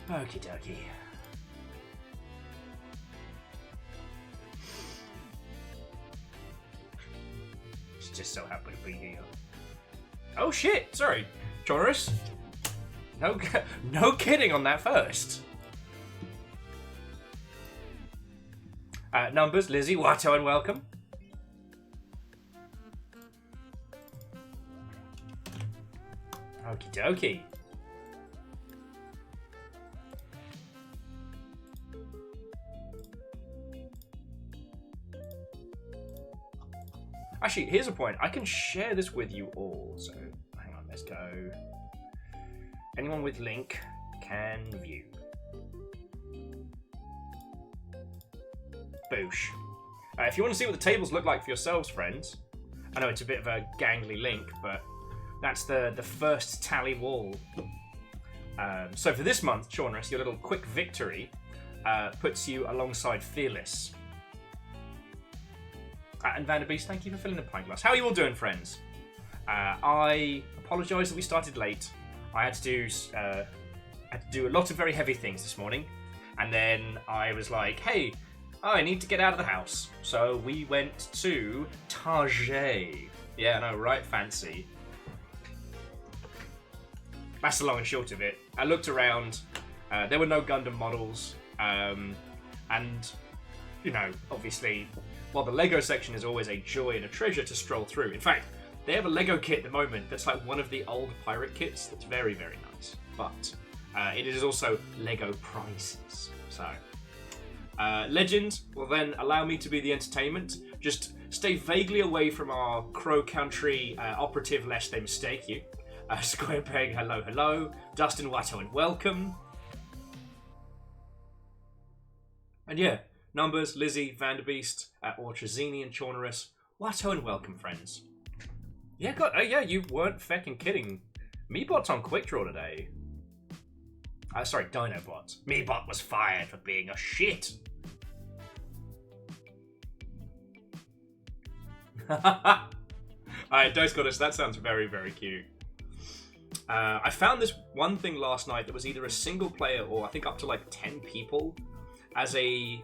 Okie dokie. Just so happy to be here. Oh shit! Sorry, Joris. No kidding on that first. Numbers, Lizzie, Watto, and welcome. Okie dokie. Actually, here's a point. I can share this with you all. So, hang on, let's go. Anyone with link can view. Boosh. If you want to see what the tables look like for yourselves, friends, I know it's a bit of a gangly link, but that's the first tally wall. So for this month, Chaunrus, your little quick victory puts you alongside Fearless. And Vanderbeest, thank you for filling the pint glass. How are you all doing, friends? I apologise that we started late. I had to do a lot of very heavy things this morning. And then I was like, hey, I need to get out of the house. So we went to Target. Yeah, I know, right? Fancy. That's the long and short of it. I looked around. There were no Gundam models. And, you know, obviously, while the Lego section is always a joy and a treasure to stroll through. In fact, they have a Lego kit at the moment that's like one of the old pirate kits that's very, very nice. But it is also Lego prices. So, Legend will then allow me to be the entertainment. Just stay vaguely away from our Crow Country operative lest they mistake you. Square Peg, hello, hello. Dustin Watto, and welcome. And yeah, Numbers, Lizzie, Vanderbeest, Orchazini, and Chaunrus. Watto, and welcome, friends. Yeah, God, yeah, you weren't feckin' kidding. Meebot's on Quick Draw today. Sorry, Dinobot. Meebot was fired for being a shit. Alright, Dose Goddess, that sounds very, very cute. I found this one thing last night that was either a single player or I think up to like 10 people as a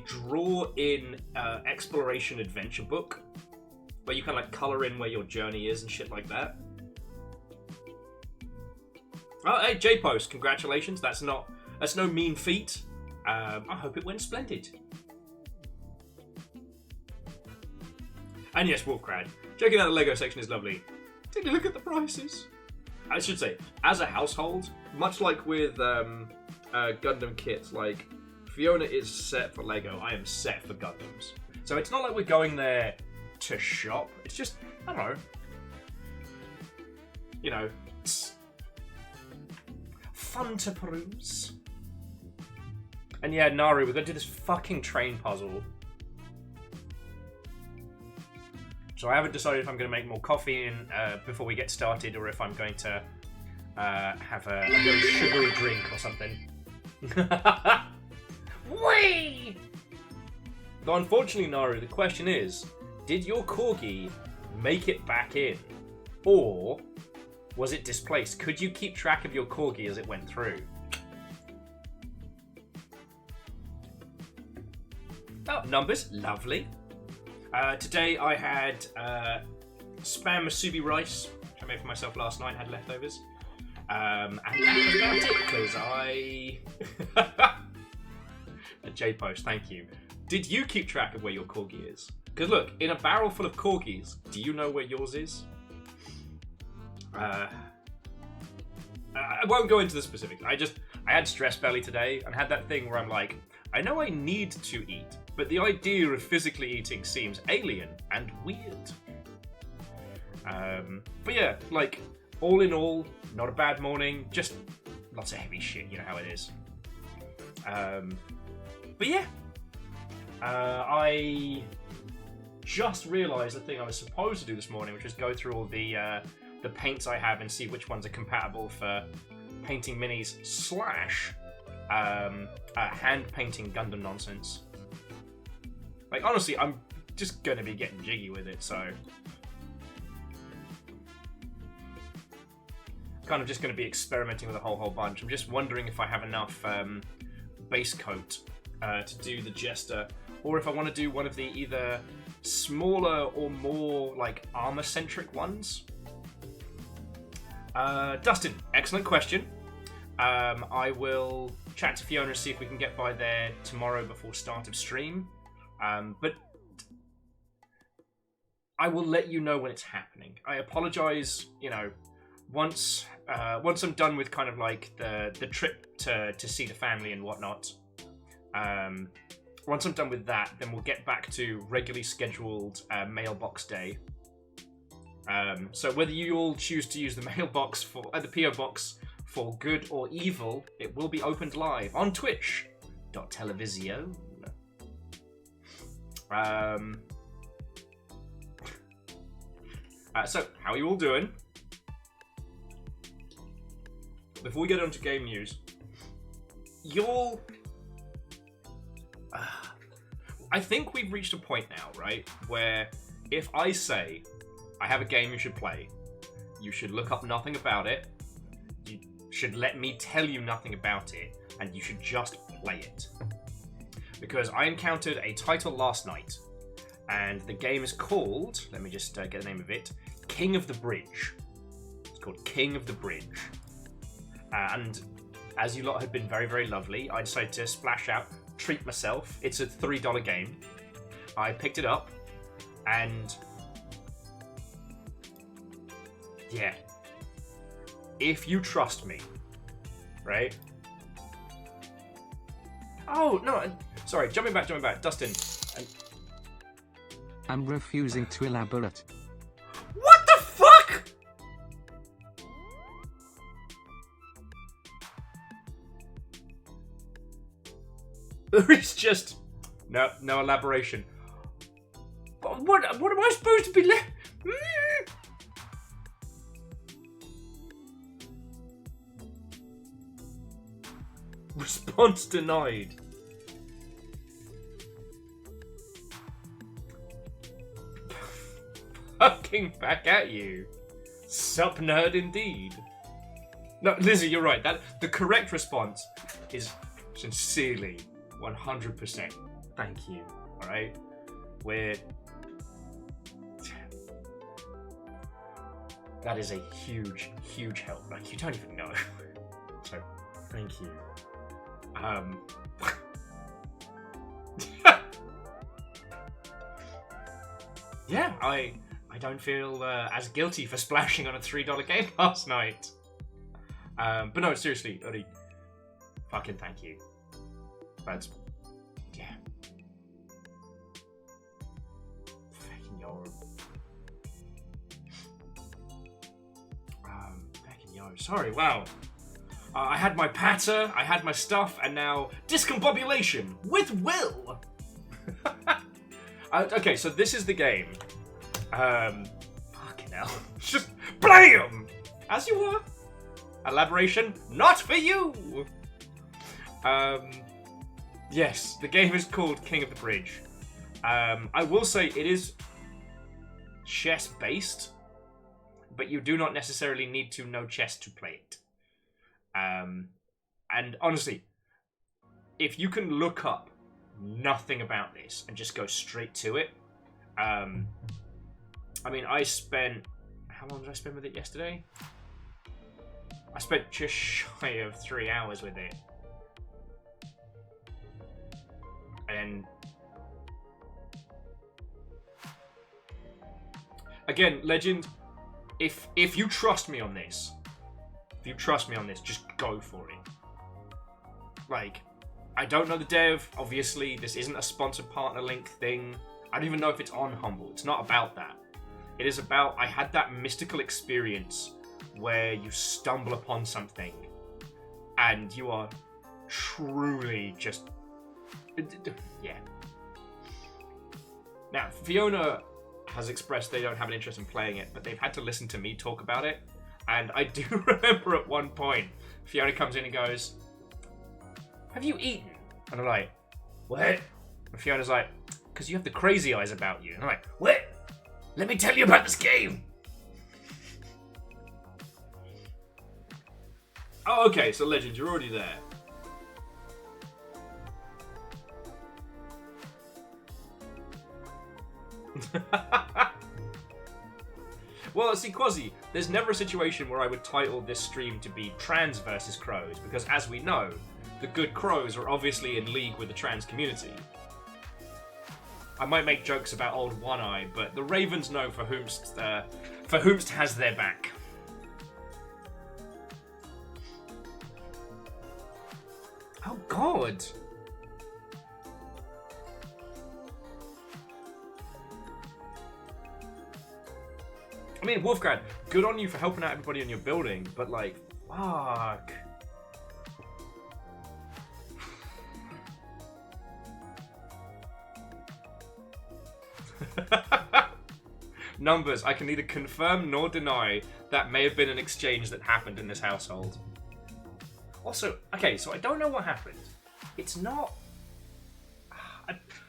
draw-in exploration adventure book where you kind of like color in where your journey is and shit like that. Oh, hey, J-Post, congratulations. That's no mean feat. I hope it went splendid. And yes, Wolfcrad, checking out the Lego section is lovely. Take a look at the prices. I should say, as a household, much like with Gundam kits, like Fiona is set for Lego, I am set for Gundams. So it's not like we're going there to shop. It's just, I don't know. You know, it's fun to peruse. And yeah, Nari, we're going to do this fucking train puzzle. So I haven't decided if I'm going to make more coffee in before we get started, or if I'm going to have a very sugary drink or something. Whee! Though unfortunately, Naru, the question is, did your corgi make it back in? Or was it displaced? Could you keep track of your corgi as it went through? Oh, numbers, lovely. Today I had spam musubi rice, which I made for myself last night, had leftovers. And that was about it, because I... A J-Post, thank you. Did you keep track of where your corgi is? Because look, in a barrel full of corgis, do you know where yours is? I won't go into the specifics. I had stress belly today, and had that thing where I'm like, I know I need to eat, but the idea of physically eating seems alien and weird. But yeah, like, all in all, not a bad morning, just lots of heavy shit, you know how it is. But yeah, I just realised the thing I was supposed to do this morning, which was go through all the paints I have and see which ones are compatible for painting minis / hand painting Gundam nonsense. Like, honestly, I'm just gonna be getting jiggy with it, so. kind of just going to be experimenting with a whole bunch. I'm just wondering if I have enough base coat to do the Jester, or if I want to do one of the either smaller or more like armor-centric ones. Dustin, excellent question. I will chat to Fiona and see if we can get by there tomorrow before start of stream. But I will let you know when it's happening. I apologize, you know, once I'm done with kind of like the trip to see the family and whatnot. Once I'm done with that, then we'll get back to regularly scheduled mailbox day. So whether you all choose to use the mailbox for the PO box for good or evil, it will be opened live on twitch.televisio. So how are you all doing? Before we get on to game news, you'll... I think we've reached a point now, right, where if I say I have a game you should play, you should look up nothing about it, you should let me tell you nothing about it, and you should just play it. Because I encountered a title last night, and the game is called, let me just get the name of it, King of the Bridge. It's called King of the Bridge. And as you lot have been very, very lovely, I decided to splash out, treat myself. It's a $3 game. I picked it up, and yeah, if you trust me, right? Oh no, sorry. Jumping back, Dustin. I'm refusing to elaborate. What the fuck? There is just no elaboration. What am I supposed to be Response denied. Fucking back at you. Sup nerd indeed. No, Lizzie, you're right. The correct response is sincerely 100%. Thank you. Alright? That is a huge, huge help. Like, you don't even know. So, thank you. Yeah, I don't feel as guilty for splashing on a $3 game last night. But no, seriously, Odie, fucking thank you. That's, yeah. Fucking yo. Fucking yo. Sorry, wow. I had my patter, I had my stuff, and now discombobulation with Will. Okay, so this is the game. Fucking hell. Just play 'em! As you were. Elaboration, not for you! Yes, the game is called King of the Bridge. I will say it is chess-based, but you do not necessarily need to know chess to play it. And honestly, if you can look up nothing about this and just go straight to it, I mean, I spent... How long did I spend with it yesterday? I spent just shy of 3 hours with it. And... Again, Legend, if you trust me on this, just go for it. Like, I don't know the dev, obviously, this isn't a sponsored partner link thing. I don't even know if it's on Humble. It's not about that. It is about, I had that mystical experience where you stumble upon something and you are truly just... Yeah. Now, Fiona has expressed they don't have an interest in playing it, but they've had to listen to me talk about it. And I do remember at one point, Fiona comes in and goes, "Have you eaten?" And I'm like, "What?" And Fiona's like, "Because you have the crazy eyes about you." And I'm like, "What? Let me tell you about this game." Oh, okay, so Legend, you're already there. Well, see, Quasi, there's never a situation where I would title this stream to be trans versus crows, because as we know, the good crows are obviously in league with the trans community. I might make jokes about old One Eye, but the Ravens know for whomst has their back. Oh God! I mean, Wolfgrad, good on you for helping out everybody in your building, but like, fuck. Numbers, I can neither confirm nor deny that may have been an exchange that happened in this household. Also, okay, so I don't know what happened. It's not...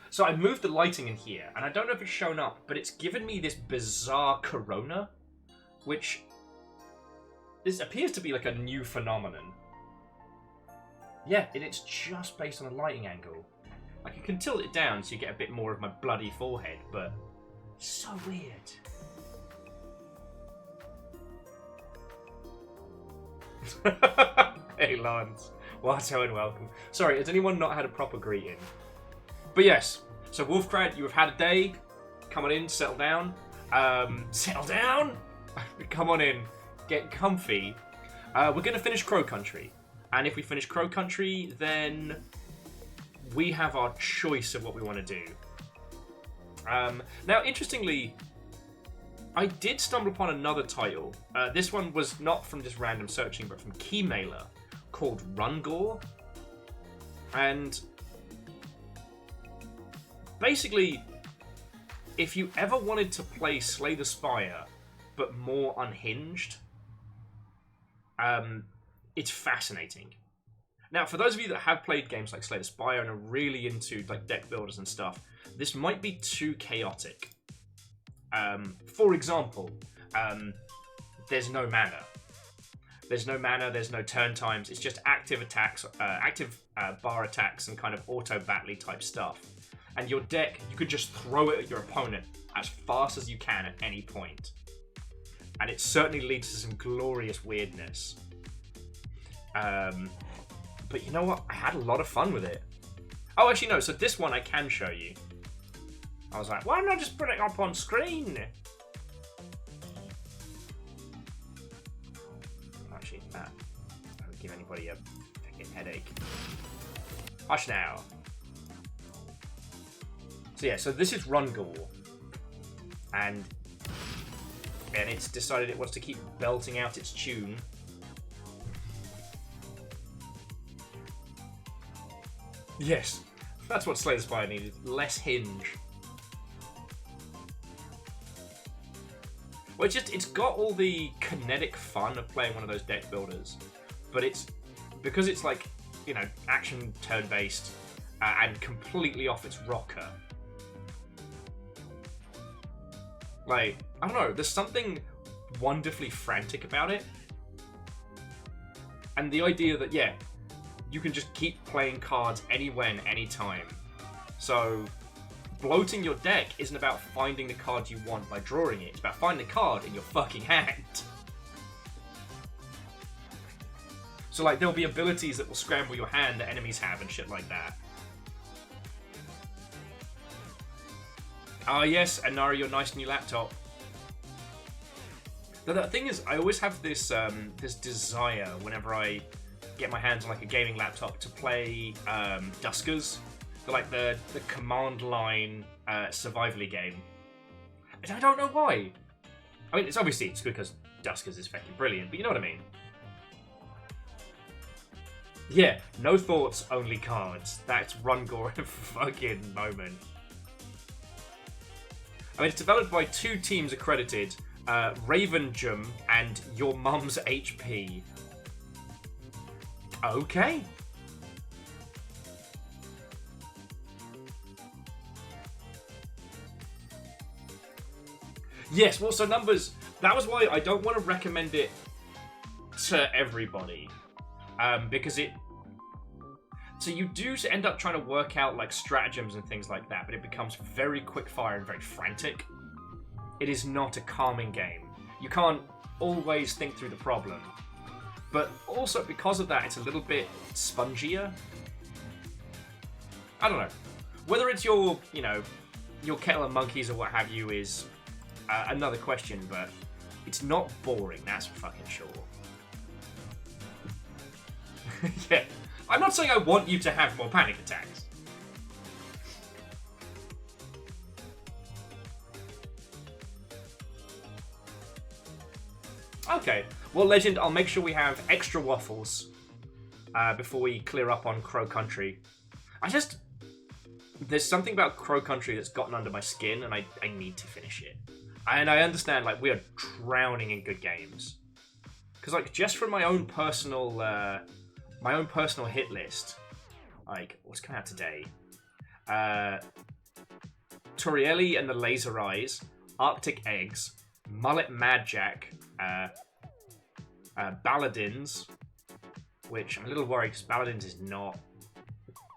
So I moved the lighting in here, and I don't know if it's shown up, but it's given me this bizarre corona, which this appears to be like a new phenomenon. Yeah, and it's just based on a lighting angle. Like, you can tilt it down so you get a bit more of my bloody forehead, but it's so weird. Hey, Lance. Watto and welcome. Sorry, has anyone not had a proper greeting? But yes, so Wolfgrad, you have had a day. Come on in, settle down. Settle down? Come on in, get comfy. We're going to finish Crow Country. And if we finish Crow Country, then we have our choice of what we want to do. Now, interestingly, I did stumble upon another title. This one was not from just random searching, but from Keymailer, called Rungor. And basically, if you ever wanted to play Slay the Spire, but more unhinged, it's fascinating. Now, for those of you that have played games like Slay the Spire and are really into like deck builders and stuff, this might be too chaotic. For example, there's no mana. There's no mana, there's no turn times, it's just active attacks, bar attacks and kind of auto-battle type stuff. And your deck, you could just throw it at your opponent as fast as you can at any point. And it certainly leads to some glorious weirdness. But you know what? I had a lot of fun with it. Oh, actually no, so this one I can show you. I was like, why not just put it up on screen? Actually, that won't give anybody a fucking headache. Hush now. So yeah, so this is Rungor. And it's decided it wants to keep belting out its tune. Yes, that's what Slay the Spire needed. Less hinge. Well, it's got all the kinetic fun of playing one of those deck builders, but because it's like, you know, action turn-based and completely off its rocker. Like, I don't know, there's something wonderfully frantic about it. And the idea that, yeah, you can just keep playing cards anywhen, anytime. So, bloating your deck isn't about finding the card you want by drawing it. It's about finding the card in your fucking hand. So, like, there'll be abilities that will scramble your hand that enemies have and shit like that. Ah, yes, Anara, your nice new laptop. The thing is, I always have this this desire whenever I get my hands on like a gaming laptop to play Duskers, the command line survivally game. And I don't know why. I mean, it's because Duskers is fucking brilliant, but you know what I mean. Yeah, no thoughts, only cards. That's Rungor fucking moment. I mean, it's developed by two teams accredited, Ravenjum and Your Mum's HP. Okay. Yes, well, so Numbers, that was why I don't want to recommend it to everybody. because it. So you do end up trying to work out like stratagems and things like that, but it becomes very quick fire and very frantic. It is not a calming game. You can't always think through the problem, but also because of that, it's a little bit spongier. I don't know. Whether it's your, you know, your kettle of monkeys or what have you is another question, but it's not boring, that's for fucking sure. Yeah. I'm not saying I want you to have more panic attacks. Okay. Well, Legend, I'll make sure we have extra waffles before we clear up on Crow Country. There's something about Crow Country that's gotten under my skin, and I need to finish it. And I understand, like, we are drowning in good games. Because, like, just from my own personal hit list, like, what's coming out today? Torielli and the Laser Eyes, Arctic Eggs, Mullet Mad Jack, Baladins, which I'm a little worried because Baladins is not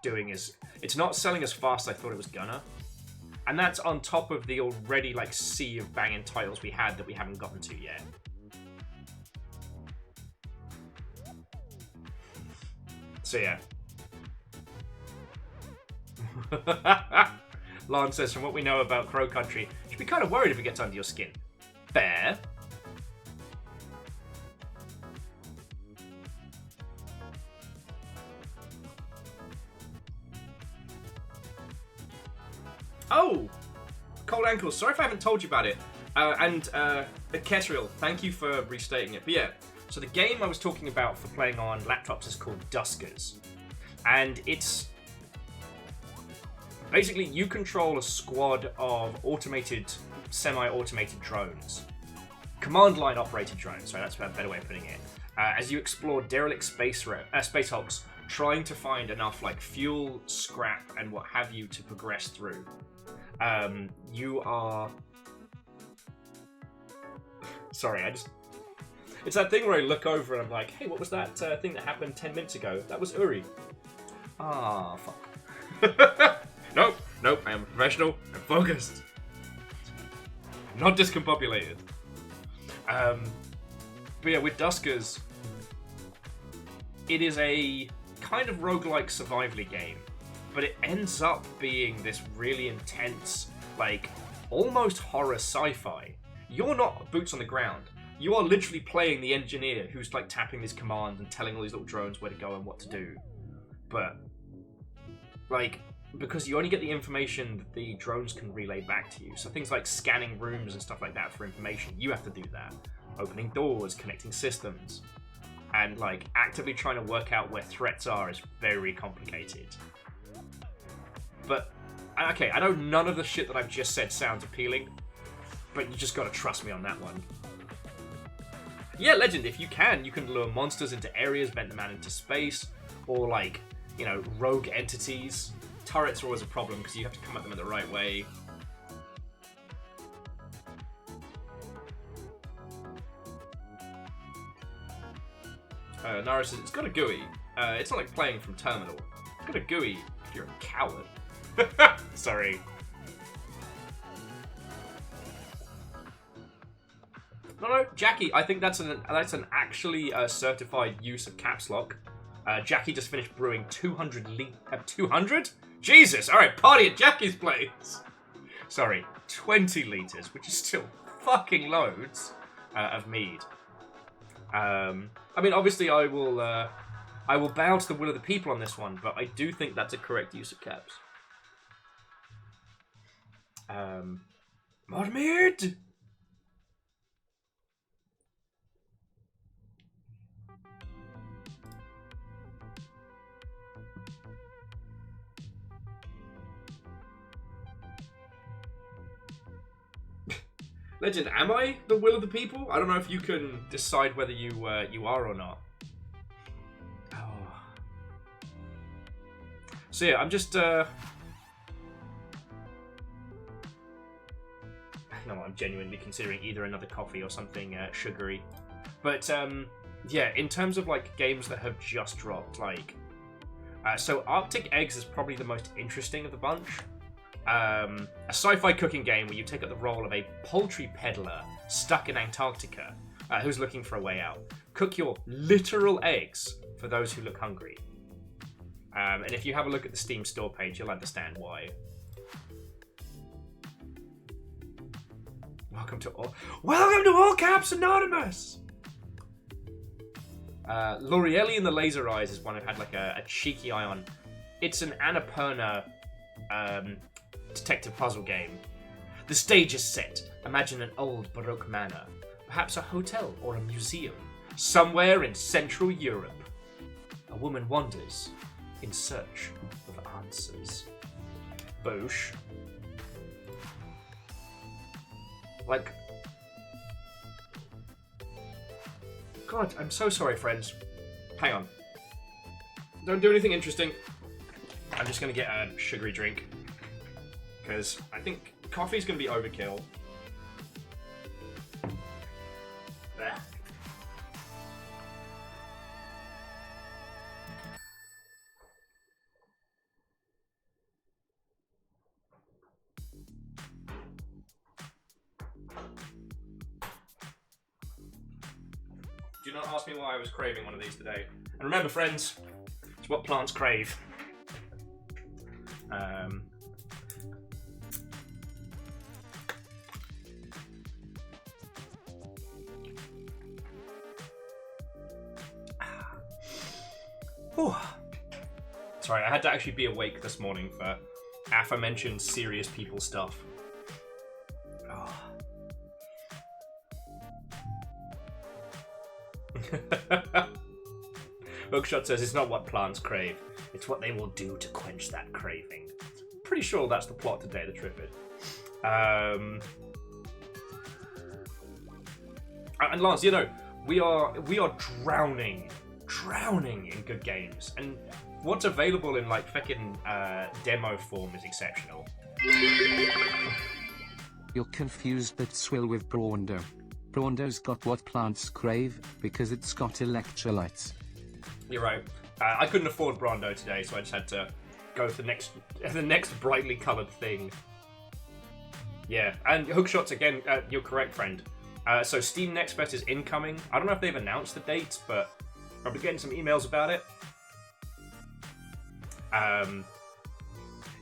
it's not selling as fast as I thought it was gonna. And that's on top of the already, like, sea of banging titles we had that we haven't gotten to yet. So, yeah. Lon says, from what we know about Crow Country, you should be kind of worried if it gets under your skin. Fair. Oh! Cold Ankles. Sorry if I haven't told you about it. And Ketriel, thank you for restating it. But yeah, so the game I was talking about for playing on laptops is called Duskers. And it's... basically, you control a squad of automated, semi-automated drones. Command line operated drones, sorry, that's a better way of putting it. As you explore derelict space hulks, trying to find enough, like, fuel, scrap, and what have you to progress through. You are... Sorry, it's that thing where I look over and I'm like, hey, what was that thing that happened 10 minutes ago? That was Uri. Ah, fuck. Nope, I am professional and focused. I'm not discombobulated. But yeah, with Duskers, it is a kind of roguelike survivally game, but it ends up being this really intense, like, almost horror sci-fi. You're not boots on the ground. You are literally playing the engineer who's, like, tapping these commands and telling all these little drones where to go and what to do. But, like, because you only get the information that the drones can relay back to you. So things like scanning rooms and stuff like that for information, you have to do that. Opening doors, connecting systems, and, like, actively trying to work out where threats are is very complicated. But, okay, I know none of the shit that I've just said sounds appealing, but you just gotta trust me on that one. Yeah, Legend, if you can lure monsters into areas, vent them out into space, or, like, you know, rogue entities. Turrets are always a problem because you have to come at them in the right way. Nara says, it's got a GUI. It's not like playing from Terminal. It's got a GUI if you're a coward. Sorry. No, Jackie, I think that's an actually certified use of caps lock. Jackie just finished brewing 200 200? Jesus! Alright, party at Jackie's place! Sorry, 20 litres, which is still fucking loads of mead. I mean, obviously I will bow to the will of the people on this one, but I do think that's a correct use of caps. More mead! Legend, am I the will of the people? I don't know if you can decide whether you are or not. Oh. So yeah, I'm just no, I'm genuinely considering either another coffee or something sugary. But yeah, in terms of like games that have just dropped, like, so Arctic Eggs is probably the most interesting of the bunch. A sci-fi cooking game where you take up the role of a poultry peddler stuck in Antarctica, who's looking for a way out. Cook your literal eggs for those who look hungry. And if you have a look at the Steam store page, you'll understand why. Welcome to All Caps Anonymous. L'Oreilly and the Laser Eyes is one I've had like a cheeky eye on. It's an Annapurna detective puzzle game. The stage is set. Imagine an old Baroque manor, perhaps a hotel or a museum, somewhere in Central Europe. A woman wanders in search of answers. Boosh. Like, God, I'm so sorry, friends. Hang on. Don't do anything interesting. I'm just gonna get a sugary drink. Because I think coffee's gonna be overkill. Blech. Do not ask me why I was craving one of these today. And remember, friends, it's what plants crave. Sorry, I had to actually be awake this morning for aforementioned serious people stuff. Oh. Hookshot says it's not what plants crave, it's what they will do to quench that craving. Pretty sure that's the plot today, the Trifid. And Lance, you know, we are drowning in good games, and what's available in like fucking demo form is exceptional. You're confused that swill with Brando. Brando's got what plants crave because it's got electrolytes. You're right. I couldn't afford Brando today, so I just had to go for the next brightly coloured thing. Yeah, and Hookshots again. You're correct, friend. So Steam Next Fest is incoming. I don't know if they've announced the dates, but I'll be getting some emails about it.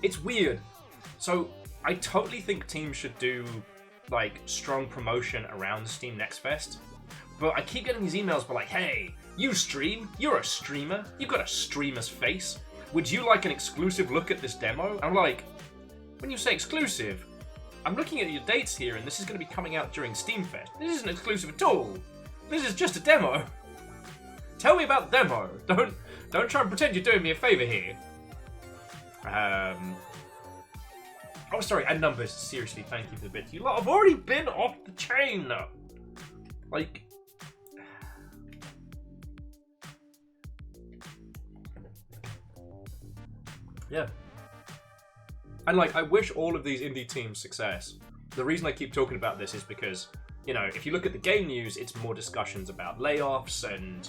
It's weird. So I totally think teams should do like strong promotion around the Steam Next Fest. But I keep getting these emails but like, hey, you stream? You're a streamer? You've got a streamer's face. Would you like an exclusive look at this demo? I'm like, when you say exclusive, I'm looking at your dates here and this is going to be coming out during Steam Fest. This isn't exclusive at all. This is just a demo. Tell me about the demo. Don't try and pretend you're doing me a favour here. Oh, sorry, and numbers. Seriously, thank you for the bits. You lot have already been off the chain. Like, yeah. And like, I wish all of these indie teams success. The reason I keep talking about this is because, you know, if you look at the game news, it's more discussions about layoffs and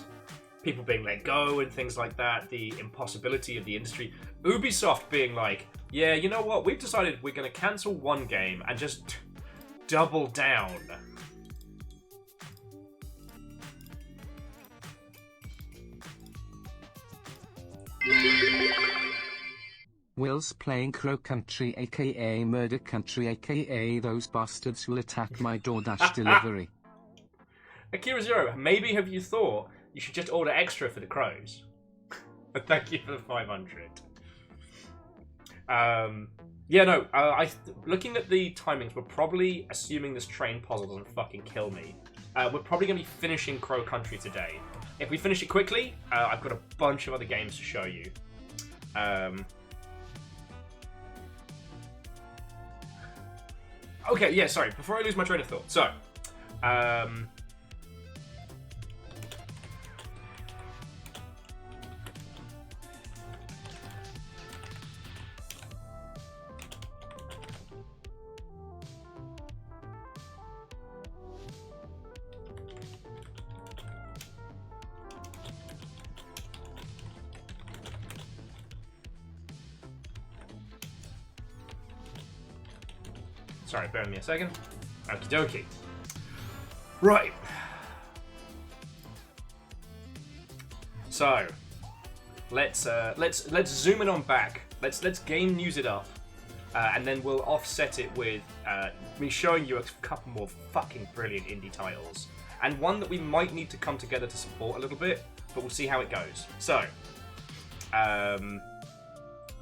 people being let go and things like that, the impossibility of the industry. Ubisoft being like, yeah, you know what, we've decided we're going to cancel one game and just double down. Will's playing Crow Country aka Murder Country aka those bastards who'll attack my DoorDash delivery. Akira Zero, maybe have you thought you should just order extra for the crows? Thank you for the 500. Yeah, no, looking at the timings, we're probably, assuming this train puzzle doesn't fucking kill me, we're probably going to be finishing Crow Country today. If we finish it quickly, I've got a bunch of other games to show you. Okay, yeah, sorry, before I lose my train of thought. So, Sorry, bear with me a second. Okie dokie. Right. So, let's zoom it on back. Let's game news it up, and then we'll offset it with me showing you a couple more fucking brilliant indie titles, and one that we might need to come together to support a little bit, but we'll see how it goes. So,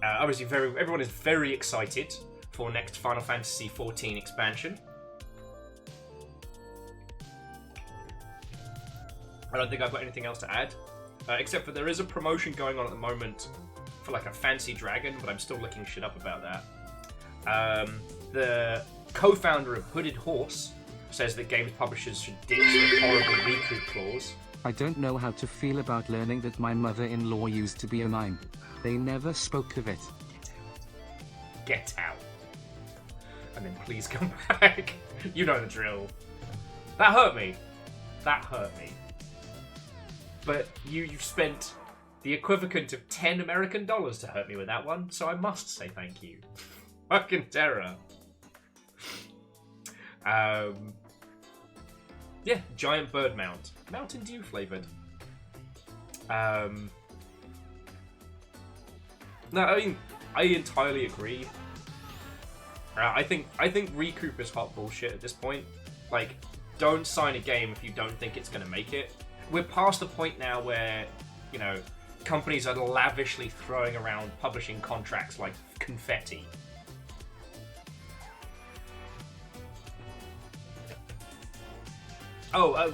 obviously, everyone is very excited for next Final Fantasy XIV expansion. I don't think I've got anything else to add. Except for there is a promotion going on at the moment for like a fancy dragon, but I'm still looking shit up about that. The co-founder of Hooded Horse says that games publishers should ditch the horrible recoup clause. I don't know how to feel about learning that my mother-in-law used to be a mime. They never spoke of it. Get out. And then please come back. You know the drill. That hurt me. That hurt me. But you've spent the equivalent of $10 American to hurt me with that one, so I must say thank you. Fucking terror. Yeah, giant bird mount. Mountain Dew flavoured. No, I mean, I entirely agree. I think recoup is hot bullshit at this point. Like, don't sign a game if you don't think it's going to make it. We're past the point now where, you know, companies are lavishly throwing around publishing contracts like confetti.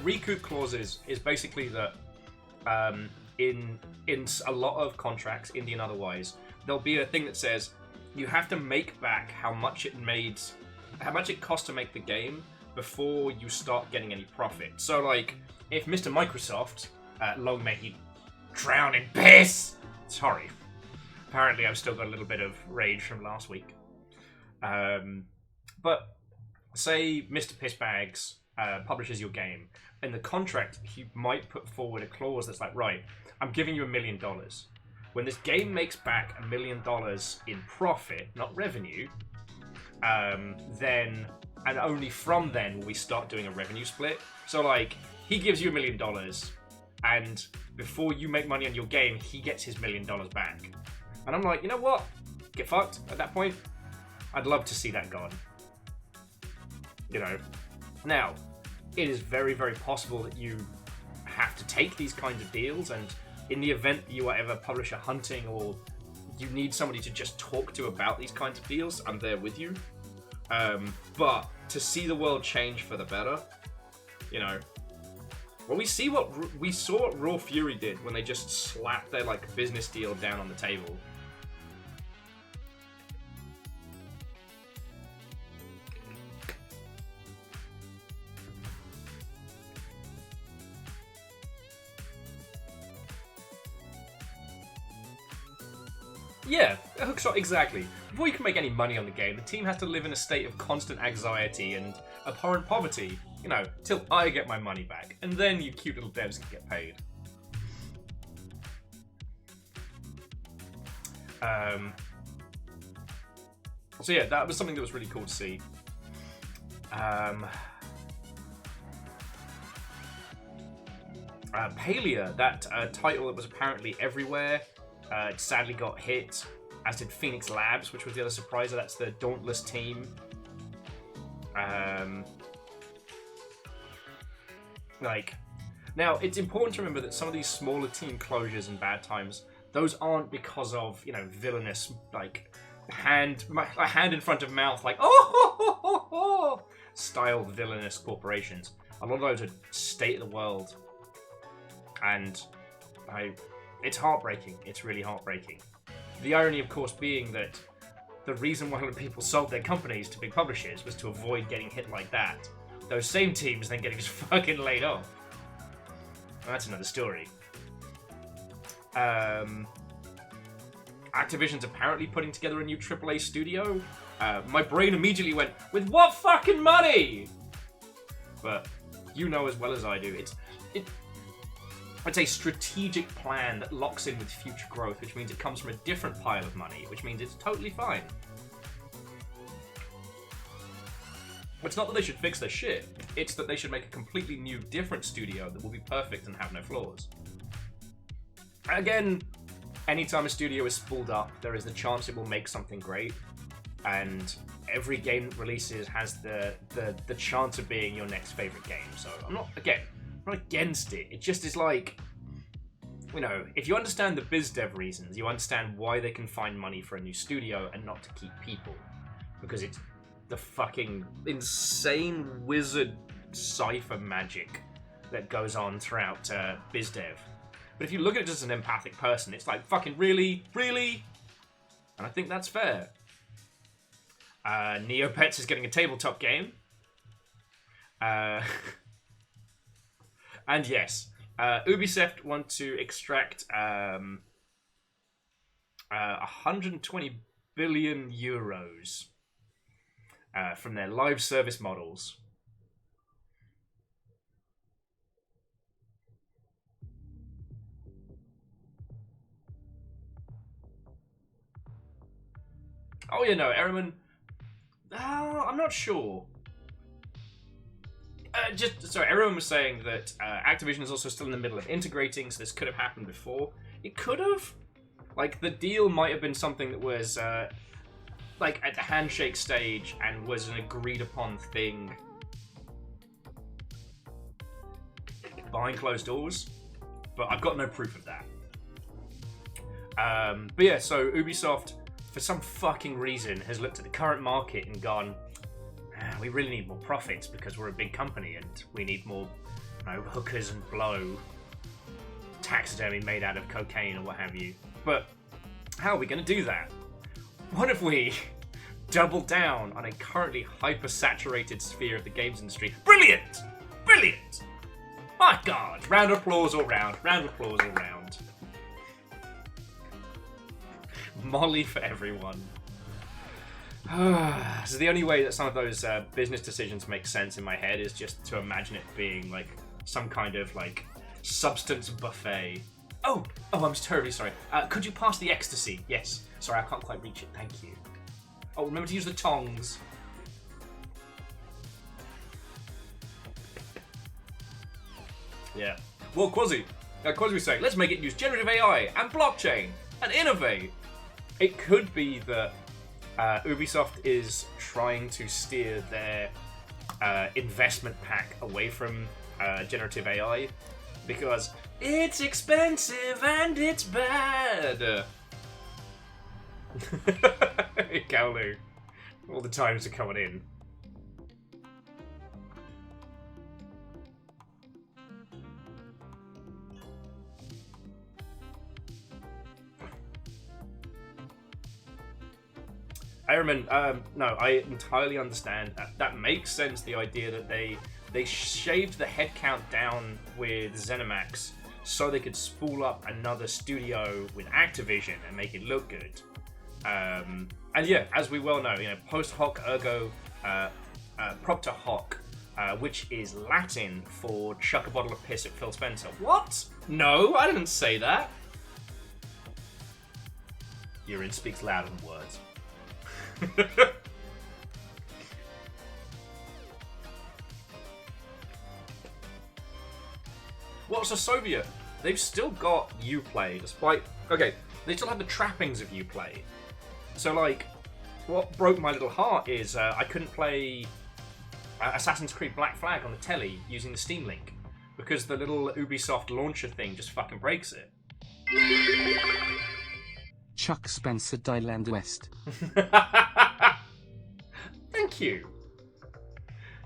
Recoup clauses is basically that in a lot of contracts, indie and otherwise, there'll be a thing that says you have to make back how much it cost to make the game before you start getting any profit. So, like, if Mr. Microsoft, long may he drown in piss. Sorry. Apparently, I've still got a little bit of rage from last week. But say Mr. Pissbags publishes your game. In the contract, he might put forward a clause that's like, right, I'm giving you $1 million. When this game makes back $1 million in profit, not revenue, then, and only from then will we start doing a revenue split. So, like, he gives you $1 million, and before you make money on your game, he gets his $1 million back. And I'm like, you know what? Get fucked at that point. I'd love to see that gone. You know. Now, it is very, very possible that you have to take these kinds of deals, and in the event that you are ever publisher hunting or you need somebody to just talk to about these kinds of deals, I'm there with you. But to see the world change for the better, you know, well, we saw what Raw Fury did when they just slapped their like business deal down on the table. Yeah, Hookshot, exactly. Before you can make any money on the game, the team has to live in a state of constant anxiety and abhorrent poverty, you know, till I get my money back. And then you cute little devs can get paid. So yeah, that was something that was really cool to see. Palia, that title that was apparently everywhere, it sadly got hit, as did Phoenix Labs, which was the other surpriser. That's the Dauntless team. Now, it's important to remember that some of these smaller team closures and bad times, those aren't because of, you know, villainous, like, hand in front of mouth, like, style villainous corporations. A lot of those are state of the world. And it's heartbreaking. It's really heartbreaking. The irony, of course, being that the reason why a lot of people sold their companies to big publishers was to avoid getting hit like that. Those same teams then getting just fucking laid off. Well, that's another story. Activision's apparently putting together a new AAA studio. My brain immediately went, with what fucking money? But you know as well as I do, it's a strategic plan that locks in with future growth, which means it comes from a different pile of money, which means it's totally fine. It's not that they should fix their shit. It's that they should make a completely new, different studio that will be perfect and have no flaws. Again, anytime a studio is spooled up, there is the chance it will make something great. And every game that releases has the chance of being your next favorite game. So I'm not against it. It just is like, you know, if you understand the biz dev reasons, you understand why they can find money for a new studio and not to keep people. Because it's the fucking insane wizard cipher magic that goes on throughout biz dev. But if you look at it just as an empathic person, it's like, fucking really? Really? And I think that's fair. Neopets is getting a tabletop game. And yes, Ubisoft want to extract 120 billion euros from their live service models. Oh yeah, no, Ehrman. I'm not sure. Everyone was saying that Activision is also still in the middle of integrating, so this could have happened before. It could have. Like, the deal might have been something that was, like, at the handshake stage and was an agreed-upon thing behind closed doors, but I've got no proof of that. But yeah, so Ubisoft, for some fucking reason, has looked at the current market and gone, we really need more profits because we're a big company and we need more, you know, hookers and blow, taxidermy made out of cocaine or what have you. But how are we going to do that? What if we double down on a currently hyper-saturated sphere of the games industry? Brilliant! Brilliant! My God! Round of applause all round. Round of applause all round. Molly for everyone. So the only way that some of those business decisions make sense in my head is just to imagine it being like some kind of like substance buffet. Oh, I'm terribly sorry. Could you pass the ecstasy? Yes. Sorry, I can't quite reach it. Thank you. Oh, remember to use the tongs. Yeah. Well, Quasi was saying, let's make it use generative AI and blockchain and innovate. It could be that Ubisoft is trying to steer their investment pack away from generative AI because it's expensive and it's bad. Kaolu, all the times are coming in. Ironman, no, I entirely understand. That makes sense, the idea that they shaved the headcount down with ZeniMax so they could spool up another studio with Activision and make it look good. And yeah, as we well know, you know, post hoc ergo propter hoc, which is Latin for chuck a bottle of piss at Phil Spencer. What? No, I didn't say that. Urine speaks louder than words. What's a Soviet? They've still got Uplay, despite... Okay, they still have the trappings of Uplay. So, like, what broke my little heart is I couldn't play Assassin's Creed Black Flag on the telly using the Steam Link, because the little Ubisoft launcher thing just fucking breaks it. Chuck Spencer Dyland West. Thank you.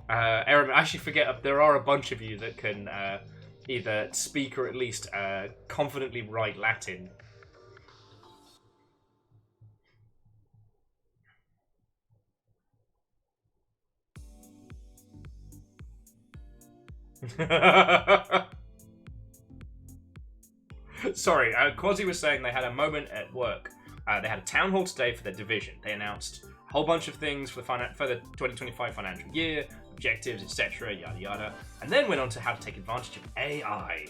Aaron, I actually forget, there are a bunch of you that can either speak or at least confidently write Latin. Sorry, Quasi was saying they had a moment at work. They had a town hall today for their division. They announced a whole bunch of things for the 2025 financial year, objectives, etc., yada yada, and then went on to how to take advantage of AI.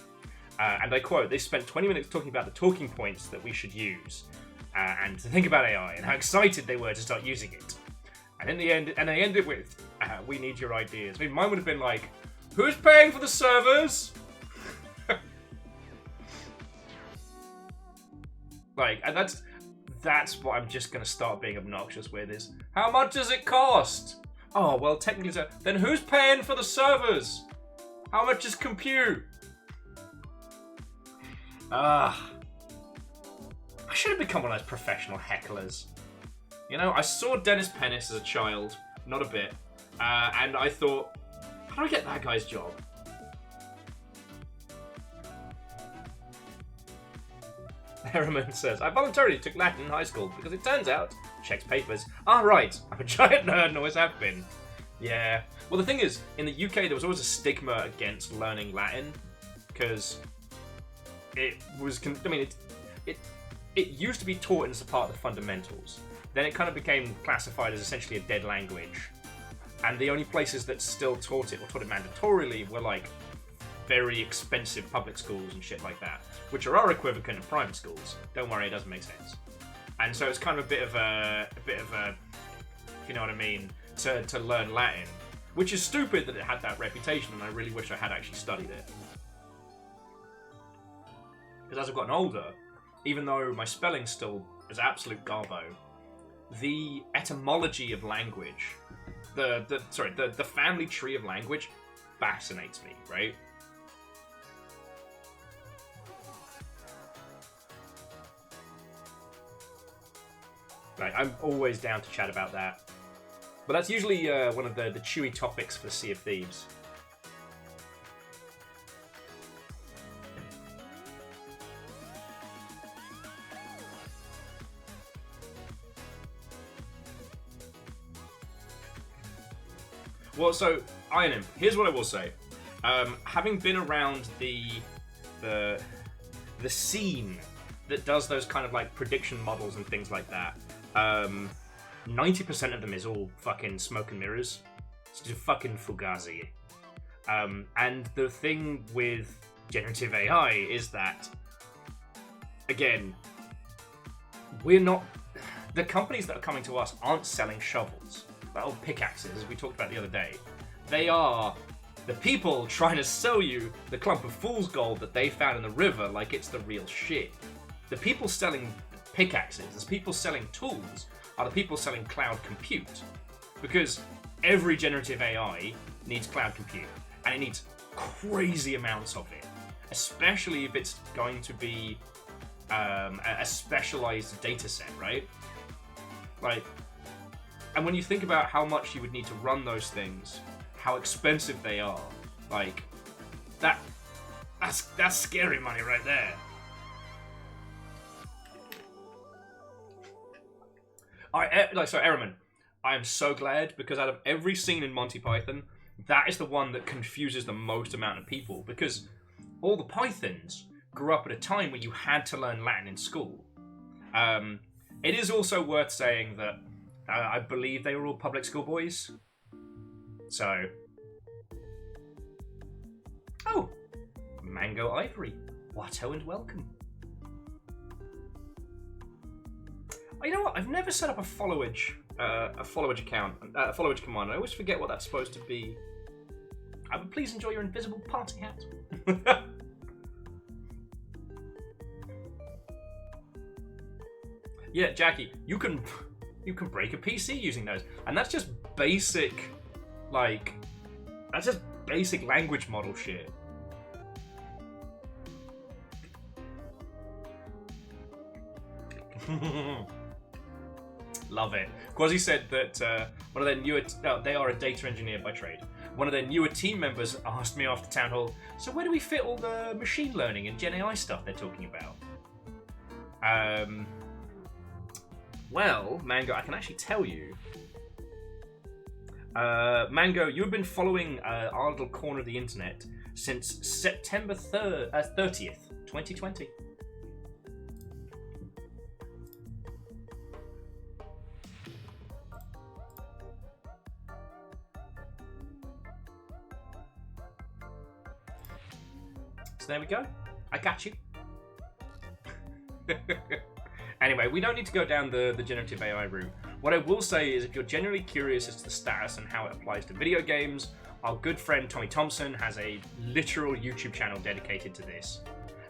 And I quote, they spent 20 minutes talking about the talking points that we should use, and to think about AI and how excited they were to start using it. And in the end, and they ended with, we need your ideas. I mean, mine would have been like, who's paying for the servers? Like, and that's what I'm just going to start being obnoxious with is, how much does it cost? Oh, well, technically, so, then who's paying for the servers? How much is compute? I should have become one of those professional hecklers. You know, I saw Dennis Pennis as a child, not a bit, and I thought, how do I get that guy's job? Harriman says, I voluntarily took Latin in high school because it turns out, checks papers, right, I'm a giant nerd and always have been. Yeah. Well, the thing is, in the UK, there was always a stigma against learning Latin because it was, it used to be taught as a part of the fundamentals. Then it kind of became classified as essentially a dead language. And the only places that still taught it, or taught it mandatorily, were like very expensive public schools and shit like that, which are our equivalent of private schools. Don't worry, it doesn't make sense. And so it's kind of a bit of a, if you know what I mean, to learn Latin, which is stupid that it had that reputation, and I really wish I had actually studied it. Because as I've gotten older, even though my spelling still is absolute garbo, the etymology of language, the family tree of language fascinates me, right? Right, I'm always down to chat about that. But that's usually one of the chewy topics for Sea of Thieves. Well, so, Iron Imp, here's what I will say. Having been around the scene that does those kind of like prediction models and things like that, 90% of them is all fucking smoke and mirrors. It's just fucking fugazi. And the thing with generative AI is that, again, the companies that are coming to us aren't selling shovels, or pickaxes, as we talked about the other day. They are the people trying to sell you the clump of fool's gold that they found in the river like it's the real shit. The people selling pickaxes, the people selling tools, are the people selling cloud compute. Because every generative AI needs cloud compute, and it needs crazy amounts of it. Especially if it's going to be a specialized data set, right? Like, and when you think about how much you would need to run those things, how expensive they are, like, that's scary money right there. So Ehrman, I am so glad, because out of every scene in Monty Python, that is the one that confuses the most amount of people, because all the Pythons grew up at a time when you had to learn Latin in school. It is also worth saying that I believe they were all public school boys. So. Oh! Mango Ivory. Watto and welcome. Oh, you know what? I've never set up a followage account, a followage command. I always forget what that's supposed to be. But please enjoy your invisible party hat. Yeah, Jackie, you can break a PC using those, and that's just basic, that's just basic language model shit. Love it. Quasi said that one of their newer, they are a data engineer by trade. One of their newer team members asked me after town hall, so where do we fit all the machine learning and Gen AI stuff they're talking about? Well, Mango, I can actually tell you. Mango, you've been following our little corner of the internet since September 30th, 2020. So there we go. I got you. Anyway, we don't need to go down the generative AI route. What I will say is, if you're genuinely curious as to the status and how it applies to video games, our good friend Tommy Thompson has a literal YouTube channel dedicated to this.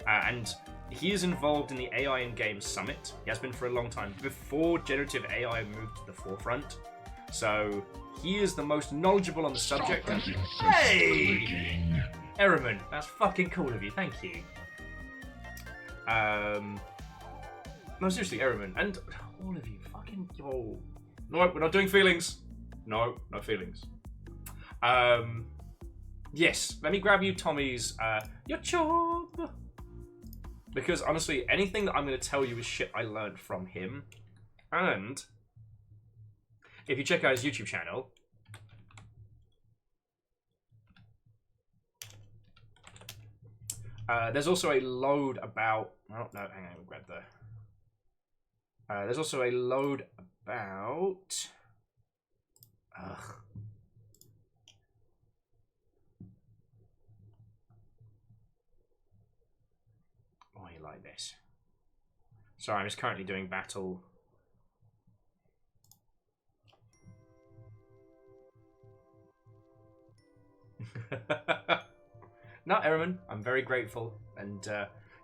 And he is involved in the AI in Games Summit. He has been for a long time, before generative AI moved to the forefront. So he is the most knowledgeable on the subject. Hey! Ehrman, that's fucking cool of you, thank you. No, seriously, Ehrman, and all of you, fucking, yo. No, we're not doing feelings. No, no feelings. Yes, let me grab you Tommy's, your job. Because honestly, anything that I'm going to tell you is shit I learned from him. And if you check out his YouTube channel, there's also a load about... Oh, no, hang on, we'll grab the... there's also a load about... Ugh. Why you like this? Sorry, I'm just currently doing battle. No, Ehrman, I'm very grateful, and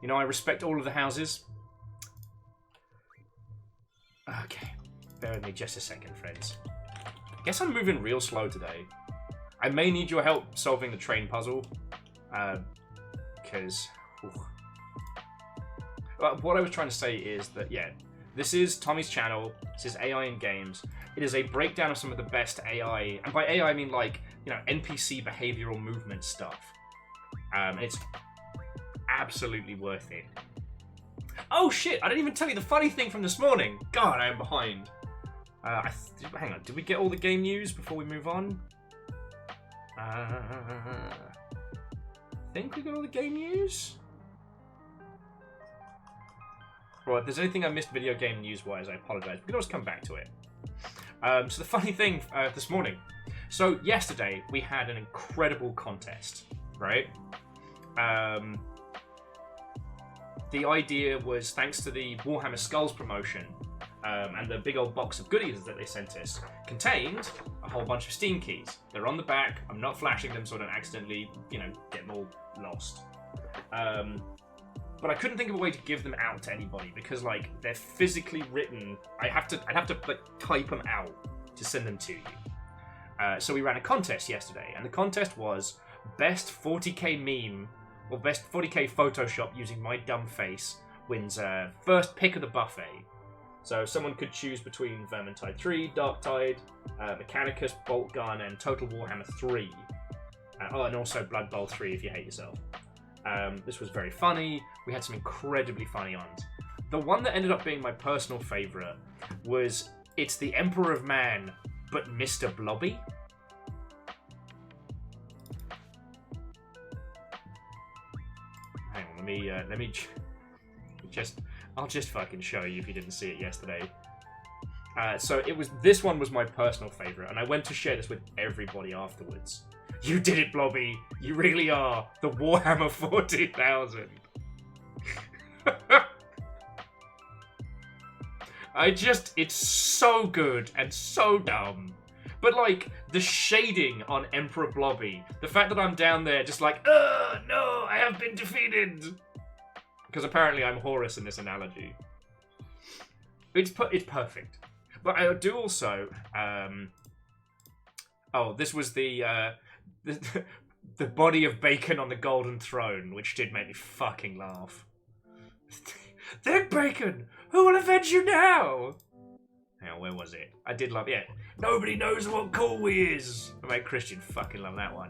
you know, I respect all of the houses. Okay, bear with me just a second, friends. Guess I'm moving real slow today. I may need your help solving the train puzzle, because what I was trying to say is that, yeah, this is Tommy's channel. This is AI in Games. It is a breakdown of some of the best AI, and by AI I mean, like, you know, NPC behavioral movement stuff. It's absolutely worth it. Oh shit, I didn't even tell you the funny thing from this morning. God, I am behind. Hang on, did we get all the game news before we move on? I think we got all the game news? Right, if there's anything I missed video game news-wise, I apologise. We can always come back to it. So the funny thing this morning. So yesterday, we had an incredible contest, right? The idea was, thanks to the Warhammer Skulls promotion and the big old box of goodies that they sent us, contained a whole bunch of Steam keys. They're on the back. I'm not flashing them so I don't accidentally, you know, get them all lost. But I couldn't think of a way to give them out to anybody because, like, they're physically written. I'd have to like type them out to send them to you. So we ran a contest yesterday, and the contest was best 40k meme or best 40k Photoshop using my dumb face wins first pick of the buffet. So someone could choose between Vermintide 3, Darktide, Mechanicus, Bolt Gun, and Total Warhammer 3. Oh, and also Blood Bowl 3 if you hate yourself. This was very funny. We had some incredibly funny ones. The one that ended up being my personal favourite was, it's the Emperor of Man, but Mr. Blobby. Hang on, let me I'll just fucking show you if you didn't see it yesterday. So this one was my personal favourite, and I went to share this with everybody afterwards. You did it, Blobby. You really are the Warhammer 40,000. It's so good and so dumb. But, like, the shading on Emperor Blobby, the fact that I'm down there just like, no, I have been defeated. Because apparently I'm Horus in this analogy. It's perfect. But I do also, this was the body of Bacon on the golden throne, which did make me fucking laugh. Thick Bacon, who will avenge you now? Hang on, where was it? I did love it. Nobody knows what cool we is. I made Christian fucking love that one.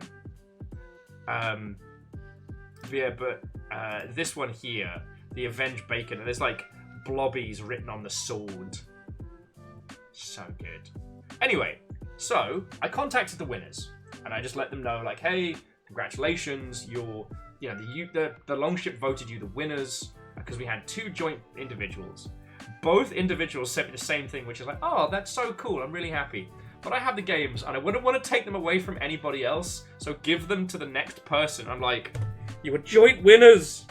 This one here, the Avenge Bacon, and there's like blobbies written on the sword. So good. Anyway, so I contacted the winners. And I just let them know, like, hey, congratulations, the Longship voted you the winners, because we had two joint individuals. Both individuals sent me the same thing, which is like, oh, that's so cool, I'm really happy. But I have the games, and I wouldn't want to take them away from anybody else, so give them to the next person. I'm like, you were joint winners!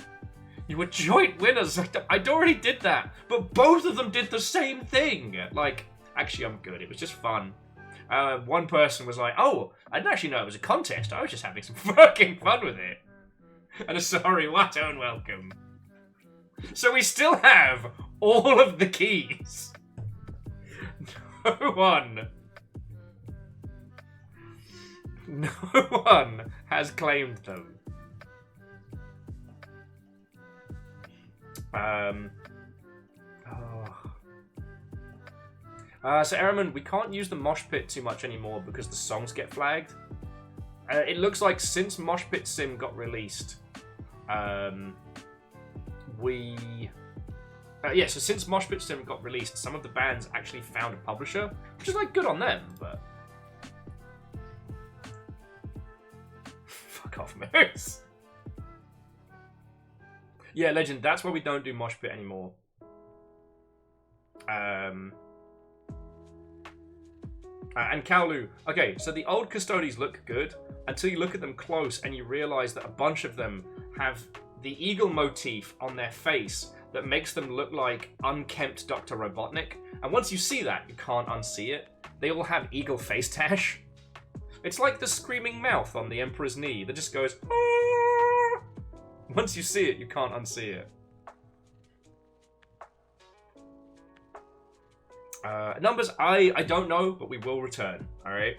You were joint winners! I'd already did that, but both of them did the same thing! Like, Actually, I'm good. It was just fun. One person was like, oh, I didn't actually know it was a contest. I was just having some fucking fun with it. And sorry, what unwelcome. So we still have all of the keys. No one has claimed them. So Ehrman, we can't use the mosh pit too much anymore because the songs get flagged. It looks like since Mosh Pit Sim got released, so since Mosh Pit Sim got released, some of the bands actually found a publisher, which is like good on them, but fuck off, Moose. Yeah, Legend, that's why we don't do Mosh Pit anymore. And Kaolu, okay, so the old Custodies look good until you look at them close and you realize that a bunch of them have the eagle motif on their face that makes them look like unkempt Dr. Robotnik. And once you see that, you can't unsee it. They all have eagle face tash. It's like the screaming mouth on the Emperor's knee that just goes, Aah! Once you see it, you can't unsee it. Numbers, I don't know, but we will return, alright?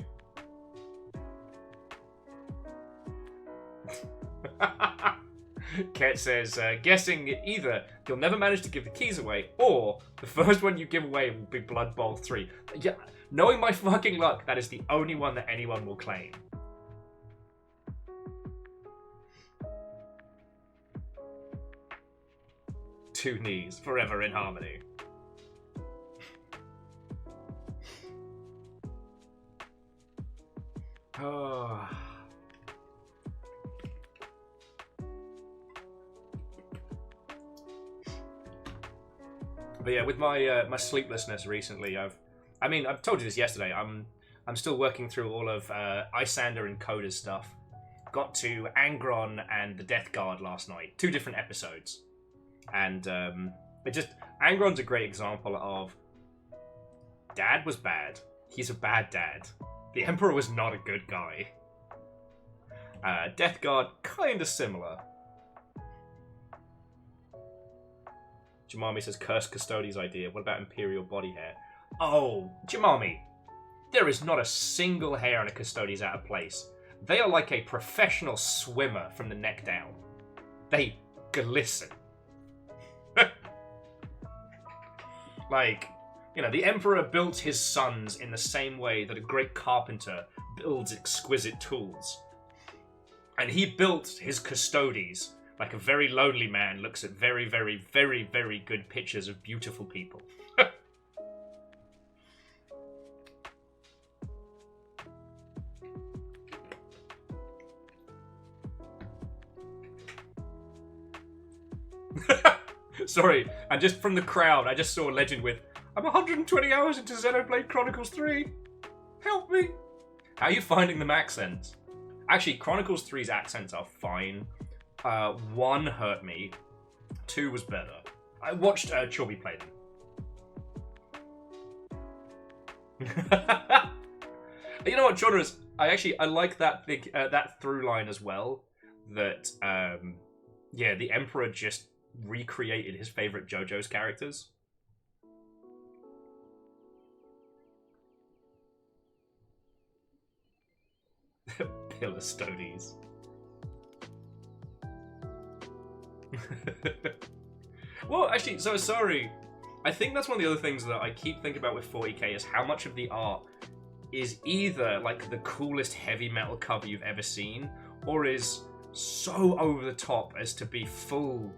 Ket says, guessing either you'll never manage to give the keys away, or the first one you give away will be Blood Bowl 3. Yeah, knowing my fucking luck, that is the only one that anyone will claim. Two knees, forever in harmony. Oh. But yeah, with my my sleeplessness recently, I've told you this yesterday. I'm still working through all of Isander and Coda's stuff. Got to Angron and the Death Guard last night. 2 different episodes, and Angron's a great example of Dad was bad. He's a bad dad. The Emperor was not a good guy. Death Guard, kind of similar. Jamami says, curse Custodies idea. What about Imperial body hair? Oh, Jamami. There is not a single hair on a Custodies out of place. They are like a professional swimmer from the neck down. They glisten. Like, you know, the Emperor built his sons in the same way that a great carpenter builds exquisite tools. And he built his Custodies like a very lonely man looks at very, very, very, very good pictures of beautiful people. Sorry, and just from the crowd, I just saw a legend with, I'm 120 hours into Xenoblade Chronicles 3. Help me. How are you finding them accents? Actually, Chronicles 3's accents are fine. 1 hurt me. 2 was better. I watched Chubby play them. You know what, Genres? I like that big that through line as well. That yeah, the Emperor just recreated his favorite JoJo's characters. Pillar Stodies. Well, actually, so sorry. I think that's one of the other things that I keep thinking about with 40k is how much of the art is either like the coolest heavy metal cover you've ever seen, or is so over the top as to be full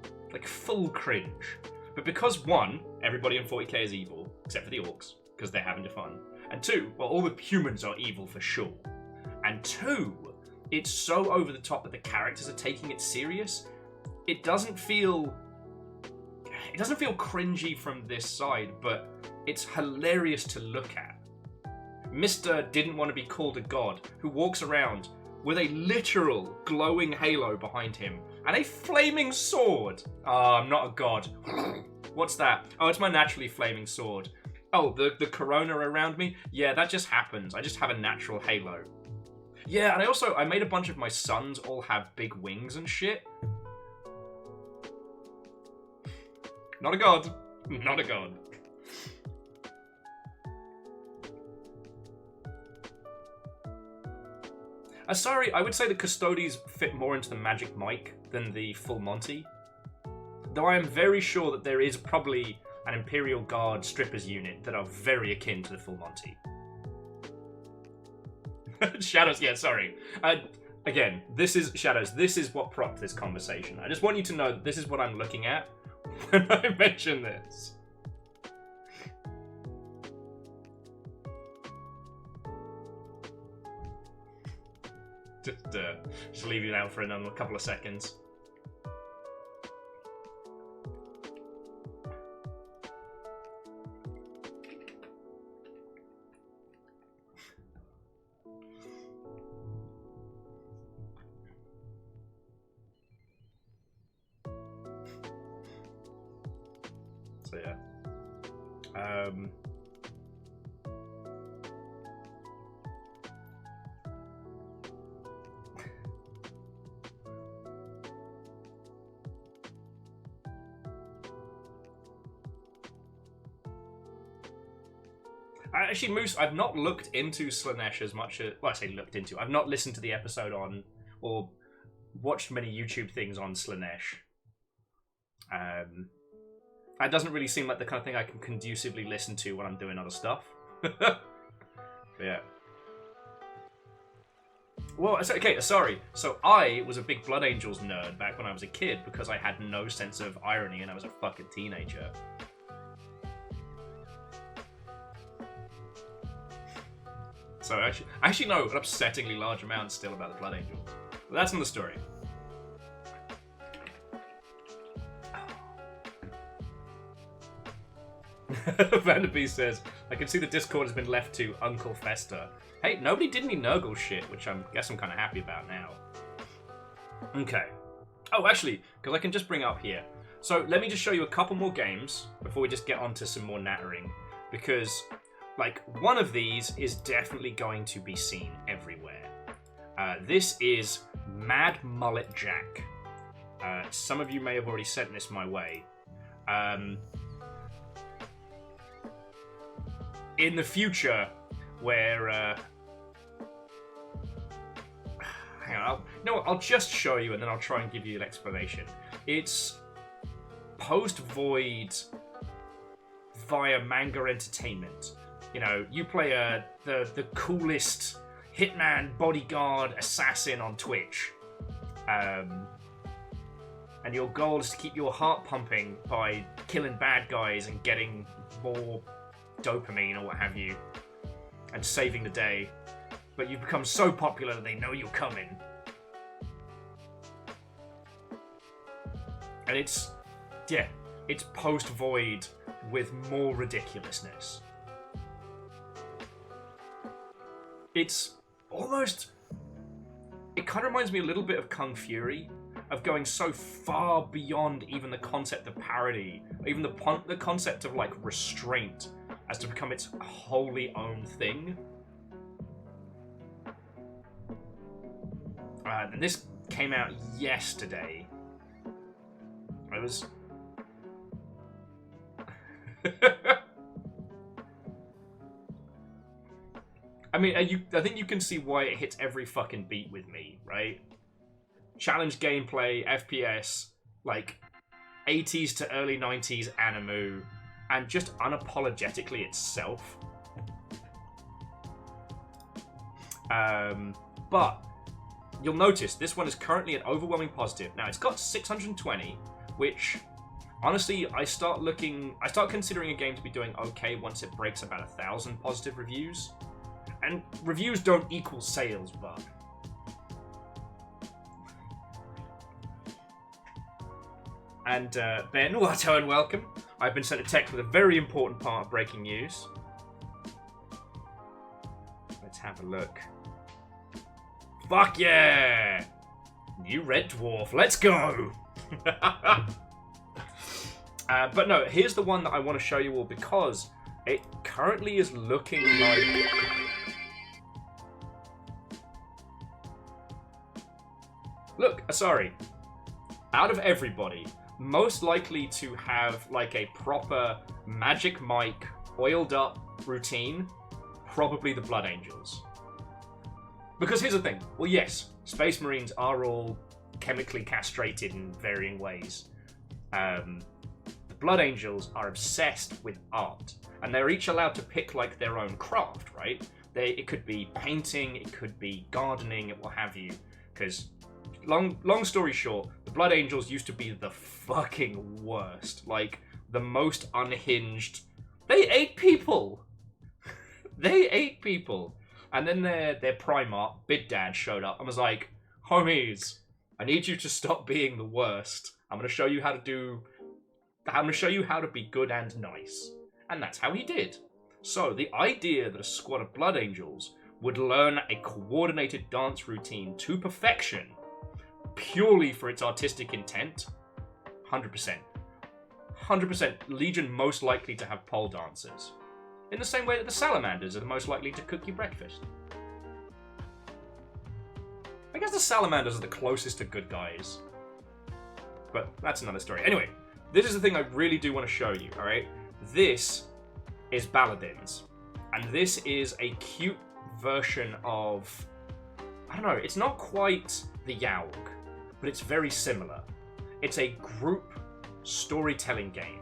cringe. But because 1, everybody in 40k is evil, except for the orcs, because they're having fun. And 2, well, all the humans are evil for sure. And 2, it's so over the top that the characters are taking it serious. It doesn't feel cringy from this side, but it's hilarious to look at. Mr. didn't want to be called a god, who walks around with a literal glowing halo behind him and a flaming sword. I'm not a god. What's that? Oh, it's my naturally flaming sword. Oh, the corona around me? Yeah, that just happens. I just have a natural halo. Yeah, and I made a bunch of my sons all have big wings and shit. Not a god. Not a god. Sorry, I would say the Custodes fit more into the Magic Mike than the Full Monty. Though I am very sure that there is probably an Imperial Guard strippers unit that are very akin to the Full Monty. Shadows, yeah, sorry. Again, this is Shadows. This is what prompted this conversation. I just want you to know that this is what I'm looking at when I mention this. Just leave you out for another couple of seconds. So yeah. Actually, Moose, I've not looked into Slanesh as much as... Well, I say looked into. I've not listened to the episode on... Or watched many YouTube things on Slanesh. That doesn't really seem like the kind of thing I can conducively listen to when I'm doing other stuff. But yeah. Well, okay, sorry. So I was a big Blood Angels nerd back when I was a kid because I had no sense of irony and I was a fucking teenager. So I actually know an upsettingly large amount still about the Blood Angels. But that's another story. Vanderbeest says, I can see the Discord has been left to Uncle Fester. Hey, nobody did any Nurgle shit, which I guess I'm kind of happy about now. Okay. Oh, actually, because I can just bring up here. So let me just show you a couple more games before we just get on to some more nattering. Because, like, one of these is definitely going to be seen everywhere. This is Mad Mullet Jack. Some of you may have already sent this my way. In the future, where... hang on, I'll just show you and then I'll try and give you an explanation. It's post-Void via manga entertainment. You know, you play the coolest hitman, bodyguard, assassin on Twitch. And your goal is to keep your heart pumping by killing bad guys and getting more dopamine or what have you, and saving the day. But you've become so popular that they know you're coming. And it's post-Void with more ridiculousness. It's almost... It kind of reminds me a little bit of Kung Fury, of going so far beyond even the concept of parody, or even the concept of, like, restraint, as to become its wholly own thing. And this came out yesterday. I was... I mean, I think you can see why it hits every fucking beat with me, right? Challenge gameplay, FPS, like 80s to early 90s anime, and just unapologetically itself. But you'll notice this one is currently an overwhelming positive. Now, it's got 620, which, honestly, I start considering a game to be doing okay once it breaks about 1,000 positive reviews. And reviews don't equal sales, but... And Ben, hello and welcome. I've been sent a text with a very important part of breaking news. Let's have a look. Fuck yeah! New Red Dwarf, let's go! But no, here's the one that I want to show you all because It currently is looking like... Look, sorry. Out of everybody, most likely to have like a proper Magic Mike oiled up routine, probably the Blood Angels. Because here's the thing. Well, yes, Space Marines are all chemically castrated in varying ways. The Blood Angels are obsessed with art, and they're each allowed to pick like their own craft, right? It could be painting, it could be gardening, what have you. Because long story short, the Blood Angels used to be the fucking worst, like the most unhinged. They ate people. They ate people. And then their Primarch, Big Dad, showed up and was like, homies, I need you to stop being the worst. I'm going to show you how to be good and nice. And that's how he did. So the idea that a squad of Blood Angels would learn a coordinated dance routine to perfection, purely for its artistic intent, 100%. 100% Legion most likely to have pole dancers. In the same way that the Salamanders are the most likely to cook you breakfast. I guess the Salamanders are the closest to good guys. But that's another story. Anyway, this is the thing I really do want to show you, alright? This is Baladins. And this is a cute version of... I don't know, it's not quite the Yaug, but it's very similar. It's a group storytelling game.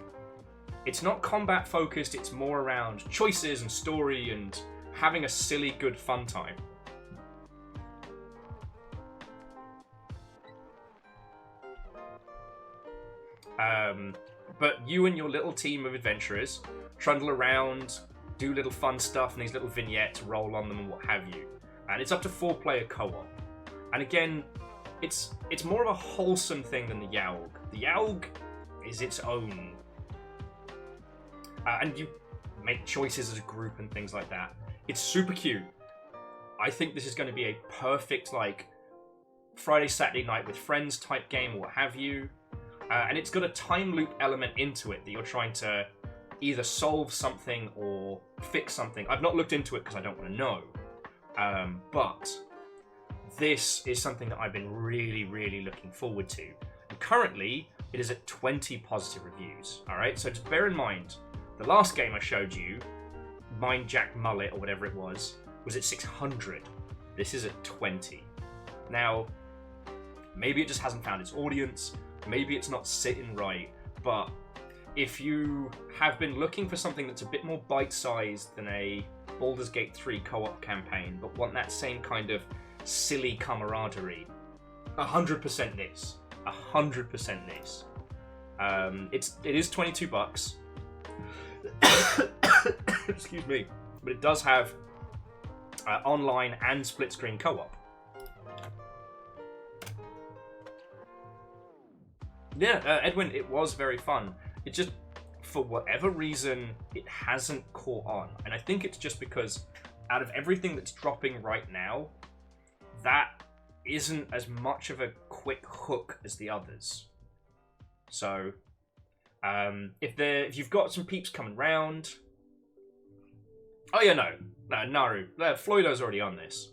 It's not combat focused, it's more around choices and story and having a silly, good fun time. But you and your little team of adventurers trundle around, do little fun stuff and these little vignettes, roll on them and what have you. And it's up to 4-player co-op. And again, it's more of a wholesome thing than the Yaug. The Yaug is its own. And you make choices as a group and things like that. It's super cute. I think this is going to be a perfect, like, Friday, Saturday night with friends type game or what have you. And it's got a time loop element into it that you're trying to either solve something or fix something. I've not looked into it because I don't want to know. But this is something that I've been really, really looking forward to. And currently, it is at 20 positive reviews. Alright, so just bear in mind, the last game I showed you, Mind Jack Mullet or whatever it was at 600. This is at 20. Now, maybe it just hasn't found its audience, maybe it's not sitting right, but if you have been looking for something that's a bit more bite-sized than a Baldur's Gate 3 co-op campaign, but want that same kind of silly camaraderie, 100% this. 100% this. It is $22. Excuse me. But it does have online and split-screen co-op. Yeah, Edwin, it was very fun. It just, for whatever reason, it hasn't caught on. And I think it's just because out of everything that's dropping right now, that isn't as much of a quick hook as the others. So, if you've got some peeps coming round... Oh yeah, no, Naru. Floydo's already on this.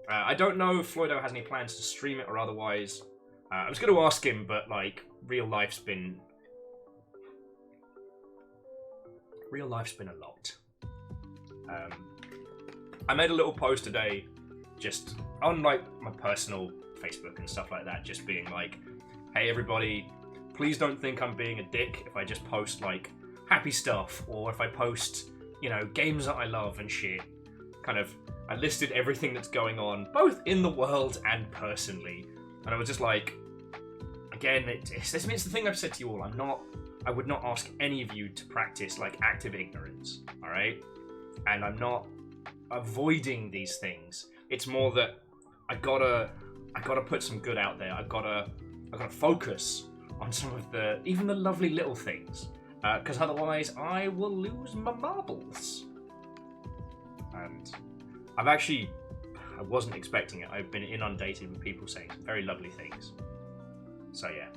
I don't know if Floydo has any plans to stream it or otherwise. I was going to ask him, but like, real life's been a lot. I made a little post today, just on like my personal Facebook and stuff like that, just being like, hey everybody, please don't think I'm being a dick if I just post like happy stuff, or if I post, you know, games that I love and shit. Kind of, I listed everything that's going on, both in the world and personally. And I was just like, again, it's the thing I've said to you all. I would not ask any of you to practice like active ignorance, all right? And I'm not avoiding these things. It's more that I gotta put some good out there. I gotta focus on some of even the lovely little things, because otherwise I will lose my marbles. And I wasn't expecting it. I've been inundated with people saying some very lovely things. So yeah.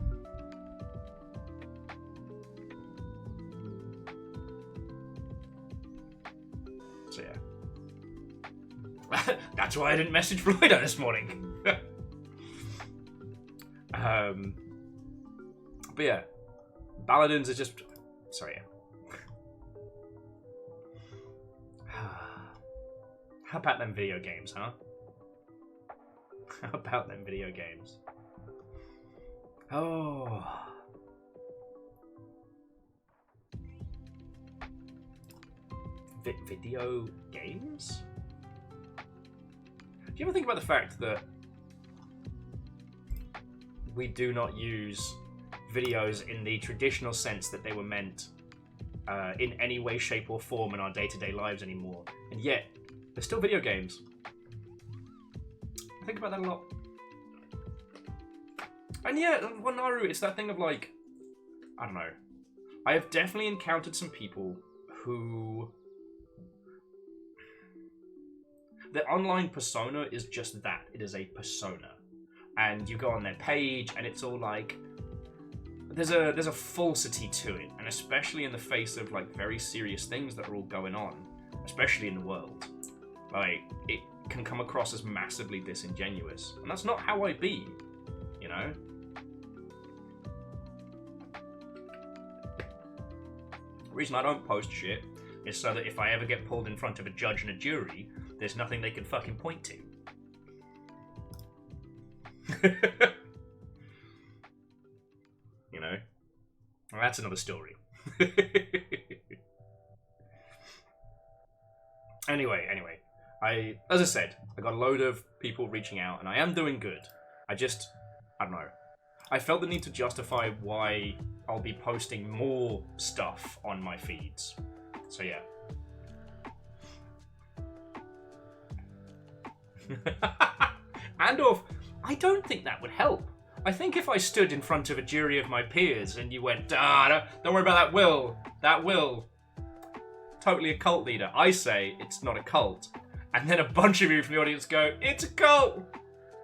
That's why I didn't message Floyda this morning. But yeah, Paladins are just... Sorry. How about them video games, huh? How about them video games? Oh... Video games? Do you ever think about the fact that we do not use videos in the traditional sense that they were meant in any way, shape, or form in our day-to-day lives anymore? And yet, they're still video games. I think about that a lot. And yeah, Wanaru, it's that thing of like, I don't know. I have definitely encountered some people who... The online persona is just that. It is a persona. And you go on their page and it's all like... There's a falsity to it. And especially in the face of like very serious things that are all going on. Especially in the world. Like, it can come across as massively disingenuous. And that's not how I be. You know? The reason I don't post shit is so that if I ever get pulled in front of a judge and a jury... There's nothing they can fucking point to. You know? Well, that's another story. Anyway. As I said, I got a load of people reaching out, and I am doing good. I don't know. I felt the need to justify why I'll be posting more stuff on my feeds. So yeah. Andorf, I don't think that would help. I think if I stood in front of a jury of my peers and you went, don't worry about that will. Totally a cult leader. I say it's not a cult. And then a bunch of you from the audience go, it's a cult.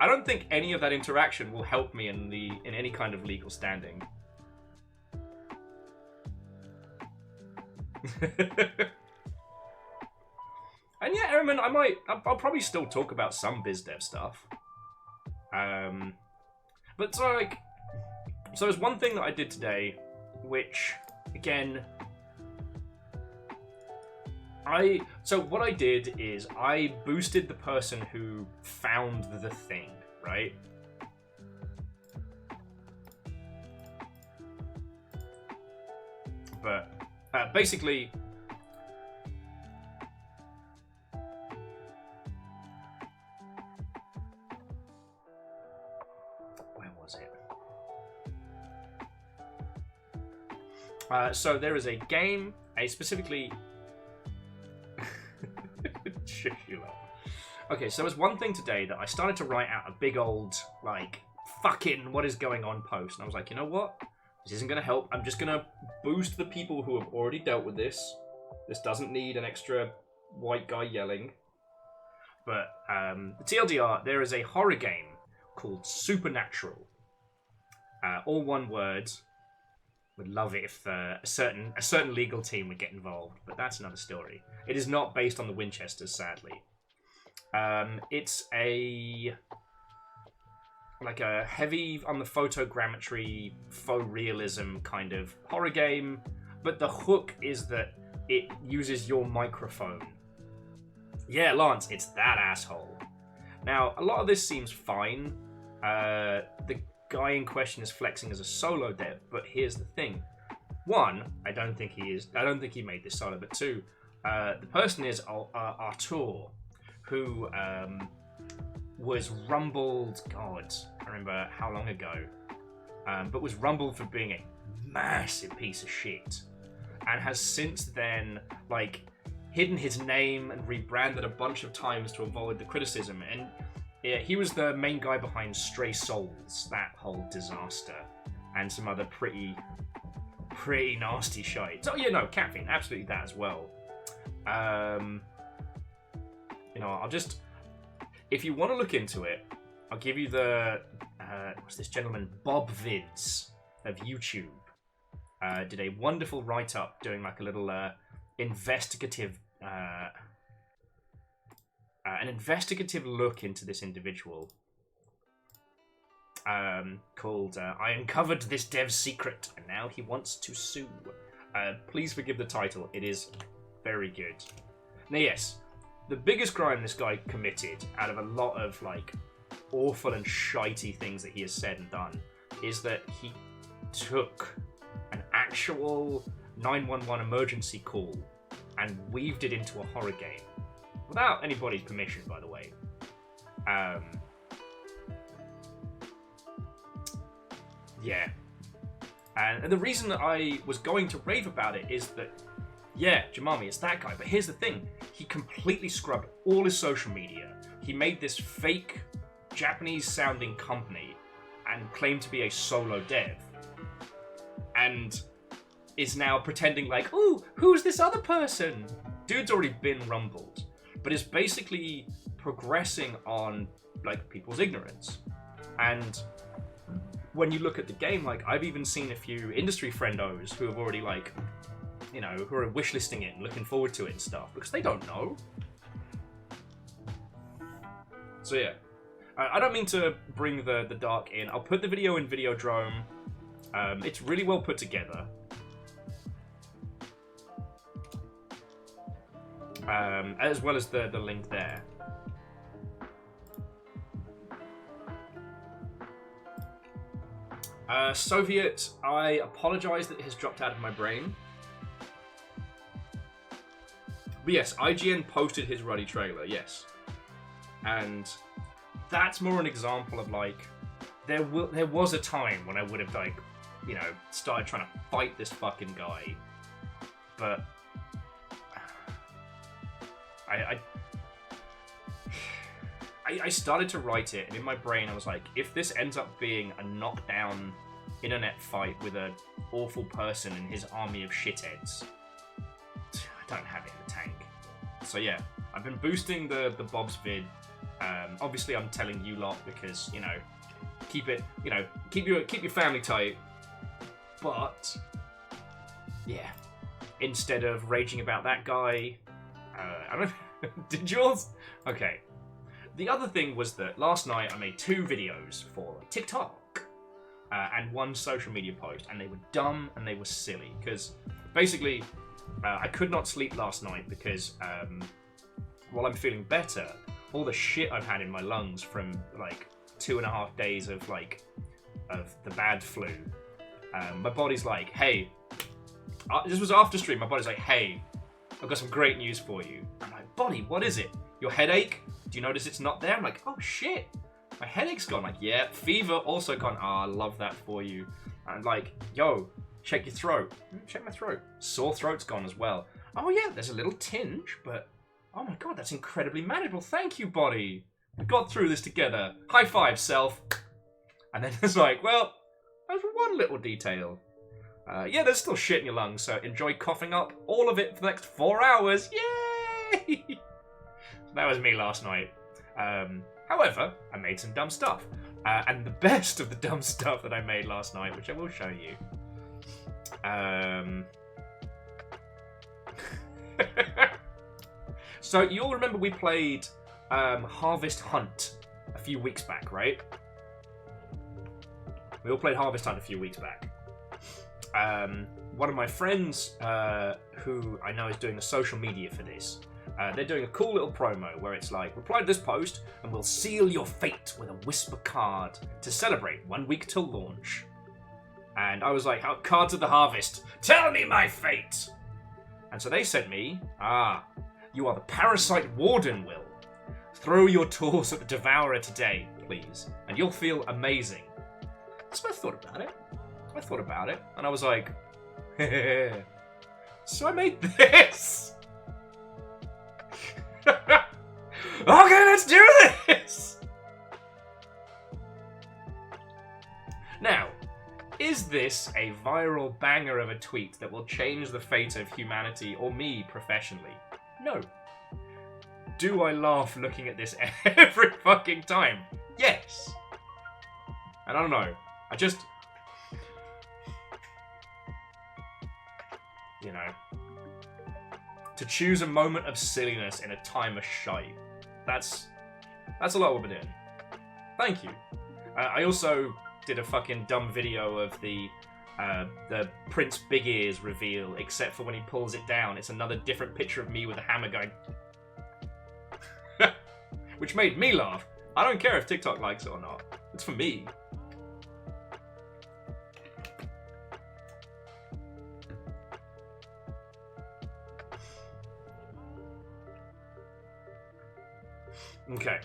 I don't think any of that interaction will help me in any kind of legal standing. And yeah, Ehrman, I'll probably still talk about some biz dev stuff. But so there's one thing that I did today, which, again, so what I did is I boosted the person who found the thing, right? But, basically... So there is a game, specifically... Okay, so there's one thing today that I started to write out a big old, like, fucking what is going on post. And I was like, you know what? This isn't going to help. I'm just going to boost the people who have already dealt with this. This doesn't need an extra white guy yelling. But, TLDR, there is a horror game called Supernatural. All one word. Would love it if a certain legal team would get involved, but that's another story. It is not based on the Winchesters, sadly. It's a heavy on the photogrammetry, faux realism kind of horror game, but the hook is that it uses your microphone. Yeah, Lance, it's that asshole. Now, a lot of this seems fine. The guy in question is flexing as a solo dev, but here's the thing. One, I don't think he made this solo, but two, the person is Artur, who was rumbled, God, I remember how long ago, but was rumbled for being a massive piece of shit, and has since then, like, hidden his name and rebranded a bunch of times to avoid the criticism, and yeah, he was the main guy behind Stray Souls, that whole disaster, and some other pretty nasty shite. So yeah, no, Catfin, absolutely that as well. You know, I'll just, if you want to look into it, I'll give you the what's this gentleman, Bob Vids of YouTube, did a wonderful write-up doing like a little investigative an investigative look into this individual called I Uncovered This Dev's Secret, and now he wants to sue. Please forgive the title. It is very good. Now, yes, the biggest crime this guy committed, out of a lot of, like, awful and shitey things that he has said and done, is that he took an actual 911 emergency call and weaved it into a horror game. Without anybody's permission, by the way. Yeah. And the reason that I was going to rave about it is that, yeah, Jamami, it's that guy. But here's the thing. He completely scrubbed all his social media. He made this fake Japanese-sounding company and claimed to be a solo dev. And is now pretending like, ooh, who's this other person? Dude's already been rumbled. But is basically progressing on, like, people's ignorance. And when you look at the game, like, I've even seen a few industry friendos who have already, like, you know, who are wishlisting it and looking forward to it and stuff, because they don't know. So yeah, I don't mean to bring the dark in. I'll put the video in Videodrome. It's really well put together. As well as the link there. Soviet, I apologize that it has dropped out of my brain. But yes, IGN posted his Ruddy trailer, yes. And that's more an example of, like, there was a time when I would have, like, you know, started trying to fight this fucking guy. But I started to write it, and in my brain I was like, if this ends up being a knockdown internet fight with an awful person and his army of shitheads, I don't have it in the tank. So yeah, I've been boosting the Bob's vid. Obviously I'm telling you lot because, you know, keep your family tight. But yeah, instead of raging about that guy, I don't know, did yours? Okay. The other thing was that last night I made 2 videos for TikTok and 1 social media post, and they were dumb and they were silly because basically I could not sleep last night because while I'm feeling better, all the shit I've had in my lungs from like 2.5 days of the bad flu, my body's like, hey, this was after stream, my body's like, hey, I've got some great news for you. I'm like, body, what is it? Your headache? Do you notice it's not there? I'm like, oh shit, my headache's gone. Like, yeah, fever also gone. Ah, I love that for you. And like, yo, check your throat. Check my throat. Sore throat's gone as well. Oh yeah, there's a little tinge, but oh my god, that's incredibly manageable. Thank you, body. We got through this together. High five, self. And then it's like, well, there's one little detail. Yeah, there's still shit in your lungs, so enjoy coughing up all of it for the next 4 hours. Yay! That was me last night. However, I made some dumb stuff. And the best of the dumb stuff that I made last night, which I will show you. So you all remember we played Harvest Hunt a few weeks back, right? We all played Harvest Hunt a few weeks back. One of my friends who I know is doing the social media for this, they're doing a cool little promo where it's like, reply to this post and we'll seal your fate with a whisper card to celebrate 1 week till launch. And I was like, how cards of the harvest, tell me my fate! And so they sent me, you are the parasite warden, Will. Throw your tools at the devourer today, please, and you'll feel amazing. So I thought about it. And I was like, so I made this. Okay, let's do this. Now, is this a viral banger of a tweet that will change the fate of humanity or me professionally? No. Do I laugh looking at this every fucking time? Yes. And I don't know. I just, you know, to choose a moment of silliness in a time of shite. that's a lot of what we're doing. Thank you. I also did a fucking dumb video of the Prince Big Ears reveal, except for when he pulls it down, it's another different picture of me with a hammer going, which made me laugh. I don't care if TikTok likes it or not. It's for me. Okay.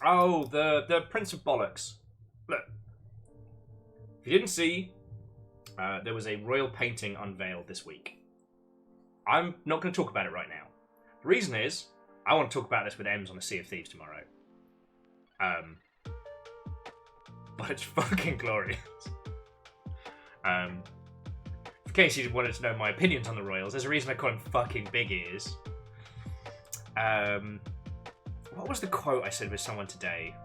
Oh, the Prince of Bollocks. Look, if you didn't see, there was a royal painting unveiled this week. I'm not going to talk about it right now. The reason is, I want to talk about this with Ems on the Sea of Thieves tomorrow. But it's fucking glorious. In case you wanted to know my opinions on the royals, there's a reason I call them fucking big ears. What was the quote I said with someone today?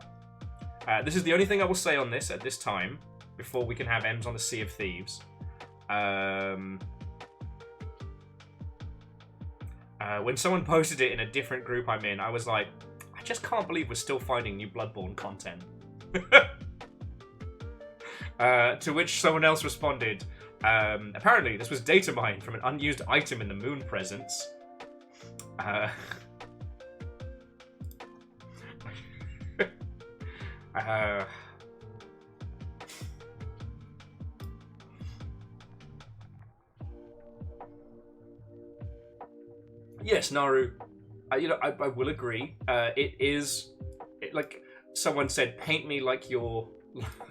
This is the only thing I will say on this at this time, before we can have Ems on the Sea of Thieves. When someone posted it in a different group I'm in, I was like, I just can't believe we're still finding new Bloodborne content. To which someone else responded, apparently this was data mined from an unused item in the Moon Presence. Yes, Naru, I will agree. It is, like someone said, paint me like your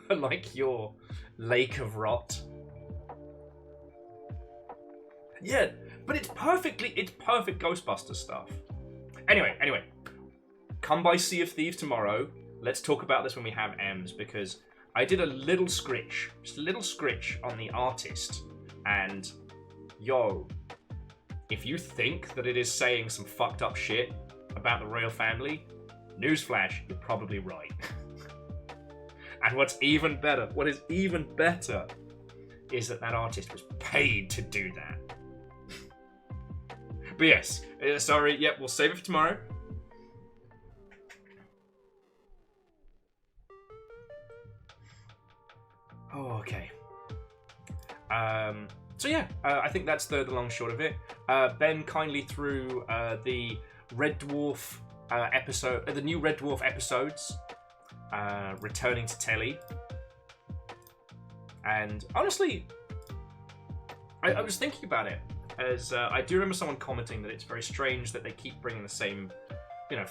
like your lake of rot. Yeah, but it's perfect Ghostbuster stuff. Anyway, come by Sea of Thieves tomorrow. Let's talk about this when we have Ems, because I did a little scritch, just a little scritch on the artist, and yo, if you think that it is saying some fucked up shit about the royal family, newsflash, you're probably right. And what is even better is that artist was paid to do that. But yes, sorry, yep, we'll save it for tomorrow. Oh, okay. So yeah, I think that's the long and short of it. Ben kindly threw the Red Dwarf episode, the new Red Dwarf episodes, returning to telly. And honestly, I was thinking about it, as I do remember someone commenting that it's very strange that they keep bringing the same,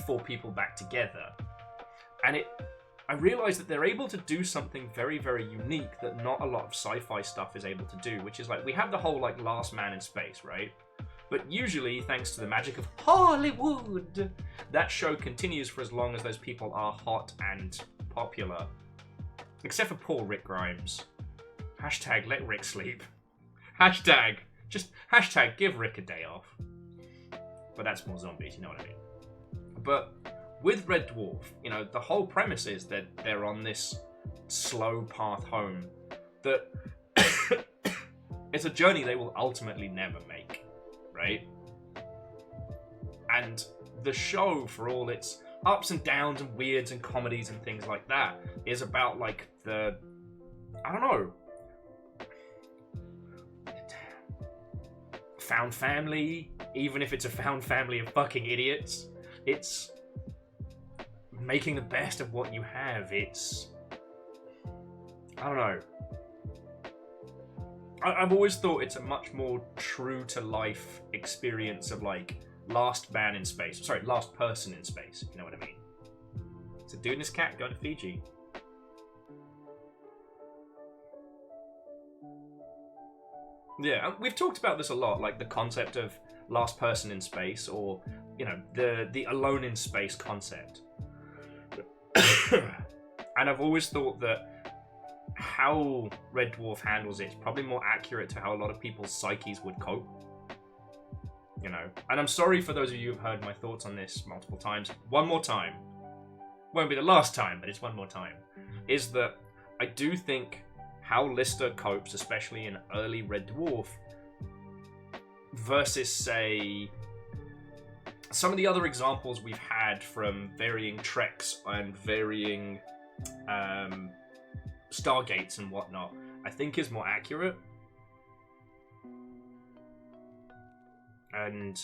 4 people back together. And I realised that they're able to do something very, very unique that not a lot of sci-fi stuff is able to do, which is like, we have the whole like Last Man in Space, right? But usually, thanks to the magic of Hollywood, that show continues for as long as those people are hot and popular. Except for poor Rick Grimes. Hashtag let Rick sleep. Hashtag give Rick a day off. But that's more zombies, you know what I mean? But with Red Dwarf, the whole premise is that they're on this slow path home that it's a journey they will ultimately never make, right? And the show, for all its ups and downs and weirds and comedies and things like that, is about like I don't know, found family, even if it's a found family of fucking idiots. It's making the best of what you have. It's, I don't know. I've always thought it's a much more true to life experience of like Last Man in Space. Sorry, Last Person in Space, if you know what I mean. It's a dude and his cat going to Fiji. Yeah, we've talked about this a lot, like the concept of Last Person in Space, or, the Alone in Space concept. And I've always thought that how Red Dwarf handles it is probably more accurate to how a lot of people's psyches would cope. And I'm sorry for those of you who've heard my thoughts on this multiple times. One more time. won't be the last time, but it's one more time, is that I do think how Lister copes, especially in early Red Dwarf, versus, say, some of the other examples we've had from varying treks and varying Stargates and whatnot, I think is more accurate. And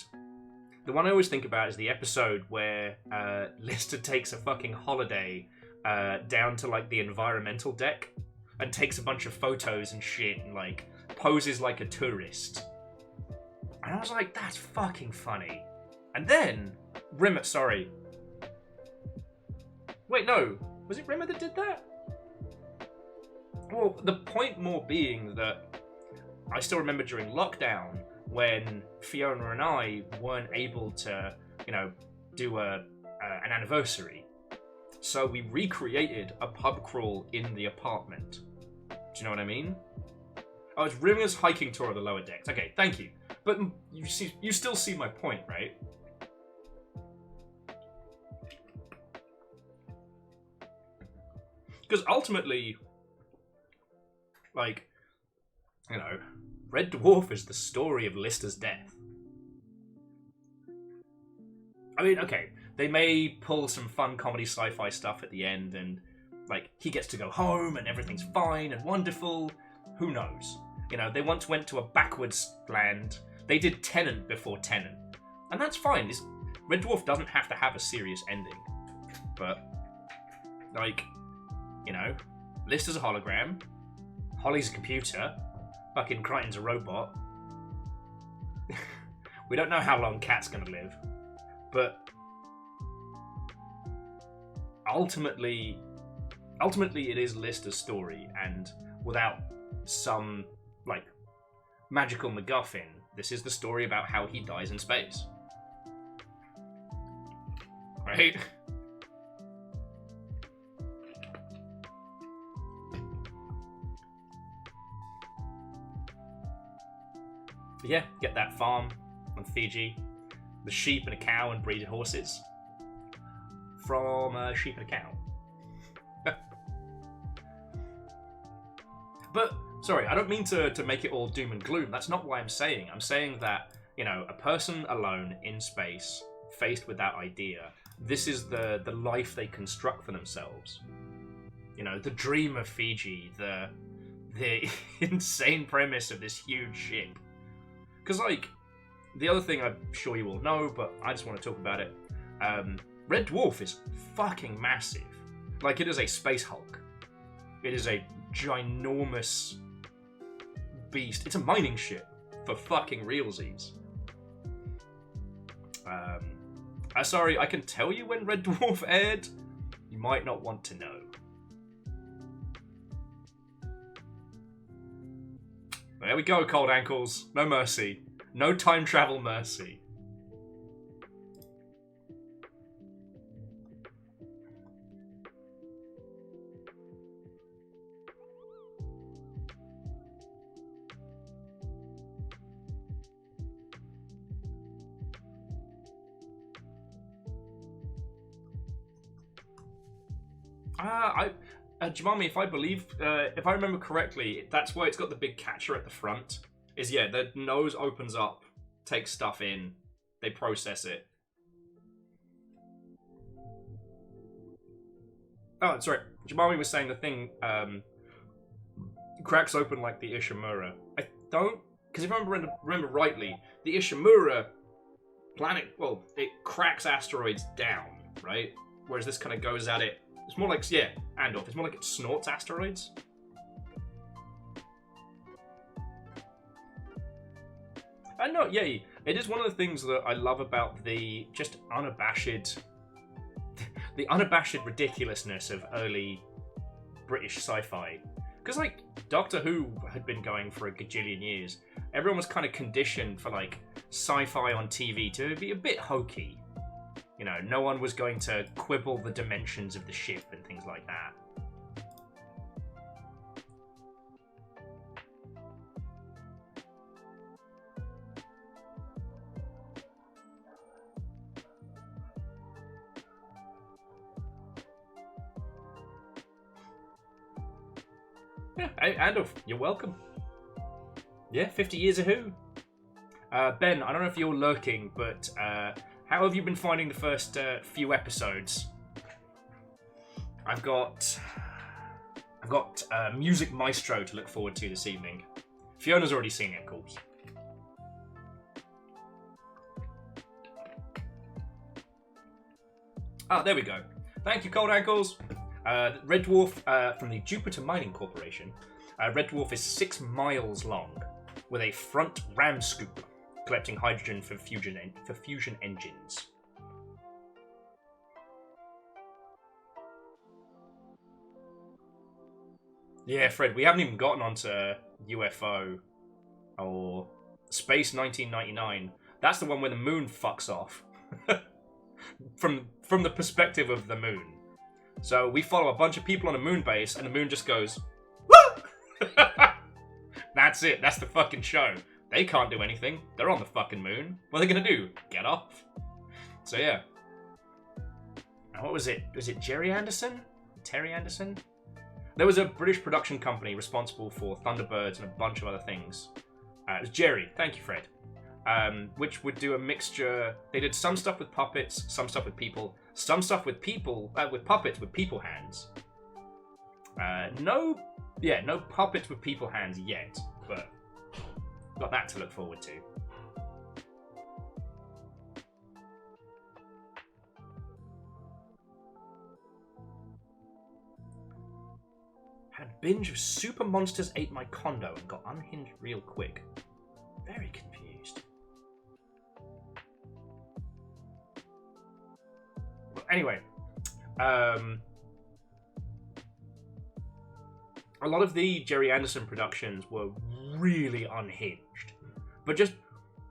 the one I always think about is the episode where Lister takes a fucking holiday down to like the environmental deck and takes a bunch of photos and shit and like poses like a tourist. And I was like, that's fucking funny. And then Rimmer, sorry. Wait, no. Was it Rimmer that did that? Well, the point more being that I still remember during lockdown when Fiona and I weren't able to, do an anniversary. So we recreated a pub crawl in the apartment. Do you know what I mean? Oh, it's Rimmer's hiking tour of the lower decks. Okay, thank you. But you still see my point, right? Because ultimately, Red Dwarf is the story of Lister's death. I mean, okay, they may pull some fun comedy sci-fi stuff at the end and, he gets to go home and everything's fine and wonderful. Who knows? They once went to a backwards land. They did Tenant before Tenant. And that's fine. Red Dwarf doesn't have to have a serious ending. But, Lister's a hologram. Holly's a computer. Fucking Crichton's a robot. We don't know how long Cat's gonna live. But ultimately it is Lister's story, and without some, magical MacGuffin, this is the story about how he dies in space. Right? Yeah, get that farm on Fiji, the sheep and a cow and breed horses from a sheep and a cow. But, sorry, I don't mean to make it all doom and gloom. That's not what I'm saying. I'm saying that, a person alone in space, faced with that idea, this is the life they construct for themselves. The dream of Fiji, the insane premise of this huge ship. Because, the other thing I'm sure you all know, but I just want to talk about it, Red Dwarf is fucking massive. It is a space Hulk. It is a ginormous beast. It's a mining ship for fucking realsies. Sorry, I can tell you when Red Dwarf aired. You might not want to know. There we go, cold ankles. No mercy. No time travel mercy. Jemami, if I remember correctly, that's why it's got the big catcher at the front. The nose opens up, takes stuff in, they process it. Oh, sorry. Jemami was saying the thing cracks open like the Ishimura. I don't, because if I remember rightly, the Ishimura planet, it cracks asteroids down, right? Whereas this kind of goes at it. It's more like, Andorf. It's more like it snorts asteroids. And no, it is one of the things that I love about the just unabashed ridiculousness of early British sci-fi. Because, Doctor Who had been going for a gajillion years. Everyone was kind of conditioned for, sci-fi on TV to be a bit hokey. No one was going to quibble the dimensions of the ship and things like that. Yeah, Andolf, you're welcome. Yeah, 50 years of who? Ben, I don't know if you're lurking, but how have you been finding the first few episodes? I've got Music Maestro to look forward to this evening. Fiona's already seen it, of course. Ah, there we go. Thank you, Cold Ankles. Red Dwarf from the Jupiter Mining Corporation. Red Dwarf is 6 miles long, with a front ram scoop, collecting hydrogen for fusion engines. Yeah, Fred, we haven't even gotten onto UFO or Space 1999. That's the one where the moon fucks off. from the perspective of the moon. So we follow a bunch of people on a moon base, and the moon just goes, woo! That's it. That's the fucking show. They can't do anything. They're on the fucking moon. What are they gonna do? Get off? So yeah. And what was it? Was it Jerry Anderson? Terry Anderson? There was a British production company responsible for Thunderbirds and a bunch of other things. It was Jerry. Thank you, Fred. Which would do a mixture. They did some stuff with puppets, some stuff with people, some stuff with puppets with people hands. No puppets with people hands yet, but got that to look forward to. Had a binge of Super Monsters Ate My Condo and got unhinged real quick. Very confused. Well, anyway, a lot of the Jerry Anderson productions were really unhinged, but just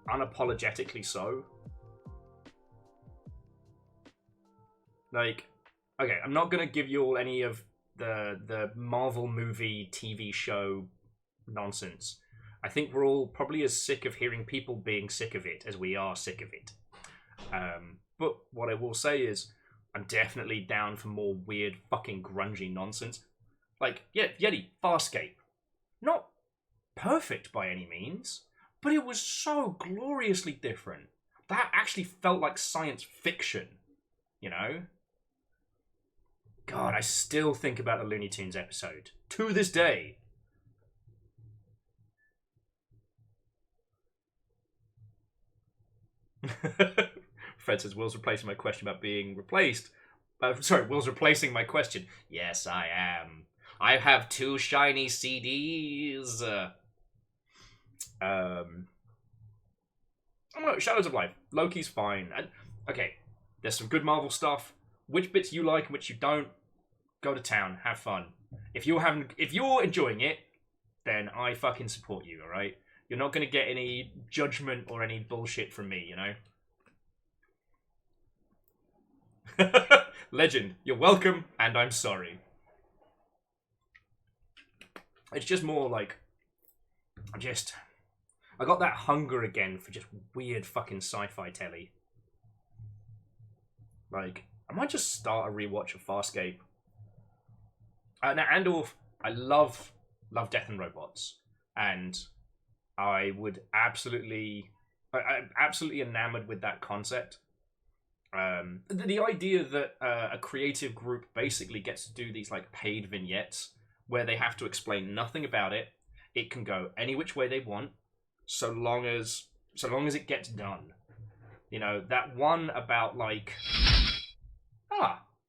unapologetically so. Like, okay, I'm not gonna give you all any of the Marvel movie TV show nonsense. I think we're all probably as sick of hearing people being sick of it as we are sick of it. But what I will say is, I'm definitely down for more weird fucking grungy nonsense. Like, yeah, Yeti, Farscape. Not perfect by any means, but it was so gloriously different. That actually felt like science fiction, you know? God, I still think about the Looney Tunes episode. To this day. Fred says, Will's replacing my question about being replaced. Will's replacing my question. Yes, I am. I have 2 shiny CDs. Oh no, Shadows of Life. Loki's fine. Okay, there's some good Marvel stuff. Which bits you like and which you don't, go to town, have fun. If you're enjoying it, then I fucking support you, alright? You're not gonna get any judgment or any bullshit from me, you know? Legend, you're welcome, and I'm sorry. It's just more like, I got that hunger again for just weird fucking sci-fi telly. Like, I might just start a rewatch of Farscape. Now, Andorf, I love Death and Robots, and I'm absolutely enamored with that concept. The idea that a creative group basically gets to do these like paid vignettes where they have to explain nothing about it. It can go any which way they want, so long as it gets done. You know, that one about like,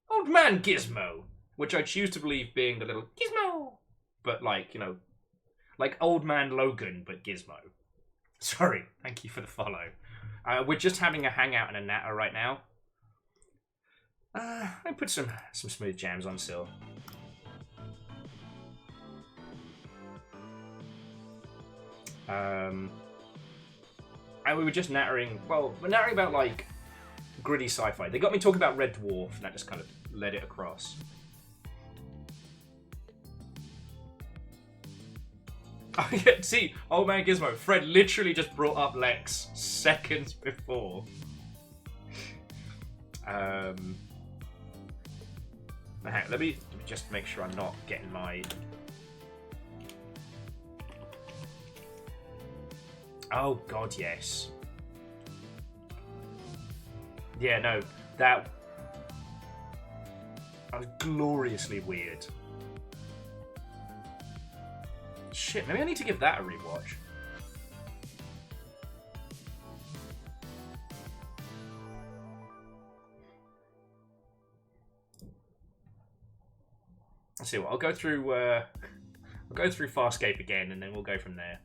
Old Man Gizmo, which I choose to believe being the little Gizmo, but like, you know, like Old Man Logan, but Gizmo. Sorry, thank you for the follow. We're just having a hangout and a natter right now. I put some smooth jams on still. And we were just nattering. Well, we're nattering about like gritty sci-fi. They got me talking about Red Dwarf, and that just kind of led it across. Oh yeah, see, Old Man Gizmo. Fred literally just brought up Lex seconds before. Let me just make sure I'm not getting my Oh god, yes. Yeah, no, that was gloriously weird. Shit, maybe I need to give that a rewatch. Let's see what I'll go through Farscape again, and then we'll go from there.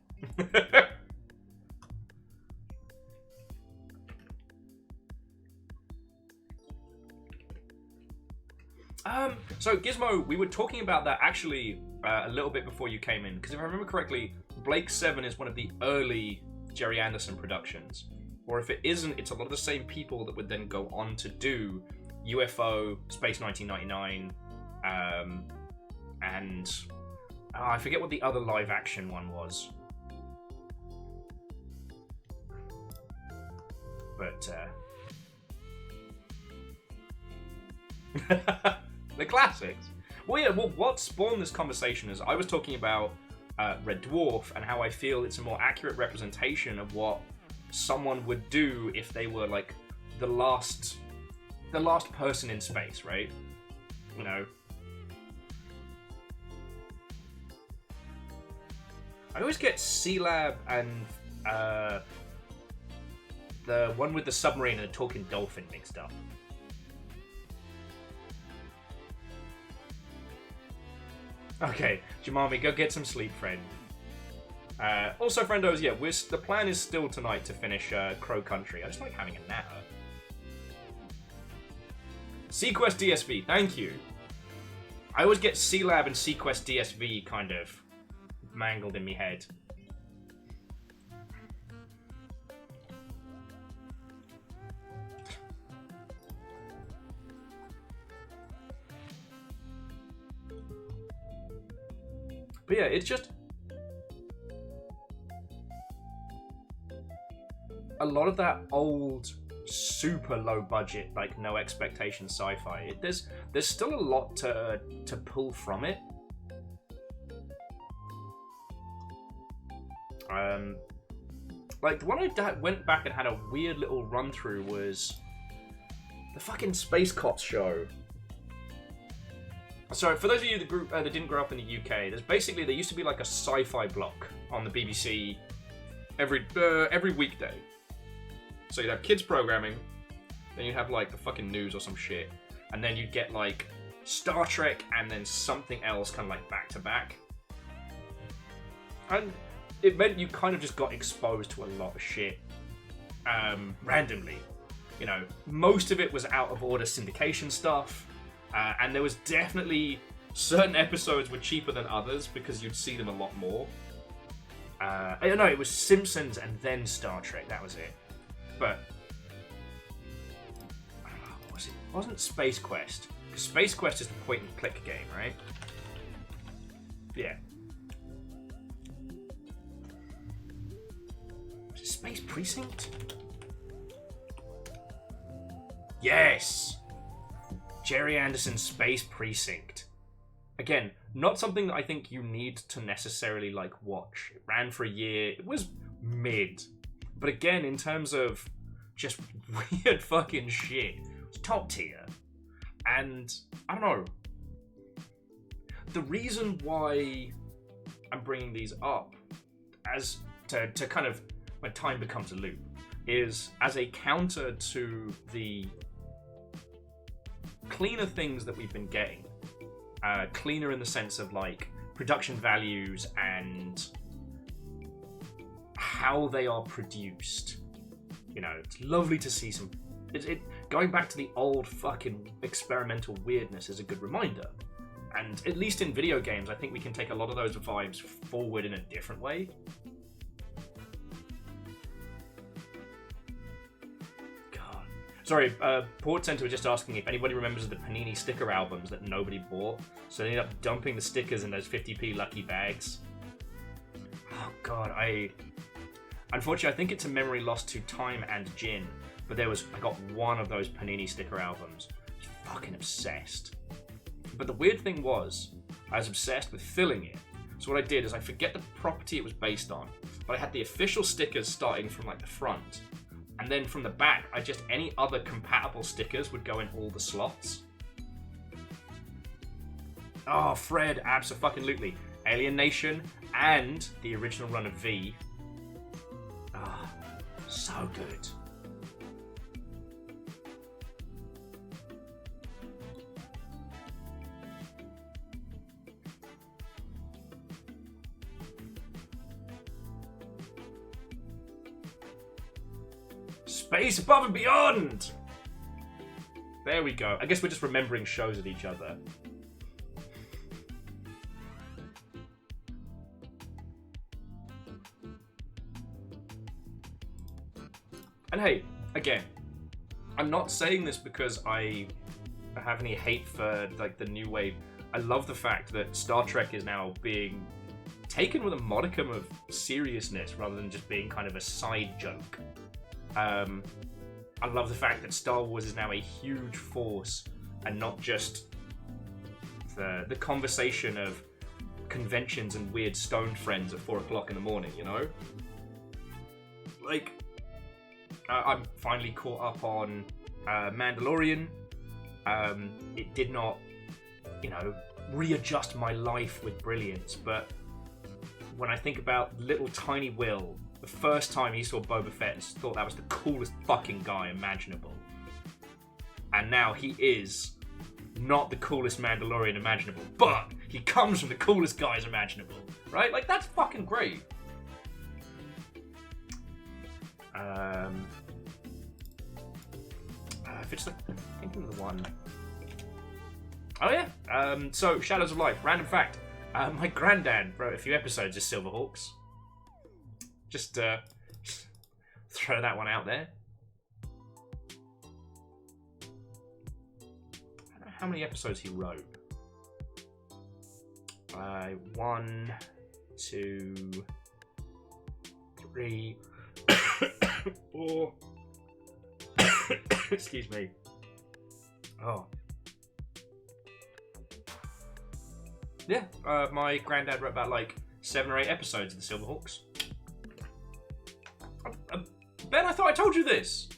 So Gizmo, we were talking about that actually a little bit before you came in, because if I remember correctly, Blake 7 is one of the early Jerry Anderson productions, or if it isn't, it's a lot of the same people that would then go on to do UFO, Space 1999, and I forget what the other live action one was. But the classics. Well, yeah. Well, what spawned this conversation is I was talking about Red Dwarf and how I feel it's a more accurate representation of what someone would do if they were like the last person in space, right? You know. I always get C-Lab and the one with the submarine and the talking dolphin mixed up. Okay, Jamami, go get some sleep, friend. Also, friendos, yeah, the plan is still tonight to finish Crow Country. I just like having a nap. Sequest DSV, thank you. I always get C-Lab and Sequest DSV kind of mangled in me head. But yeah, it's just a lot of that old, super low budget, like no expectation sci-fi. There's still a lot to pull from it. Like the one I went back and had a weird little run through was the fucking Space Cops show. So for those of you that didn't grow up in the UK, there used to be like a sci-fi block on the BBC every weekday. So you'd have kids programming, then you'd have like the fucking news or some shit, and then you'd get like Star Trek and then something else kind of like back to back. And it meant you kind of just got exposed to a lot of shit randomly. You know, most of it was out of order syndication stuff. And there was definitely certain episodes were cheaper than others because you'd see them a lot more. I don't know, it was Simpsons and then Star Trek, that was it. But what was it? It wasn't Space Quest. Because Space Quest is the point and click game, right? Yeah. Was it Space Precinct? Yes! Jerry Anderson's Space Precinct. Again, not something that I think you need to necessarily like watch. It ran for a year. It was mid. But again, in terms of just weird fucking shit, it was top tier. And I don't know. The reason why I'm bringing these up as to kind of when time becomes a loop is as a counter to the cleaner things that we've been getting. Cleaner in the sense of like production values and how they are produced. You know, it's lovely to see some. Going back to the old fucking experimental weirdness is a good reminder. And at least in video games, I think we can take a lot of those vibes forward in a different way. Sorry, Port Center was just asking if anybody remembers the Panini sticker albums that nobody bought, so they ended up dumping the stickers in those 50p lucky bags. Oh god, unfortunately I think it's a memory lost to time and gin, but I got one of those Panini sticker albums. I was fucking obsessed. But the weird thing was, I was obsessed with filling it. So what I did is I forget the property it was based on, but I had the official stickers starting from like the front, and then from the back, any other compatible stickers would go in all the slots. Oh, Fred, abso-fucking-lutely. Alien Nation and the original run of V. Ah, so good. Space above and beyond! There we go. I guess we're just remembering shows at each other. And hey, again, I'm not saying this because I have any hate for like the new wave. I love the fact that Star Trek is now being taken with a modicum of seriousness rather than just being kind of a side joke. I love the fact that Star Wars is now a huge force and not just the conversation of conventions and weird stoned friends at 4 o'clock in the morning, you know? Like, I'm finally caught up on Mandalorian. It did not, readjust my life with brilliance, but when I think about little tiny Will, the first time he saw Boba Fett, and thought that was the coolest fucking guy imaginable. And now he is not the coolest Mandalorian imaginable, but he comes from the coolest guys imaginable, right? Like, that's fucking great. If it's thinking of the one. Oh yeah. So Shadows of Life. Random fact. My granddad wrote a few episodes of Silverhawks. Just throw that one out there. I don't know how many episodes he wrote. 1, 2, 3, 4. Excuse me. Oh. Yeah, my granddad wrote about like 7 or 8 episodes of the Silverhawks. Ben, I thought I told you this.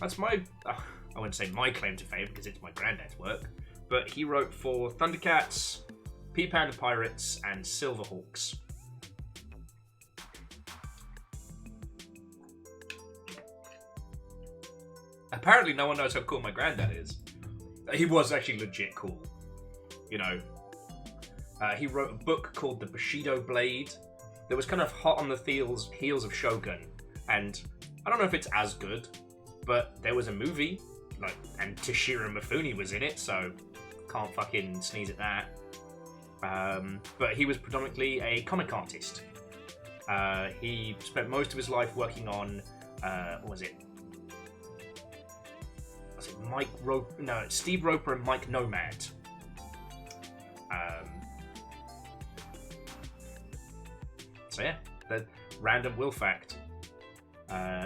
That's my... I wouldn't say my claim to fame because it's my granddad's work. But he wrote for Thundercats, Pea-Panda Pirates, and Silverhawks. Apparently no one knows how cool my granddad is. He was actually legit cool. You know. He wrote a book called The Bushido Blade that was kind of hot on the heels of Shogun. And I don't know if it's as good, but there was a movie, and Toshiro Mifune was in it, so can't fucking sneeze at that. But he was predominantly a comic artist. He spent most of his life working on, what was it? Was it Steve Roper and Mike Nomad. So yeah, the random Will fact.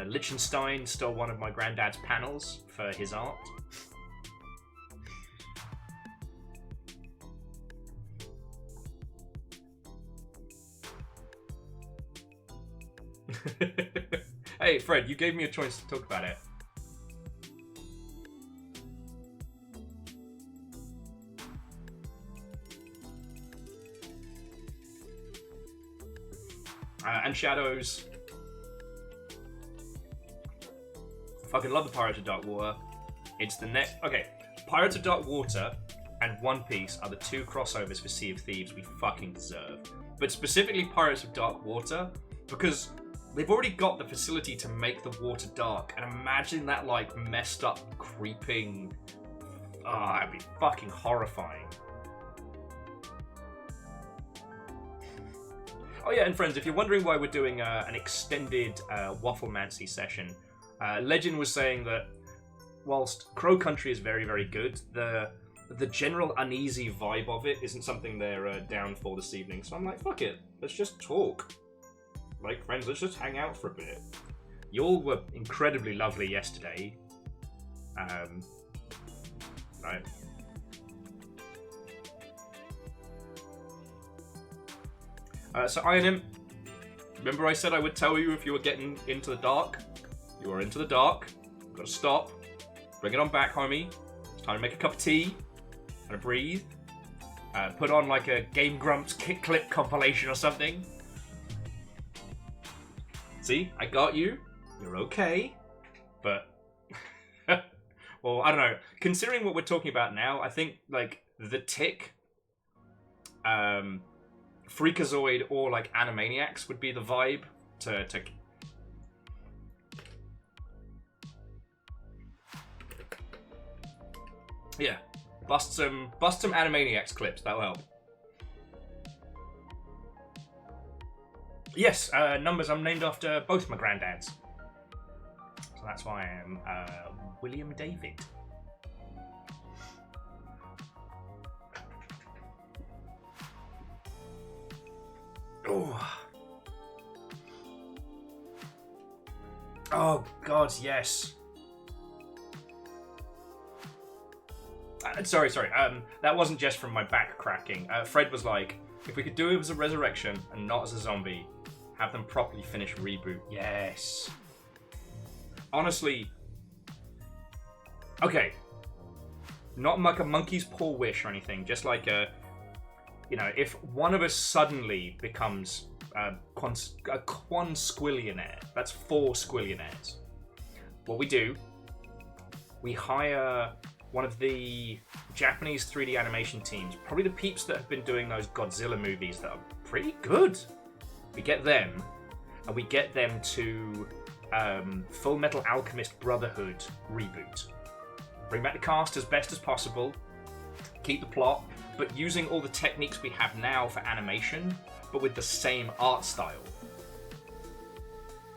Liechtenstein stole one of my granddad's panels for his art. Hey, Fred, you gave me a choice to talk about it. And Shadows. Fucking love the Pirates of Dark Water. It's the next... Okay, Pirates of Dark Water and One Piece are the 2 crossovers for Sea of Thieves we fucking deserve. But specifically Pirates of Dark Water, because they've already got the facility to make the water dark, and imagine that, messed up, creeping... Oh, that'd be fucking horrifying. Oh yeah, and friends, if you're wondering why we're doing an extended Wafflemancy session, Legend was saying that whilst Crow Country is very, very good, the general uneasy vibe of it isn't something they're down for this evening. So I'm like, fuck it, let's just talk. Friends, let's just hang out for a bit. You all were incredibly lovely yesterday. Right. So Iron Imp, remember I said I would tell you if you were getting into the dark? You are into the dark. You've got to stop. Bring it on back, homie. It's time to make a cup of tea. Time to breathe. Put on like a Game Grumps kick clip compilation or something. See, I got you. You're okay. But, well, I don't know. Considering what we're talking about now, I think like the Tick, Freakazoid, or like Animaniacs would be the vibe to yeah, bust some Animaniacs clips. That'll help. Yes, numbers. I'm named after both my granddads, so that's why I am William David. Oh God, yes. Sorry. That wasn't just from my back cracking. Fred was like, if we could do it as a resurrection and not as a zombie, have them properly finish reboot. Yes. Honestly. Okay. Not like a monkey's paw wish or anything. Just like a, if one of us suddenly becomes a quonsquillionaire, that's 4 squillionaires. What we do, we hire one of the Japanese 3D animation teams, probably the peeps that have been doing those Godzilla movies that are pretty good. We get them, and we get them to Full Metal Alchemist Brotherhood reboot. Bring back the cast as best as possible, keep the plot, but using all the techniques we have now for animation, but with the same art style.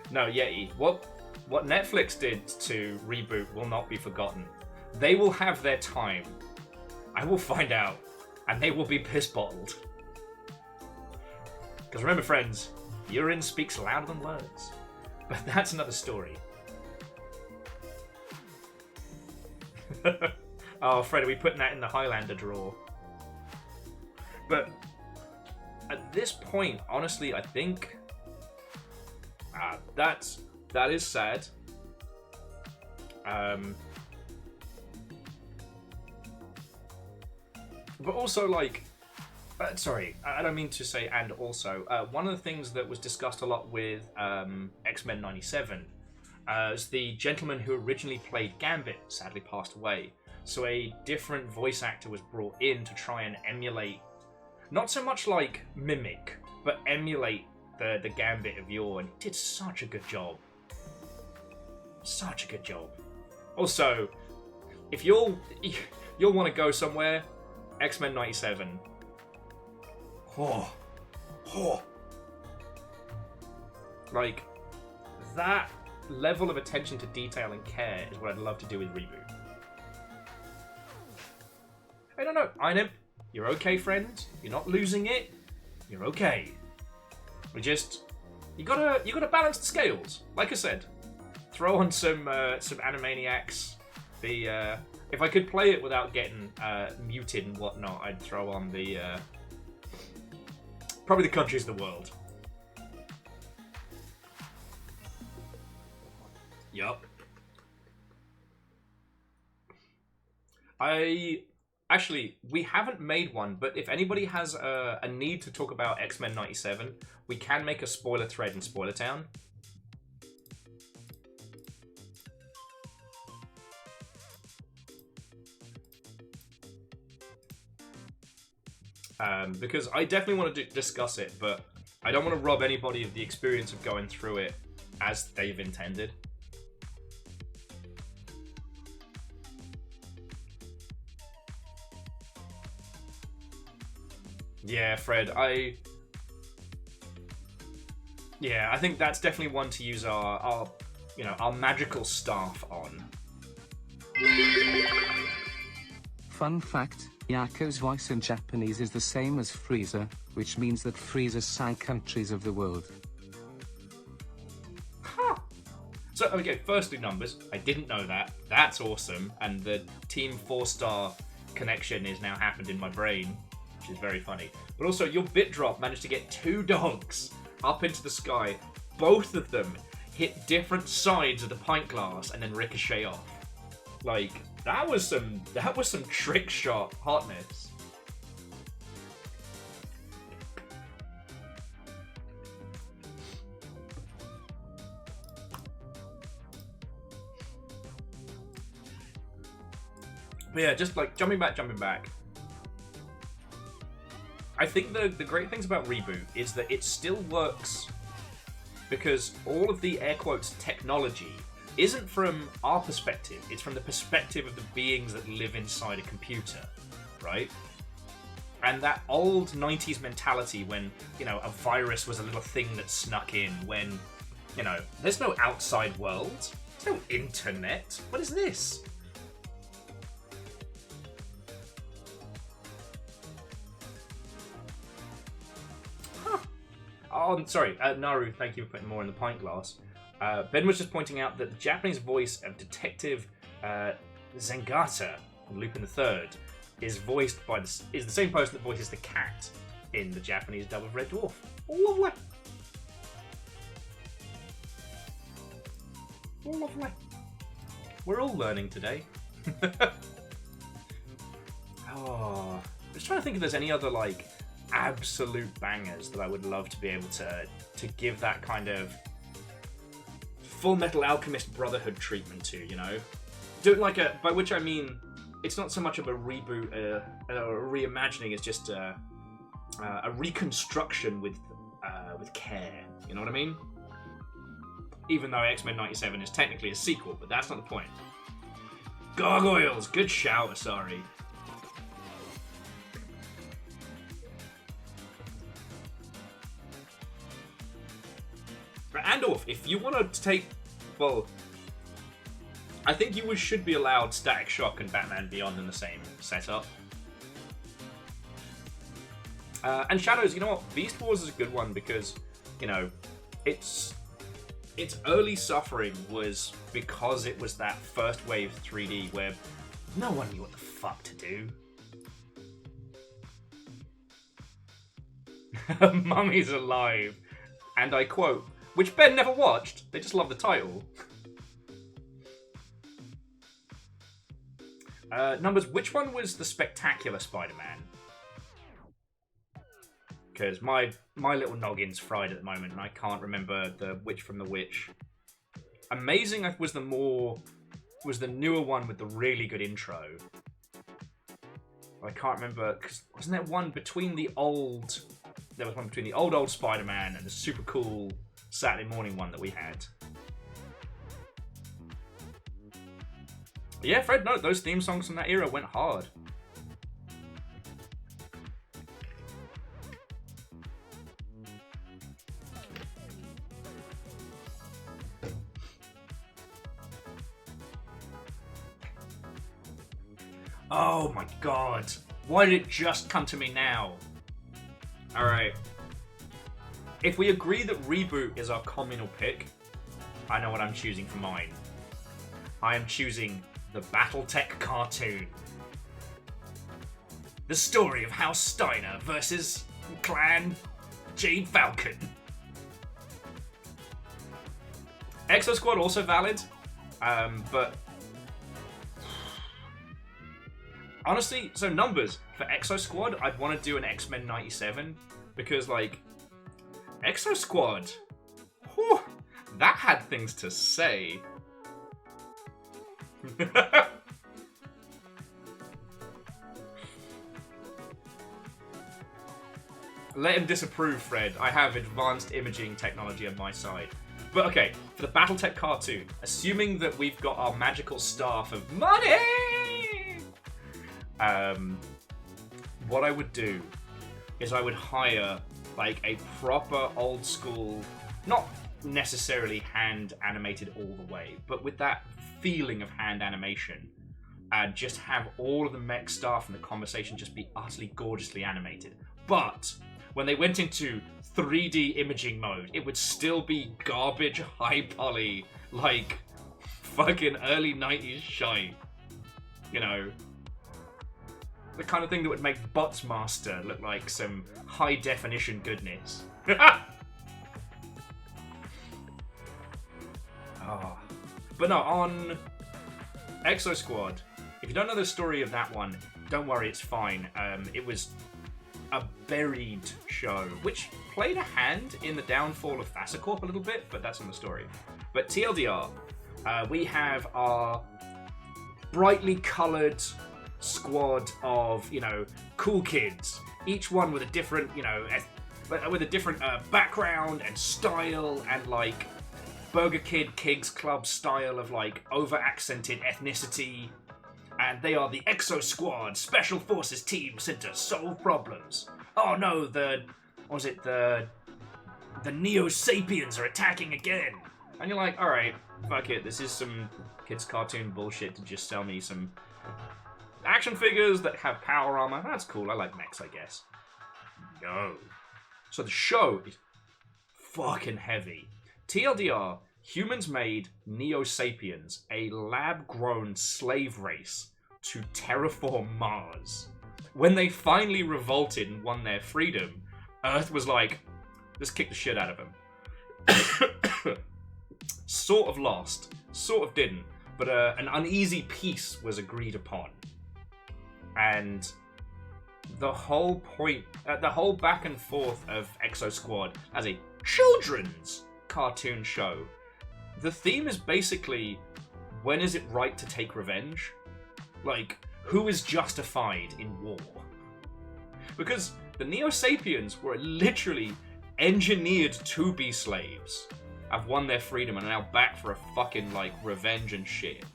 No, Yeti, what Netflix did to reboot will not be forgotten. They will have their time. I will find out, and they will be piss-bottled. Because remember, friends, urine speaks louder than words. But that's another story. Oh, Fred, are we putting that in the Highlander drawer? But at this point, honestly, I think that is sad. But also, like, sorry, I don't mean to say and also. One of the things that was discussed a lot with X-Men 97 is the gentleman who originally played Gambit sadly passed away. So a different voice actor was brought in to try and emulate, not so much like mimic, but emulate the Gambit of yore, and he did such a good job. Such a good job. Also, if you'll want to go somewhere, X-Men 97. Oh. Like, that level of attention to detail and care is what I'd love to do with reboot. I don't know. Einib, you're okay, friend. You're not losing it. You're okay. You gotta balance the scales. Like I said, throw on some Animaniacs. If I could play it without getting muted and whatnot, I'd throw on probably the Countries of the World. Yup. Actually, we haven't made one, but if anybody has a need to talk about X-Men 97, we can make a spoiler thread in Spoiler Town. Because I definitely want to discuss it, but I don't want to rob anybody of the experience of going through it as they've intended. Yeah, Fred, I think that's definitely one to use our magical staff on. Fun fact, Yako's voice in Japanese is the same as Frieza, which means that Frieza sang countries of the world. Huh. So, okay, firstly, numbers. I didn't know that. That's awesome. And the Team 4-star connection is now happened in my brain, which which is very funny. But also, your bit drop managed to get 2 dogs up into the sky. Both of them hit different sides of the pint glass and then ricochet off. Like, that was some trick shot hotness. But yeah, just like jumping back. I think the great things about Reboot is that it still works because all of the air quotes technology isn't from our perspective, it's from the perspective of the beings that live inside a computer, right? And that old 90s mentality when, you know, a virus was a little thing that snuck in, when, you know, there's no outside world, there's no internet, what is this? Oh, I'm sorry, Naru, thank you for putting more in the pint glass. Ben was just pointing out that the Japanese voice of Detective Zengata in Lupin III is voiced by the same person that voices the cat in the Japanese dub of Red Dwarf. Lovely. Lovely. We're all learning today. Oh, I'm just trying to think if there's any other like absolute bangers that I would love to be able to give that kind of Full Metal Alchemist Brotherhood treatment to, you know? Do it like by which I mean, it's not so much of a reboot, a reimagining, it's just a reconstruction with care, you know what I mean? Even though X-Men 97 is technically a sequel, but that's not the point. Gargoyles, good shout, sorry. Andorf, if you want to take, well, I think you should be allowed Static Shock and Batman Beyond in the same setup. And Shadows, you know what? Beast Wars is a good one because, you know, its early suffering was because it was that first wave 3D where no one knew what the fuck to do. Mummy's alive. And I quote, which Ben never watched, they just love the title. Numbers, which one was the Spectacular Spider-Man? Because my little noggin's fried at the moment and I can't remember the which from the which. Amazing was the newer one with the really good intro. I can't remember, because wasn't there one between the old... There was one between the old Spider-Man and the super cool Saturday morning one that we had. But yeah, Fred, no, those theme songs from that era went hard. Oh my god. Why did it just come to me now? Alright. If we agree that Reboot is our communal pick, I know what I'm choosing for mine. I am choosing the Battletech cartoon. The story of House Steiner versus Clan Jade Falcon. Exo Squad also valid, but honestly, so numbers for Exo Squad, I'd want to do an X-Men 97 because, like, Exo Squad, whew, that had things to say. Let him disapprove, Fred. I have advanced imaging technology on my side. But okay, for the Battletech cartoon, assuming that we've got our magical staff of money, what I would do is I would hire like a proper old school, not necessarily hand animated all the way, but with that feeling of hand animation, and just have all of the mech stuff and the conversation just be utterly gorgeously animated. But when they went into 3D imaging mode, it would still be garbage high poly, like fucking early 90s shite. You know? the kind of thing that would make Botsmaster look like some high-definition goodness. Oh. But no, on Exo Squad, if you don't know the story of that one, don't worry, it's fine. It was a buried show, which played a hand in the downfall of Thassacorp a little bit, but that's in the story. But TLDR, we have our brightly coloured squad of, cool kids, each one with a different, with a different background and style and, like, Burger Kid Kids Club style of, like, over-accented ethnicity. And they are the Exo Squad, Special Forces team sent to solve problems. Oh no, the Neo-Sapiens are attacking again. And you're like, alright, fuck it, this is some kids cartoon bullshit to just sell me some action figures that have power armor. That's cool, I like mechs, I guess. No. So the show is fucking heavy. TLDR, humans made Neo-Sapiens, a lab-grown slave race, to terraform Mars. When they finally revolted and won their freedom, Earth was like, let's kick the shit out of them. Sort of lost, sort of didn't, but an uneasy peace was agreed upon. And the whole point, the whole back and forth of Exo Squad as a children's cartoon show, the theme is basically, when is it right to take revenge? Like, who is justified in war? Because the Neo-Sapiens were literally engineered to be slaves, have won their freedom and are now back for a fucking, like, revenge and shit.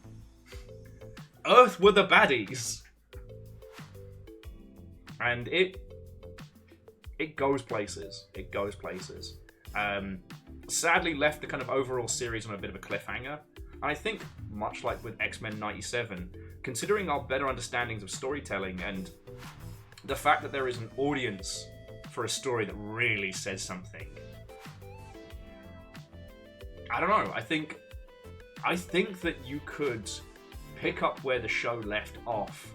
Earth were the baddies. And it goes places. It goes places. Sadly left the kind of overall series on a bit of a cliffhanger. And I think, much like with X-Men 97, considering our better understandings of storytelling and the fact that there is an audience for a story that really says something, I don't know, I think that you could pick up where the show left off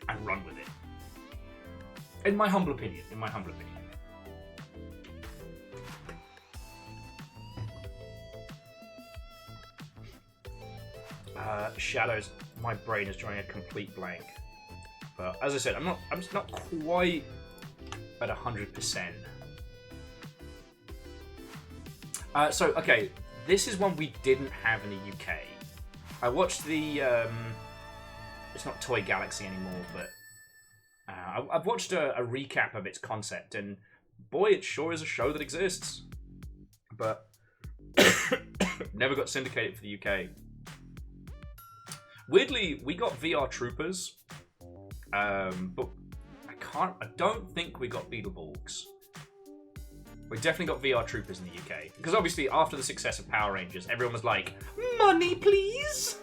and run with it. In my humble opinion. Shadows, my brain is drawing a complete blank. But as I said, I'm just not quite at 100%. So, okay, this is one we didn't have in the UK. I watched the, it's not Toy Galaxy anymore, but I've watched a recap of its concept, and boy, it sure is a show that exists. But never got syndicated for the UK. Weirdly, we got VR Troopers, but I don't think we got Beetleborgs. We definitely got VR Troopers in the UK. Because obviously, after the success of Power Rangers, everyone was like, money, please?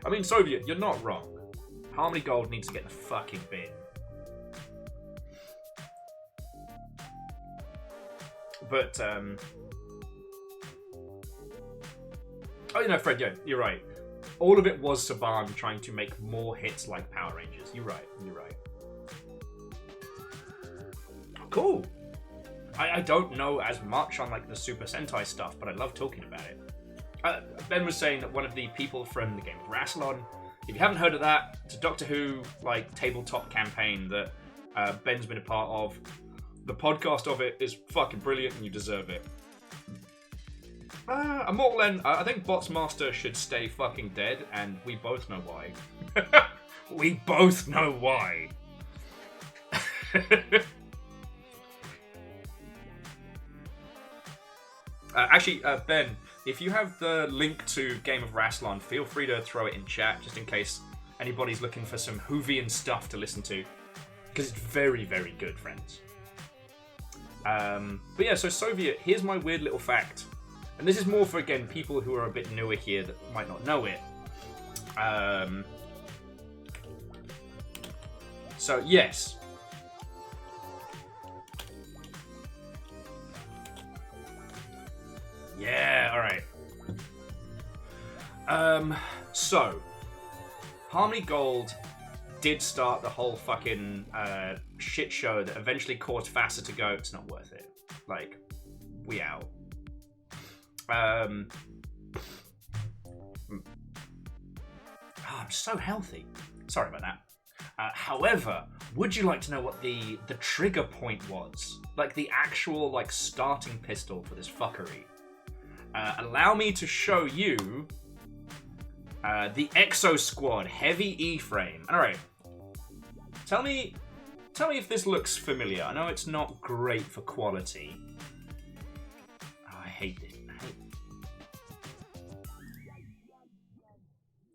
I mean, Soviet, you're not wrong. Harmony Gold needs to get in the fucking bin. But, Fred, yeah, you're right. All of it was Saban trying to make more hits like Power Rangers. You're right. Cool. I don't know as much on, like, the Super Sentai stuff, but I love talking about it. Ben was saying that one of the people from the game of Rassilon, if you haven't heard of that, it's a Doctor Who, like, tabletop campaign that Ben's been a part of. The podcast of it is fucking brilliant and you deserve it. Immortal End, I think Botsmaster should stay fucking dead, and we both know why. We both know why. Actually, Ben, if you have the link to Game of Rassilon, feel free to throw it in chat, just in case anybody's looking for some Whovian stuff to listen to. Because it's very, very good, friends. But yeah, so Soviet, here's my weird little fact. And this is more for, again, people who are a bit newer here that might not know it. So, yes. Yeah, alright. So, Harmony Gold did start the whole fucking shit show that eventually caused Fassa to go, it's not worth it. Like, we out. Oh, I'm so healthy. Sorry about that. However, would you like to know what the trigger point was? Like, the actual, like, starting pistol for this fuckery. Allow me to show you the Exo Squad Heavy E-frame. Alright. Tell me if this looks familiar. I know it's not great for quality. Oh, I hate it.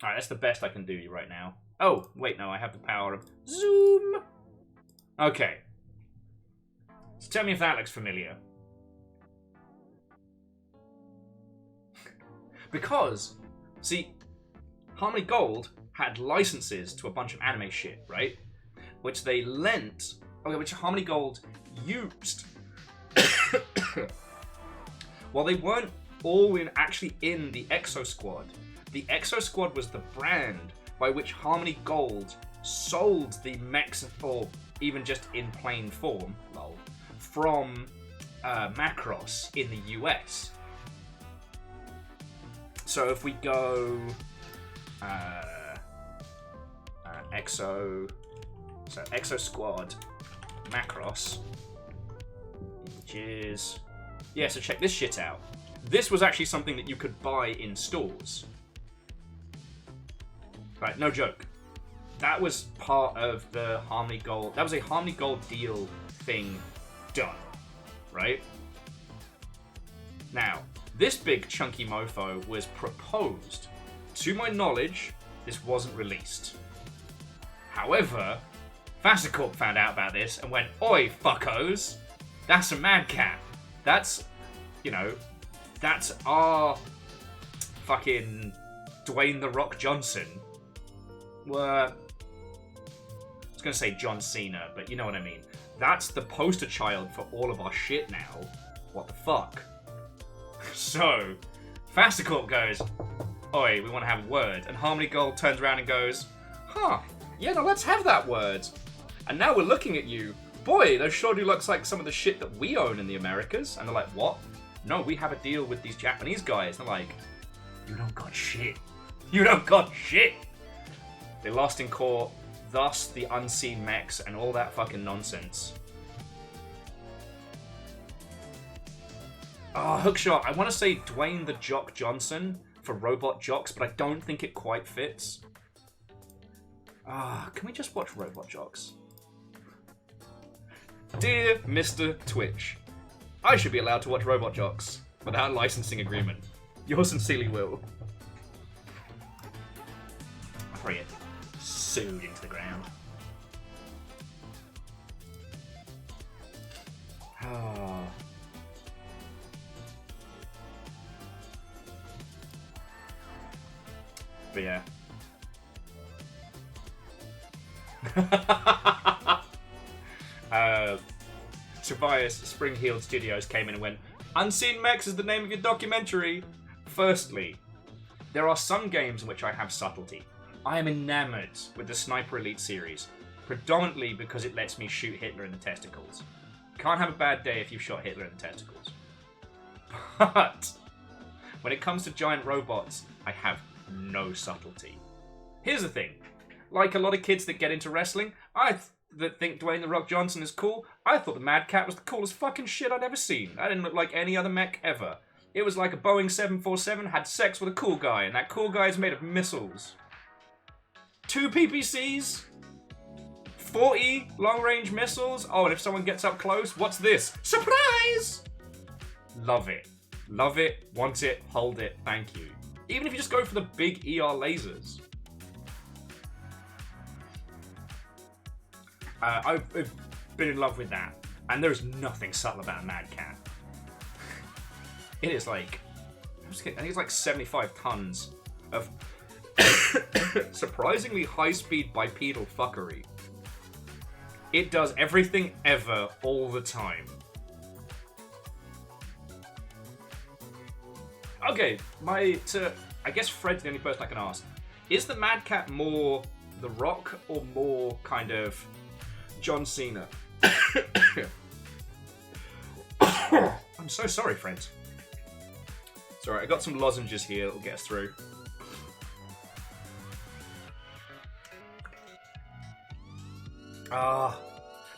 Alright, that's the best I can do right now. Oh, wait, no, I have the power of zoom. Okay. So tell me if that looks familiar. Because, see, Harmony Gold had licenses to a bunch of anime shit, right? Which they lent, which Harmony Gold used. Well, they weren't all actually in the Exo Squad. The Exo Squad was the brand by which Harmony Gold sold the mechs, or even just in plain form, lol, from Macross in the US. So if we go Exo Squad Macross, which is, yeah, so check this shit out. This was actually something that you could buy in stores. Right, no joke. That was part of the Harmony Gold. That was a Harmony Gold deal thing done, right? Now, this big chunky mofo was proposed. To my knowledge, this wasn't released. However, Fascicorp found out about this and went, "Oi, fuckos, that's a Mad Cat. That's, you know, that's our fucking Dwayne The Rock Johnson." I was going to say John Cena, but you know what I mean. That's the poster child for all of our shit now. What the fuck? So, Fascicorp goes, "Oi, we want to have a word." And Harmony Gold turns around and goes, "Huh, yeah, no, let's have that word. And now we're looking at you. Boy, that sure do looks like some of the shit that we own in the Americas." And they're like, "What? No, we have a deal with these Japanese guys." And they're like, "You don't got shit. You don't got shit." They lost in court, thus the unseen mechs and all that fucking nonsense. Oh, Hookshot. I want to say Dwayne the Jock Johnson for Robot Jocks, but I don't think it quite fits. Can we just watch Robot Jocks? Dear Mr. Twitch, I should be allowed to watch Robot Jocks without a licensing agreement. Yours sincerely, Will. I pray it sued into the ground. But yeah. Tobias Spring-Heeled Studios came in and went, "Unseen Mechs is the name of your documentary." Firstly, there are some games in which I have subtlety. I am enamored with the Sniper Elite series, predominantly because it lets me shoot Hitler in the testicles. Can't have a bad day if you've shot Hitler in the testicles. But when it comes to giant robots, I have no subtlety. Here's the thing. Like a lot of kids that get into wrestling, that think Dwayne The Rock Johnson is cool, I thought the Mad Cat was the coolest fucking shit I'd ever seen. That didn't look like any other mech ever. It was like a Boeing 747 had sex with a cool guy, and that cool guy is made of missiles. 2 PPCs, 40 long-range missiles. Oh, and if someone gets up close, what's this? Surprise! Love it. Love it, want it, hold it, thank you. Even if you just go for the big ER lasers. I've been in love with that. And there's nothing subtle about a Mad Cat. It is like, I think it's like 75 tons of surprisingly high-speed bipedal fuckery. It does everything ever, all the time. Okay, I guess Fred's the only person I can ask. Is the Mad Cat more The Rock or more kind of John Cena? I'm so sorry, friends. It's alright, I got some lozenges here that'll get us through.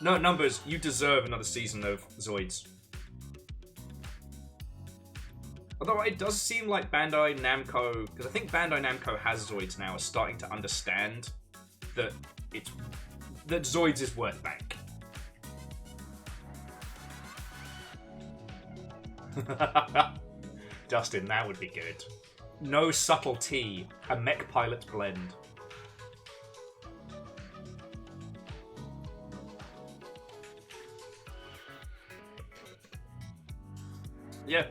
No, Numbers, you deserve another season of Zoids. Although it does seem like Bandai Namco, because I think Bandai Namco has Zoids now, is starting to understand that that Zoids is worth bank. Dustin, that would be good. No subtlety, a mech pilot blend. Yeah.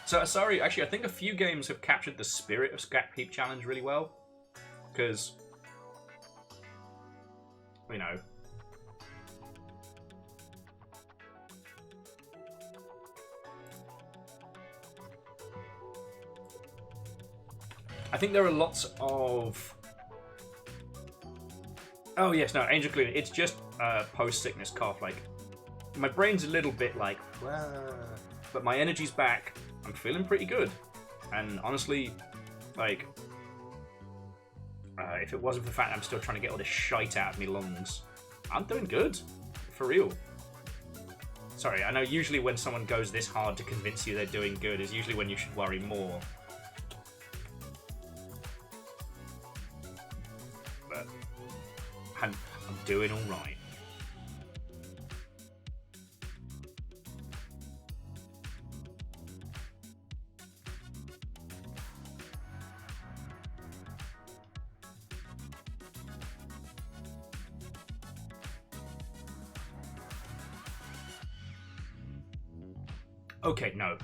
So, sorry, actually, I think a few games have captured the spirit of Scrap Heap Challenge really well. Because, you know, I think there are lots of... Oh, yes, no, Angel Cleaner. It's just post-sickness cough. Like, my brain's a little bit like, but my energy's back. I'm feeling pretty good. And honestly, like, if it wasn't for the fact I'm still trying to get all this shite out of me lungs, I'm doing good. For real. Sorry, I know usually when someone goes this hard to convince you they're doing good is usually when you should worry more. But I'm doing alright. Okay, no.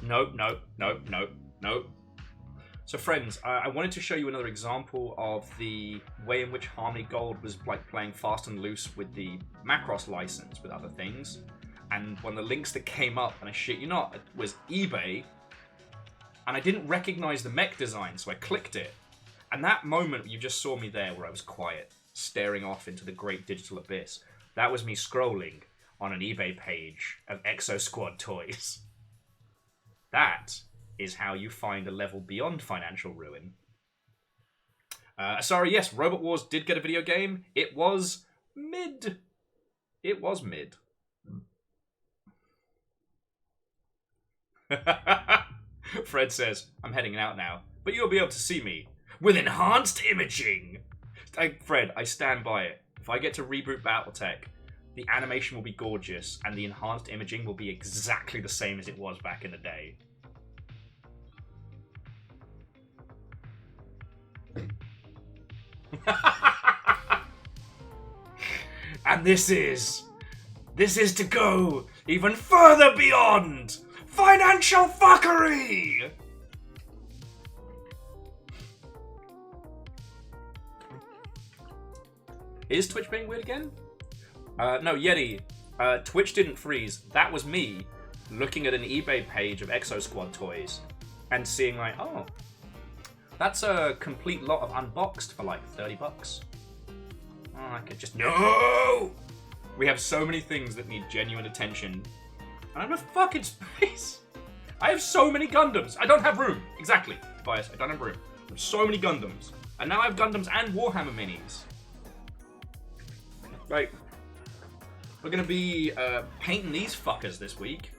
So friends, I wanted to show you another example of the way in which Harmony Gold was like playing fast and loose with the Macross license with other things. And one of the links that came up, and I shit you not, was eBay. And I didn't recognize the mech design, so I clicked it. And that moment you just saw me there where I was quiet, staring off into the great digital abyss. That was me scrolling on an eBay page of Exo Squad toys. That is how you find a level beyond financial ruin. Sorry, yes, Robot Wars did get a video game. It was mid. It was mid. Fred says, I'm heading out now, but you'll be able to see me with enhanced imaging. Fred, I stand by it. If I get to reboot Battletech, the animation will be gorgeous, and the enhanced imaging will be exactly the same as it was back in the day. And this is to go even further beyond financial fuckery! Is Twitch being weird again? No, Yeti. Twitch didn't freeze. That was me looking at an eBay page of Exo Squad toys and seeing like, oh, that's a complete lot of unboxed for like 30 bucks. Oh, I could just... No! We have so many things that need genuine attention. I don't have fucking space. I have so many Gundams. I don't have room. Exactly. Bias. I don't have room. I have so many Gundams. And now I have Gundams and Warhammer minis. Right. We're going to be painting these fuckers this week.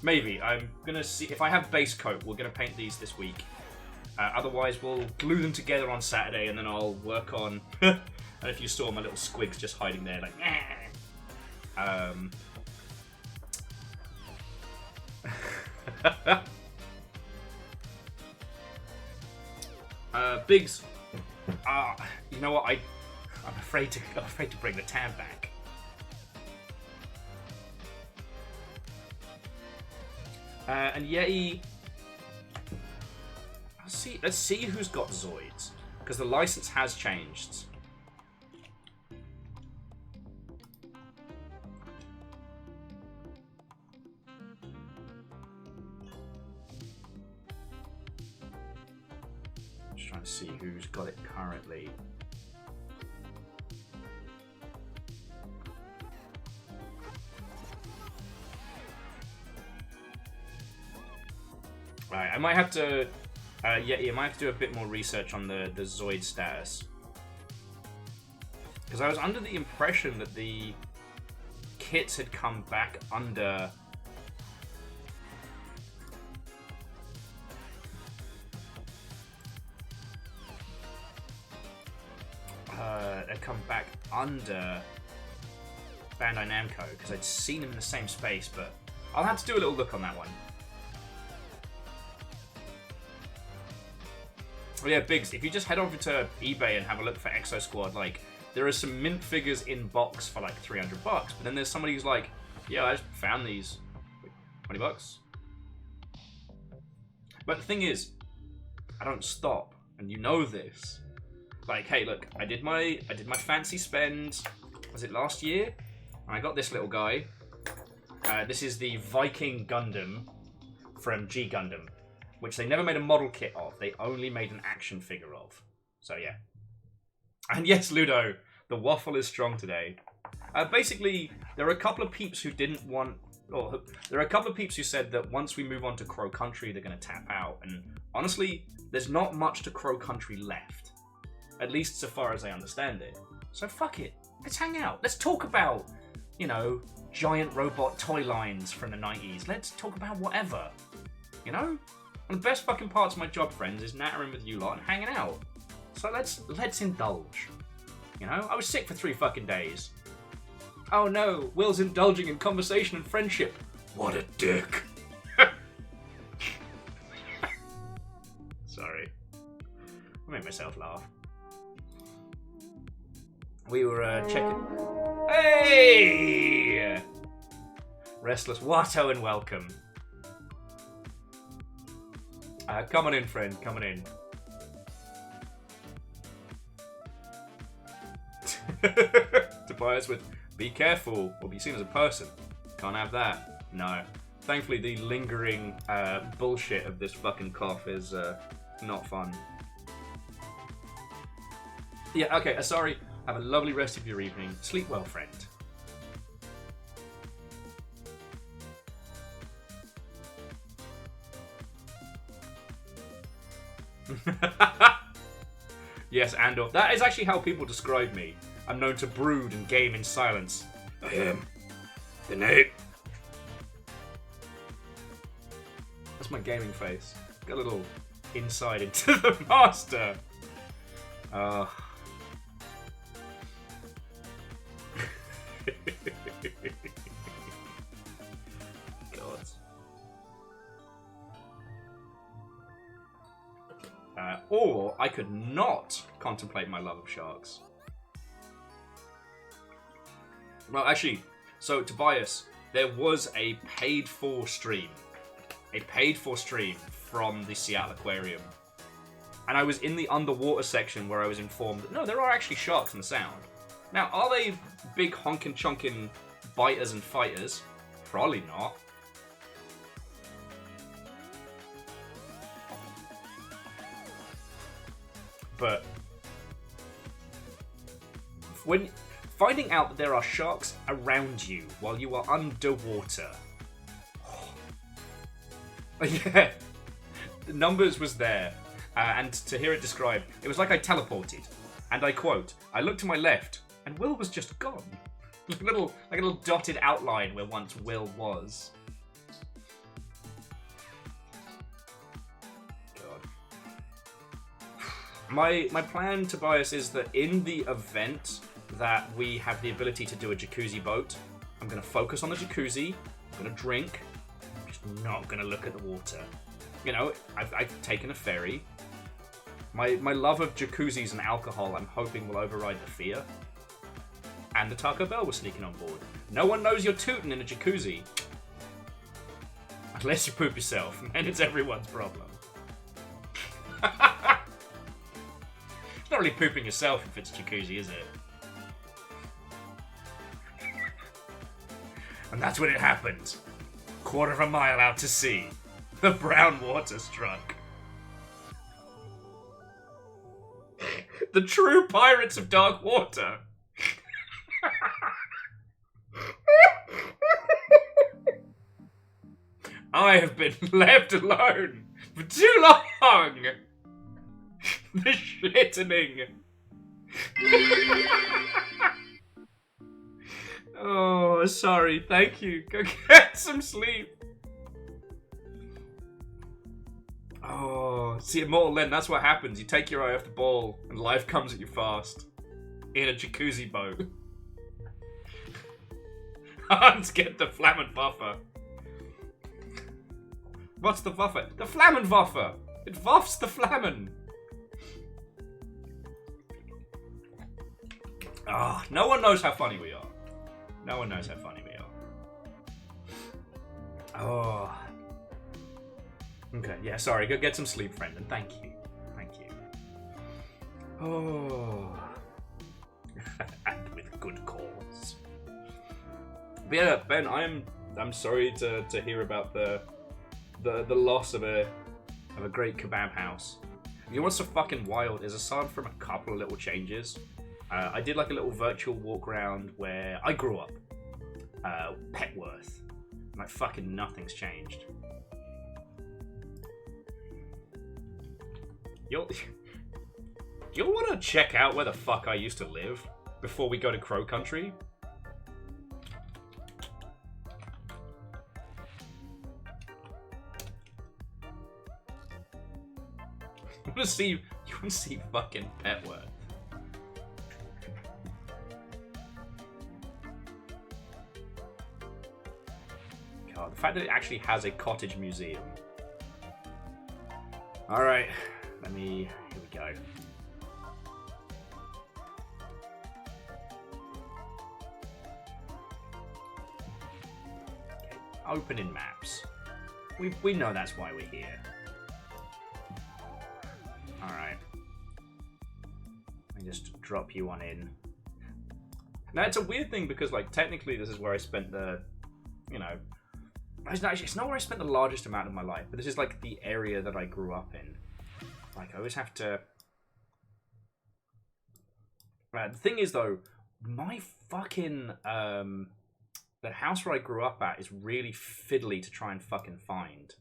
Maybe. I'm going to see... If I have base coat, we're going to paint these this week. Otherwise, we'll glue them together on Saturday, and then I'll work on... And if you saw my little squigs just hiding there, like... Biggs. You know what? I'm afraid to bring the tab back. And Yeti. Let's see who's got Zoids, because the license has changed. trying to see who's got it currently. Right, I might have to... yeah, might have to do a bit more research on the Zoid status. Because I was under the impression that the kits had come back under... had come back under Bandai Namco, because I'd seen them in the same space, but I'll have to do a little look on that one. Oh yeah, Biggs, if you just head over to eBay and have a look for Exo Squad, like, there are some mint figures in box for like $300, but then there's somebody who's like, yeah, I just found these. Wait, $20? But the thing is, I don't stop, and you know this. Like, hey, look, I did my fancy spend, was it last year? And I got this little guy. This is the Viking Gundam from G Gundam, which they never made a model kit of. They only made an action figure of. So yeah. And yes, Ludo, the waffle is strong today. Basically, there are a couple of peeps who didn't want... Or there are a couple of peeps who said that once we move on to Crow Country, they're going to tap out. And honestly, there's not much to Crow Country left. At least so far as I understand it. So fuck it. Let's hang out. Let's talk about, you know, giant robot toy lines from the 90s. Let's talk about whatever. You know? One of the best fucking parts of my job, friends, is nattering with you lot and hanging out. So let's indulge. You know? I was sick for 3 fucking days. Oh no, Will's indulging in conversation and friendship. What a dick. Sorry. I made myself laugh. We were checking... Hey! Restless Watto and welcome. Come on in, friend. Come on in. Tobias with, be careful, or be seen as a person. Can't have that. No. Thankfully, the lingering bullshit of this fucking cough is not fun. Yeah, okay, sorry. Have a lovely rest of your evening. Sleep well, friend. Yes, Andor. That is actually how people describe me. I'm known to brood and game in silence. I am the Nate. That's my gaming face. Got a little insight into the master. God. Or I could not contemplate my love of sharks. Well, actually, so Tobias, there was a paid-for stream. A paid-for stream from the Seattle Aquarium. And I was in the underwater section where I was informed that, no, there are actually sharks in the sound. Now, are they big honkin' chonkin' biters and fighters? Probably not. But when finding out that there are sharks around you while you are underwater, yeah, the numbers was there, and to hear it described, it was like I teleported, and I quote, "I looked to my left, and Will was just gone." like a little dotted outline where once Will was. My plan, Tobias, is that in the event that we have the ability to do a jacuzzi boat, I'm going to focus on the jacuzzi, I'm going to drink, I'm just not going to look at the water. You know, I've taken a ferry. My love of jacuzzis and alcohol, I'm hoping, will override the fear. And the Taco Bell was sneaking on board. No one knows you're tooting in a jacuzzi. Unless you poop yourself, and it's everyone's problem. It's not really pooping yourself if it's jacuzzi, is it? And that's when it happened. Quarter of a mile out to sea, the brown water struck. The true pirates of dark water. I have been left alone for too long. The shittening. Oh, sorry. Thank you. Go get some sleep. Oh, see, Immortal Len, that's what happens. You take your eye off the ball, and life comes at you fast. In a jacuzzi boat. Hans, get the Flammenwaffe. What's the Waffe? The Flammenwaffe! It waffs the Flammen! Ah, no one knows how funny we are. No one knows how funny we are. Oh. Okay, yeah, sorry. Go get some sleep, friend, and thank you. Thank you. Oh. And with good cause. But yeah, Ben, I'm sorry to hear about the loss of a great kebab house. You know what's so fucking wild is, aside from a couple of little changes, I did like a little virtual walk around where I grew up, Petworth. Like fucking nothing's changed. You'll want to check out where the fuck I used to live before we go to Crow Country? You want to see fucking Petworth? God, the fact that it actually has a cottage museum. All right. Here we go. Okay, opening maps. We know that's why we're here. Alright. Let me just drop you on in. Now, it's a weird thing because, like, technically this is where I spent the, you know... It's not where I spent the largest amount of my life, but this is, like, the area that I grew up in. Like, I always have to... the thing is, though, my fucking... the house where I grew up at is really fiddly to try and fucking find.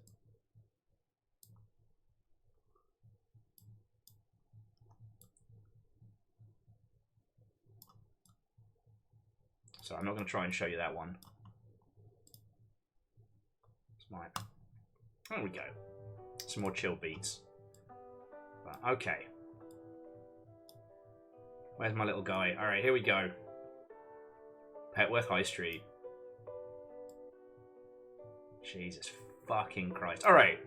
So I'm not going to try and show you that one. There we go. Some more chill beats. But, okay. Where's my little guy? Alright, here we go. Petworth High Street. Jesus fucking Christ. Alright.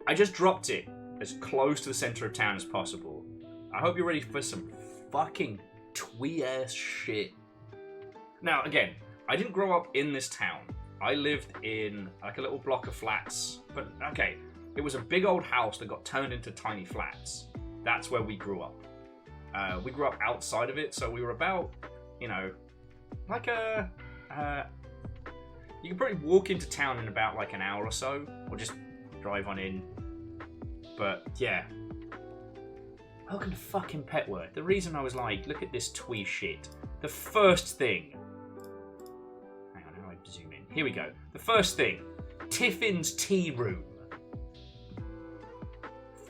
I just dropped it as close to the center of town as possible. I hope you're ready for some fucking twee-ass shit. Now, again, I didn't grow up in this town. I lived in, like, a little block of flats. But, okay, it was a big old house that got turned into tiny flats. That's where we grew up. We grew up outside of it, so we were about, you know, like a... you could probably walk into town in about, like, an hour or so, or just drive on in. But, yeah. Welcome to fucking Petworth. The reason I was like, look at this twee shit. The first thing... Hang on, how do I zoom in? Here we go. The first thing. Tiffin's Tea Room.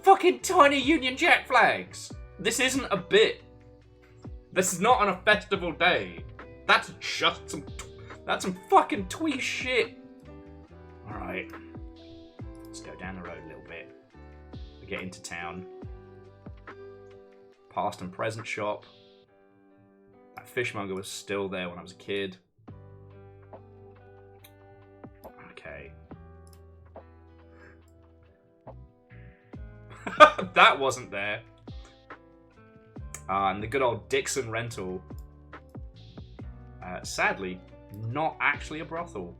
Fucking tiny Union Jack flags. This isn't a bit. This is not on a festival day. That's just some... That's some fucking twee shit. Alright. Let's go down the road a little bit. We get into town. Past and present shop. That fishmonger was still there when I was a kid. Okay. That wasn't there. And the good old Dixon rental. Sadly, not actually a brothel.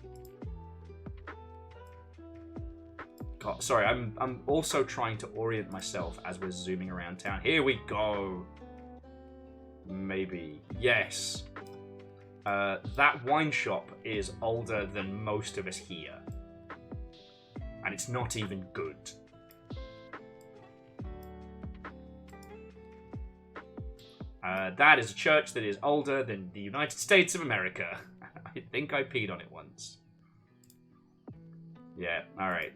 God, sorry, I'm also trying to orient myself as we're zooming around town. Here we go. Maybe. Yes. That wine shop is older than most of us here. And it's not even good. That is a church that is older than the United States of America. I think I peed on it once. Yeah, alright.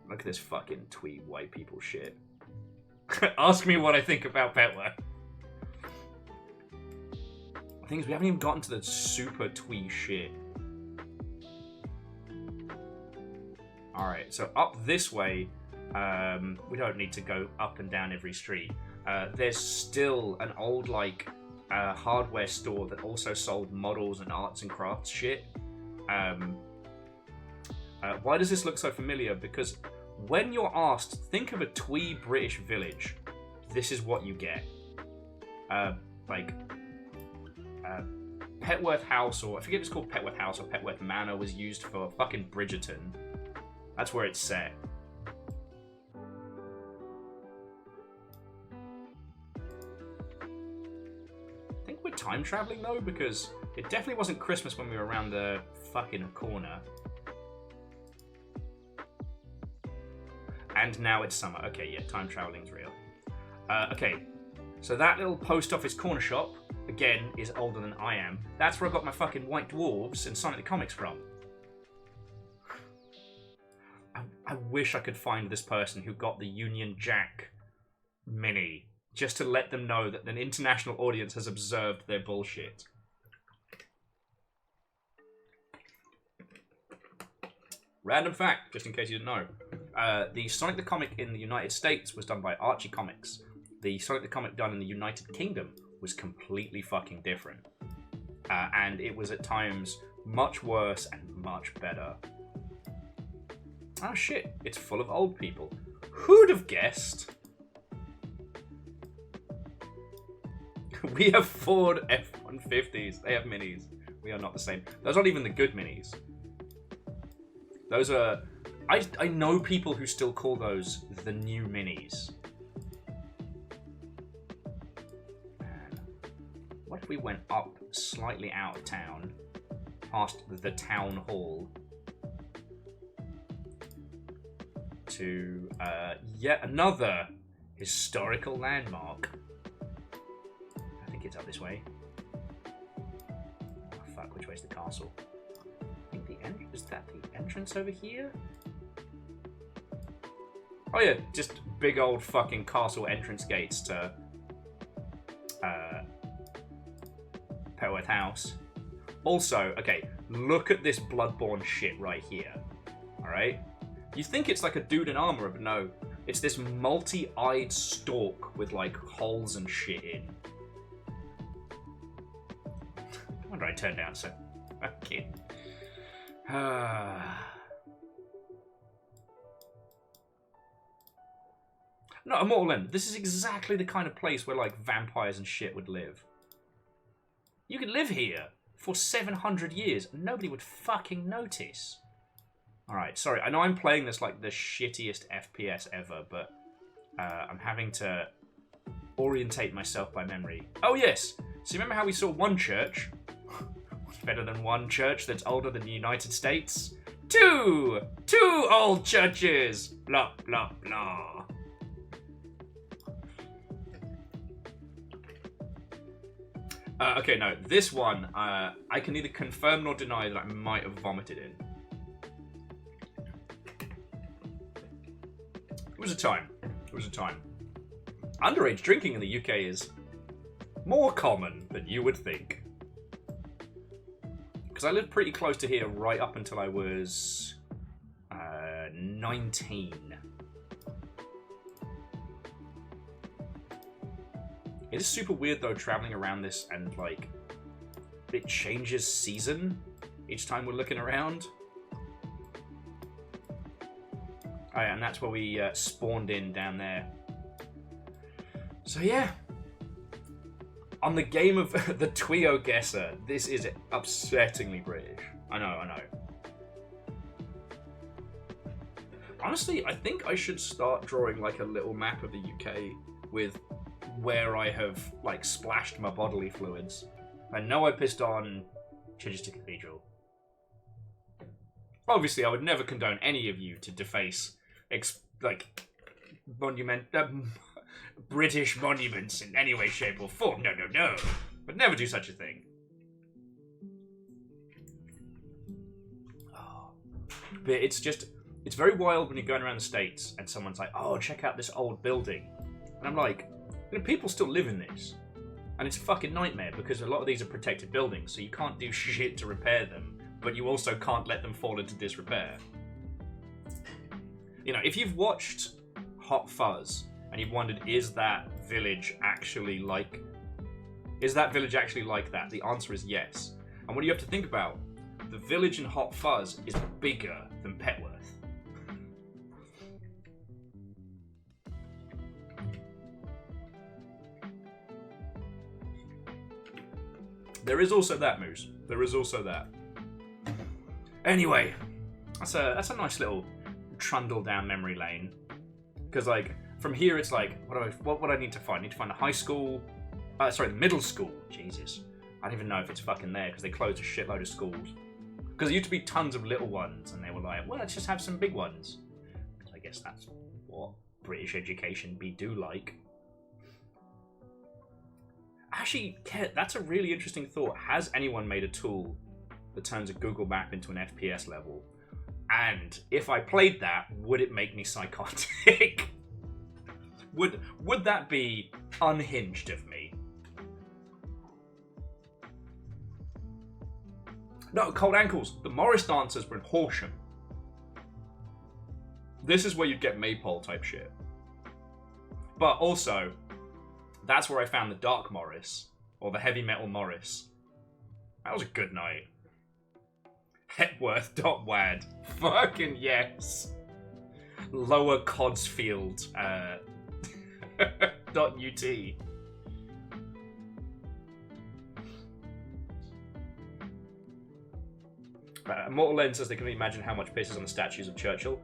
Look at this fucking twee white people shit. Ask me what I think about Petworth. The thing is, we haven't even gotten to the super twee shit. Alright, so up this way, we don't need to go up and down every street. There's still an old, like, hardware store that also sold models and arts and crafts shit. Why does this look so familiar? Because when you're asked, think of a twee British village, this is what you get. Petworth House, or I forget if it's called Petworth House or Petworth Manor, was used for fucking Bridgerton. That's where it's set. I think we're time traveling though, because it definitely wasn't Christmas when we were around the fucking corner. And now it's summer. Okay, yeah, time traveling's real. Okay, so that little post office corner shop, again, is older than I am. That's where I got my fucking White Dwarves and Sonic the Comics from. I wish I could find this person who got the Union Jack mini, just to let them know that an international audience has observed their bullshit. Random fact, just in case you didn't know. The Sonic the Comic in the United States was done by Archie Comics. The Sonic the Comic done in the United Kingdom was completely fucking different. And it was at times much worse and much better. Oh shit, it's full of old people. Who'd have guessed? We have Ford F-150s. They have minis. We are not the same. Those aren't even the good minis. Those are... I know people who still call those the new minis. Man. What if we went up slightly out of town, past the town hall, to yet another historical landmark? I think it's up this way. Oh, fuck, which way's the castle? I think the entrance... Is that the entrance over here? Oh yeah, just big old fucking castle entrance gates to Petworth House. Also, okay, look at this Bloodborne shit right here. Alright? You think it's like a dude in armor, but no. It's this multi-eyed stalk with like holes and shit in. No wonder I turned down so fucking... No, Immortal End. This is exactly the kind of place where, like, vampires and shit would live. You could live here for 700 years and nobody would fucking notice. Alright, sorry. I know I'm playing this like the shittiest FPS ever, but I'm having to orientate myself by memory. Oh, yes! So remember how we saw one church? What's better than one church that's older than the United States? Two! Two old churches! Blah, blah, blah. Okay, no, this one, I can neither confirm nor deny that I might have vomited in. It was a time. It was a time. Underage drinking in the UK is more common than you would think. Because I lived pretty close to here right up until I was 19. It is super weird though, traveling around this, and like it changes season each time we're looking around. Oh yeah, and that's where we spawned in down there. So yeah, on the game of the Twio Guesser, this is upsettingly British. I know, I know. Honestly, I think I should start drawing like a little map of the UK with where I have like splashed my bodily fluids. I know I pissed on Chichester Cathedral. Obviously, I would never British monuments in any way, shape, or form. No, no, no. Would never do such a thing. Oh. But it's very wild when you're going around the States and someone's like, oh, check out this old building. And I'm like, people still live in this. And it's a fucking nightmare because a lot of these are protected buildings, so you can't do shit to repair them, but you also can't let them fall into disrepair. You know, if you've watched Hot Fuzz and you've wondered, is that village actually like that? The answer is yes. And what do you have to think about? The village in Hot Fuzz is bigger than Petworth. There is also that, Moose. There is also that. Anyway, that's a nice little trundle down memory lane. Because, like, from here it's like, what would I need to find? I need to find a high school. The middle school. Jesus. I don't even know if it's fucking there because they closed a shitload of schools. Because there used to be tons of little ones, and they were like, well, let's just have some big ones. So I guess that's what British education do like. Actually, Ket, that's a really interesting thought. Has anyone made a tool that turns a Google map into an FPS level? And if I played that, would it make me psychotic? Would that be unhinged of me? No, Cold Ankles. The Morris dancers were in Horsham. This is where you'd get Maypole type shit. But also, that's where I found the Dark Morris, or the Heavy Metal Morris. That was a good night. Hepworth.wad. Fucking yes. Lower Codsfield. .ut. Mortal Lens says they can imagine how much piss is on the statues of Churchill.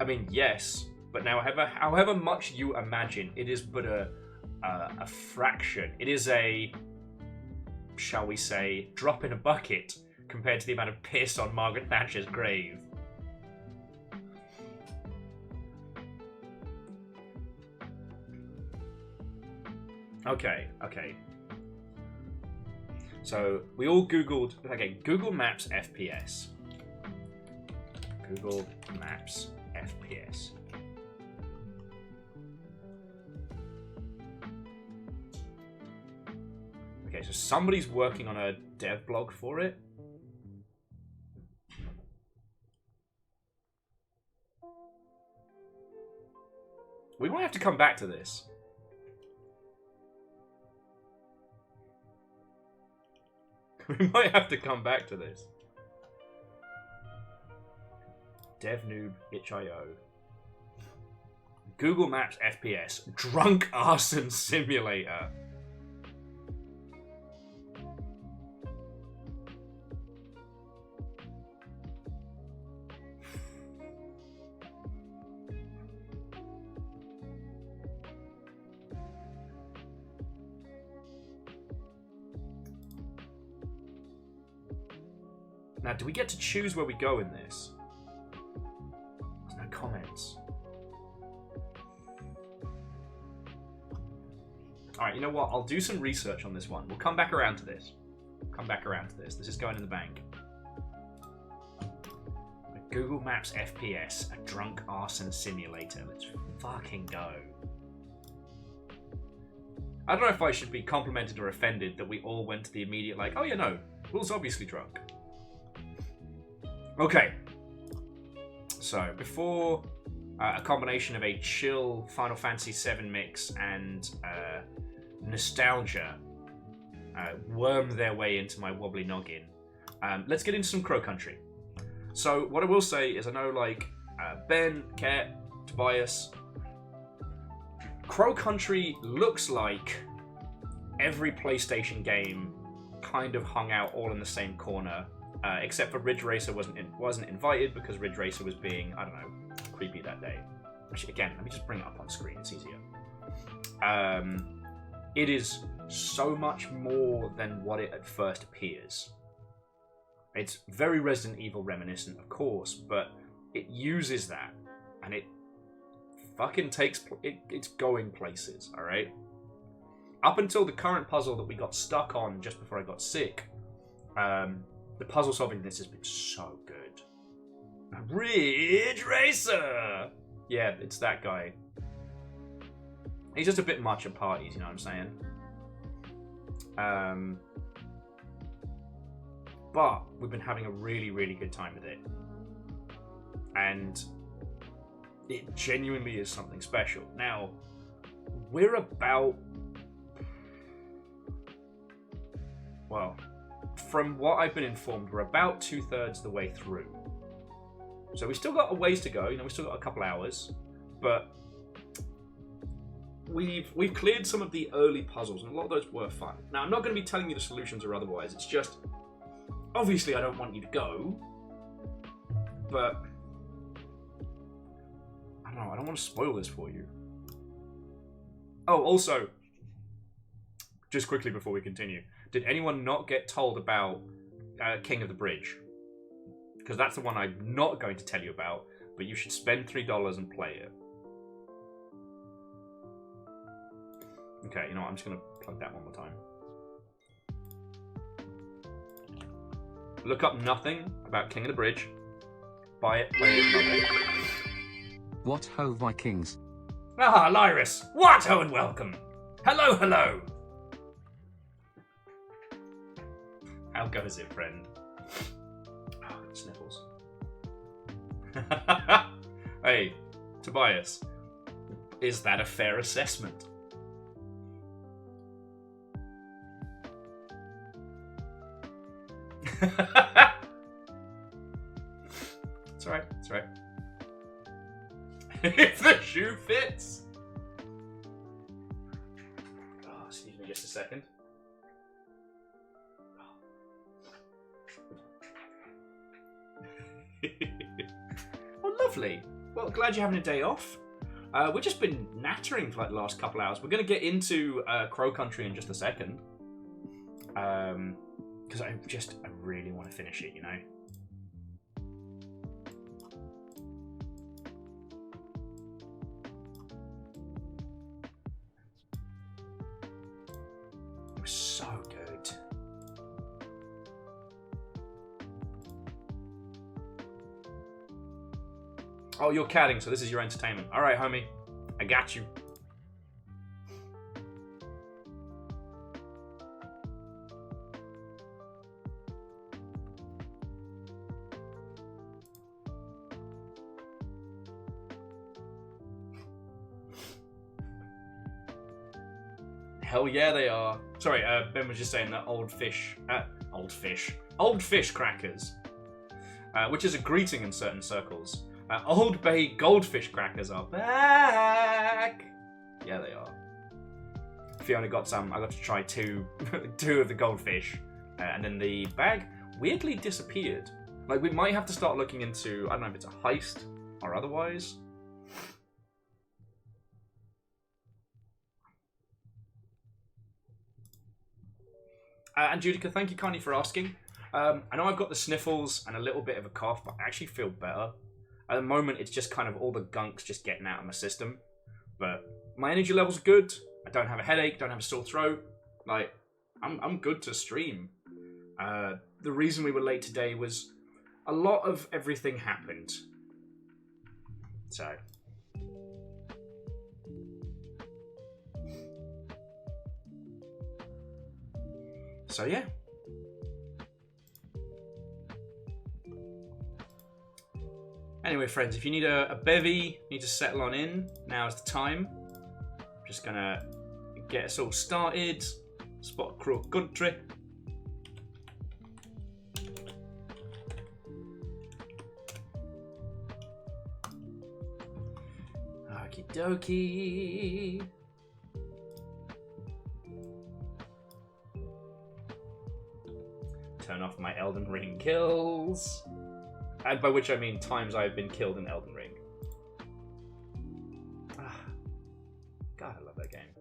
I mean, yes, but now however much you imagine, it is but a fraction. It is a, shall we say, drop in a bucket compared to the amount of piss on Margaret Thatcher's grave. Okay. So, we all Googled... Okay, Google Maps FPS. Google Maps FPS. Okay, so somebody's working on a dev blog for it. We might have to come back to this. We might have to come back to this. DevNoob itch.io. Google Maps FPS. Drunk Arson Simulator. Now, do we get to choose where we go in this? There's no comments. Alright, you know what? I'll do some research on this one. We'll come back around to this. This is going in the bank. Google Maps FPS, a drunk arson simulator. Let's fucking go. I don't know if I should be complimented or offended that we all went to the immediate, like, oh yeah, no, Will's obviously drunk. Okay, so before a combination of a chill Final Fantasy VII mix and nostalgia worm their way into my wobbly noggin, let's get into some Crow Country. So what I will say is I know, like, Ben, Ket, Tobias, Crow Country looks like every PlayStation game kind of hung out all in the same corner. Except for Ridge Racer wasn't invited because Ridge Racer was being, I don't know, creepy that day. Actually, again, let me just bring it up on screen, it's easier. It is so much more than what it at first appears. It's very Resident Evil reminiscent, of course, but it uses that, and it fucking it's going places, alright? Up until the current puzzle that we got stuck on just before I got sick, the puzzle solving in this has been so good. Ridge Racer! Yeah, it's that guy. He's just a bit much at parties, you know what I'm saying? But we've been having a really, really good time with it. And it genuinely is something special. Now, we're about... Well, from what I've been informed, we're about 2/3 the way through. So we still got a ways to go, you know, we still got a couple hours. But we've cleared some of the early puzzles, and a lot of those were fun. Now, I'm not going to be telling you the solutions or otherwise, it's just... Obviously, I don't want you to go, but... I don't know, I don't want to spoil this for you. Oh, also, just quickly before we continue, did anyone not get told about King of the Bridge? Because that's the one I'm not going to tell you about, but you should spend $3 and play it. Okay, you know what, I'm just going to plug that one more time. Look up nothing about King of the Bridge. Buy it, play it, love it. What ho, Vikings? Ah, Lyris! What ho and welcome! Hello, hello! How goes it, friend? Oh, sniffles. Hey, Tobias. Is that a fair assessment? It's alright, it's alright. If the shoe fits! Oh, excuse me just a second. Oh, lovely. Well, glad you're having a day off. We've just been nattering for like the last couple hours. We're going to get into Crow Country in just a second. Because I really want to finish it, you know? It was so good. Oh, you're catting, so this is your entertainment. Alright, homie. I got you. Hell yeah, they are. Sorry, Ben was just saying that old fish crackers, which is a greeting in certain circles. Old Bay goldfish crackers are back. Yeah, they are. Fiona got some. I got to try two of the goldfish, and then the bag weirdly disappeared. Like, we might have to start looking into, I don't know if it's a heist or otherwise. And Judica, thank you kindly for asking. I know I've got the sniffles and a little bit of a cough, but I actually feel better. At the moment, it's just kind of all the gunk's just getting out of my system. But my energy level's good. I don't have a headache, don't have a sore throat. Like, I'm good to stream. The reason we were late today was a lot of everything happened. So yeah. Anyway, friends, if you need a bevy, need to settle on in, now's the time. I'm just gonna get us all started. Spot Crow Country. Okie dokie. Turn off my Elden Ring kills. And by which I mean times I've been killed in Elden Ring. God, I love that game.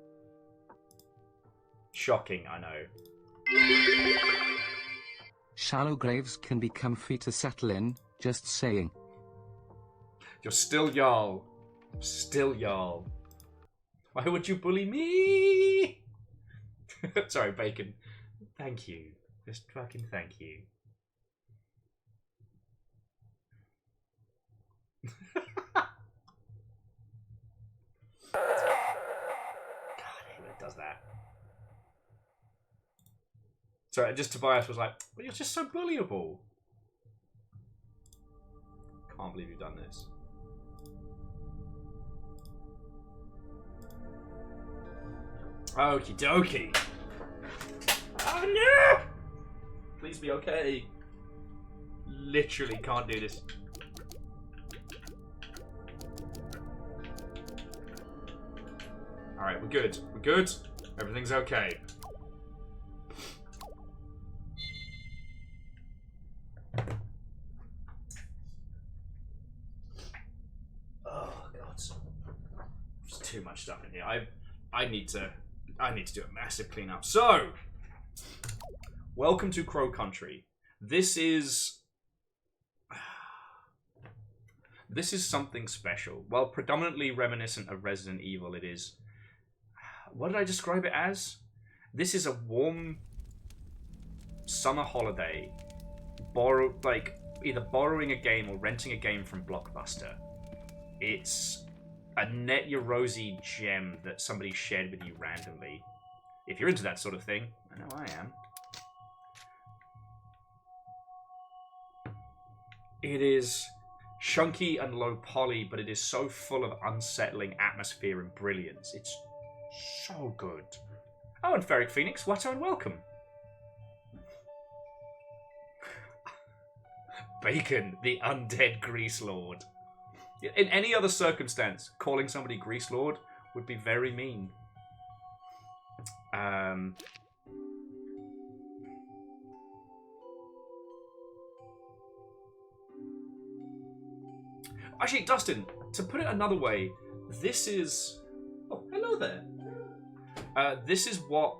Shocking, I know. Shallow graves can be comfy to settle in, just saying. You're still Jarl. Still Jarl. Why would you bully me? Sorry, Bacon. Thank you. Just fucking thank you. God, I hate when it does that. Sorry, just Tobias was like, well, you're just so bullyable. Can't believe you've done this. Okie dokie. Oh no! Please be okay. Literally can't do this. Alright, we're good. We're good. Everything's okay. Oh god. There's too much stuff in here. I need to do a massive cleanup. So, welcome to Crow Country. This is something special. While predominantly reminiscent of Resident Evil, it is. What did I describe it as? This is a warm summer holiday. Either borrowing a game or renting a game from Blockbuster. It's a net your rosy gem that somebody shared with you randomly. If you're into that sort of thing, I know I am. It is chunky and low poly, but it is so full of unsettling atmosphere and brilliance. It's so good. Oh, and Ferric Phoenix, what and welcome. Bacon, the undead Grease Lord. In any other circumstance, calling somebody Grease Lord would be very mean. Actually, Dustin, to put it another way, this is... Oh, hello there. This is what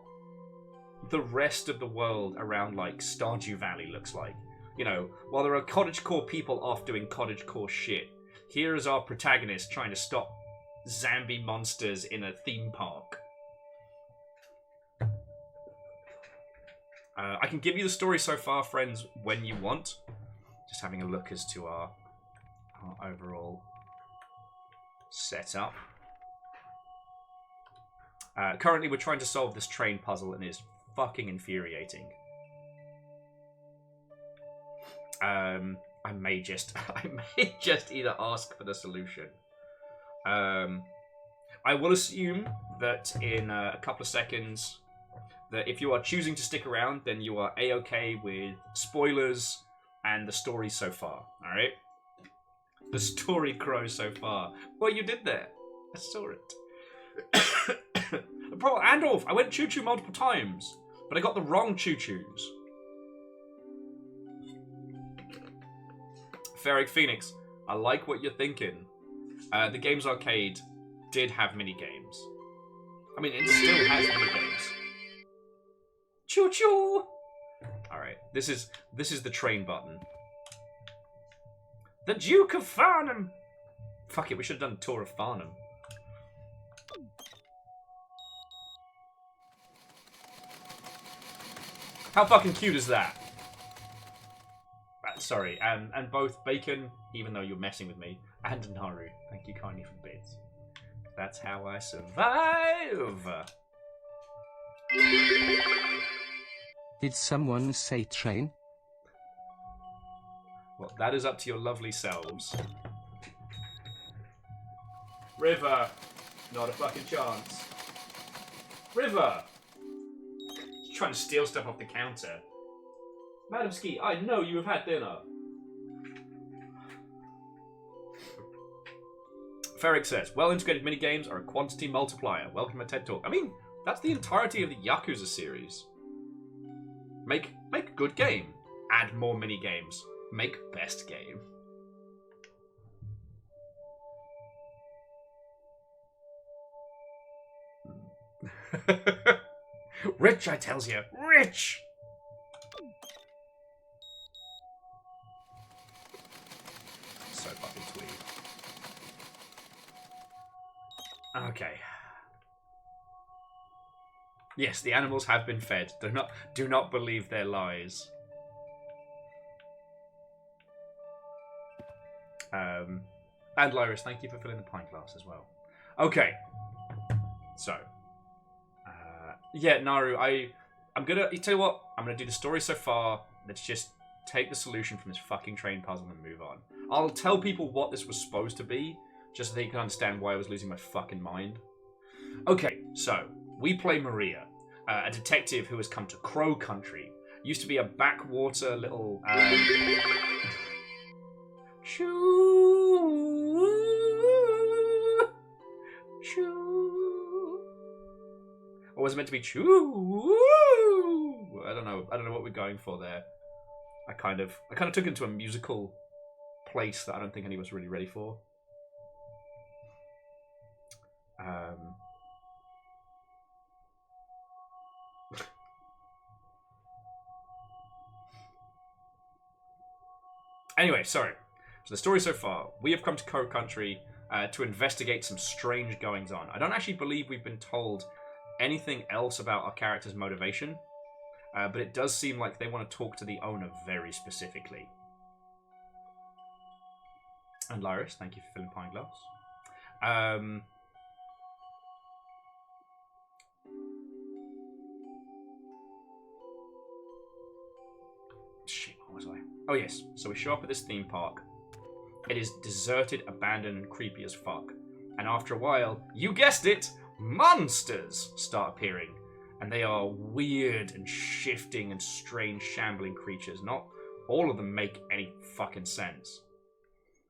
the rest of the world around, like, Stardew Valley looks like. You know, while there are cottagecore people off doing cottagecore shit, here is our protagonist trying to stop zombie monsters in a theme park. I can give you the story so far, friends, when you want. Just having a look as to our overall setup. Currently, we're trying to solve this train puzzle, and it's fucking infuriating. I may just either ask for the solution. I will assume that in a couple of seconds, that if you are choosing to stick around, then you are a-okay with spoilers and the story so far. All right. The story crow so far. What you did there? I saw it. Andorf, I went choo-choo multiple times, but I got the wrong choo-choos. Ferric Phoenix, I like what you're thinking. The Games Arcade did have mini-games. I mean, it still has mini-games. Choo-choo! Alright, this is the train button. The Duke of Farnham! Fuck it, we should have done a tour of Farnham. How fucking cute is that? Sorry, and both Bacon, even though you're messing with me, and Naru, thank you kindly for the bits. That's how I survive! Did someone say train? Well, that is up to your lovely selves. River! Not a fucking chance. River! She's trying to steal stuff off the counter. Madam Ski, I know you have had dinner. Ferric says, well-integrated minigames are a quantity multiplier. Welcome to TED Talk. I mean, that's the entirety of the Yakuza series. Make good game. Add more minigames. Make best game. Rich, I tells you. Rich! So fucking sweet. Okay. Yes, the animals have been fed. Do not believe their lies. And Lyris, thank you for filling the pint glass as well. Okay. So, yeah, Naru, I'm gonna. You tell you what, I'm gonna do the story so far. Let's just take the solution from this fucking train puzzle and move on. I'll tell people what this was supposed to be, just so they can understand why I was losing my fucking mind. Okay, so we play Maria, a detective who has come to Crow Country. Used to be a backwater little. Choo. Or was it meant to be choo? I don't know. I don't know what we're going for there. I kind of took it to a musical place that I don't think any of us really ready for. Anyway, sorry. So the story so far, we have come to Crow Country to investigate some strange goings on. I don't actually believe we've been told anything else about our character's motivation, but it does seem like they want to talk to the owner very specifically. And Lyris, thank you for filling pine glass. Shit, what was I? Oh yes, so we show up at this theme park. It is deserted, abandoned, and creepy as fuck. And after a while, you guessed it, monsters start appearing. And they are weird and shifting and strange shambling creatures. Not all of them make any fucking sense.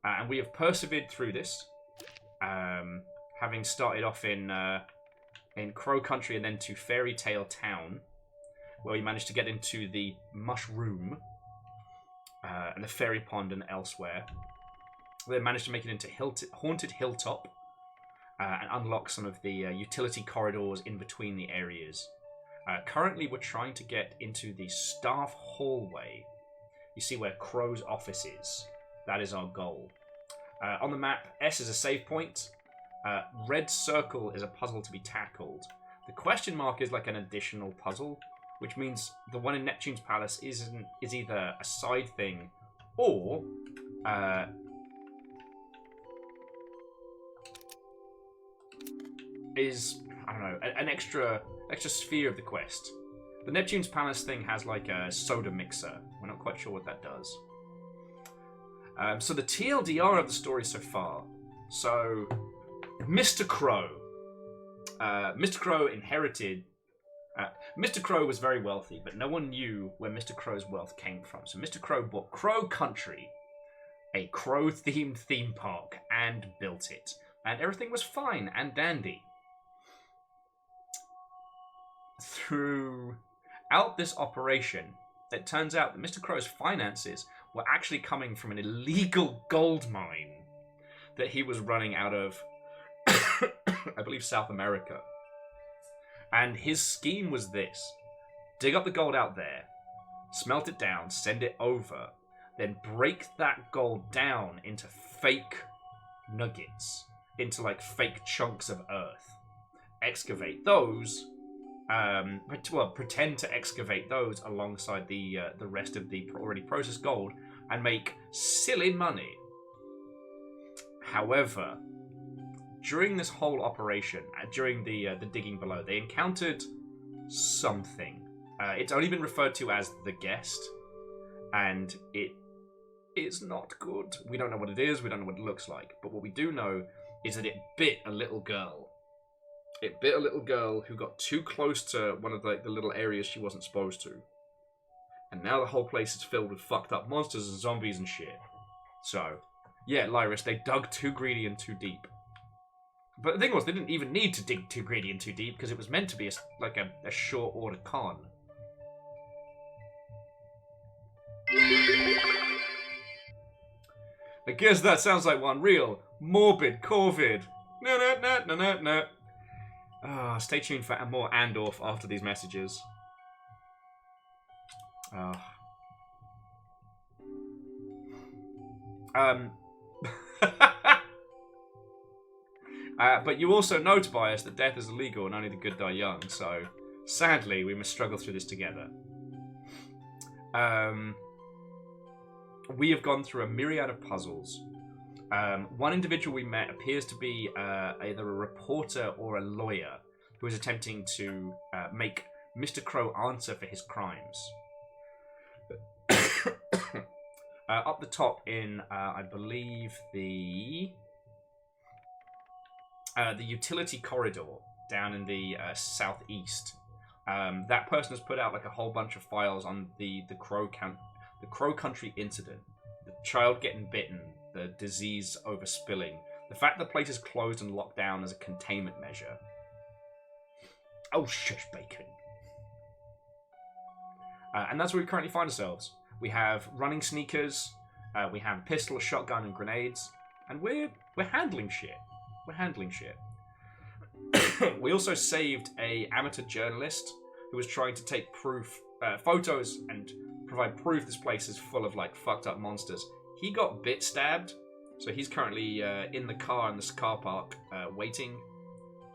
And we have persevered through this. Having started off in Crow Country and then to Fairy Tale Town, where we managed to get into the mushroom and the fairy pond and elsewhere. They managed to make it into Haunted Hilltop and unlock some of the utility corridors in between the areas. Currently, we're trying to get into the staff hallway. You see where Crow's office is. That is our goal. On the map, S is a save point. Red circle is a puzzle to be tackled. The question mark is like an additional puzzle, which means the one in Neptune's Palace is either a side thing or is, I don't know, an extra sphere of the quest. The Neptune's Palace thing has like a soda mixer. We're not quite sure what that does. So the TLDR of the story so far. So, Mr. Crow. Mr. Crow inherited... Mr. Crow was very wealthy, but no one knew where Mr. Crow's wealth came from. So Mr. Crow bought Crow Country, a Crow-themed theme park, and built it. And everything was fine and dandy. Throughout this operation, it turns out that Mr. Crow's finances were actually coming from an illegal gold mine that he was running out of, I believe, South America. And his scheme was this: dig up the gold out there, smelt it down, send it over, then break that gold down into fake nuggets, into like fake chunks of earth, excavate those, pretend to excavate those alongside the rest of the already processed gold and make silly money. However, during this whole operation, during the digging below, they encountered something. It's only been referred to as the guest, and it is not good. We don't know what it is, we don't know what it looks like, but what we do know is that it bit a little girl. It bit a little girl who got too close to one of the little areas she wasn't supposed to. And now the whole place is filled with fucked up monsters and zombies and shit. So, yeah, Lyris, they dug too greedy and too deep. But the thing was, they didn't even need to dig too greedy and too deep, because it was meant to be a short order con. I guess that sounds like one real morbid COVID. No. Stay tuned for more Andorf after these messages. But you also know, Tobias, that death is illegal and only the good die young, so sadly, we must struggle through this together. We have gone through a myriad of puzzles. One individual we met appears to be either a reporter or a lawyer who is attempting to make Mr. Crow answer for his crimes. Up the top in, I believe, the utility corridor down in the southeast. That person has put out like a whole bunch of files on the Crow Country incident, the child getting bitten, the disease overspilling, the fact the place is closed and locked down as a containment measure. Oh, shush, Bacon. And that's where we currently find ourselves. We have running sneakers, we have a pistol, a shotgun, and grenades, and we're handling shit. We're handling shit. We also saved a amateur journalist who was trying to take photos and provide proof this place is full of like fucked up monsters. He got bit stabbed, so he's currently in the car in this car park waiting.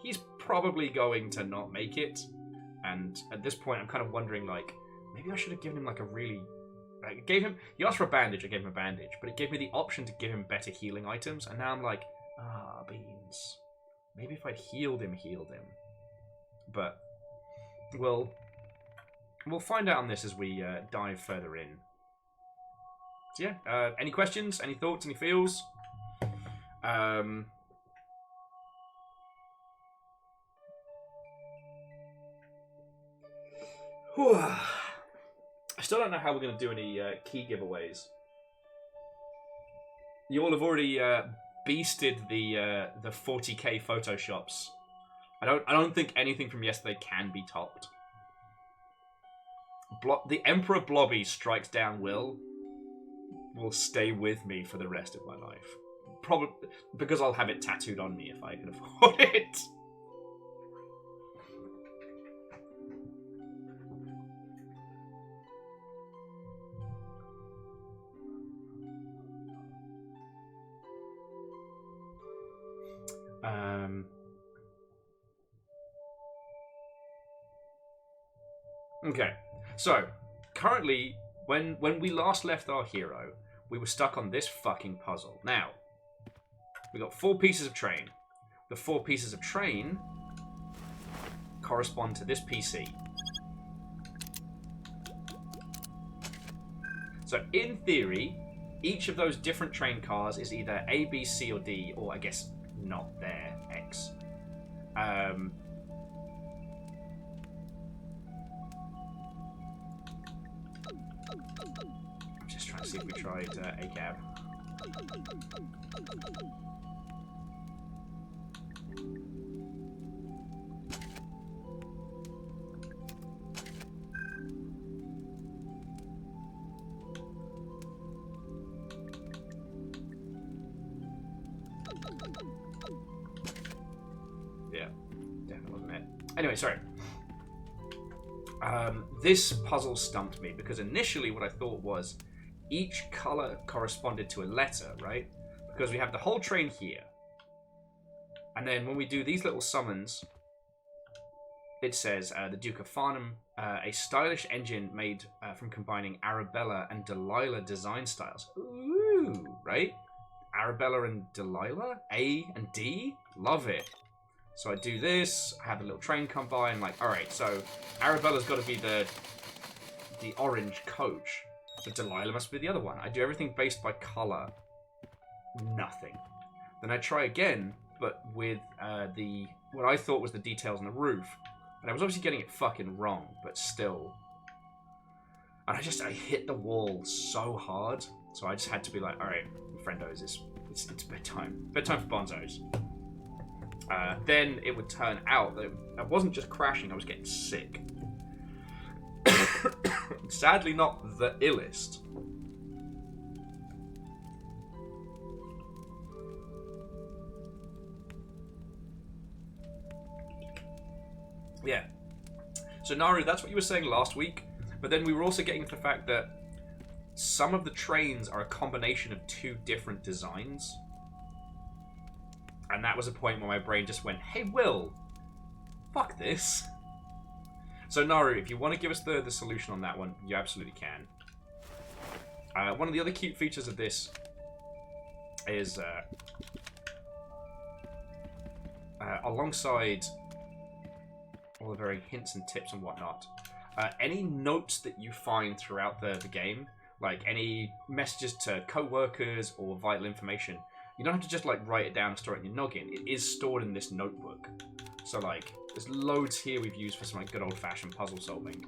He's probably going to not make it, and at this point I'm kind of wondering like maybe I should have given him like a really he asked for a bandage, I gave him a bandage, but it gave me the option to give him better healing items, and now I'm like, beans. Maybe if I'd healed him. But we'll find out on this as we dive further in. So yeah, any questions, any thoughts, any feels? I still don't know how we're going to do any key giveaways. You all have already beasted the 40k photoshops. I don't think anything from yesterday can be topped. The Emperor Blobby strikes down will stay with me for the rest of my life. Probably because I'll have it tattooed on me if I can afford it. Okay, so currently, when we last left our hero, we were stuck on this fucking puzzle. Now, we got 4 pieces of train. The 4 pieces of train correspond to this PC. So, in theory, each of those different train cars is either A, B, C, or D, or I guess not there, X. I'm just trying to see if we tried a cab. Yeah, definitely wasn't it. Anyway, sorry. This puzzle stumped me because initially what I thought was each color corresponded to a letter, right? Because we have the whole train here. And then when we do these little summons, it says the Duke of Farnham, a stylish engine made from combining Arabella and Delilah design styles. Ooh, right? Arabella and Delilah? A and D? Love it. So I do this, I have a little train come by, and like, alright, so Arabella's got to be the orange coach. So Delilah must be the other one. I do everything based by colour. Nothing. Then I try again, but with what I thought was the details on the roof. And I was obviously getting it fucking wrong, but still. And I hit the wall so hard. So I just had to be like, alright, friendos, it's bedtime. Bedtime for bonzos. Then it would turn out that I wasn't just crashing, I was getting sick. Sadly not the illest. Yeah. So Naru, that's what you were saying last week, but then we were also getting to the fact that some of the trains are a combination of 2 different designs. And that was a point where my brain just went, hey, Will, fuck this. So, Naru, if you want to give us the solution on that one, you absolutely can. One of the other cute features of this is, alongside all the very hints and tips and whatnot, any notes that you find throughout the game, like any messages to co-workers or vital information, you don't have to just like write it down and store it in your noggin. It is stored in this notebook. So like, there's loads here we've used for some like good old-fashioned puzzle solving.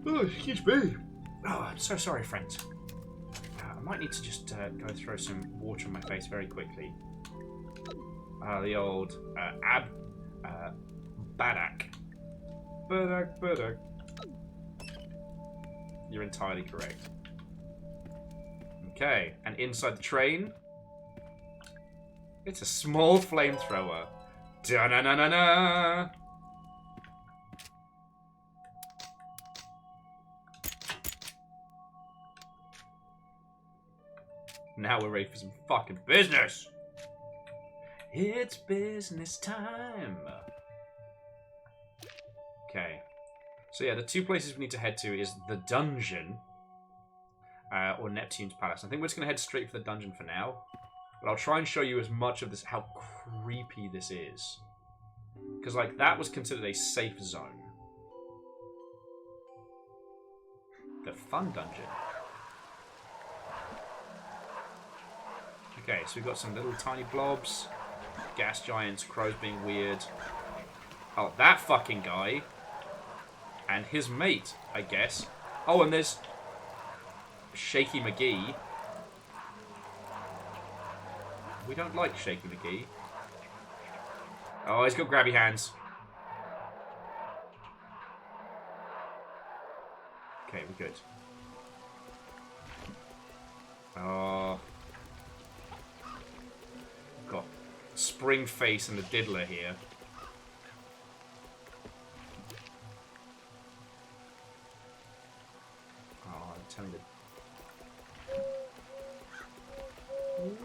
Oh, excuse me. Oh, I'm so sorry, friends. I might need to just go throw some water on my face very quickly. The old Badak. Badak. You're entirely correct. Okay, and inside the train, it's a small flamethrower. Da-na-na-na-na! Now we're ready for some fucking business! It's business time! Okay. So yeah, the two places we need to head to is the dungeon, or Neptune's Palace. I think we're just going to head straight for the dungeon for now. But I'll try and show you as much of this, how creepy this is. Because, like, that was considered a safe zone. The fun dungeon. Okay, so we've got some little tiny blobs, gas giants, crows being weird. Oh, that fucking guy. And his mate, I guess. Oh, and there's Shaky McGee. We don't like Shaky McGee. Oh, he's got grabby hands. Okay, we're good. Oh. We've got Spring Face and the Diddler here. Oh, tell me the...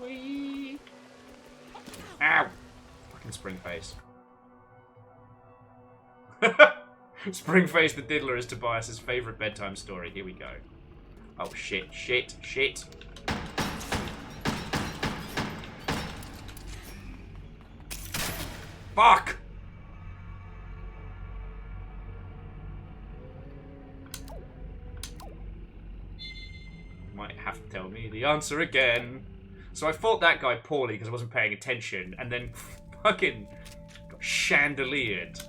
Wee. Ow! Fucking Spring Face. Spring Face the Diddler is Tobias's favourite bedtime story. Here we go. Oh, shit, shit, shit. Fuck! Might have to tell me the answer again. So I fought that guy poorly because I wasn't paying attention, and then fucking got chandeliered.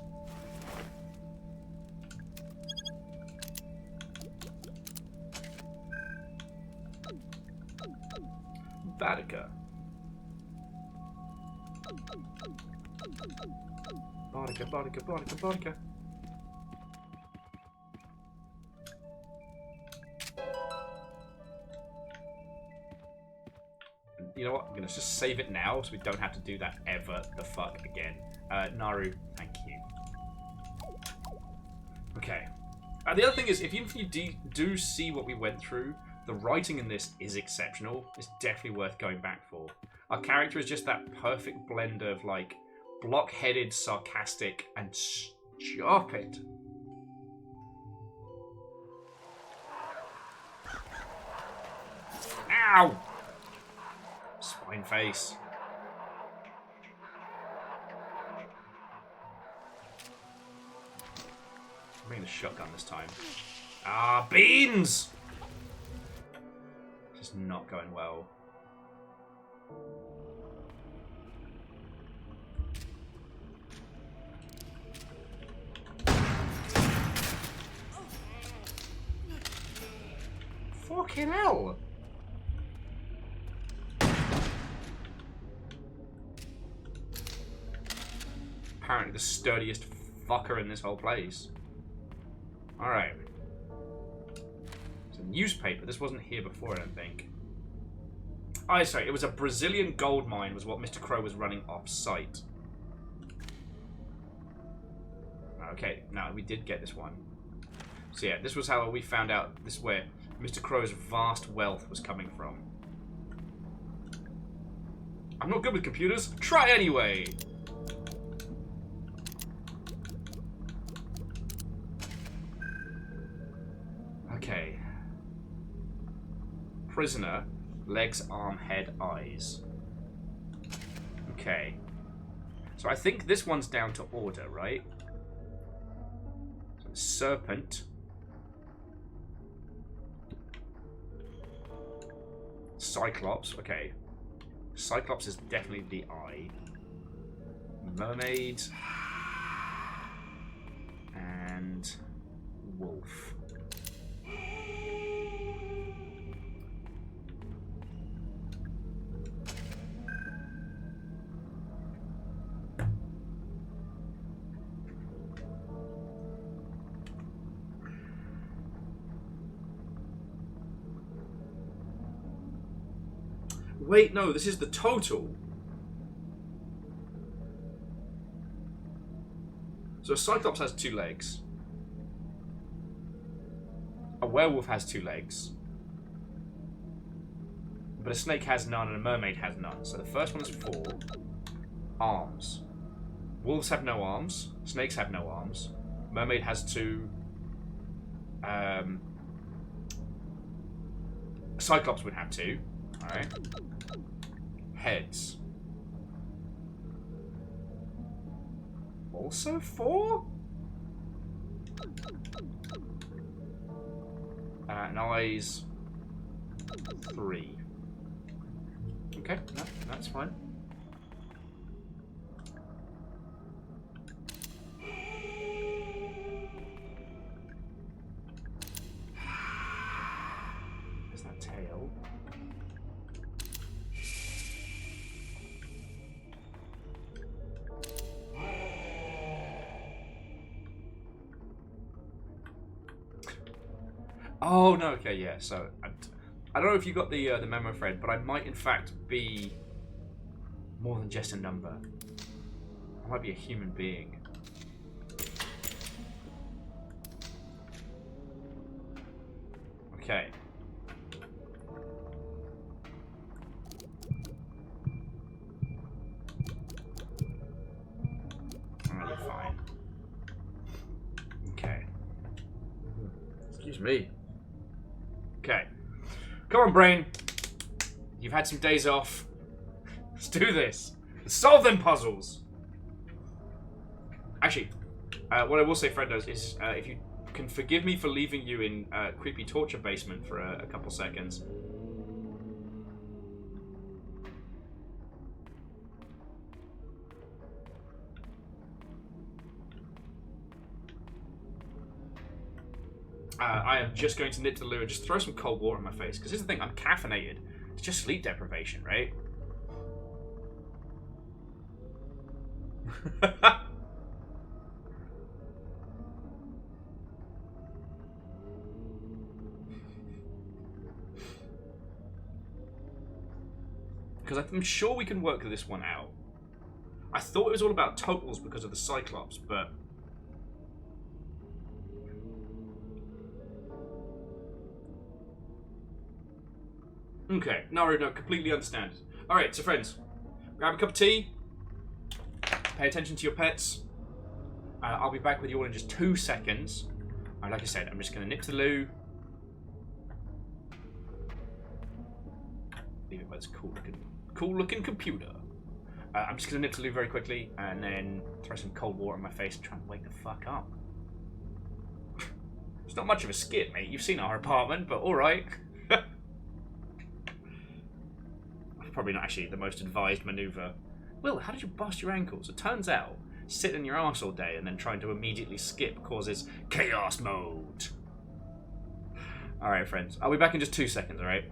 Boudica. Boudica, Boudica, Boudica, Boudica. You know what? I'm going to just save it now so we don't have to do that ever the fuck again. Naru, thank you. Okay. The other thing is, if you do see what we went through, the writing in this is exceptional. It's definitely worth going back for. Our character is just that perfect blend of, like, block-headed, sarcastic, and stupid. Ow! Spine face. I'm bringing the shotgun this time. Ah, beans! Just not going well. Fucking hell! Apparently the sturdiest fucker in this whole place. Alright. It's a newspaper. This wasn't here before, I don't think. Oh, sorry. It was a Brazilian gold mine was what Mr. Crow was running off-site. Okay, now we did get this one. So yeah, this was how we found out. This is where Mr. Crow's vast wealth was coming from. I'm not good with computers. Try anyway! Okay. Prisoner. Legs, arm, head, eyes. Okay. So I think this one's down to order, right? So serpent. Cyclops. Okay. Cyclops is definitely the eye. Mermaid. And wolf. Wait, no, this is the total. So a Cyclops has 2 legs. A werewolf has 2 legs. But a snake has none and a mermaid has none. So the first one is 4. Arms. Wolves have no arms. Snakes have no arms. Mermaid has 2. Cyclops would have 2. Alright. Heads. Also 4? And eyes 3. Okay, no, that's fine. There's that tail. Oh no, okay, yeah. So I don't know if you got the memo thread, but I might in fact be more than just a number. I might be a human being. Okay. Oh, you're fine. Okay. Excuse me. Okay. Come on, brain. You've had some days off. Let's do this. Let's solve them puzzles. Actually, what I will say, friendos, is if you can forgive me for leaving you in creepy torture basement for a couple seconds. I am just going to nip to the loo and just throw some cold water in my face. Because here's the thing, I'm caffeinated. It's just sleep deprivation, right? Because I'm sure we can work this one out. I thought it was all about totals because of the Cyclops, but... Okay, no, completely understand. Alright, so friends, grab a cup of tea, pay attention to your pets. I'll be back with you all in just 2 seconds. Like I said, I'm just going to nip to the loo. Leave it by this cool looking computer. I'm just going to nip to the loo very quickly and then throw some cold water in my face and try and wake the fuck up. It's not much of a skit, mate. You've seen our apartment, but alright. Probably not actually the most advised maneuver. Will, how did you bust your ankles? It turns out, sitting in your arse all day and then trying to immediately skip causes chaos mode. Alright, friends. I'll be back in just 2 seconds, alright?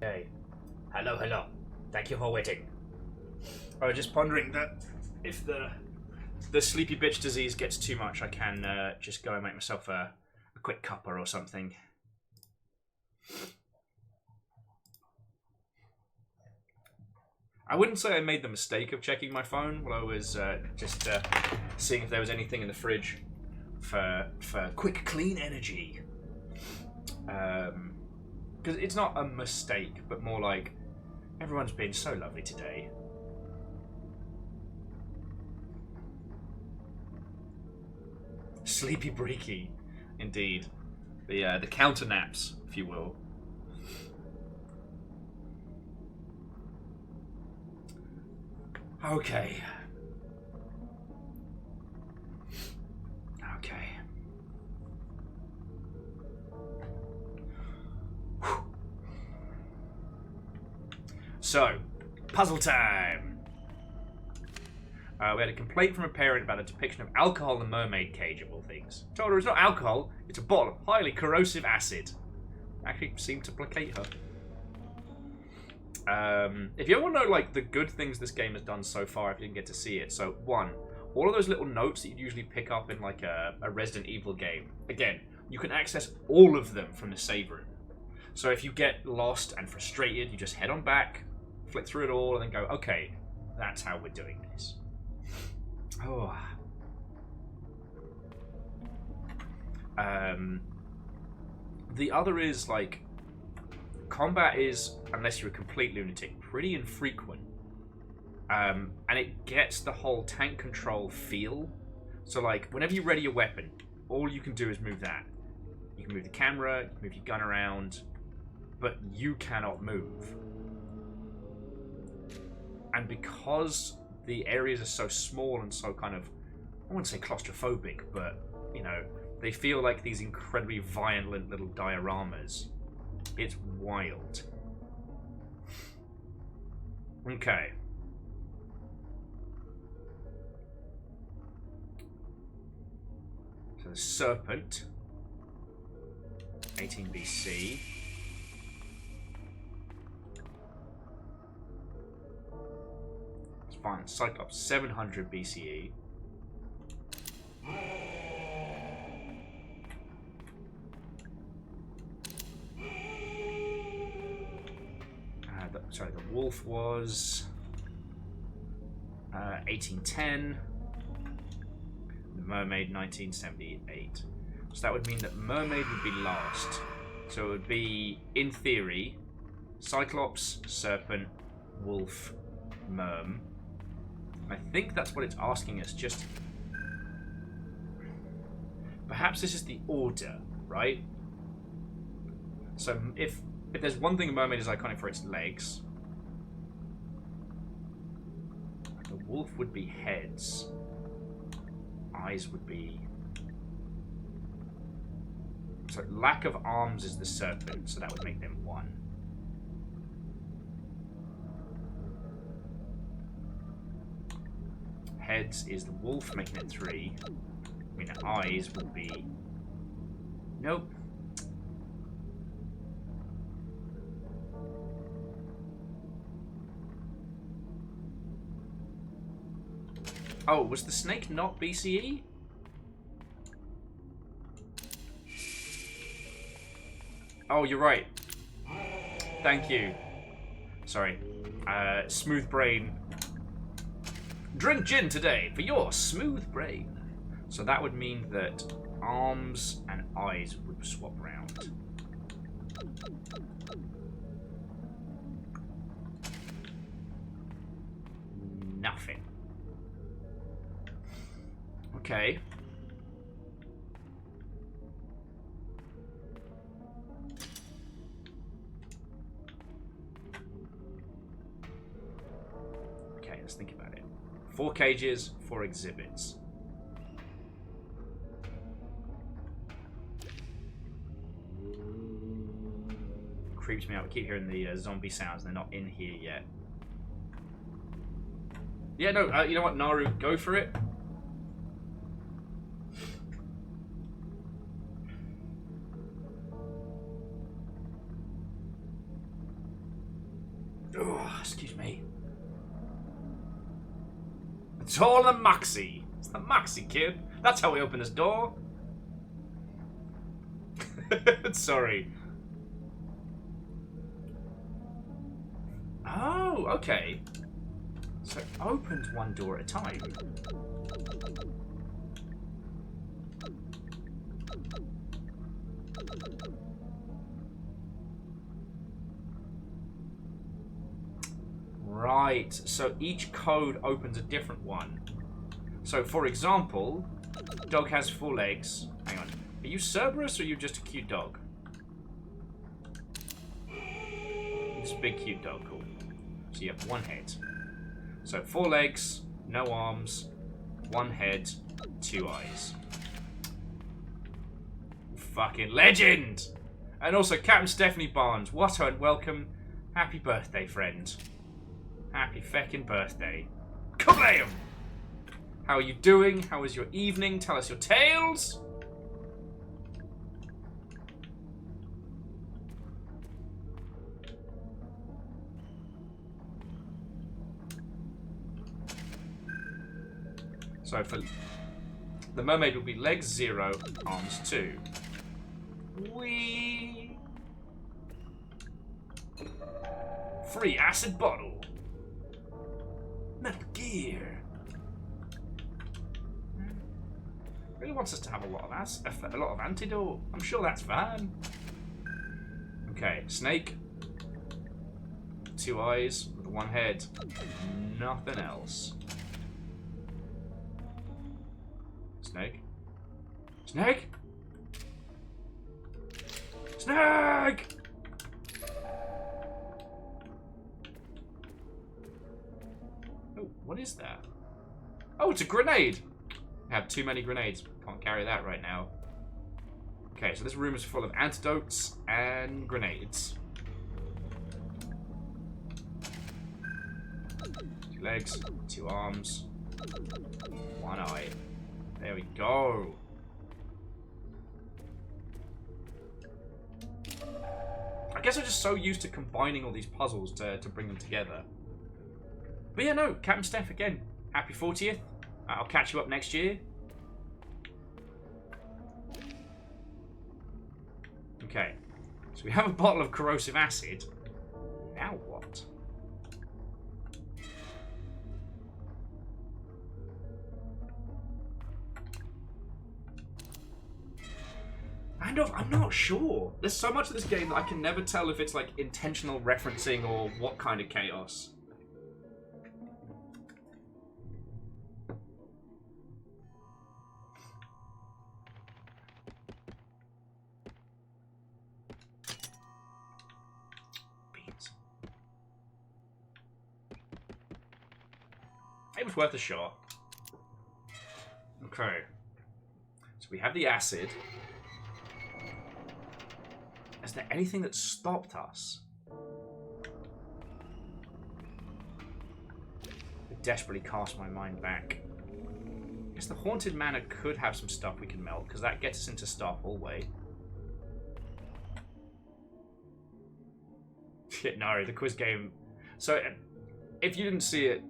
Okay. Hello, hello. Thank you for waiting. I was just pondering that if the sleepy bitch disease gets too much, I can just go and make myself a quick cuppa or something. I wouldn't say I made the mistake of checking my phone while I was just seeing if there was anything in the fridge for quick, clean energy. Because it's not a mistake, but more like everyone's been so lovely today. Sleepy breaky, indeed. The counter naps, if you will. Okay. Okay. So, puzzle time. We had a complaint from a parent about a depiction of alcohol in the mermaid cage, of all things. Told her it's not alcohol, it's a bottle of highly corrosive acid. Actually seemed to placate her. If you ever want to know like the good things this game has done so far, if you didn't get to see it. So, one, all of those little notes that you'd usually pick up in like a Resident Evil game, again, you can access all of them from the save room. So if you get lost and frustrated, you just head on back, flick through it all, and then go, okay, that's how we're doing this. Oh. The other is like combat is, unless you're a complete lunatic, pretty infrequent. And it gets the whole tank control feel. So like whenever you ready your weapon, all you can do is move that. You can move the camera, you can move your gun around, but you cannot move. And because the areas are so small and so kind of, I wouldn't say claustrophobic, but, you know, they feel like these incredibly violent little dioramas. It's wild. Okay. So the serpent, 18 BC. It's fine. Cyclops, 700 BCE. Sorry, the wolf was 1810. The mermaid, 1978. So that would mean that mermaid would be last. So it would be, in theory, Cyclops, serpent, wolf, merm. I think that's what it's asking us. Just perhaps this is the order, right? So if there's one thing a mermaid is iconic for, its legs. The wolf would be heads. Eyes would be... So lack of arms is the serpent, so that would make them 1. Heads is the wolf, making it 3. I mean, eyes would be... Nope. Oh, was the snake not BCE? Oh, you're right. Thank you. Sorry. Smooth brain. Drink gin today for your smooth brain. So that would mean that arms and eyes would swap round. Nothing. Okay. Okay, let's think about it. 4 cages, 4 exhibits. Creeps me out. We keep hearing the zombie sounds, and they're not in here yet. Yeah, no, you know what, Naru, go for it. Oh, excuse me. It's all the Moxie. It's the Moxie, kid. That's how we open this door. Sorry. Oh, okay. So it opens one door at a time. Right, so each code opens a different one. So, for example, dog has 4 legs. Hang on. Are you Cerberus or are you just a cute dog? It's a big cute dog, cool. So you have 1 head. So 4 legs, no arms, 1 head, 2 eyes. Fucking legend! And also Captain Stephanie Barnes. What a welcome. Happy birthday, friend. Happy feckin' birthday. Kablam! How are you doing? How was your evening? Tell us your tales. So for the mermaid will be legs 0, arms 2. Whee! Free acid bottle. Metal Gear. Really wants us to have a lot of antidote. I'm sure that's fine. Okay, snake. 2 eyes with 1 head. Nothing else. Snake. Snake. Snake. Oh, what is that? Oh, it's a grenade. I have too many grenades. Can't carry that right now. Okay, so this room is full of antidotes and grenades. 2 legs, 2 arms, 1 eye. There we go. I guess I'm just so used to combining all these puzzles to bring them together. But yeah, no, Captain Steph again. Happy 40th. I'll catch you up next year. Okay, so we have a bottle of corrosive acid. Now what? I'm not sure. There's so much of this game that I can never tell if it's like intentional referencing or what kind of chaos. Beans. It was worth a shot. Okay. So we have the acid. Is there anything that stopped us? I desperately cast my mind back. I guess the Haunted Manor could have some stuff we can melt, because that gets us into Star Hallway. No, the quiz game. So, if you didn't see it,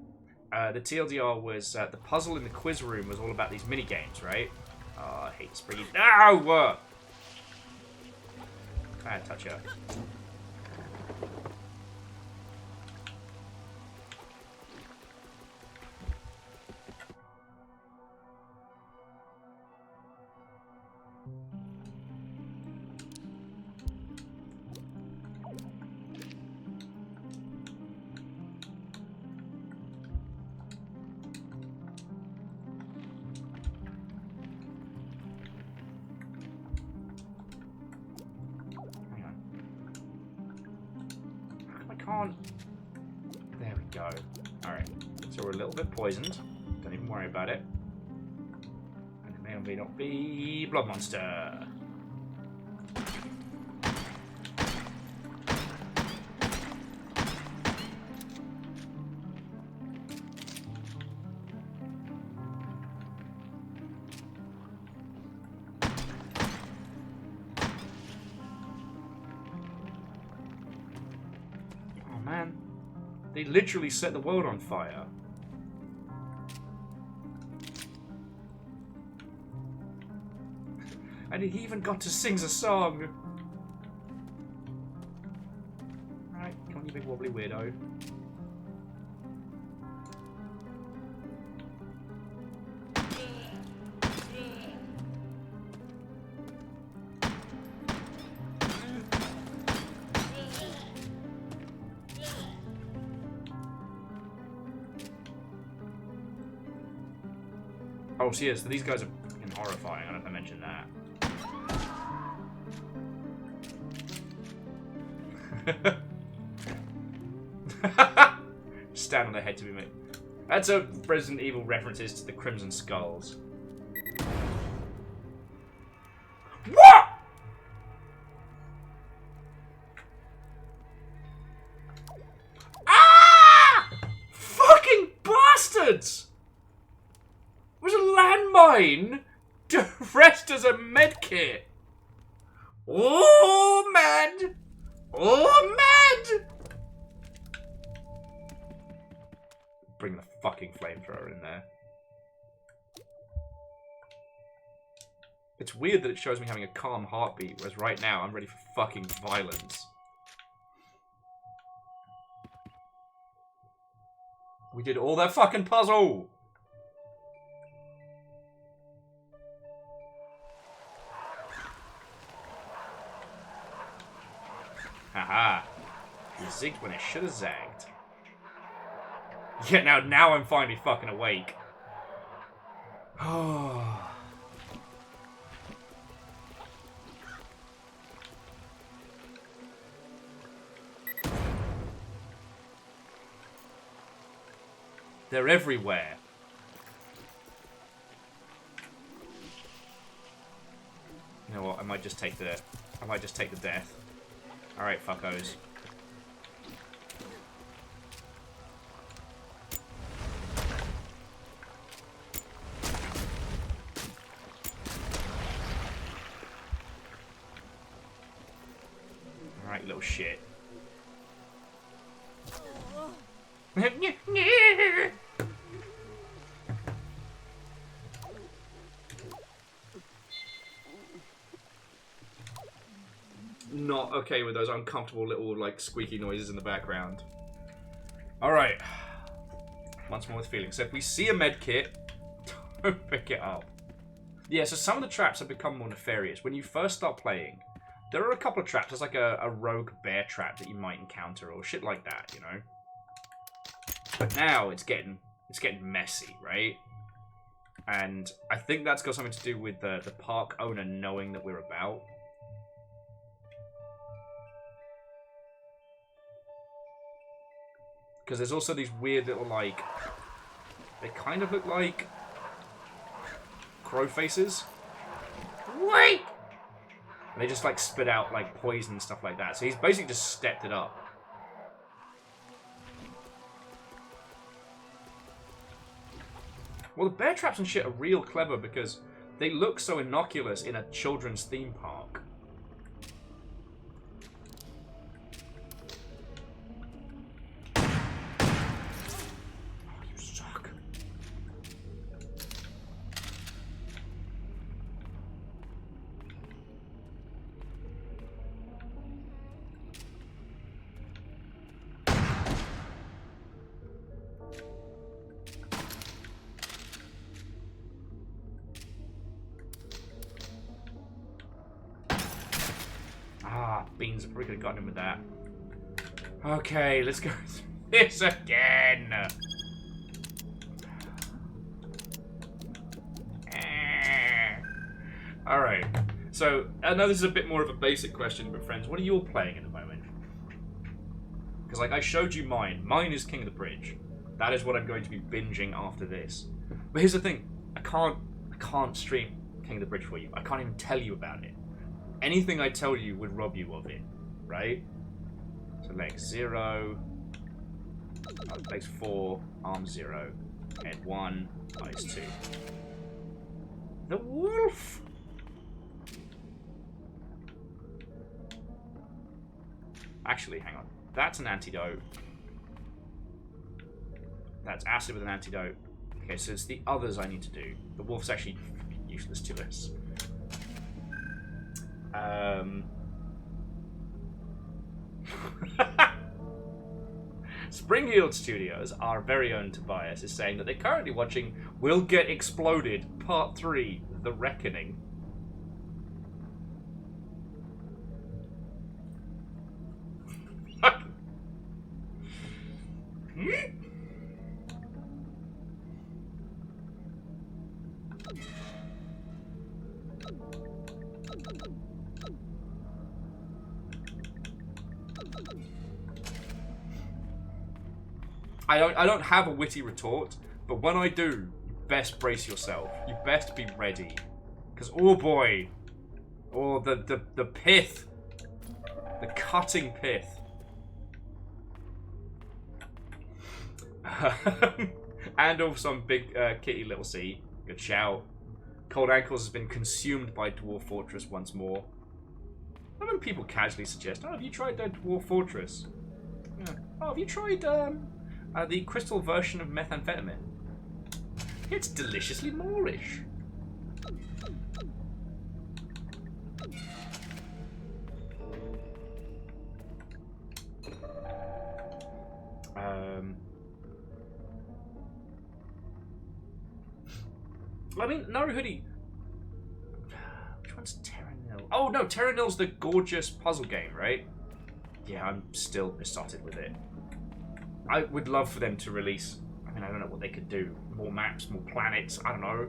the TLDR was the puzzle in the quiz room was all about these mini games, right? Oh, I hate springy. No! Bad touch her. There we go. Alright. So we're a little bit poisoned. Don't even worry about it. And it may or may not be Blood Monster. Oh man. They literally set the world on fire. And he even got to sing a song. Right, come on, you big wobbly weirdo. Oh, so yes, these guys are fucking horrifying. I don't know if I mentioned that. Stand on their head to be made. That's a Resident Evil references to the Crimson Skulls. What? Ah! Fucking bastards! It was a landmine dressed as a medkit. Oh, mad! Oh, mad! Bring the fucking flamethrower in there. It's weird that it shows me having a calm heartbeat, whereas right now I'm ready for fucking violence. We did all that fucking puzzle! Haha. You zigged when it should have zagged. Yeah, now I'm finally fucking awake. Oh. They're everywhere. You know what? I might just take the death. All right, fuckos. All right, little shit. Not okay with those uncomfortable little, like, squeaky noises in the background. Alright. Once more with feeling. So if we see a med kit, don't pick it up. Yeah, so some of the traps have become more nefarious. When you first start playing, there are a couple of traps. There's like a rogue bear trap that you might encounter or shit like that, you know? But now it's getting messy, right? And I think that's got something to do with the park owner knowing that we're about. Because there's also these weird little, like... They kind of look like... crow faces. Wait! And they just, like, spit out, like, poison and stuff like that. So he's basically just stepped it up. Well, the bear traps and shit are real clever because they look so innocuous in a children's theme park. Beans probably could have gotten him with that. Okay, let's go through this again. Alright. So, I know this is a bit more of a basic question, but friends, what are you all playing at the moment? Because, like, I showed you mine. Mine is King of the Bridge. That is what I'm going to be binging after this. But here's the thing. I can't stream King of the Bridge for you. I can't even tell you about it. Anything I tell you would rob you of it, right? So legs 0, legs 4, arms 0, head 1, eyes 2. The wolf! Actually, hang on. That's an antidote. That's acid with an antidote. Okay, so it's the others I need to do. The wolf's actually useless to us. Springfield Studios, our very own Tobias, is saying that they're currently watching Will Get Exploded Part 3, The Reckoning. I don't have a witty retort, but when I do, you best brace yourself. You best be ready. Because, oh boy. Oh, the pith. The cutting pith. And also some big kitty little C. Good shout. Cold Ankles has been consumed by Dwarf Fortress once more. I remember people casually suggest, oh, have you tried Dwarf Fortress? Yeah. Oh, have you tried the crystal version of methamphetamine? It's deliciously Moorish. I mean, Naruhoodie. Which one's Terranil? Oh no, Terranil's the gorgeous puzzle game, right? Yeah, I'm still besotted with it. I would love for them to release. I mean, I don't know what they could do. More maps, more planets. I don't know.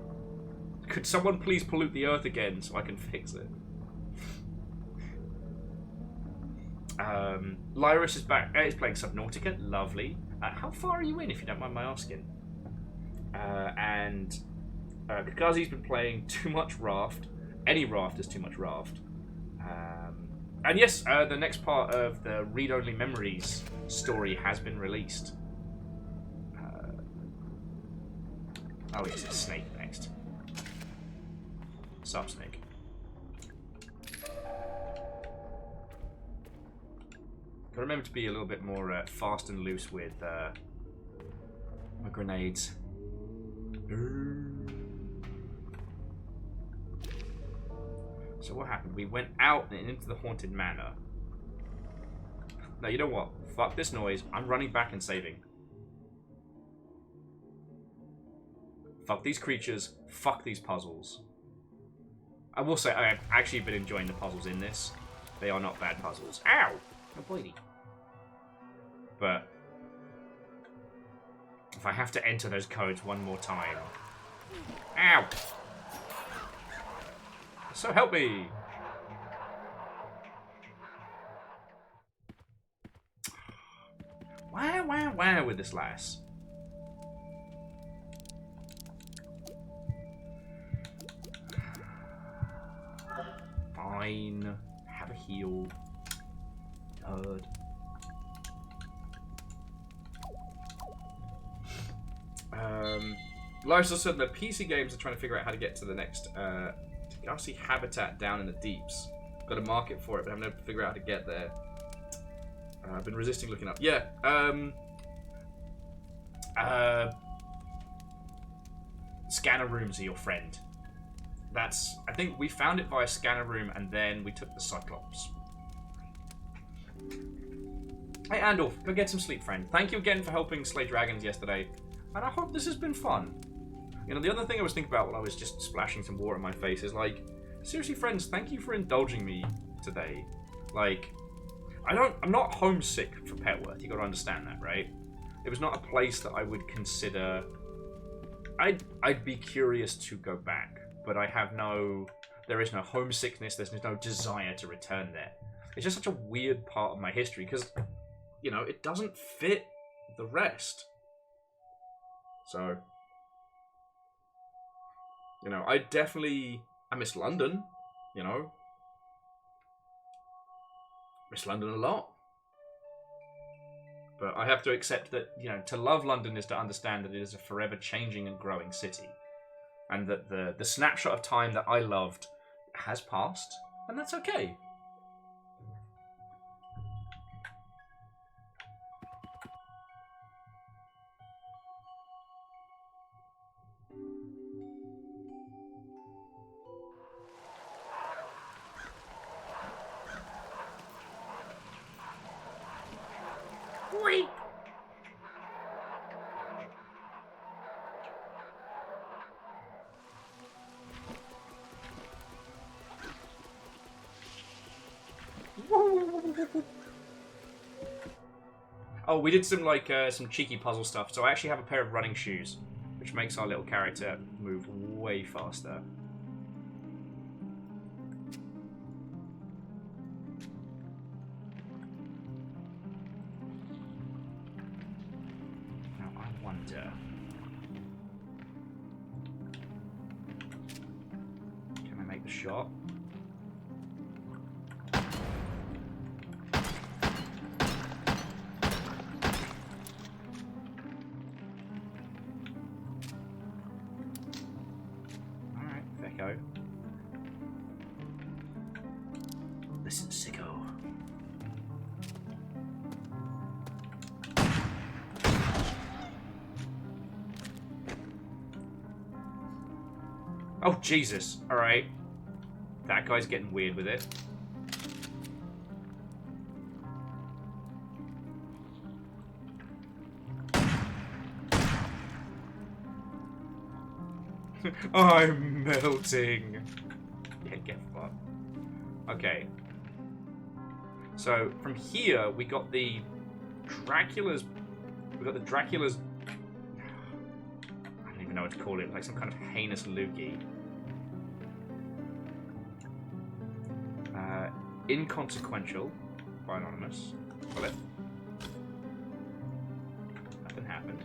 Could someone please pollute the Earth again so I can fix it? Lyrus is back. Is playing Subnautica. Lovely. How far are you in, if you don't mind my asking? And Kakazi's been playing Too Much Raft. Any raft is too much raft. And yes, the next part of the Read-Only Memories story has been released. Oh yes, it's Snake next. Sup, Snake. Gotta remember to be a little bit more fast and loose with my grenades. So what happened? We went out and into the Haunted Manor. Now, you know what? Fuck this noise. I'm running back and saving. Fuck these creatures. Fuck these puzzles. I will say, I've actually been enjoying the puzzles in this. They are not bad puzzles. Ow! No bitey. But if I have to enter those codes one more time. Ow! So help me! Wow with this lass. Fine. Have a heal. Nerd. Lysa said that PC games are trying to figure out how to get to the next Gassy habitat down in the deeps. Got a market for it, but I haven't been able to figure out how to get there. I've been resisting looking up. Yeah. Scanner rooms are your friend. That's. I think we found it via scanner room, and then we took the Cyclops. Hey Andorf, go get some sleep, friend. Thank you again for helping slay dragons yesterday, and I hope this has been fun. You know, the other thing I was thinking about while I was just splashing some water in my face is like, seriously, friends, thank you for indulging me today. Like, I'm not homesick for Petworth. You got to understand that, right? It was not a place that I would consider. I'd be curious to go back, but there is no homesickness. There's no desire to return there. It's just such a weird part of my history because, you know, it doesn't fit the rest. So, you know, I miss London, you know. Miss London a lot. But I have to accept that, you know, to love London is to understand that it is a forever changing and growing city. And that the snapshot of time that I loved has passed, and that's okay. Oh, we did some like some cheeky puzzle stuff. So I actually have a pair of running shoes, which makes our little character move way faster. Now I wonder. Can I make the shot? Listen, sicko. Oh, Jesus. Alright. That guy's getting weird with it. I'm melting. Yeah, get fucked. Okay. So from here we got the Dracula's. We got the Dracula's. I don't even know what to call it. Like some kind of heinous loogie. Inconsequential by Anonymous. Well, it. Nothing happened.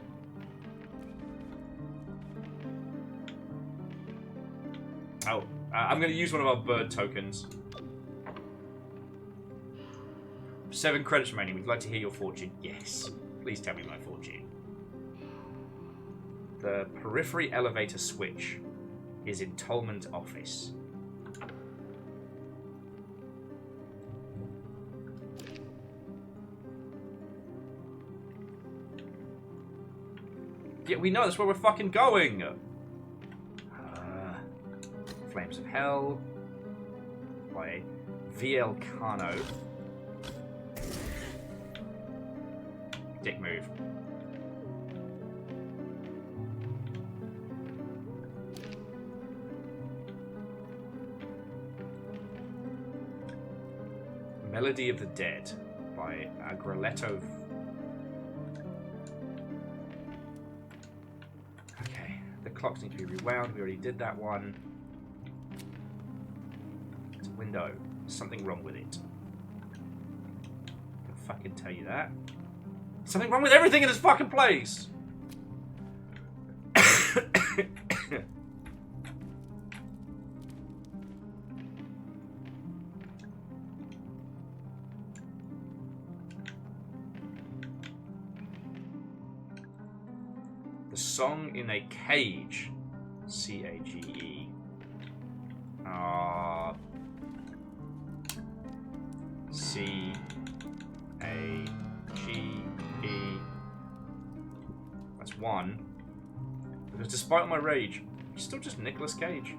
Oh, I'm going to use one of our bird tokens. 7 credits remaining. We'd like to hear your fortune. Yes. Please tell me my fortune. The periphery elevator switch is in Tolman's office. Yeah, we know that's where we're fucking going. Flames of Hell by VL Kano. Dick move. Melody of the Dead by Agroletto. Okay, the clocks need to be rewound. We already did that one. It's a window. There's something wrong with it. I can fucking tell you that. Something wrong with everything in this fucking place! The Song in a Cage. C-A-G-E. C-A-G-E. That's one. Because despite all my rage, he's still just Nicolas Cage.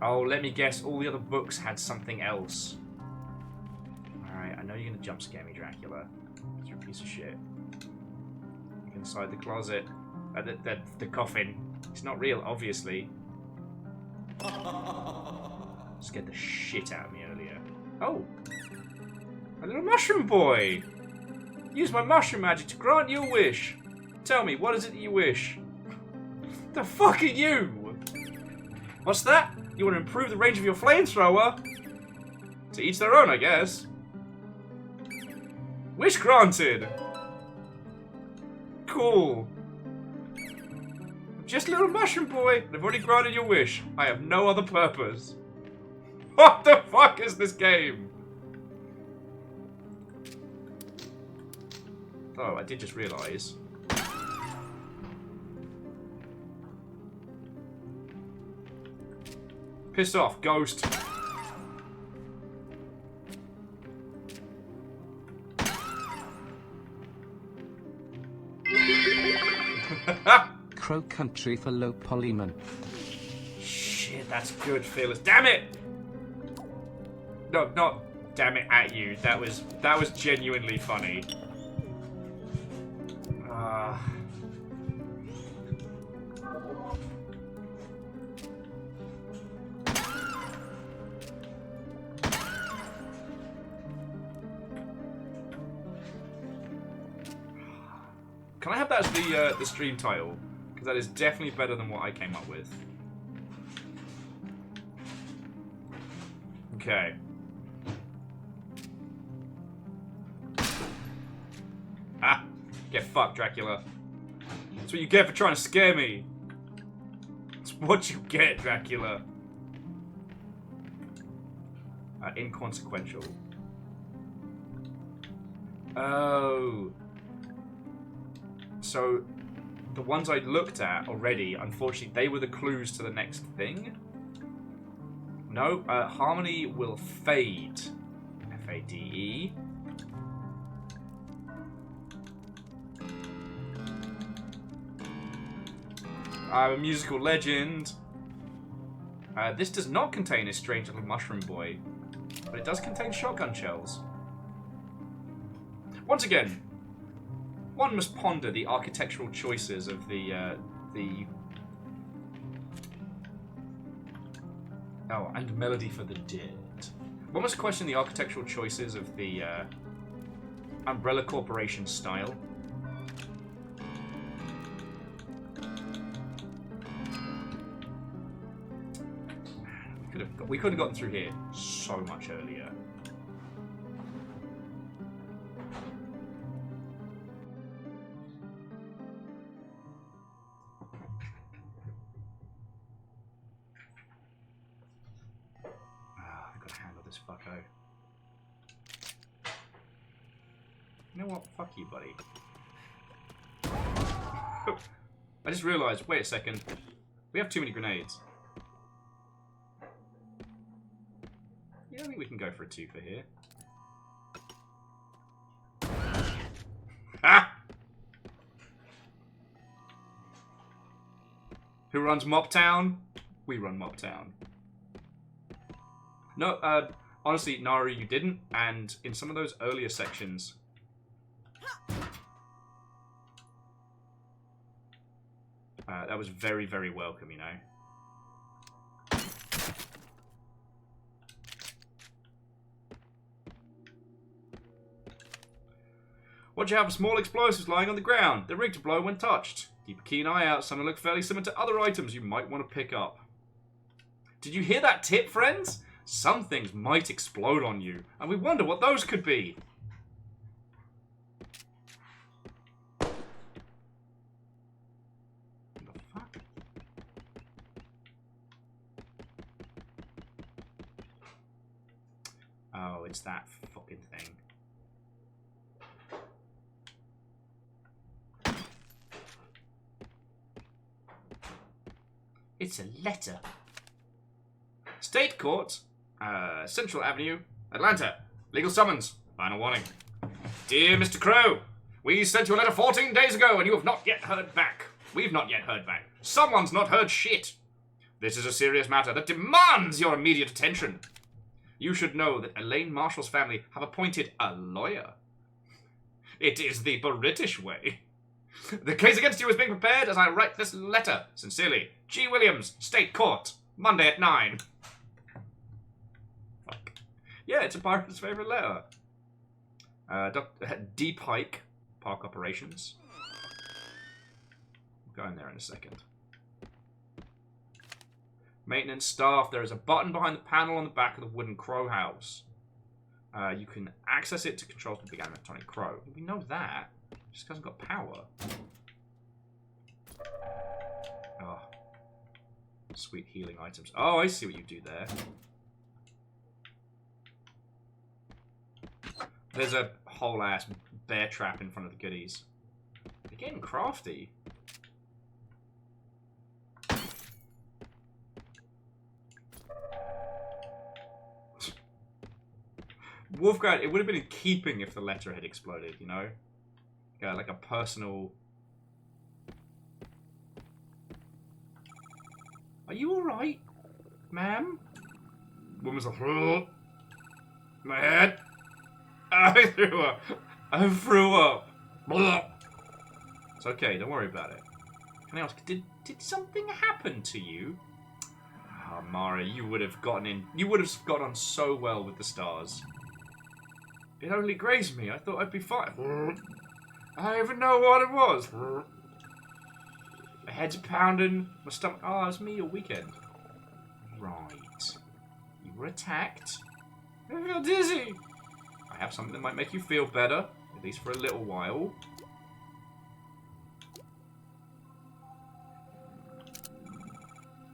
Oh, let me guess, all the other books had something else. Alright, I know you're gonna jump scare me, Dracula. You're a piece of shit. Look inside the closet. The coffin. It's not real, obviously. Scared the shit out of me earlier. Oh! A little mushroom boy! Use my mushroom magic to grant you a wish. Tell me, what is it that you wish? The fuck are you? What's that? You want to improve the range of your flamethrower? To each their own, I guess. Wish granted! Cool. I'm just a little mushroom boy, and I've already granted your wish. I have no other purpose. What the fuck is this game? Oh, I did just realise. Pissed off, ghost. Crow country for low polyman. Shit, that's good, Fearless. Damn it! No, not damn it at you. That was genuinely funny. Can I have that as the stream title? Because that is definitely better than what I came up with. Okay. Ah! Get fucked, Dracula. That's what you get for trying to scare me. That's what you get, Dracula. Inconsequential. Oh. So, the ones I looked at already, unfortunately, they were the clues to the next thing. No, harmony will fade. F-A-D-E. I'm a musical legend. This does not contain a strange little mushroom boy, but it does contain shotgun shells. Once again, one must ponder the architectural choices of the oh, and Melody for the Dead. One must question the architectural choices of the Umbrella Corporation style. We could have gotten through here so much earlier. I've got to handle this fucko. You know what? Fuck you, buddy. I just realised, wait a second. We have too many grenades. Yeah, I think we can go for a 2 for here. Ah! Who runs Moptown? We run Moptown. No, honestly, Naru, you didn't. And in some of those earlier sections... that was very, very welcome, you know. Watch out for small explosives lying on the ground. They're rigged to blow when touched. Keep a keen eye out. Some look fairly similar to other items you might want to pick up. Did you hear that tip, friends? Some things might explode on you, and we wonder what those could be. What the fuck? Oh, it's that fucking thing. It's a letter. State Court, Central Avenue, Atlanta. Legal summons. Final warning. Dear Mr. Crow, we sent you a letter 14 days ago and you have not yet heard back. We've not yet heard back. Someone's not heard shit. This is a serious matter that demands your immediate attention. You should know that Elaine Marshall's family have appointed a lawyer. It is the British way. The case against you is being prepared as I write this letter. Sincerely, G. Williams, State Court, Monday at 9. Fuck. Yeah, it's a pirate's favourite letter. D. Pike, Park Operations. We'll go in there in a second. Maintenance staff. There is a button behind the panel on the back of the wooden crow house. You can access it to control the big animatronic crow. We know that. It just hasn't got power. Oh. Sweet healing items. Oh, I see what you do there. There's a whole ass bear trap in front of the goodies. They're getting crafty. Wolfguard, it would have been in keeping if the letter had exploded, you know? Yeah, like a personal... Are you alright, ma'am? Woman's like, oh, my head. I threw up. I threw up. It's okay, don't worry about it. Can I ask, did something happen to you? Oh, Mara, you would have gotten in. You would have got on so well with the stars. It only grazed me. I thought I'd be fine. I don't even know what it was. My head's pounding, my stomach... Oh, it's me all weekend. Right. You were attacked. I feel dizzy. I have something that might make you feel better, at least for a little while.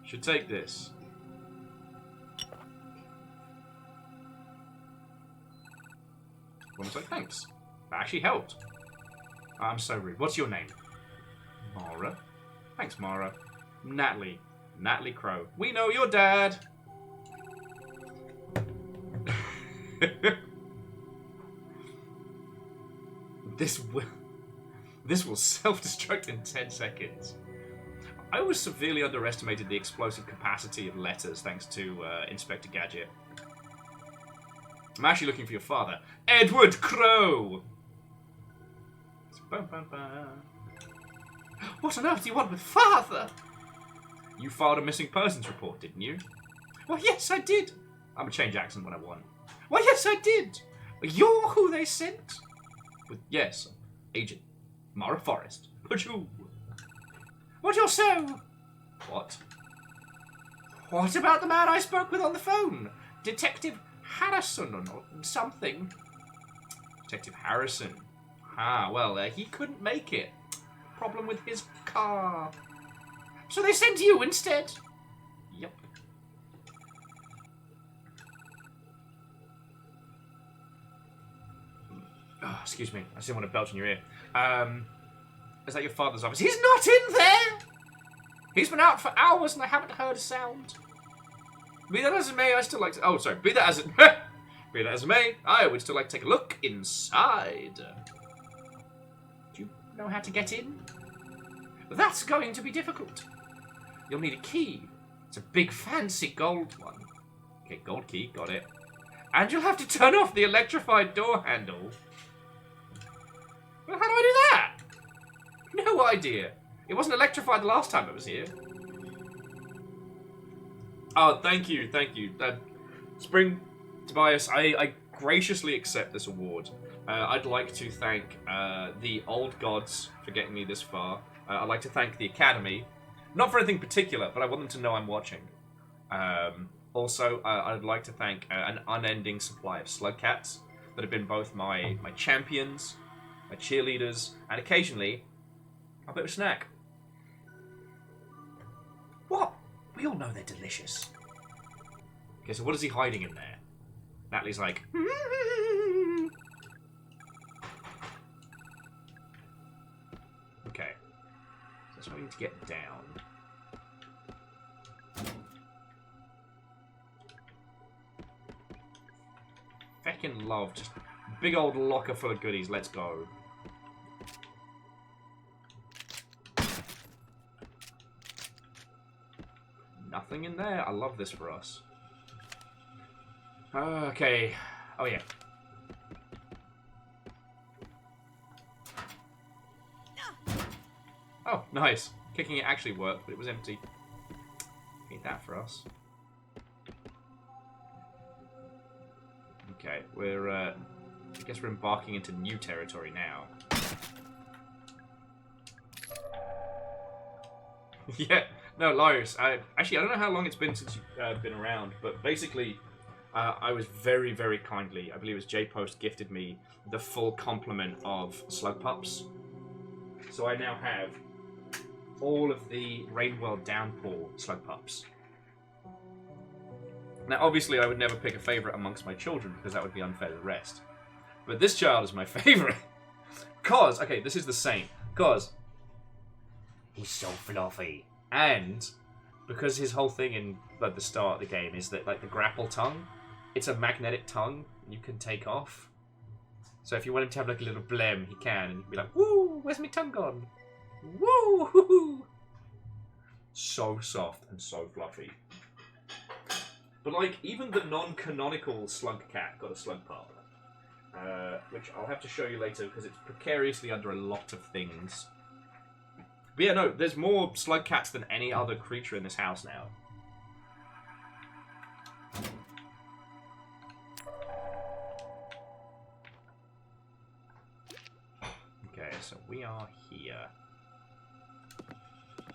Should take this. Woman's like, thanks. That actually helped. I'm so rude. What's your name? Mara. Thanks, Mara. Natalie. Natalie Crow. We know your dad. This will self-destruct in 10 seconds. I always severely underestimated the explosive capacity of letters thanks to Inspector Gadget. I'm actually looking for your father. Edward Crow! What on earth do you want with father? You filed a missing persons report, didn't you? Well, yes, I did. I'm gonna change accent when I want. Well, yes, I did. You're who they sent? With, yes, Agent Mara Forrest. But you... What you're so... What? What about the man I spoke with on the phone? Detective Harrison or something? Detective Harrison. Ah, well, he couldn't make it. Problem with his car. So they sent you instead? Yep. Oh, excuse me. I just didn't want to belch in your ear. Is that your father's office? He's not in there! He's been out for hours and I haven't heard a sound. Be that as it may, I still like to... Oh, sorry. Be that as it... Be that as it may, I would still like to take a look inside. Do you know how to get in? That's going to be difficult. You'll need a key. It's a big fancy gold one. Okay, gold key. Got it. And you'll have to turn off the electrified door handle. Well, how do I do that? No idea. It wasn't electrified the last time I was here. Oh, thank you. Spring Tobias, I graciously accept this award. I'd like to thank the old gods for getting me this far. I'd like to thank the Academy. Not for anything particular, but I want them to know I'm watching. Also, I'd like to thank an unending supply of slug cats that have been both my champions, my cheerleaders, and occasionally a bit of a snack. What? We all know they're delicious. Okay, so what is he hiding in there? Natalie's like... Okay. So that's why we need to get down. Feckin' love. Just big old locker full of goodies. Let's go. Nothing in there. I love this for us. Okay. Oh, yeah. Oh, nice. Kicking it actually worked, but it was empty. Need that for us. Okay, we're, I guess we're embarking into new territory now. Yeah, no, Lars, actually, I don't know how long it's been since you've been around, but basically, I was very, very kindly, I believe it was J-Post gifted me the full complement of slug pups. So I now have all of the Rainworld Downpour slug pups. Now, obviously, I would never pick a favourite amongst my children, because that would be unfair to the rest. But this child is my favourite. Cause, okay, this is the same. Cause he's so fluffy. And because his whole thing in like, the start of the game is that like the grapple tongue, it's a magnetic tongue you can take off. So if you want him to have like a little blem, he can, and you can be like, woo, where's my tongue gone? Woo, hoo, hoo. So soft and so fluffy. But like, even the non-canonical slug cat got a slug pup. Which I'll have to show you later because it's precariously under a lot of things. But yeah, no, there's more slug cats than any other creature in this house now. Okay. so we are here.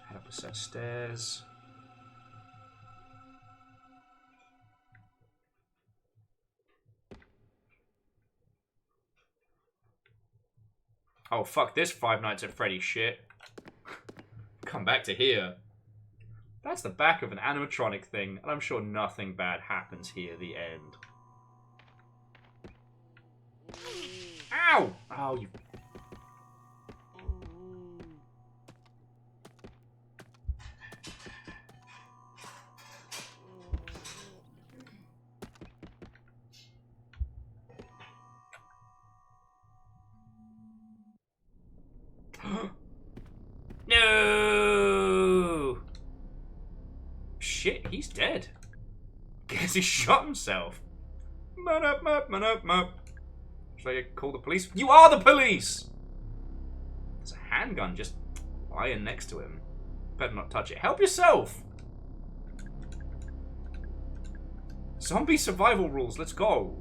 Head up a set of stairs. Oh, fuck this Five Nights at Freddy's shit. Come back to here. That's the back of an animatronic thing, and I'm sure nothing bad happens here at the end. Ow! Oh, you... No! Shit, he's dead. Guess he shot himself. Should I call the police? You are the police! There's a handgun just lying next to him. Better not touch it. Help yourself! Zombie survival rules, let's go.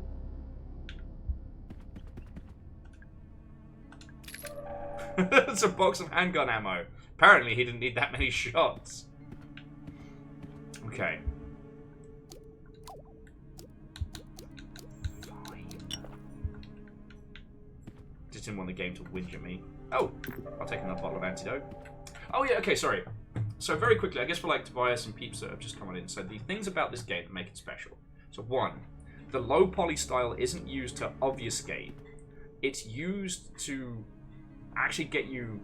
That's a box of handgun ammo. Apparently he didn't need that many shots. Okay. Fine. Just didn't want the game to whinge at me. Oh, I'll take another bottle of antidote. Oh yeah, okay, sorry. So very quickly, I guess for like Tobias and peeps that have just come on in. So the things about this game that make it special. So one, the low poly style isn't used to obfuscate. It's used to actually get you,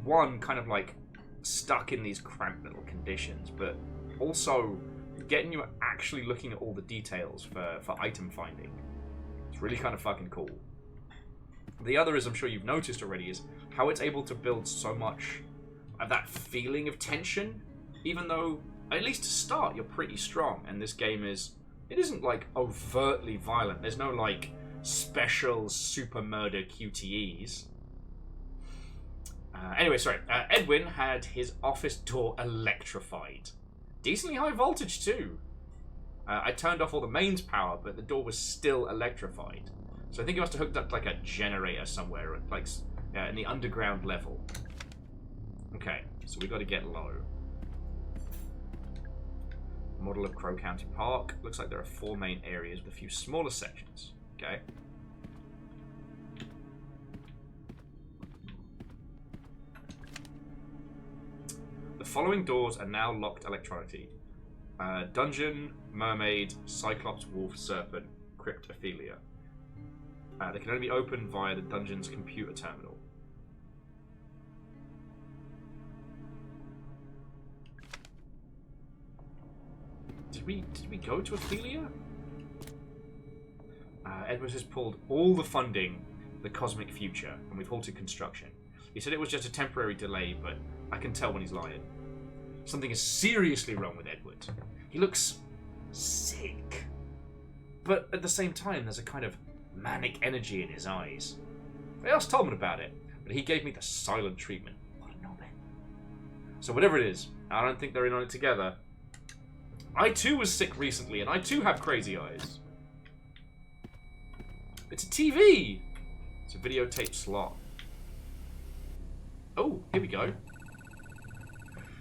one, kind of like stuck in these cramped little conditions, but also getting you actually looking at all the details for item finding. It's really kind of fucking cool. The other is, I'm sure you've noticed already, is how it's able to build so much of that feeling of tension, even though, at least to start, you're pretty strong, and this game it isn't like overtly violent. There's no like special super murder QTEs. Anyway, sorry. Edwin had his office door electrified. Decently high voltage, too. I turned off all the mains power, but the door was still electrified. So I think he must have hooked up like a generator somewhere, like in the underground level. Okay, so we got to get low. Model of Crow County Park. Looks like there are 4 main areas with a few smaller sections. Okay. The following doors are now locked electronically. Dungeon, Mermaid, Cyclops, Wolf, Serpent, Crypt, Ophelia. They can only be opened via the dungeon's computer terminal. Did we go to Ophelia? Edwards has pulled all the funding for the cosmic future, and we've halted construction. He said it was just a temporary delay, but I can tell when he's lying. Something is seriously wrong with Edward. He looks sick. But at the same time, there's a kind of manic energy in his eyes. I asked Tolman about it, but he gave me the silent treatment. What a knobhead. So whatever it is, I don't think they're in on it together. I too was sick recently, and I too have crazy eyes. It's a TV! It's a videotape slot. Oh, here we go.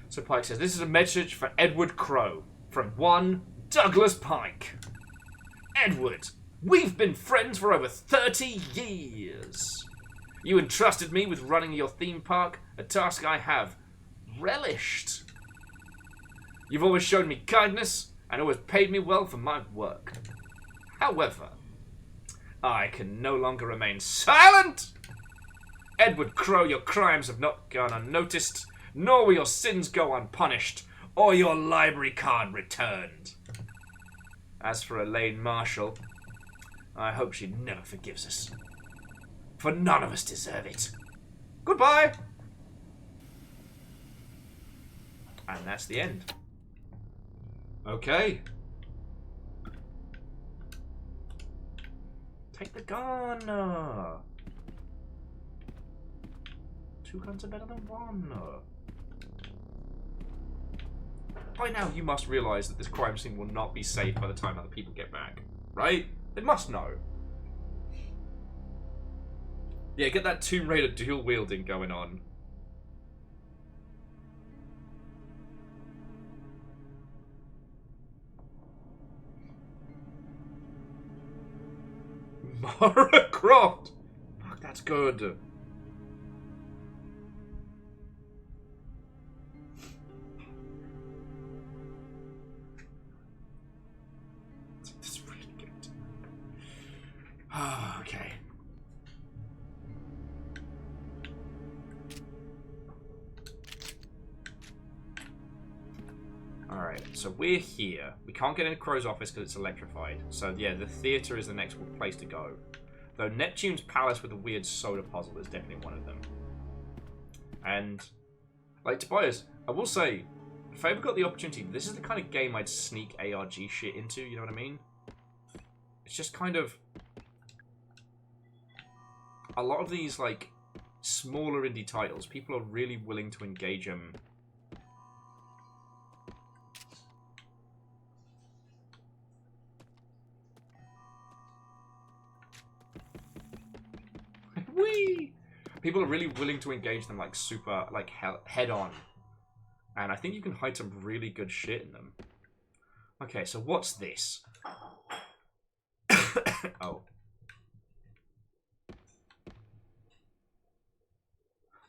So Pike says, this is a message for Edward Crow from one Douglas Pike. Edward, we've been friends for over 30 years. You entrusted me with running your theme park, a task I have relished. You've always shown me kindness and always paid me well for my work. However, I can no longer remain silent. Edward Crow, your crimes have not gone unnoticed, nor will your sins go unpunished, or your library card returned. As for Elaine Marshall, I hope she never forgives us. For none of us deserve it. Goodbye! And that's the end. Okay. Take the gun! 2 guns are better than 1. By now you must realise that this crime scene will not be safe by the time other people get back. Right? They must know. Yeah, get that Tomb Raider dual wielding going on. Mara Croft! Fuck, that's good. That's really good. Ah, okay. Alright, so we're here. We can't get into Crow's office because it's electrified. So yeah, the theatre is the next place to go. Though Neptune's Palace with the weird soda puzzle is definitely one of them. And, like, Tobias, I will say, if I ever got the opportunity, this is the kind of game I'd sneak ARG shit into, you know what I mean? It's just kind of... A lot of these, like, smaller indie titles, people are really willing to engage them. Whee! People are really willing to engage them, like, super, like, head-on. And I think you can hide some really good shit in them. Okay, so what's this? Oh.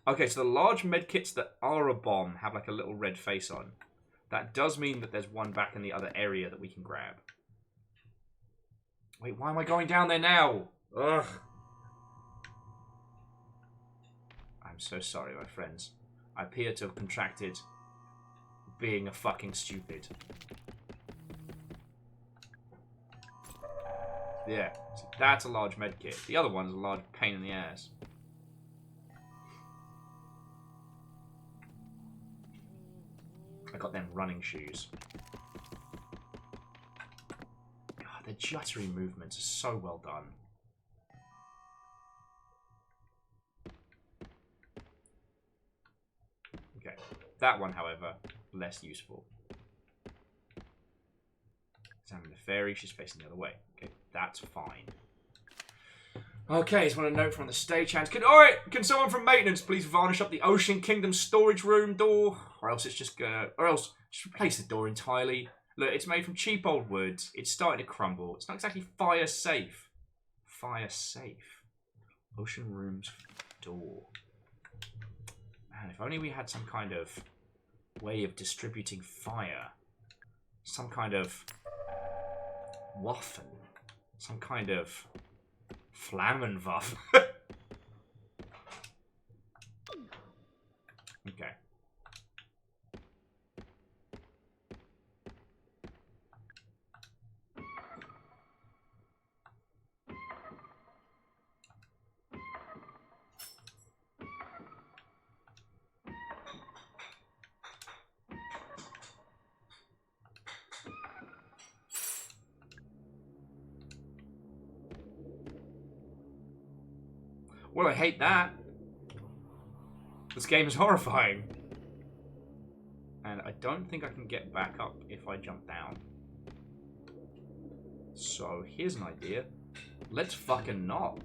Okay, so the large medkits that are a bomb have, like, a little red face on. That does mean that there's one back in the other area that we can grab. Wait, why am I going down there now? Ugh. I'm so sorry, my friends. I appear to have contracted being a fucking stupid. Yeah, so that's a large medkit. The other one's a large pain in the ass. I got them running shoes. God, the juttery movements are so well done. Okay, that one, however, less useful. Examine the fairy, she's facing the other way. Okay, that's fine. Okay, just want a note from the stagehand. Can someone from maintenance please varnish up the Ocean Kingdom storage room door? Or else it's just gonna... Or else just replace the door entirely. Look, it's made from cheap old wood. It's starting to crumble. It's not exactly fire safe. Fire safe. Ocean room's door. Man, if only we had some kind of way of distributing fire. Some kind of waffen. Some kind of Flammenwaffe. Okay. Well, I hate that. This game is horrifying. And I don't think I can get back up if I jump down. So, here's an idea. Let's fucking not.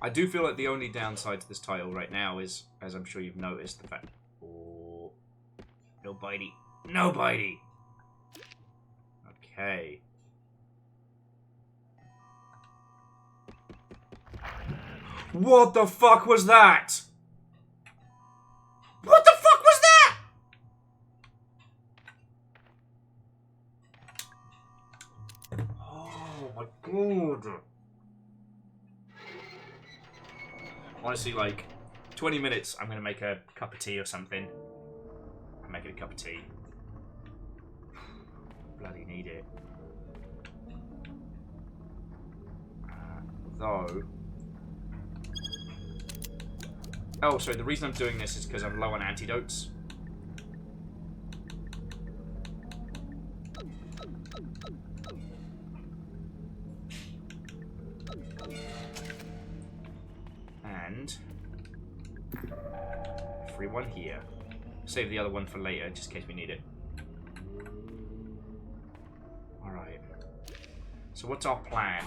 I do feel like the only downside to this title right now is, as I'm sure you've noticed, the fact... Oh, no bitey. No bitey! Okay. What the fuck was that? What the fuck was that? Oh my god. Honestly, like, 20 minutes, I'm going to make a cup of tea or something. I'm making a cup of tea. Bloody need it. Though... Oh, sorry, the reason I'm doing this is because I'm low on antidotes. And free one here. Save the other one for later, just in case we need it. Alright. So what's our plan?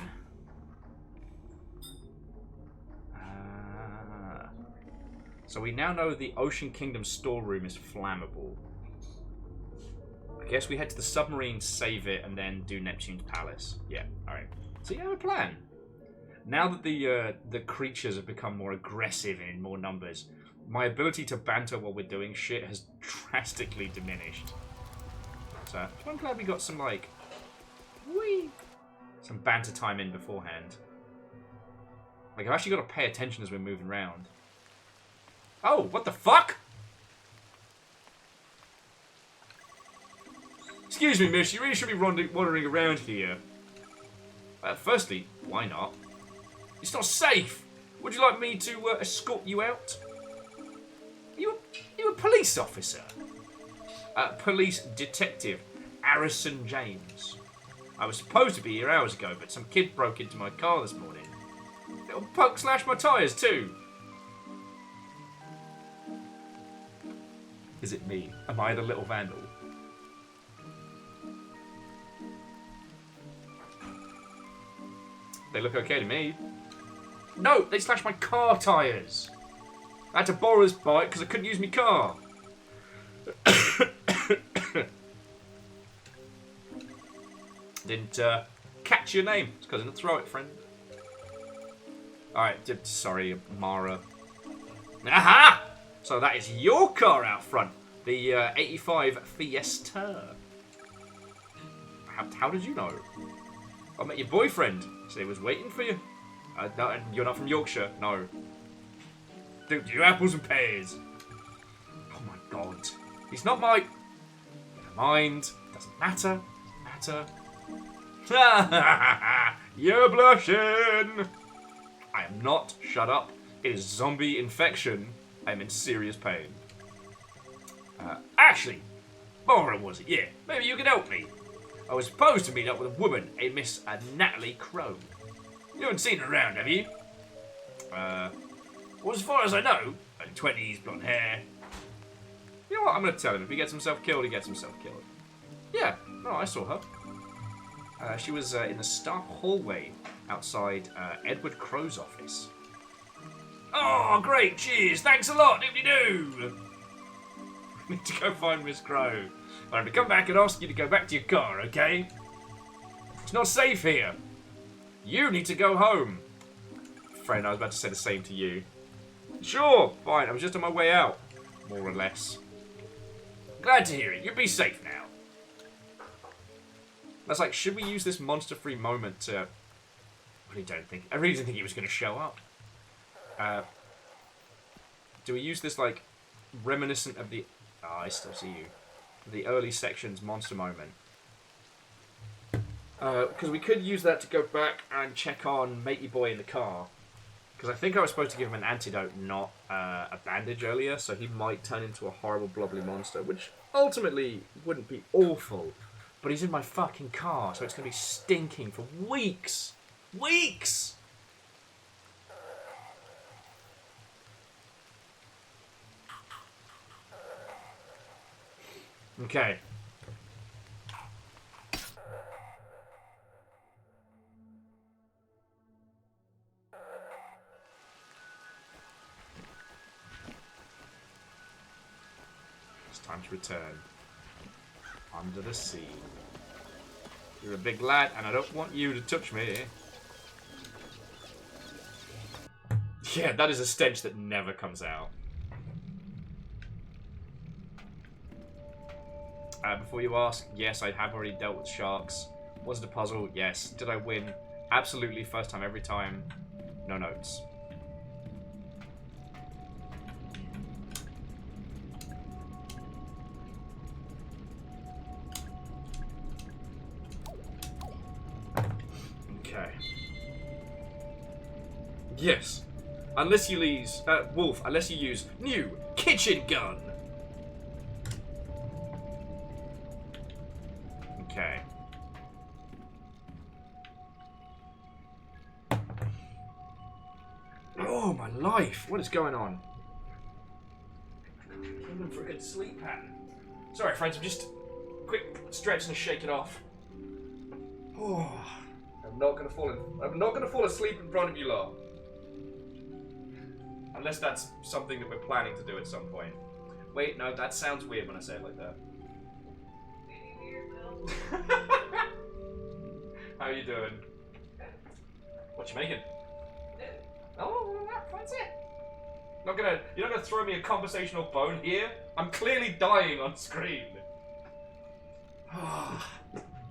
So we now know the Ocean Kingdom storeroom is flammable. I guess we head to the submarine, save it, and then do Neptune's Palace. Yeah, alright. So you have a plan. Now that the creatures have become more aggressive and in more numbers, my ability to banter while we're doing shit has drastically diminished. So I'm glad we got some, like, some banter time in beforehand. Like, I've actually got to pay attention as we're moving around. Oh, what the fuck? Excuse me, miss, you really should be wandering around here. Firstly, why not? It's not safe. Would you like me to escort you out? You a police officer? Police detective Harrison James. I was supposed to be here hours ago, but some kid broke into my car this morning. Little punk slashed my tyres too. Is it me? Am I the little vandal? They look okay to me. No, they slashed my car tyres. I had to borrow this bike because I couldn't use my car. Didn't catch your name. It's because I didn't throw it, friend. Alright, sorry, Mara. Aha! So that is your car out front. The 85 Fiesta. How did you know? I met your boyfriend. So he was waiting for you. No, you're not from Yorkshire. No. Dude, you apples and pears. Oh my god. He's not my... Never mind. Doesn't matter. You're blushing. I am not. Shut up. It is zombie infection. I am in serious pain. Actually, Mara was it? Yeah. Maybe you can help me. I was supposed to meet up with a woman, a Miss Natalie Crow. You haven't seen her around, have you? Well, as far as I know, early 20s, blonde hair. You know what? I'm going to tell him. If he gets himself killed, he gets himself killed. Yeah, no, I saw her. She was in the staff hallway outside Edward Crow's office. Oh, great, cheers, thanks a lot, doobly-doo. I need to go find Miss Crow. I'm going to come back and ask you to go back to your car, okay? It's not safe here. You need to go home. Friend, I was about to say the same to you. Sure, fine, I was just on my way out. More or less. Glad to hear it, you'll be safe now. That's like, should we use this monster-free moment to... I really didn't think he was going to show up. Do we use this, like, reminiscent of the... Oh, I still see you. The early section's monster moment. Because we could use that to go back and check on Matey Boy in the car. Because I think I was supposed to give him an antidote, not a bandage earlier, so he might turn into a horrible blobbly monster, which ultimately wouldn't be awful. But he's in my fucking car, so it's going to be stinking for weeks. Weeks! Okay. It's time to return. Under the sea. You're a big lad, and I don't want you to touch me. Yeah, that is a stench that never comes out. Before you ask, yes, I have already dealt with sharks. Was it a puzzle? Yes. Did I win? Absolutely, first time every time. No notes. Okay. Yes. Unless you use... Wolf, unless you use new kitchen gun. Okay. Oh, my life. What is going on? Random friggin' sleep pattern. Sorry, friends, I'm just quick stretch and shake it off. Oh, I'm not gonna fall asleep in front of you lot. Unless that's something that we're planning to do at some point. Wait, no, that sounds weird when I say it like that. How you doing? What you making? Oh, what's it? You're not gonna throw me a conversational bone here? I'm clearly dying on screen.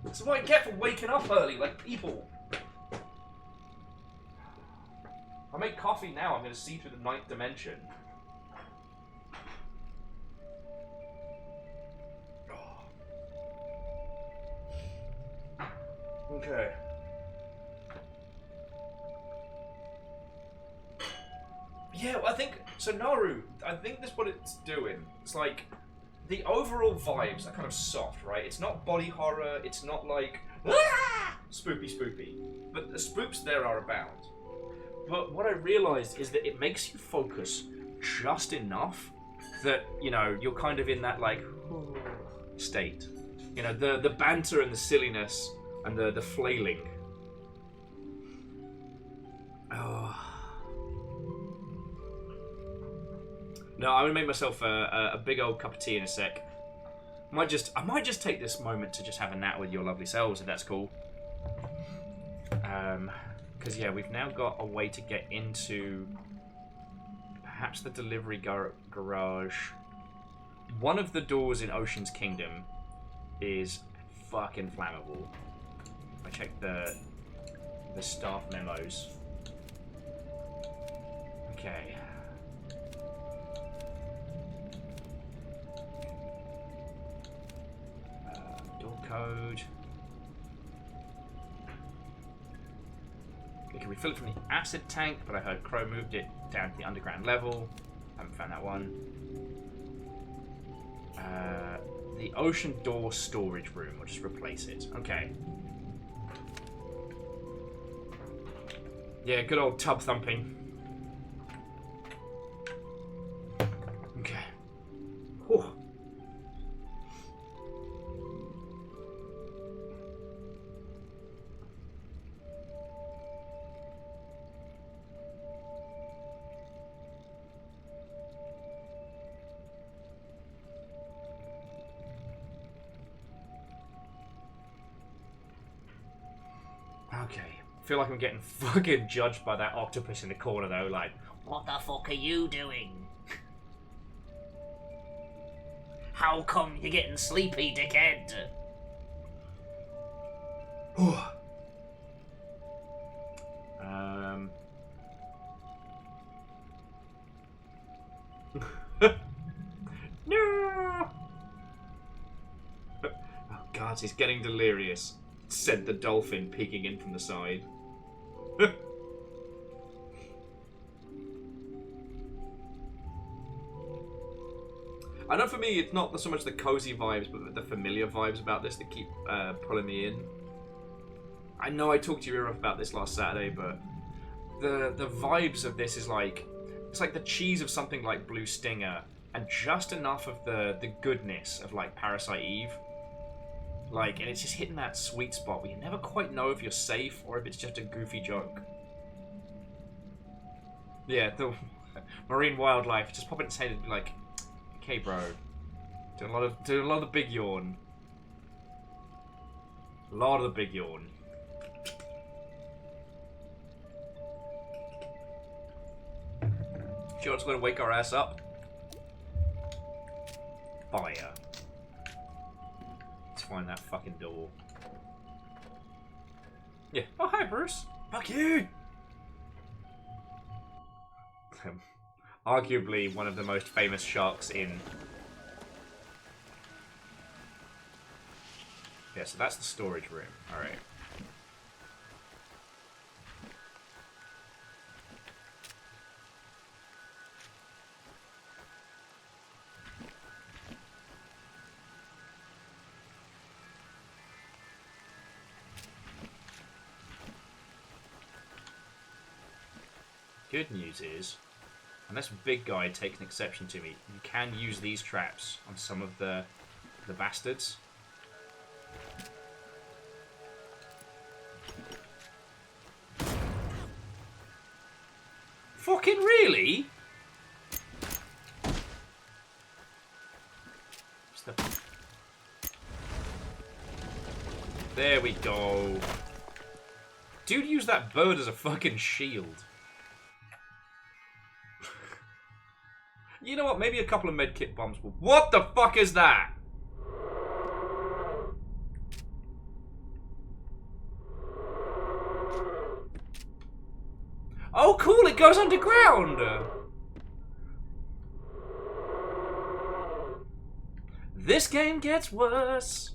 That's what I get for waking up early, like people. I make coffee now, I'm gonna see through the ninth dimension. Okay. Yeah, well, I think so. Naru, I think that's what it's doing. It's like the overall vibes are kind of soft, right? It's not body horror. It's not like spoopy, but the spooks there are abound. But what I realized is that it makes you focus just enough that you're kind of in that like state. The banter and the silliness and the flailing. Oh. No, I'm gonna make myself a big old cup of tea in a sec. I might just take this moment to just have a nap with your lovely selves, if that's cool. Because yeah, we've now got a way to get into perhaps the delivery garage. One of the doors in Ocean's Kingdom is fucking flammable. I checked the staff memos. Okay. Door code. Okay, can we fill it from the acid tank? But I heard Crow moved it down to the underground level. Haven't found that one. The ocean door storage room. We'll just replace it. Okay. Yeah, good old tub thumping. Okay. Whew. Okay. I feel like I'm getting fucking judged by that octopus in the corner though, like, what the fuck are you doing? How come you're getting sleepy, dickhead? No! Oh god, he's getting delirious, said the dolphin peeking in from the side. I know for me it's not so much the cozy vibes, but the familiar vibes about this that keep pulling me in. I know I talked to you about this last Saturday, but the vibes of this is like, it's like the cheese of something like Blue Stinger, and just enough of the goodness of like Parasite Eve. Like, and it's just hitting that sweet spot where you never quite know if you're safe or if it's just a goofy joke. Yeah, the marine wildlife just pop in its head and be like, okay, bro, doing a lot of the big yawn. A lot of the big yawn. Do you know what's going to wake our ass up? Fire. Let's find that fucking door. Yeah. Oh, hi, Bruce. Fuck you! Arguably one of the most famous sharks in... Yeah, so that's the storage room. Alright. Good news is, Unless Big Guy takes an exception to me, you can use these traps on some of the bastards. Fucking really? There we go. Dude used that bird as a fucking shield. You know what? Maybe a couple of medkit bombs will... What the fuck is that? Oh, cool. It goes underground. This game gets worse.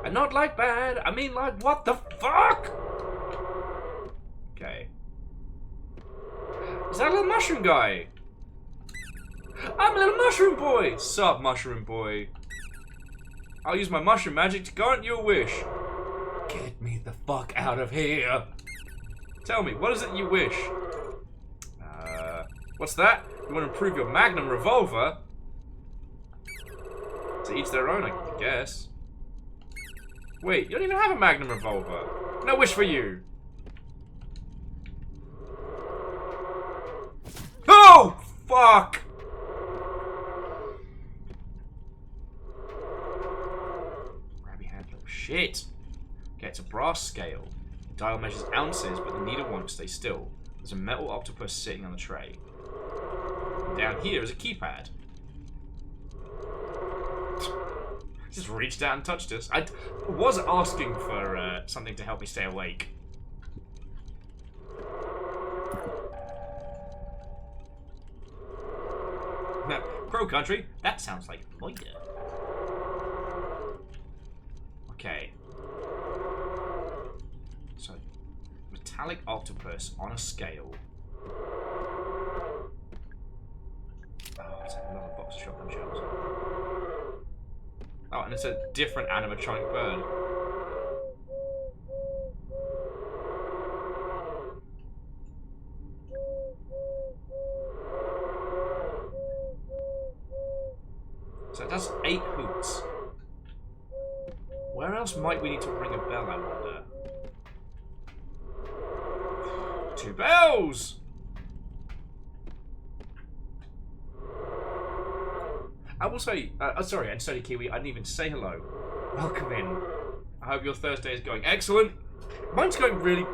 And not like bad. I mean, like, what the fuck? Okay. Is that a little mushroom guy? I'm a little mushroom boy! Sup, mushroom boy? I'll use my mushroom magic to grant you a wish. Get me the fuck out of here. Tell me, what is it you wish? What's that? You want to improve your magnum revolver? To each their own, I guess. Wait, you don't even have a magnum revolver. No wish for you. Oh, fuck! Grabby hand, little shit. Okay, it's a brass scale. The dial measures ounces, but the needle won't stay still. There's a metal octopus sitting on the tray. And down here is a keypad. Just reached out and touched us. I was asking for something to help me stay awake. Crow Country? That sounds like Moida. Okay. So, metallic octopus on a scale. Oh, it's another box of shotgun shells. Oh, and it's a different animatronic bird. So it does 8 hoots. Where else might we need to ring a bell, I wonder? 2 bells! I will say, sorry, and sorry, Kiwi, I didn't even say hello. Welcome in. I hope your Thursday is going excellent. Mine's going really...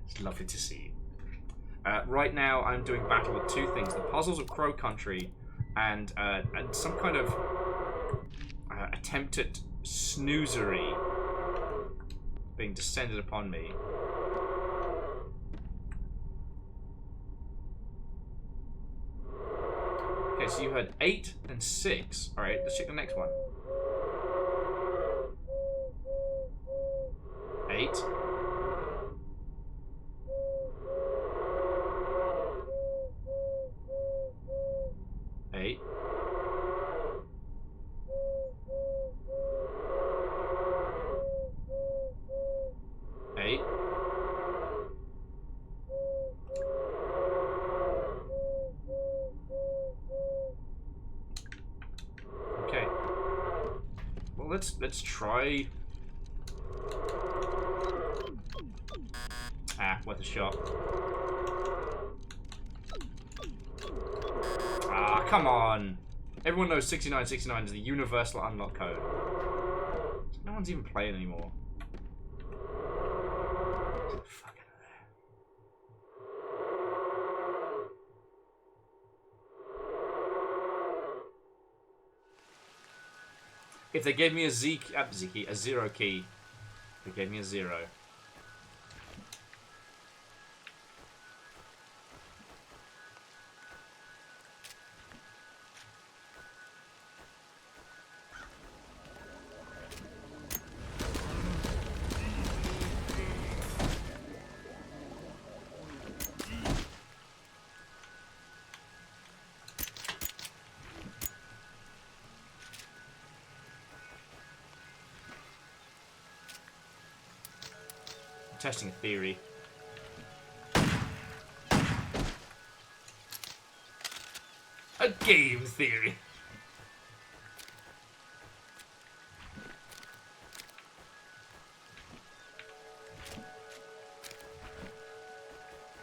It's lovely to see you. Right now, I'm doing battle with 2 things. The puzzles of Crow Country and some kind of attempt at snoozery being descended upon me. Okay, so you heard 8 and 6. Alright, let's check the next one. 8. 8. 8. Okay. Well, let's try. Ah, worth a shot. Ah, come on. Everyone knows 6969 is the universal unlock code. No one's even playing anymore. Fucking there. If they gave me a a 0 key, they gave me a 0. testing a theory. A game theory.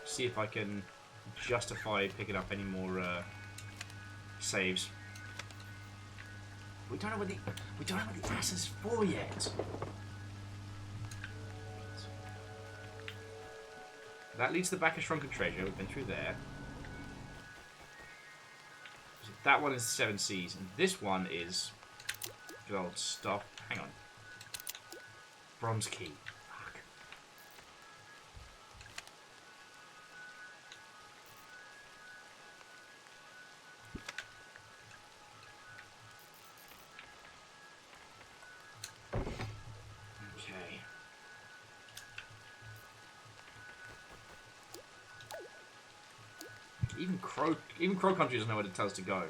See if I can justify picking up any more saves. We don't know what the ass is for yet. That leads to the back of Shrunken Treasure. We've been through there. That one is 7 Seas, and this one is good old stuff. Hang on. Bronze Key. Fuck. Okay. Even Crow Country doesn't know where to tell us to go. I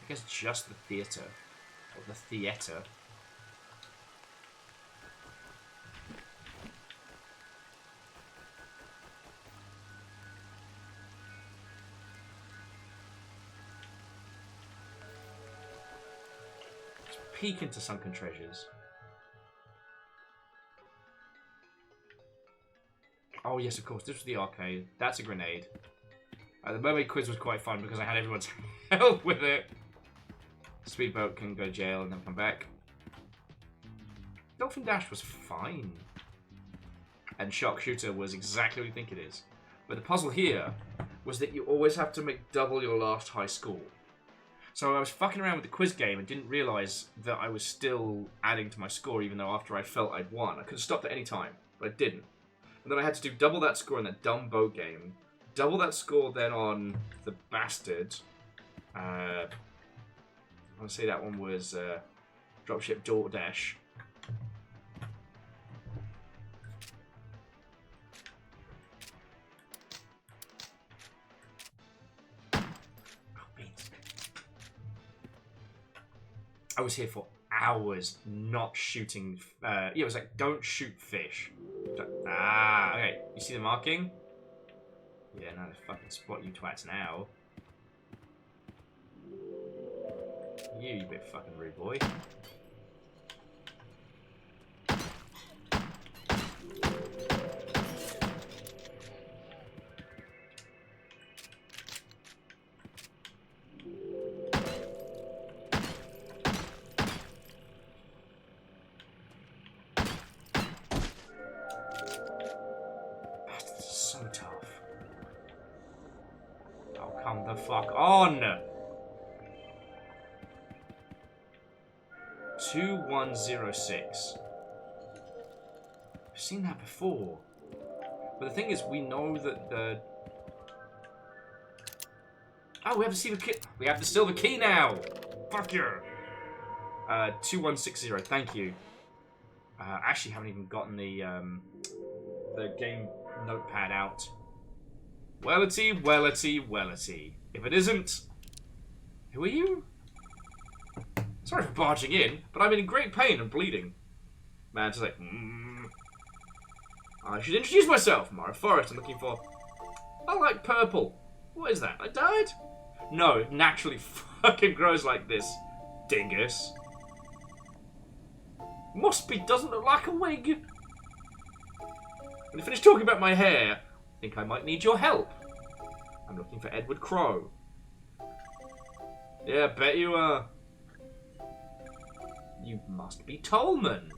guess just the theatre. Or the theatre. Let's peek into Sunken Treasures. Oh yes, of course, this was the arcade. That's a grenade. The mermaid quiz was quite fun because I had everyone's help with it. Speedboat can go to jail and then come back. Dolphin Dash was fine. And Sharpshooter was exactly what you think it is. But the puzzle here was that you always have to make double your last high score. So I was fucking around with the quiz game and didn't realise that I was still adding to my score even though after I felt I'd won. I could have stopped at any time, but I didn't. And then I had to do double that score in that dumb boat game. Double that score then on the Bastard. I want to say that one was Dropship DoorDash. I was here for hours not shooting. Yeah, it was like, don't shoot fish. Ah, okay. You see the marking? Yeah, now they fucking spot you twats now. You bit fucking rude boy. Come the fuck on! 2106. I've seen that before. But the thing is, we know that the... Oh, we have the silver key. We have the silver key now! Fuck you! 2160, thank you. I actually haven't even gotten the game notepad out. Wellity, wellity, wellity. If it isn't... Who are you? Sorry for barging in, but I'm in great pain and bleeding. Man, just like... I should introduce myself. Mara Forest, I'm looking for... I like purple. What is that? I died? No, it naturally fucking grows like this. Dingus. Must be doesn't look like a wig. When you finish talking about my hair, I think I might need your help. I'm looking for Edward Crow. Yeah, bet you are. You must be Tolman.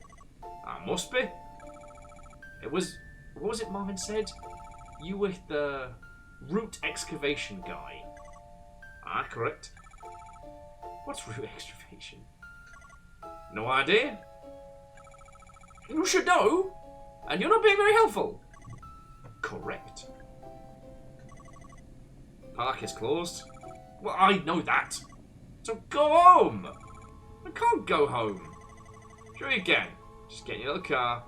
I must be. It was... What was it Marvin said? You were the root excavation guy. Ah, correct. What's root excavation? No idea. You should know. And you're not being very helpful. Correct. Park is closed. Well, I know that. So go home. I can't go home. Sure you can. Just get in your little car.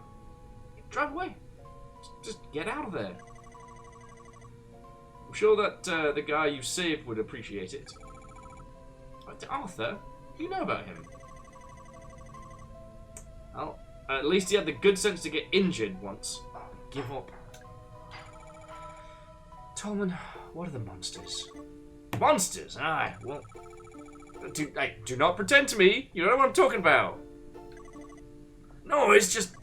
Drive away. Just get out of there. I'm sure that the guy you saved would appreciate it. Arthur? Do you know about him? Well, at least he had the good sense to get injured once. give up. Tolman, what are the monsters? Monsters? Aye, well... Do not pretend to me. You don't know what I'm talking about. No, it's just...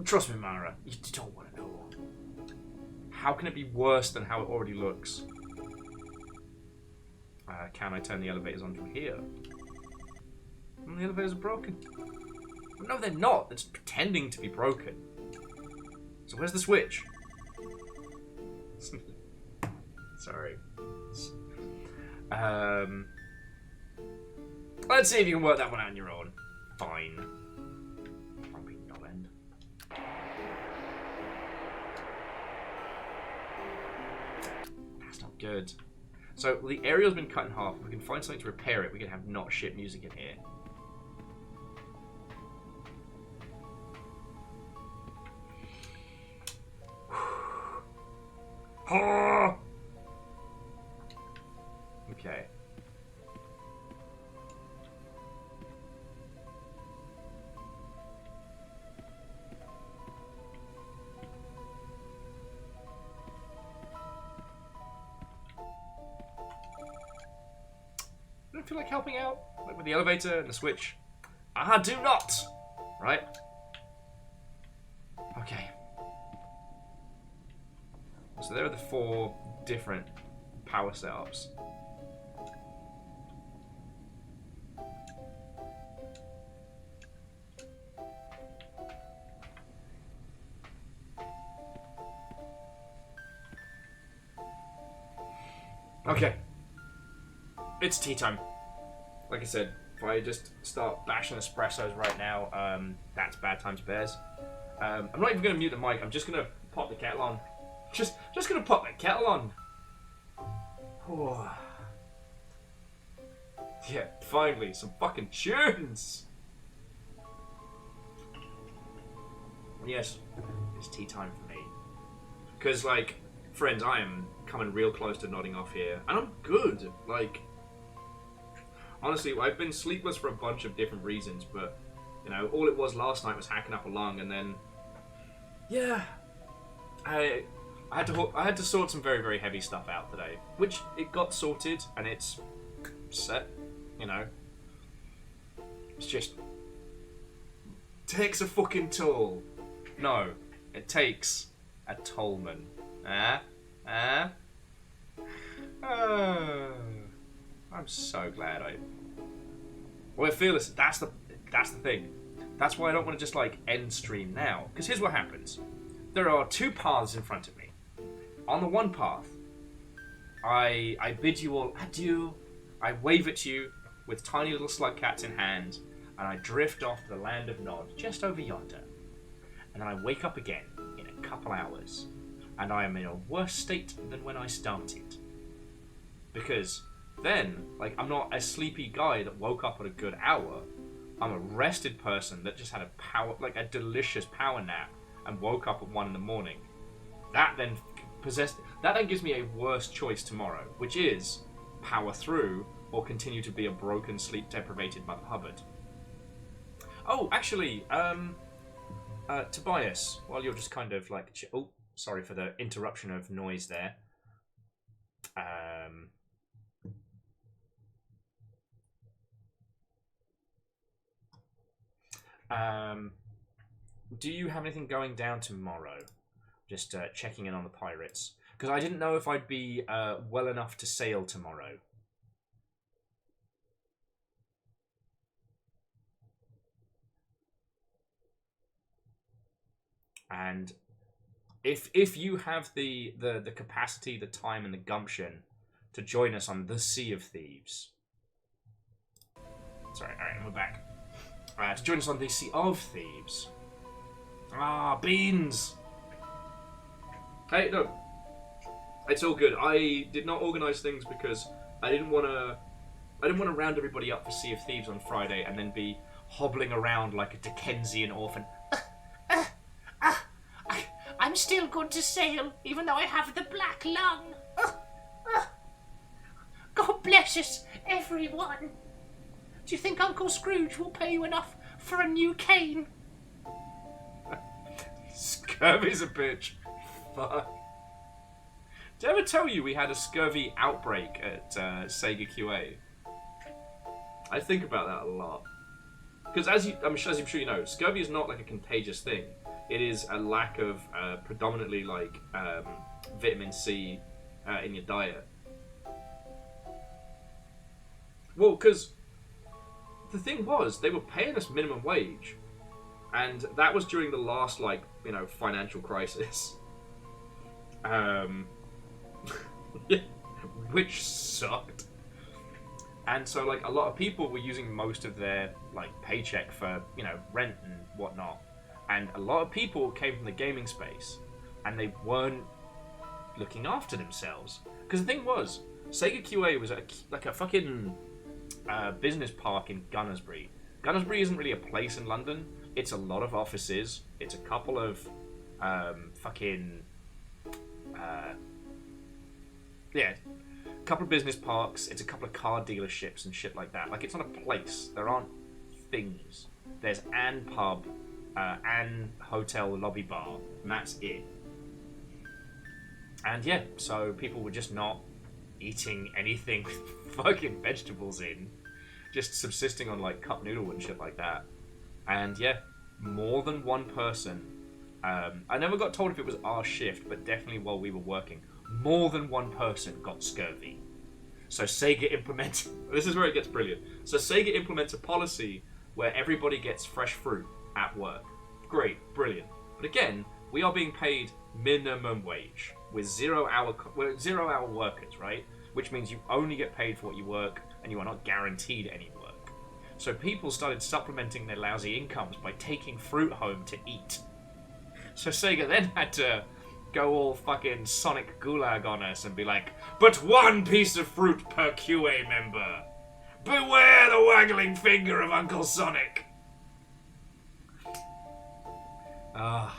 Trust me, Mara. You don't want to know. How can it be worse than how it already looks? Can I turn the elevators on from here? The elevators are broken. No, they're not. It's pretending to be broken. So where's the switch? Sorry. Let's see if you can work that one out on your own. Fine. Probably no end. That's not good. So the aerial's been cut in half. If we can find something to repair it, we can have not shit music in here. Okay. I don't feel like helping out, like with the elevator and the switch. I do not. Right. Okay. So there are the 4 different power setups. Okay. It's tea time. Like I said, if I just start bashing espressos right now, that's bad times bears. I'm not even going to mute the mic. I'm just going to pop the kettle on. Just going to pop the kettle on. Oh. Yeah, finally, some fucking tunes. Yes, it's tea time for me. Because, like, friends, I am coming real close to nodding off here. And I'm good. Like, honestly, I've been sleepless for a bunch of different reasons, but, you know, all it was last night was hacking up a lung, and then, yeah, I had to sort some very, very heavy stuff out today, which it got sorted, and it's set, you know. It's just takes a fucking toll. No, it takes a Tolman. I'm so glad Well, I feel that's the thing. That's why I don't want to just like end stream now. Because here's what happens. There are 2 paths in front of me. On the one path, I bid you all adieu. I wave at you with tiny little slug cats in hand, and I drift off to the land of Nod, just over yonder. And then I wake up again in a couple hours, and I am in a worse state than when I started. Because then, like, I'm not a sleepy guy that woke up at a good hour. I'm a rested person that just had a delicious power nap and woke up at 1 in the morning. That then gives me a worse choice tomorrow, which is power through or continue to be a broken, sleep-deprivated Mother Hubbard. Oh, actually, Tobias, while you're just kind of like... Oh, sorry for the interruption of noise there. Do you have anything going down tomorrow? Just checking in on the pirates. Because I didn't know if I'd be well enough to sail tomorrow. And if you have the capacity, the time, and the gumption to join us on the Sea of Thieves. Sorry, alright, we're back. To join us on the Sea of Thieves. Ah, beans! Hey, no. It's all good. I did not organise things because I didn't want to round everybody up for Sea of Thieves on Friday and then be hobbling around like a Dickensian orphan. I'm still good to sail, even though I have the black lung. God bless us, everyone. Do you think Uncle Scrooge will pay you enough for a new cane? Scurvy's a bitch. Fuck. Did I ever tell you we had a scurvy outbreak at Sega QA? I think about that a lot. Because as I'm sure you know, scurvy is not like a contagious thing. It is a lack of predominantly like vitamin C in your diet. Well, because the thing was, they were paying us minimum wage, and that was during the last financial crisis. Which sucked. And so a lot of people were using most of their paycheck for rent and whatnot, and a lot of people came from the gaming space and they weren't looking after themselves. Because the thing was, Sega QA was like a fucking business park in Gunnersbury. Gunnersbury isn't really a place in London. It's a lot of offices. It's a couple of a couple of business parks. It's a couple of car dealerships and shit like that. Like, it's not a place. There aren't things. There's an pub, an hotel lobby bar, and that's it. And yeah, so people were just not eating anything with fucking vegetables in, just subsisting on cup noodle and shit like that. And yeah, more than one person. I never got told if it was our shift, but definitely while we were working, more than one person got scurvy. So Sega implemented... This is where it gets brilliant. So Sega implements a policy where everybody gets fresh fruit at work. Great, brilliant. But again, we are being paid minimum wage with 0 hour workers, right? Which means you only get paid for what you work, and you are not guaranteed any work. So people started supplementing their lousy incomes by taking fruit home to eat. So Sega then had to go all fucking Sonic Gulag on us and be like, but one piece of fruit per QA member. Beware the waggling finger of Uncle Sonic. Hang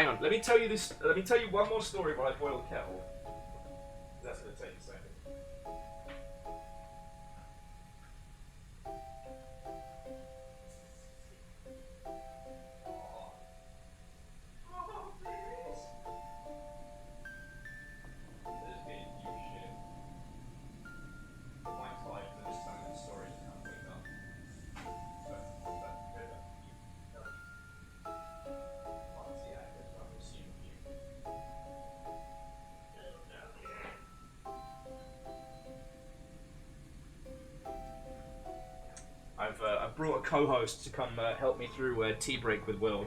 on, let me tell you one more story while I boil the kettle. That's going to take a second. I've brought a co-host to come help me through tea break with Will.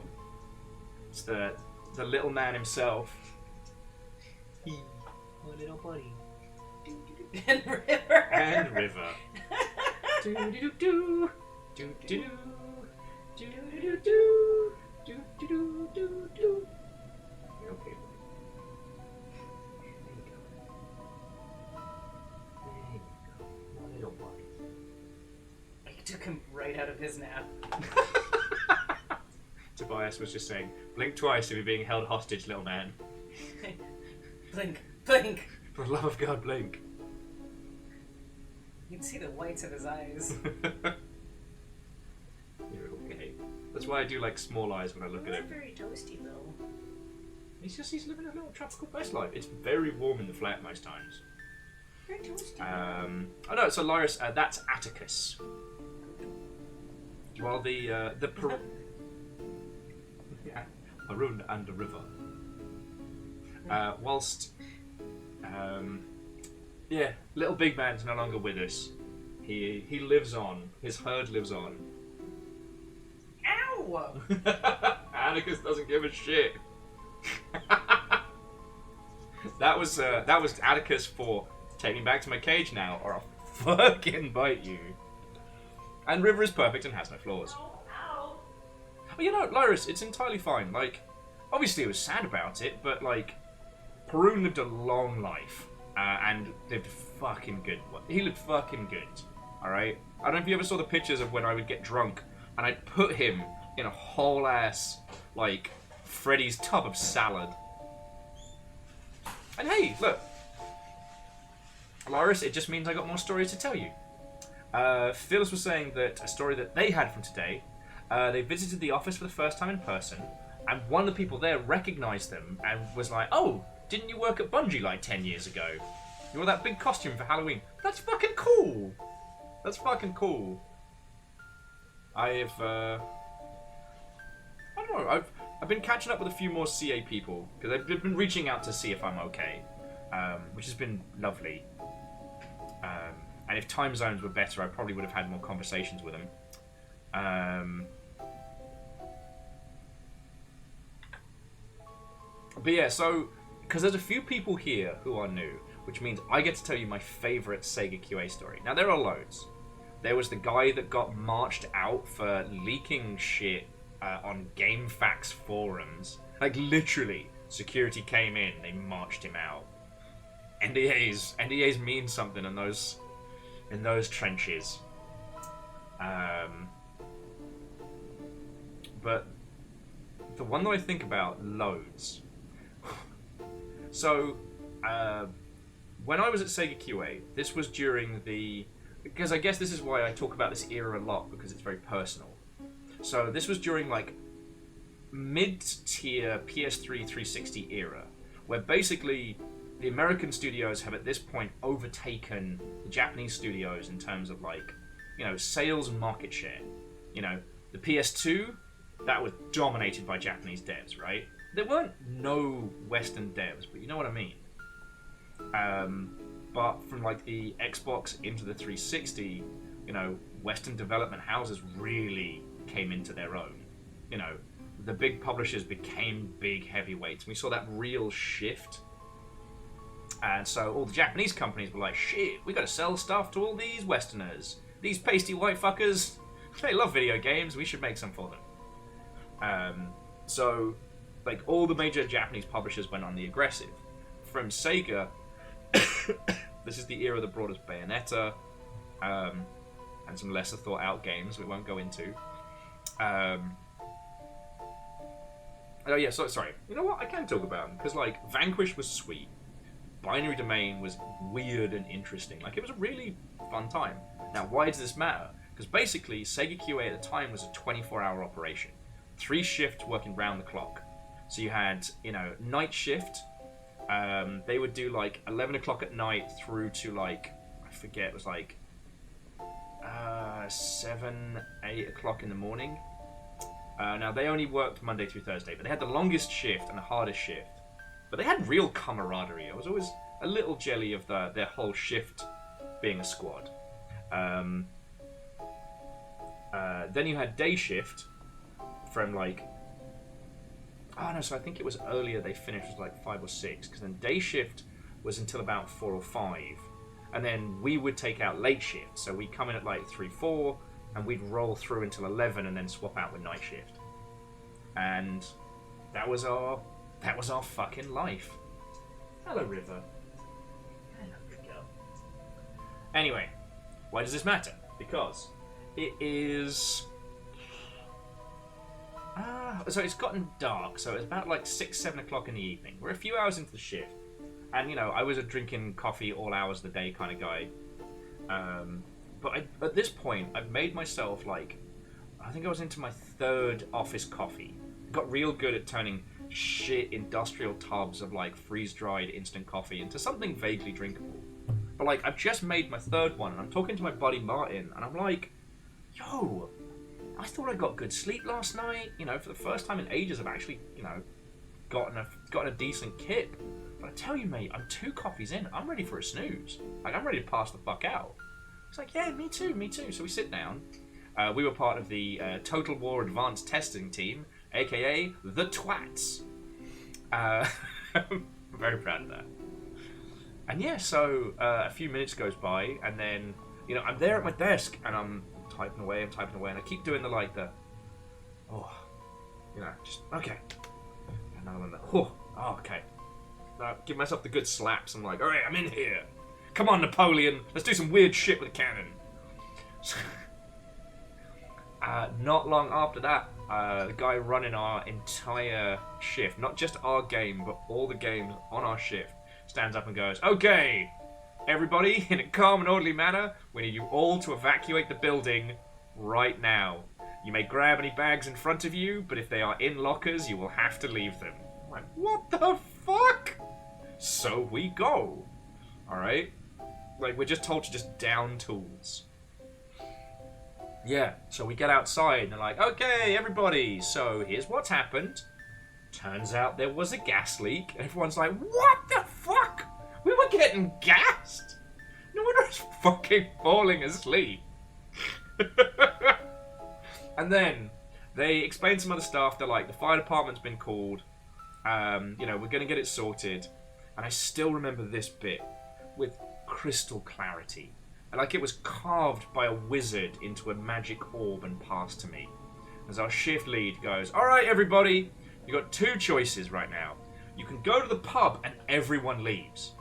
It's the little man himself. My little buddy. And River. And River. Do do do do do do do do do do do do do. Okay. There you go. There you go. My little buddy. Took him right out of his nap. Tobias was just saying, blink twice if you're being held hostage, little man. Blink, blink. For the love of God, blink. You can see the whites of his eyes. You're okay. That's why I do like small eyes when I look at him. Not very toasty though. He's living a little tropical best life. It's very warm in the flat most times. Very toasty. Oh no, so Lyris, that's Atticus. While the Maroon and the River. Whilst little big man's no longer with us. He lives on. His herd lives on. Ow! Atticus doesn't give a shit. That was Atticus for take me back to my cage now, or I'll fucking bite you. And River is perfect and has no flaws. Ow. Well, you know, Lyris, it's entirely fine. Like, obviously it was sad about it, but like, Perun lived a long life and lived fucking good. He lived fucking good. All right. I don't know if you ever saw the pictures of when I would get drunk and I'd put him in a whole ass like Freddy's tub of salad. And hey, look, Lyris, it just means I got more stories to tell you. Phyllis was saying that a story that they had from today, they visited the office for the first time in person, And one of the people there recognized them and was like, "Oh, didn't you work at Bungie like 10 years ago? You wore that big costume for Halloween. That's fucking cool. That's fucking cool." I don't know. I've been catching up with a few more CA people because they've been reaching out to see if I'm okay, which has been lovely. And if time zones were better, I probably would have had more conversations with them. But yeah, so because there's a few people here who are new, which means I get to tell you my favorite Sega QA story. Now there are loads. There was the guy that got marched out for leaking shit on GameFAQs forums. Like literally, security came in, they marched him out. NDAs mean something in those trenches. But the one that I think about loads. So, when I was at Sega QA, this was during because I guess this is why I talk about this era a lot, because it's very personal. So this was during like mid-tier PS3 360 era, where basically the American studios have at this point overtaken the Japanese studios in terms of like, sales and market share. The PS2, that was dominated by Japanese devs, right? There weren't no Western devs, but you know what I mean. But from like the Xbox into the 360, Western development houses really came into their own. The big publishers became big heavyweights. We saw that real shift. And so all the Japanese companies were like, shit, we gotta sell stuff to all these Westerners. These pasty white fuckers, they love video games, we should make some for them. So, like, all the major Japanese publishers went on the aggressive. From Sega, this is the era that brought us Bayonetta, and some lesser thought out games we won't go into. Oh yeah, sorry. You know what? I can talk about them, because, like, Vanquish was sweet. Binary Domain was weird and interesting. Like, it was a really fun time. Now, why does this matter? Because basically, Sega QA at the time was a 24-hour operation. 3 shifts working round the clock. So you had, night shift. They would do, like, 11 o'clock at night through to, like, I forget, it was, like, 7, 8 o'clock in the morning. Now, they only worked Monday through Thursday, but they had the longest shift and the hardest shift. But they had real camaraderie. I was always a little jelly of their whole shift being a squad. Then you had day shift from like... Oh no, so I think it was earlier they finished, it was like 5 or 6. Because then day shift was until about 4 or 5. And then we would take out late shift. So we'd come in at like 3, 4, and we'd roll through until 11 and then swap out with night shift. And that was our fucking life. Hello, River. Hello, Rico. Anyway, why does this matter? Because it is... so it's gotten dark, so it's about like 6, 7 o'clock in the evening. We're a few hours into the shift. And, I was a drinking coffee all hours of the day kind of guy. But at this point, I've made myself, like... I think I was into my 3rd office coffee. Got real good at turning shit industrial tubs of, like, freeze-dried instant coffee into something vaguely drinkable. But, like, I've just made my 3rd one, and I'm talking to my buddy Martin, and I'm like, yo, I thought I got good sleep last night. For the first time in ages, I've actually, gotten a decent kip. But I tell you, mate, I'm 2 coffees in. I'm ready for a snooze. Like, I'm ready to pass the fuck out. He's like, yeah, me too. So we sit down. We were part of the Total War Advanced Testing Team, aka the Twats. I'm very proud of that. And yeah, so a few minutes goes by, and then, I'm there at my desk, and I'm typing away, and I keep doing just, okay. Another one, okay. Give myself the good slaps. I'm like, alright, I'm in here. Come on, Napoleon, let's do some weird shit with a cannon. Not long after that, the guy running our entire shift, not just our game, but all the games on our shift, stands up and goes, okay, everybody, in a calm and orderly manner, we need you all to evacuate the building right now. You may grab any bags in front of you, but if they are in lockers, you will have to leave them. I'm like, what the fuck? So we go. Alright? Like, we're just told to just down tools. Yeah, so we get outside and they're like, okay, everybody, so here's what's happened. Turns out there was a gas leak, and everyone's like, what the fuck? We were getting gassed? No one was fucking falling asleep. And then they explain some other stuff. They're like, the fire department's been called. You know, we're going to get it sorted. And I still remember this bit with crystal clarity. Like it was carved by a wizard into a magic orb and passed to me. As our shift lead goes, all right, everybody, you've got two choices right now. You can go to the pub and everyone leaves.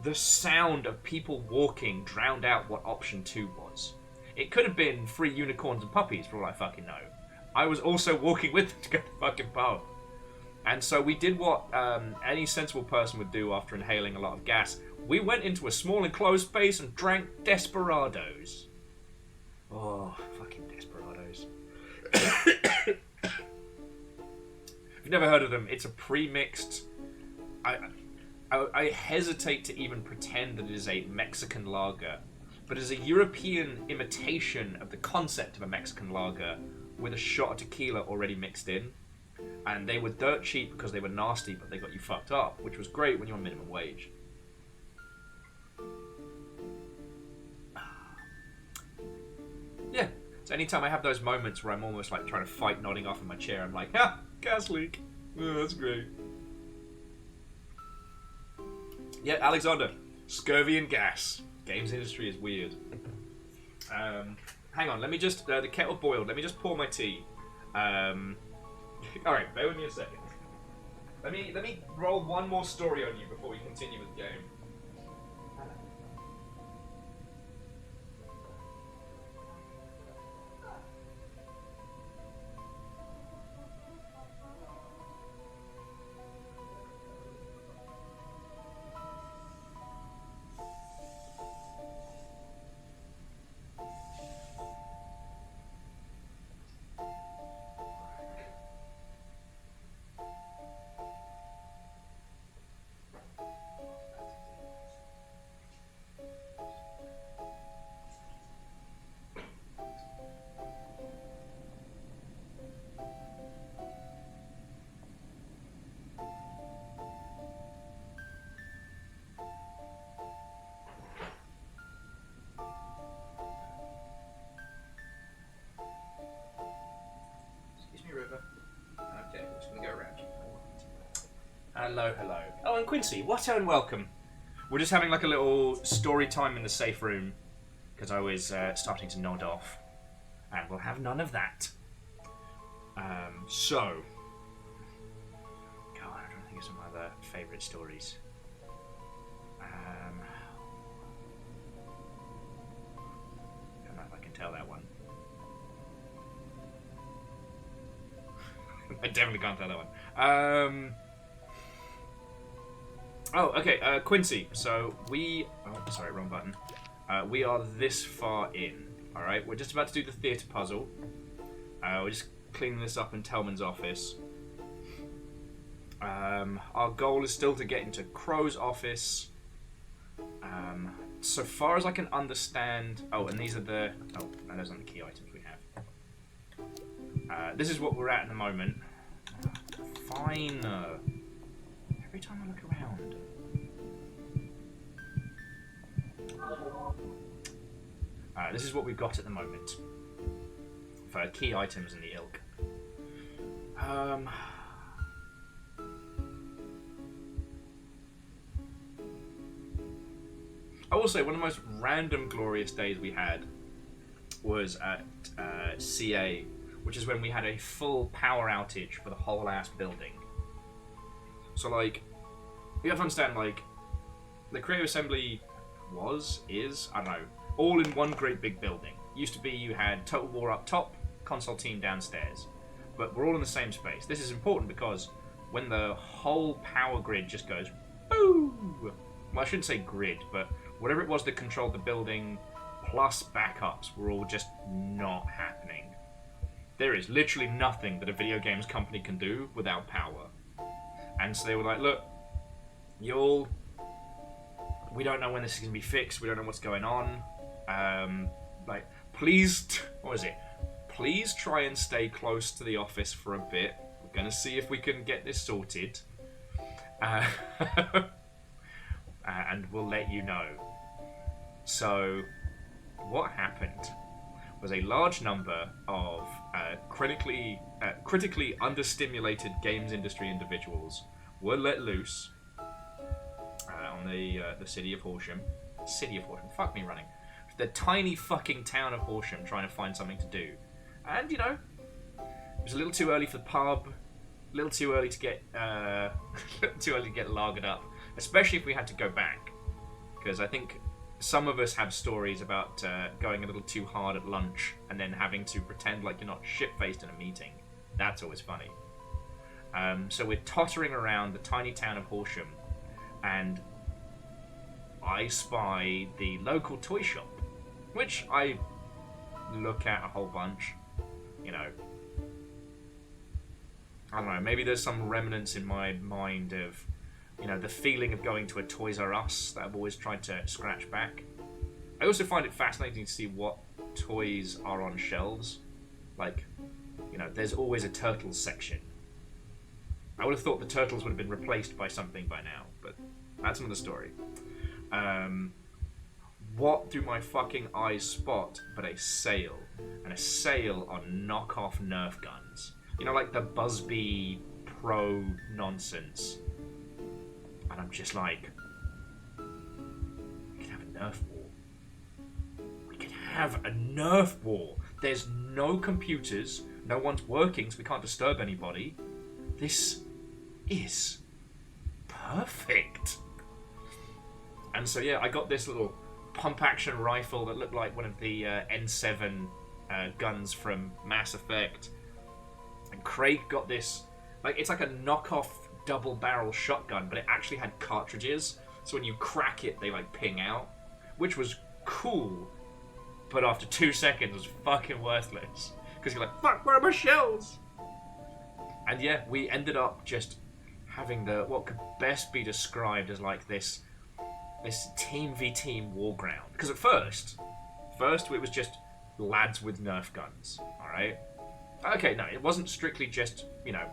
The sound of people walking drowned out what option 2 was. It could have been free unicorns and puppies, for all I fucking know. I was also walking with them to go to the fucking pub. And so we did what any sensible person would do after inhaling a lot of gas. We went into a small enclosed space and drank desperados. Oh, fucking desperados. If you've never heard of them, it's a pre-mixed... I hesitate to even pretend that it is a Mexican lager, but it's a European imitation of the concept of a Mexican lager with a shot of tequila already mixed in. And they were dirt cheap because they were nasty, but they got you fucked up, which was great when you're on minimum wage. Yeah, so anytime I have those moments where I'm almost like trying to fight nodding off in my chair, I'm like, ha, gas leak. Oh, that's great. Yeah, Alexander, scurvy and gas. Games industry is weird. Hang on, let me just, the kettle boiled, let me just pour my tea. Alright, bear with me a second. Let me roll one more story on you before we continue with the game. River. Okay, we're just going to go around you. Hello, hello. Oh, and Quincy, what and welcome. We're just having like a little story time in the safe room because I was starting to nod off, and we'll have none of that. So, God, I'm trying to think of some other favourite stories. I don't know if I can tell that one. I definitely can't tell that one. Oh, okay, Quincy. So we... Oh, sorry, wrong button. We are this far in, alright? We're just about to do the theatre puzzle. We're just cleaning this up in Telman's office. Our goal is still to get into Crow's office. So far as I can understand... Oh, and these are the... Oh, no, those aren't the key items we have. This is what we're at the moment. Fine. Every time I look around. This is what we've got at the moment. For key items in the ilk. I will say, one of the most random glorious days we had was at CA, which is when we had a full power outage for the whole ass building. So, like, you have to understand, like, the Creative Assembly is, I don't know, all in one great big building. Used to be you had Total War up top, console team downstairs. But we're all in the same space. This is important because when the whole power grid just goes, boom! Well, I shouldn't say grid, but whatever it was that controlled the building, plus backups, were all just not happening. There is literally nothing that a video games company can do without power. And so they were like, look, we don't know when this is going to be fixed. We don't know what's going on. Please, what is it? Please try and stay close to the office for a bit. We're going to see if we can get this sorted. And we'll let you know. So, what happened was a large number of critically understimulated games industry individuals were let loose on the city of Horsham. Fuck me running. The tiny fucking town of Horsham, trying to find something to do. And, it was a little too early for the pub, a little too early to get lagered up, especially if we had to go back. Because I think some of us have stories about going a little too hard at lunch and then having to pretend like you're not shit-faced in a meeting. That's always funny. So we're tottering around the tiny town of Horsham, and I spy the local toy shop, which I look at a whole bunch. I don't know, maybe there's some remnants in my mind of, the feeling of going to a Toys R Us that I've always tried to scratch back. I also find it fascinating to see what toys are on shelves. There's always a Turtles section. I would have thought the Turtles would have been replaced by something by now, but that's another story. What do my fucking eyes spot but a sale? And a sale on knockoff Nerf guns. Like the Busby Pro nonsense. And I'm just like, we could have a Nerf war. We could have a Nerf war. There's no computers, no one's working, so we can't disturb anybody. This is perfect. And so yeah, I got this little pump-action rifle that looked like one of the N7 guns from Mass Effect. And Craig got this, it's like a knockoff double-barrel shotgun, but it actually had cartridges. So when you crack it, they ping out, which was cool. But after 2 seconds, was fucking worthless because you're like, fuck, where are my shells? And yeah, we ended up just having what could best be described as this team v team war ground. Because at first it was just lads with Nerf guns. All right. Okay, no, it wasn't strictly just,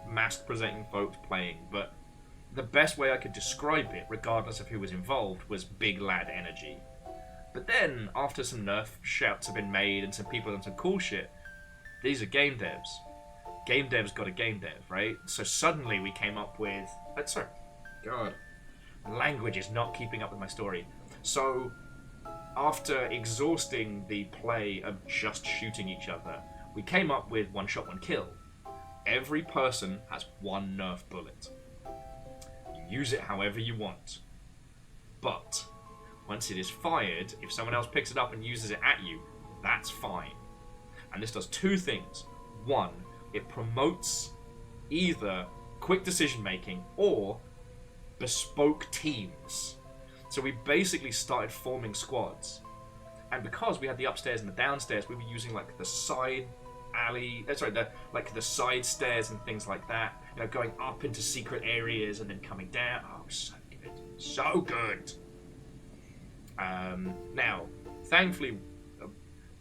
masked presenting folks playing, but the best way I could describe it, regardless of who was involved, was big lad energy. But then, after some Nerf shouts have been made and some people have done some cool shit, these are game devs. Game devs got a game dev, right? So suddenly we came up with... sorry. God. Language is not keeping up with my story. So, after exhausting the play of just shooting each other, we came up with one shot, one kill. Every person has one Nerf bullet. You use it however you want. But once it is fired, if someone else picks it up and uses it at you, that's fine. And this does two things. One, it promotes either quick decision making or bespoke teams. So we basically started forming squads. And because we had the upstairs and the downstairs, we were using the side alley, the side stairs and things like that, going up into secret areas and then coming down. Oh, so good. So good. Now, thankfully,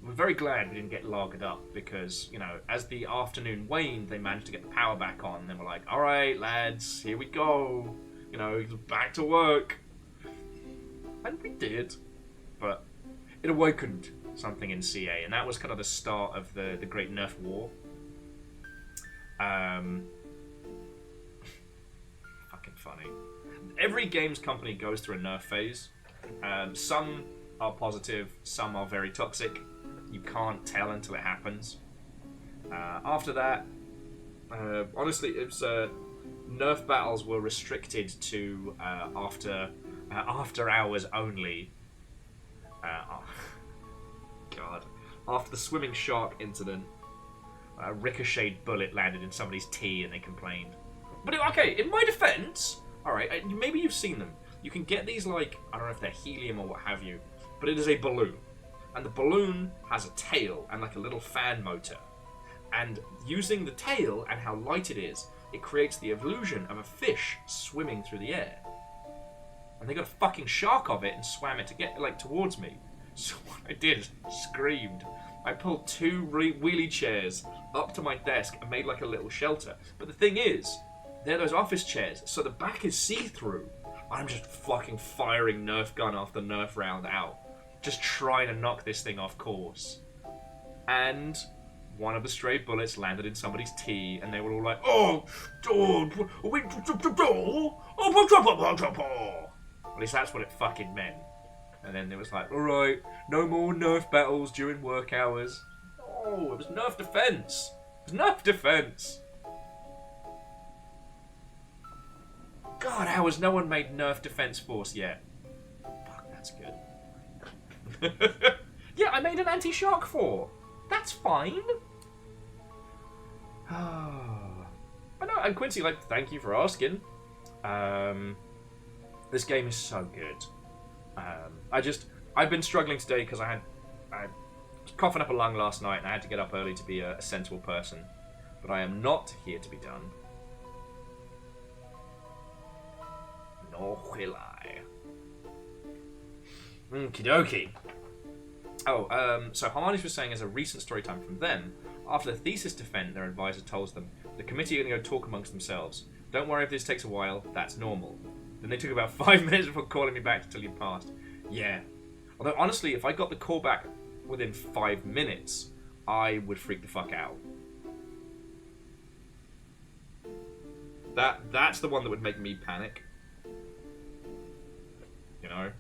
we're very glad we didn't get lagered up because, as the afternoon waned, they managed to get the power back on. And then we're like, all right, lads, here we go. Back to work. And we did. But it awakened something in CA, and that was kind of the start of the Great Nerf War. Fucking funny. Every games company goes through a Nerf phase. Some are positive, some are very toxic. You can't tell until it happens. After that, honestly, it was Nerf battles were restricted to after hours only. God. After the swimming shark incident, a ricocheted bullet landed in somebody's tea and they complained. But okay, in my defense, alright, maybe you've seen them. You can get these, I don't know if they're helium or what have you, but it is a balloon. And the balloon has a tail and a little fan motor. And using the tail and how light it is, it creates the illusion of a fish swimming through the air. And they got a fucking shark of it and swam it to get towards me. So what I did is screamed. I pulled 2 wheelie chairs up to my desk and made like a little shelter. But the thing is, they're those office chairs, so the back is see-through. I'm just fucking firing Nerf gun after Nerf round out. Just trying to knock this thing off course. And one of the stray bullets landed in somebody's tea, and they were all like, "Oh, at least that's what it fucking meant." And then it was like, "Alright, no more Nerf battles during work hours." Oh, it was Nerf defense. It was Nerf defense. God, how has no one made Nerf Defense Force yet? Fuck, that's good. Yeah, I made an anti-shock 4. That's fine. I know, and Quincy, thank you for asking. This game is so good. I've been struggling today because I was coughing up a lung last night and I had to get up early to be a sensible person. But I am not here to be done. Nor will I. Okie dokie. Oh, so Harmonious was saying as a recent story time from them, after the thesis defend, their advisor tells them, the committee are going to go talk amongst themselves. Don't worry if this takes a while, that's normal. Then they took about 5 minutes before calling me back to tell you passed. Yeah. Although, honestly, if I got the call back within 5 minutes, I would freak the fuck out. That's the one that would make me panic. You know?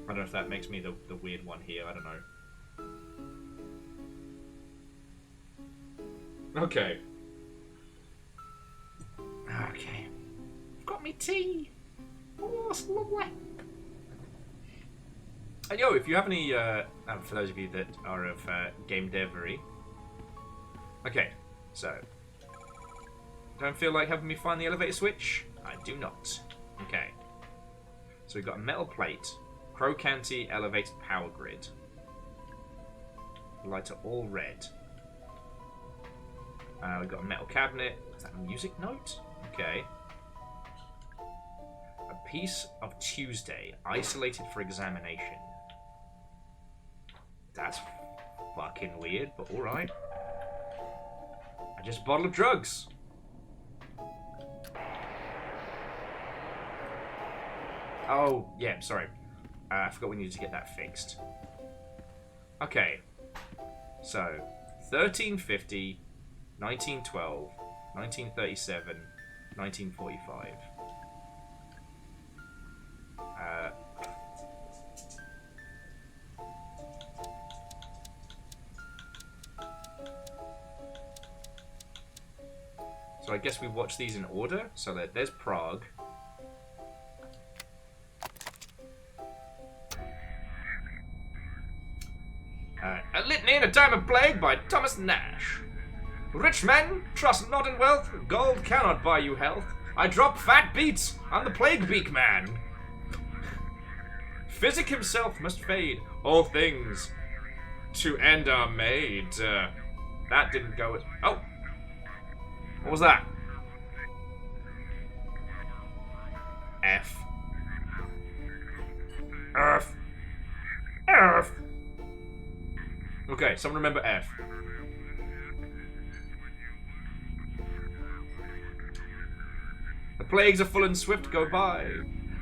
I don't know if that makes me the weird one here, I don't know. Okay. Okay. I've got me tea. Oh, it's lovely. And yo, if you have any, for those of you that are of game devery. Okay, so. Don't feel like helping me find the elevator switch? I do not. Okay. So we've got a metal plate. Crocanty elevated power grid. Lights are all red. We've got a metal cabinet. Is that a music note? Okay. A piece of Tuesday, isolated for examination. That's fucking weird, but alright. Just a bottle of drugs. Oh, yeah, sorry. I forgot we needed to get that fixed. Okay. So, 1350, 1912, 1937, 1945. So I guess we watch these in order. So there's Prague. A Litany in a Time of Plague by Thomas Nash. Rich men, trust not in wealth, gold cannot buy you health. I drop fat beats, I'm the plague beak man. Physic himself must fade, all things to end are made. That didn't go... Oh! What was that? F. F. F. Okay, someone remember F. The plagues are full and swift go by.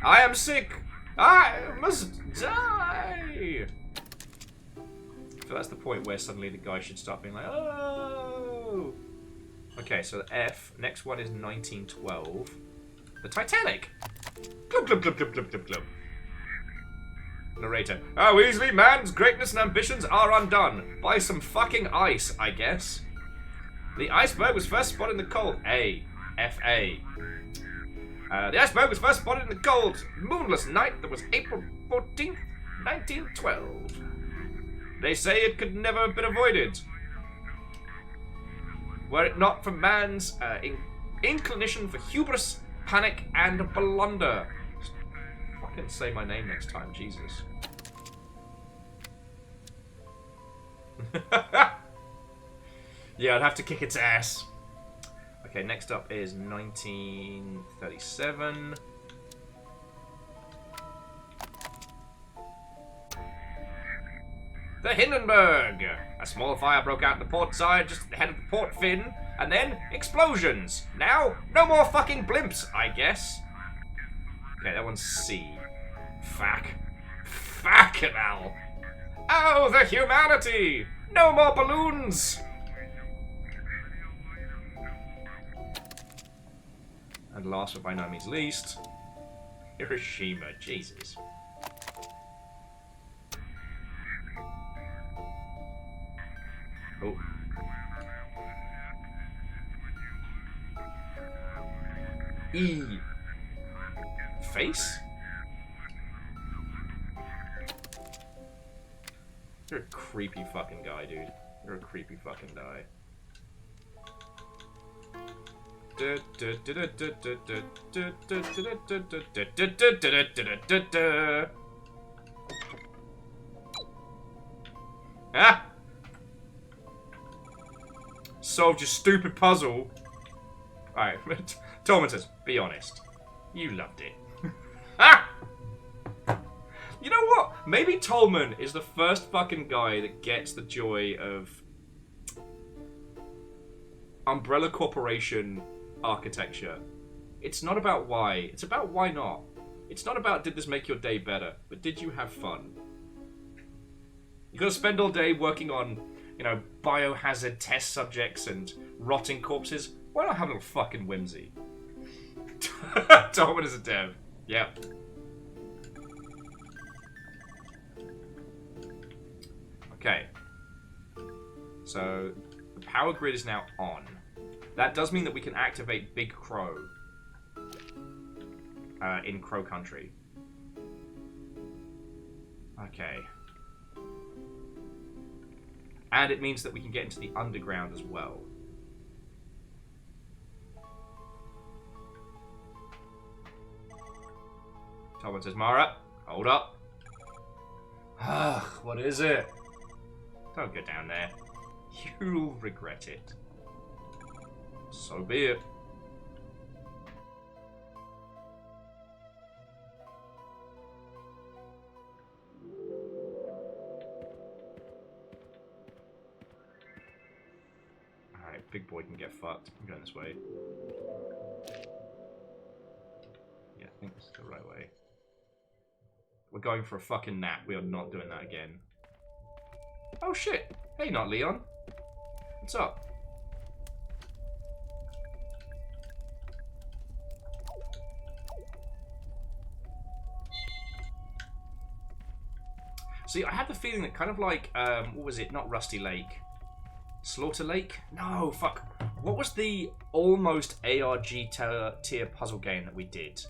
I am sick. I must die. So that's the point where suddenly the guy should start being like, oh. Okay, so the F. Next one is 1912. The Titanic. Glub, glub, glub, glub, glub, glub, glub. Narrator. Oh, Weasley, man's greatness and ambitions are undone. By some fucking ice, I guess. The iceberg was first spotted in the cold. A. F.A. The iceberg was first spotted in the cold, moonless night that was April 14th, 1912. They say it could never have been avoided. Were it not for man's inclination for hubris, panic, and blunder. Fucking say my name next time, Jesus. Yeah, I'd have to kick its ass. Okay, next up is 1937. The Hindenburg! A small fire broke out in the port side just at the head of the port fin, and then explosions. Now, no more fucking blimps, I guess. Okay, that one's C. Fuck. Fucking hell. Oh, the humanity! No more balloons! And last but by no means least, Hiroshima. Jesus. Oh. E. Face? You're a creepy fucking guy, dude. You're a creepy fucking guy. Ah! Solved your stupid puzzle. Alright, Tormentors, be honest. You loved it. Ah! You know what? Maybe Tolman is the first fucking guy that gets the joy of Umbrella Corporation architecture. It's not about why. It's about why not. It's not about did this make your day better, but did you have fun? You gotta spend all day working on, you know, biohazard test subjects and rotting corpses. Why not have a little fucking whimsy? Tolman is a dev. Yep. Okay. So, the power grid is now on. That does mean that we can activate Big Crow in Crow Country. Okay. And it means that we can get into the underground as well. Tolman says, Mara, hold up. What is it? Don't go down there. You'll regret it. So be it. Alright, big boy can get fucked. I'm going this way. Yeah, I think this is the right way. We're going for a fucking nap. We are not doing that again. Oh shit! Hey, not Leon. What's up? See, I had the feeling that kind of like, what was it? Not Rusty Lake. Slaughter Lake? No, fuck. What was the almost ARG tier puzzle game that we did?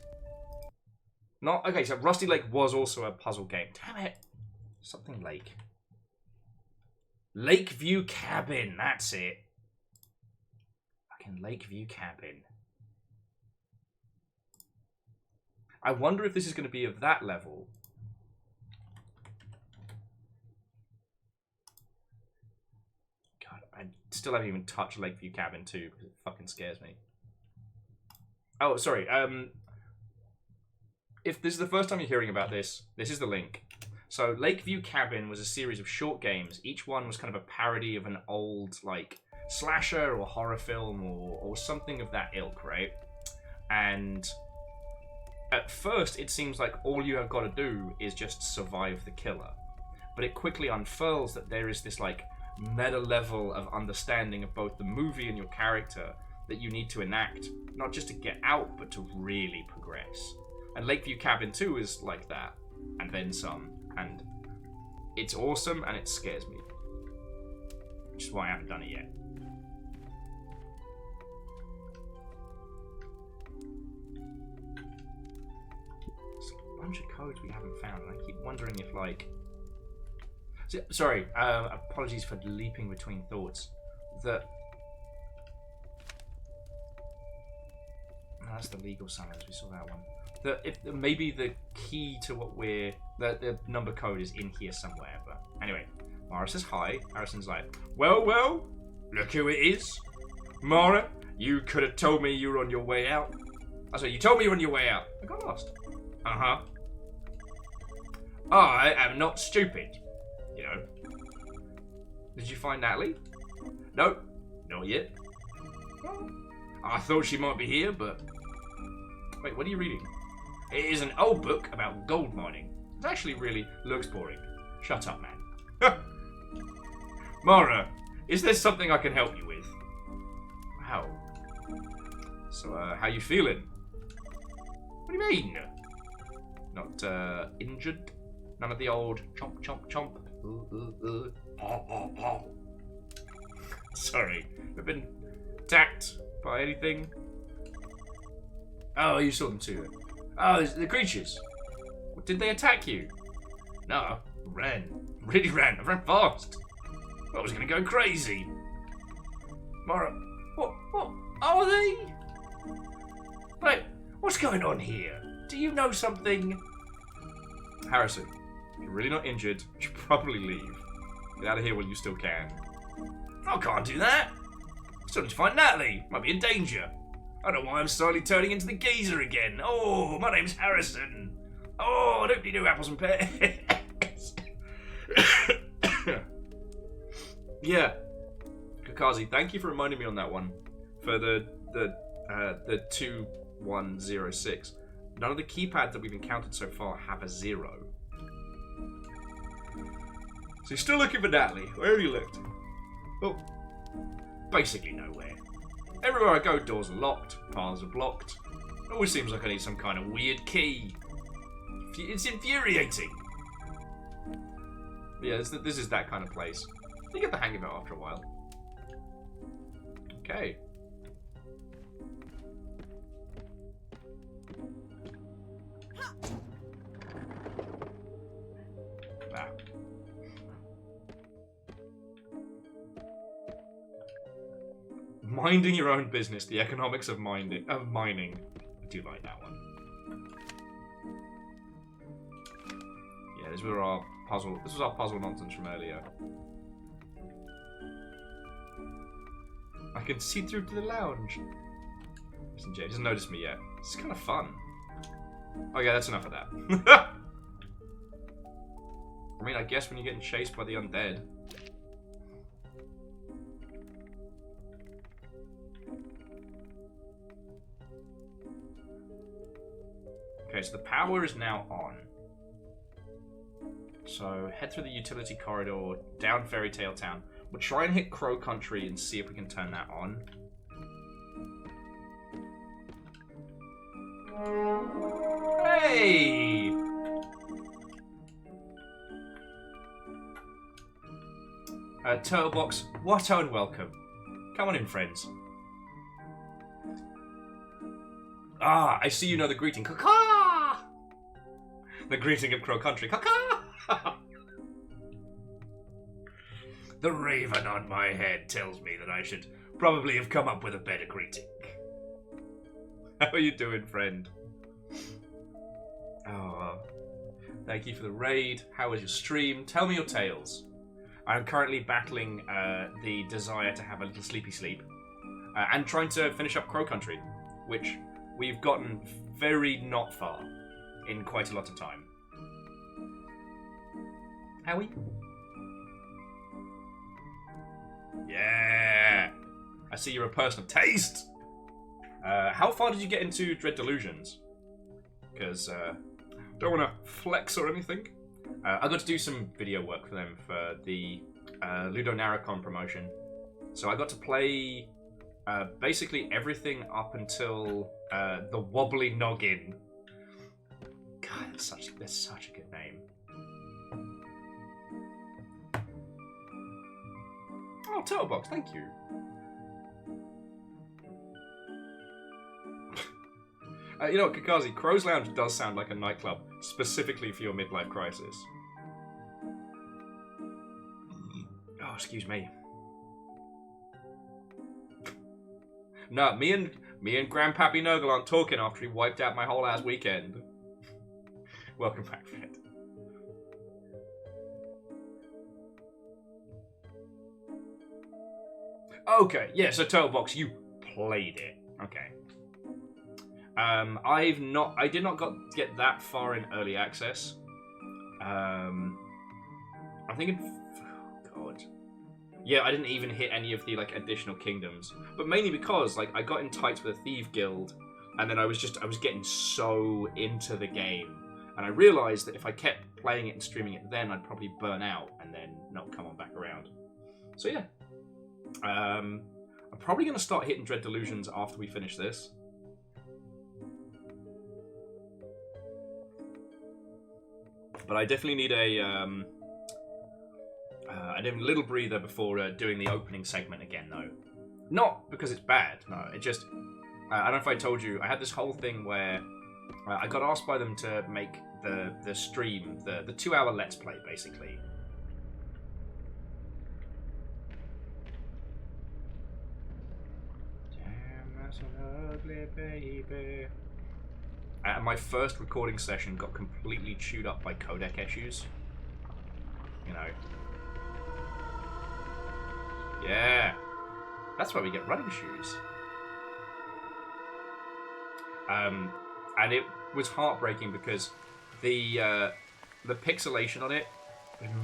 Not, okay, so Rusty Lake was also a puzzle game. Damn it. Something Lake. Lakeview Cabin, that's it. Fucking Lakeview Cabin. I wonder if this is going to be of that level. God, I still haven't even touched Lakeview Cabin 2 because it fucking scares me. Oh, sorry. If this is the first time you're hearing about this, this is the link. So Lakeview Cabin was a series of short games. Each one was kind of a parody of an old, like, slasher or horror film or something of that ilk, right? And at first, it seems like all you have got to do is just survive the killer. But it quickly unfurls that there is this, like, meta level of understanding of both the movie and your character that you need to enact, not just to get out, but to really progress. And Lakeview Cabin 2 is like that, and then some. And it's awesome, and it scares me. Which is why I haven't done it yet. There's a bunch of codes we haven't found, and I keep wondering if, like... Sorry, apologies for leaping between thoughts. No, that's the legal summons, we saw that one. Maybe the key to what the number code is in here somewhere. But anyway, Mara says hi. Harrison's like, well, look who it is. Mara, you could have told me you were on your way out. You told me you were on your way out. I got lost. Uh-huh. I am not stupid, you know. Did you find Natalie? No, not yet. I thought she might be here, but... Wait, what are you reading? It is an old book about gold mining. It actually really looks boring. Shut up, man. Mara, is there something I can help you with? Wow. So, how you feeling? What do you mean? Not, injured? None of the old chomp, chomp, chomp. Sorry. Have been attacked by anything? Oh, you saw them too. Oh, the creatures. Did they attack you? No, I ran. Really ran. I ran fast. I was gonna go crazy. Mara, what are they? Wait, what's going on here? Do you know something? Harrison, you're really not injured. You should probably leave. Get out of here while you still can. I can't do that. I still need to find Natalie. Might be in danger. I don't know why I'm slowly turning into the geezer again. Oh, my name's Harrison. Oh, I don't need no apples and pears. Yeah. Kakazi, thank you for reminding me on that one. For the 2106. None of the keypads that we've encountered so far have a 0. So you're still looking for Natalie. Where have you looked? Oh, basically nowhere. Everywhere I go, doors are locked, paths are blocked. It always seems like I need some kind of weird key. It's infuriating. Yeah, this is that kind of place. You get the hang of it after a while. Okay. Ah. Minding your own business, the economics of mining. I do like that one. Yeah, this was our puzzle nonsense from earlier. I can see through to the lounge. Listen, Jay doesn't notice me yet. It's kind of fun. Oh yeah, that's enough of that. I mean, I guess when you're getting chased by the undead. Okay, so the power is now on. So head through the utility corridor, down Fairy Tale Town. We'll try and hit Crow Country and see if we can turn that on. Hey! Turtle Box, what and welcome. Come on in, friends. Ah, I see you know the greeting. Caw-caw! The greeting of Crow Country. Caw-caw! The raven on my head tells me that I should probably have come up with a better greeting. How are you doing, friend? Oh, thank you for the raid. How was your stream? Tell me your tales. I'm currently battling the desire to have a little sleepy sleep. And trying to finish up Crow Country, which we've gotten very not far in quite a lot of time. How are you? Yeah! I see you're a person of taste! How far did you get into Dread Delusions? Because, don't want to flex or anything. I got to do some video work for them for the Ludo Narracon promotion. So I got to play basically everything up until the Wobbly Noggin. God, that's such a good name. Oh, Turtle Box, thank you. You know what, Kakazi, Crow's Lounge does sound like a nightclub, specifically for your midlife crisis. Oh, excuse me. No, me and Me and Grandpappy Nurgle aren't talking after he wiped out my whole ass weekend. Welcome back, Fred. Okay, yeah, so Turtle Box, you played it. Okay. I did not get that far in early access. I'm thinking, oh God. Yeah, I didn't even hit any of the like additional kingdoms, but mainly because like I got in tights with a thief guild, and then I was getting so into the game, and I realized that if I kept playing it and streaming it, then I'd probably burn out and then not come on back around. So yeah, I'm probably gonna start hitting Dread Delusions after we finish this. But I definitely need a little breather before doing the opening segment again, though. Not because it's bad, no. It just... I don't know if I told you, I had this whole thing where I got asked by them to make the stream, the 2-hour Let's Play, basically. Damn, that's an ugly baby. My first recording session got completely chewed up by codec issues. You know. Yeah. That's why we get running shoes. And it was heartbreaking because the pixelation on it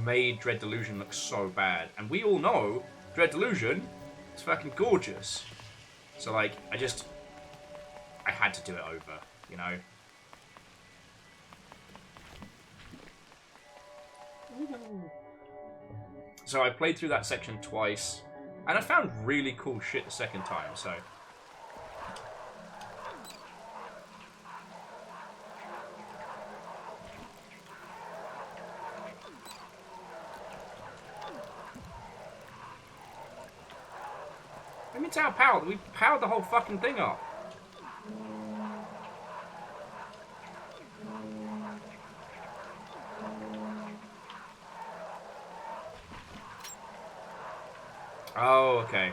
made Dread Delusion look so bad. And we all know Dread Delusion is fucking gorgeous. So like, I had to do it over, you know? So I played through that section twice, and I found really cool shit the second time, so... I mean, it's our power. We powered the whole fucking thing up. Oh, okay.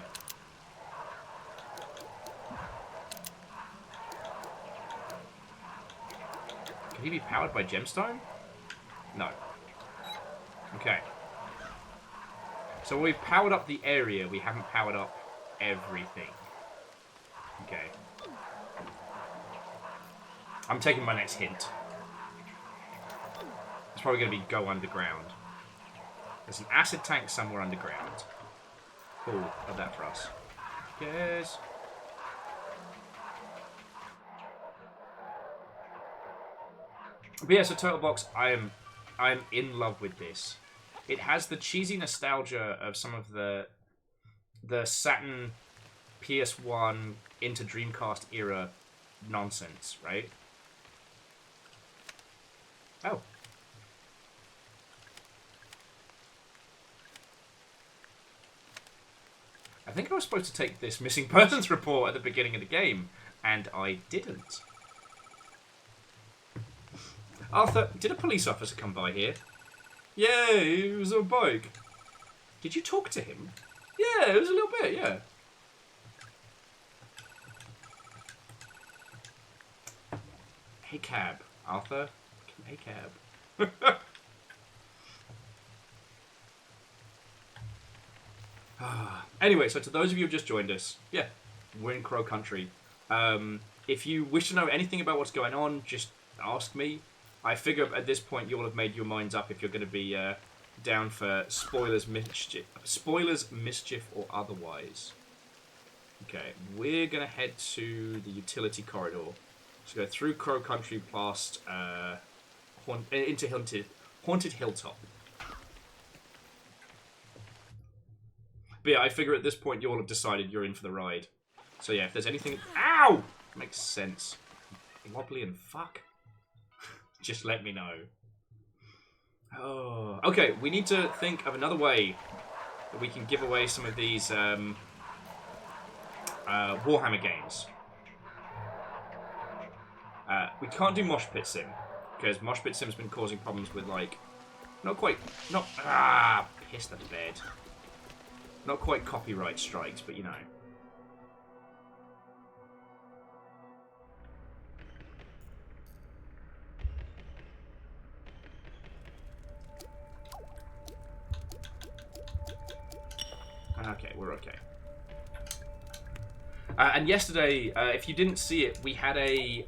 Can he be powered by gemstone? No. Okay. So we've powered up the area, we haven't powered up everything. Okay. I'm taking my next hint. It's probably going to be go underground. There's an acid tank somewhere underground. Cool, love that for us. Yes. But yeah, so Turtle Box, I'm in love with this. It has the cheesy nostalgia of some of the Saturn PS1 into Dreamcast era nonsense, right? Oh. I think I was supposed to take this missing persons report at the beginning of the game, and I didn't. Arthur, did a police officer come by here? Yeah, he was on a bike. Did you talk to him? Yeah, it was a little bit, yeah. Hey, cab. Arthur? Hey, cab. Anyway, so to those of you who just joined us, yeah, we're in Crow Country. If you wish to know anything about what's going on, just ask me. I figure at this point you'll have made your minds up if you're going to be down for spoilers, mischief, or otherwise. Okay, we're going to head to the utility corridor. So go through Crow Country past into Haunted Hilltop. But yeah, I figure at this point you all have decided you're in for the ride. So yeah, if there's anything... Ow! Makes sense. Wobbly and fuck. Just let me know. Oh, okay, we need to think of another way that we can give away some of these Warhammer games. We can't do Mosh Pit Sim, because Mosh Pit Sim's been causing problems with, like, piss the bed. Not quite copyright strikes, but you know. okay. We're okay. And yesterday, if you didn't see it, we had a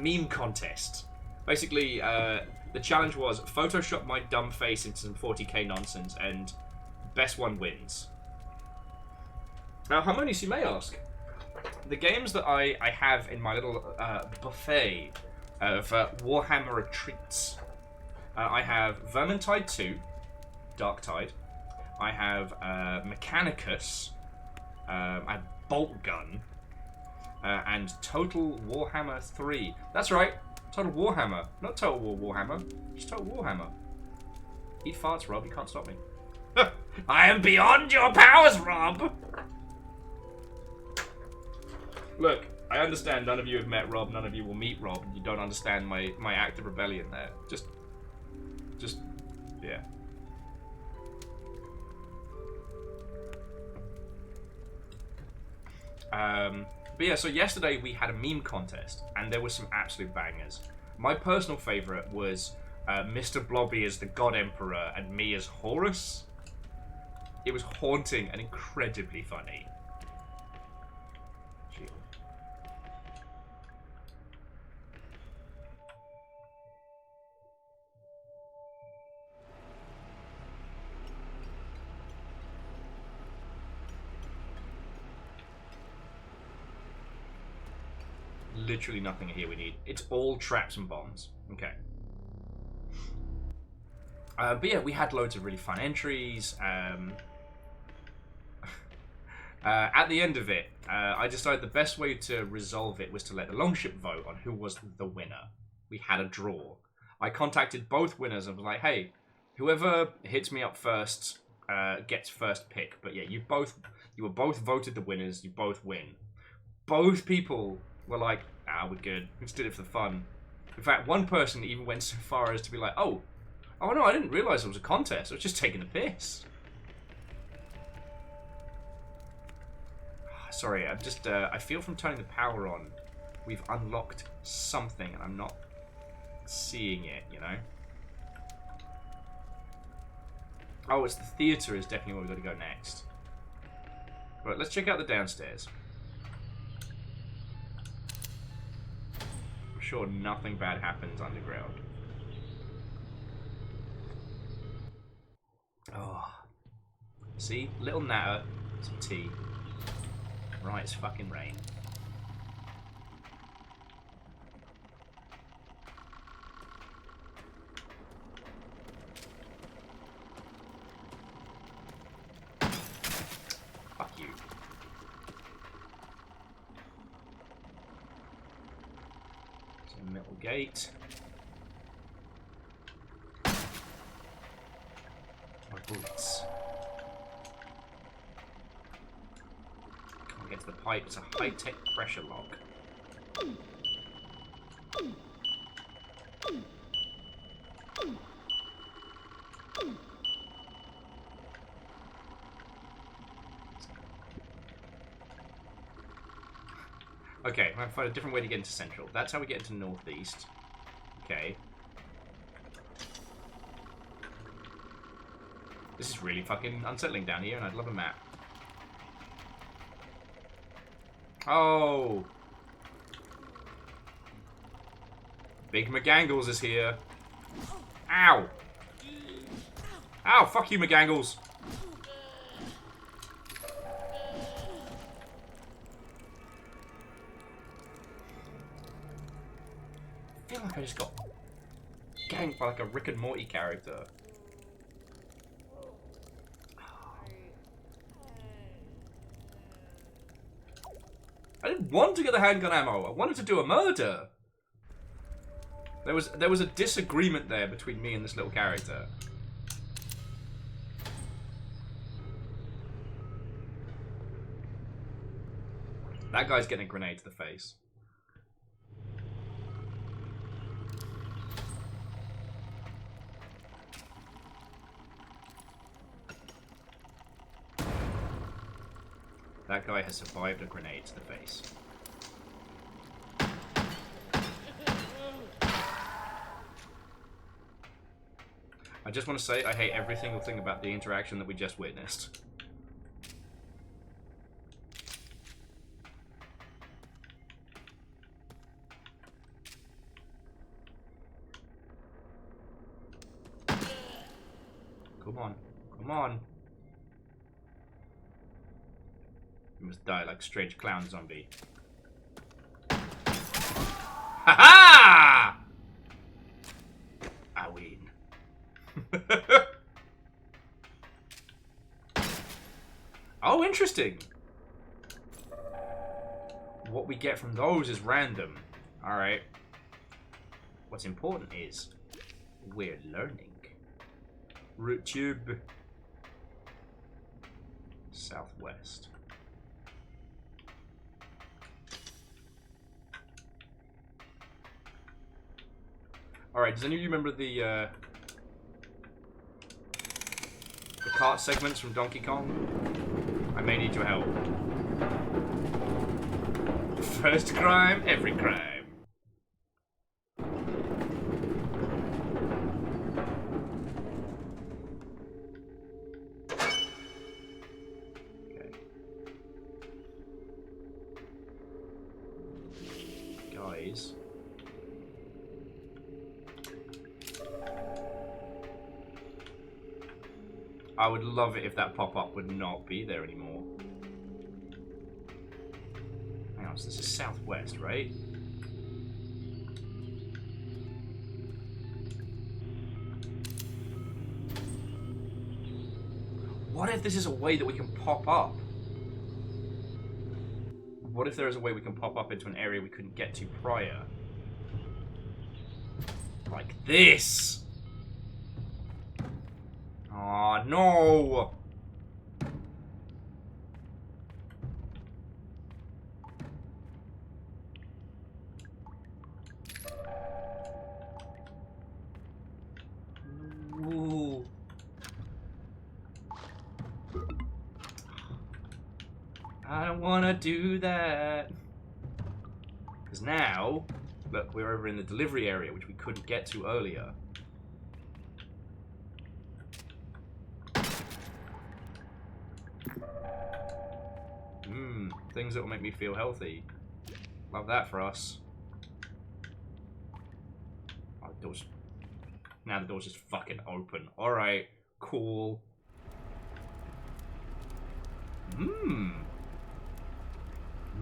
meme contest. Basically, the challenge was Photoshop my dumb face into some 40k nonsense, and best one wins. Now, Harmonious, you may ask, the games that I have in my little buffet of Warhammer retreats, I have Vermintide 2, Darktide. I have Mechanicus, and Bolt Gun, and Total Warhammer 3. That's right, Total Warhammer, not Total War Warhammer, just Total Warhammer. Eat farts, Rob. You can't stop me. I am beyond your powers, Rob. Look, I understand none of you have met Rob, none of you will meet Rob, and you don't understand my act of rebellion there. Just, yeah. But yeah, so yesterday we had a meme contest, and there were some absolute bangers. My personal favourite was Mr. Blobby as the God Emperor and me as Horus. It was haunting and incredibly funny. Literally nothing here we need. It's all traps and bombs. Okay. But yeah, we had loads of really fun entries. At the end of it, I decided the best way to resolve it was to let the Longship vote on who was the winner. We had a draw. I contacted both winners and was like, hey, whoever hits me up first gets first pick. But yeah, you were both voted the winners. You both win. Both people were like, we're good. We just did it for the fun. In fact, one person even went so far as to be like, oh no, I didn't realise it was a contest. I was just taking the piss. Sorry, I'm just, I feel from turning the power on, we've unlocked something and I'm not seeing it, you know? Oh, it's the theatre is definitely where we've got to go next. Right, let's check out the downstairs. I'm sure nothing bad happens underground. Oh. See? Little natter, some tea. Right, it's fucking rain. Fuck you. It's a metal gate. My bullets. Can't get to the pipe. It's a high-tech pressure lock. Okay, I'm going to find a different way to get into Central. That's how we get into Northeast. Okay. This is really fucking unsettling down here, and I'd love a map. Oh! Big McGangles is here. Ow! Ow, fuck you, McGangles! I feel like I just got ganked by like a Rick and Morty character. I didn't want to get the handgun ammo. I wanted to do a murder. There was a disagreement there between me and this little character. That guy's getting a grenade to the face. That guy has survived a grenade to the face. I just want to say I hate every single thing about the interaction that we just witnessed. Come on. Come on. You must die like a strange clown zombie. Ha ha! I win. Oh, interesting. What we get from those is random. Alright. What's important is we're learning. Root tube. Southwest. Alright, does any of you remember the cart segments from Donkey Kong? I may need your help. First crime, every crime. Okay. Guys. I would love it if that pop-up would not be there anymore. Hang on, so this is southwest, right? What if this is a way that we can pop up? What if there is a way we can pop up into an area we couldn't get to prior? Like this! Aw, no! Ooh. I don't want to do that. Because now, look, we're over in the delivery area, which we couldn't get to earlier. Things that will make me feel healthy. Love that for us. Oh, the door's... Now the door's just fucking open. Alright, cool.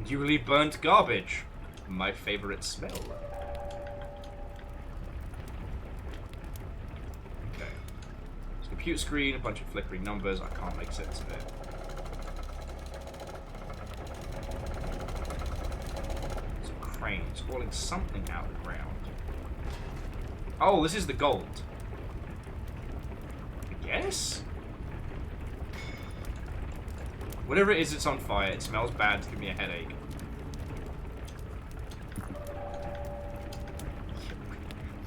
Newly burnt garbage. My favorite smell. Okay. It's a computer screen, a bunch of flickering numbers. I can't make sense of it. Cranes hauling something out of the ground. Oh, this is the gold. I guess? Whatever it is, it's on fire. It smells bad. It's giving me a headache.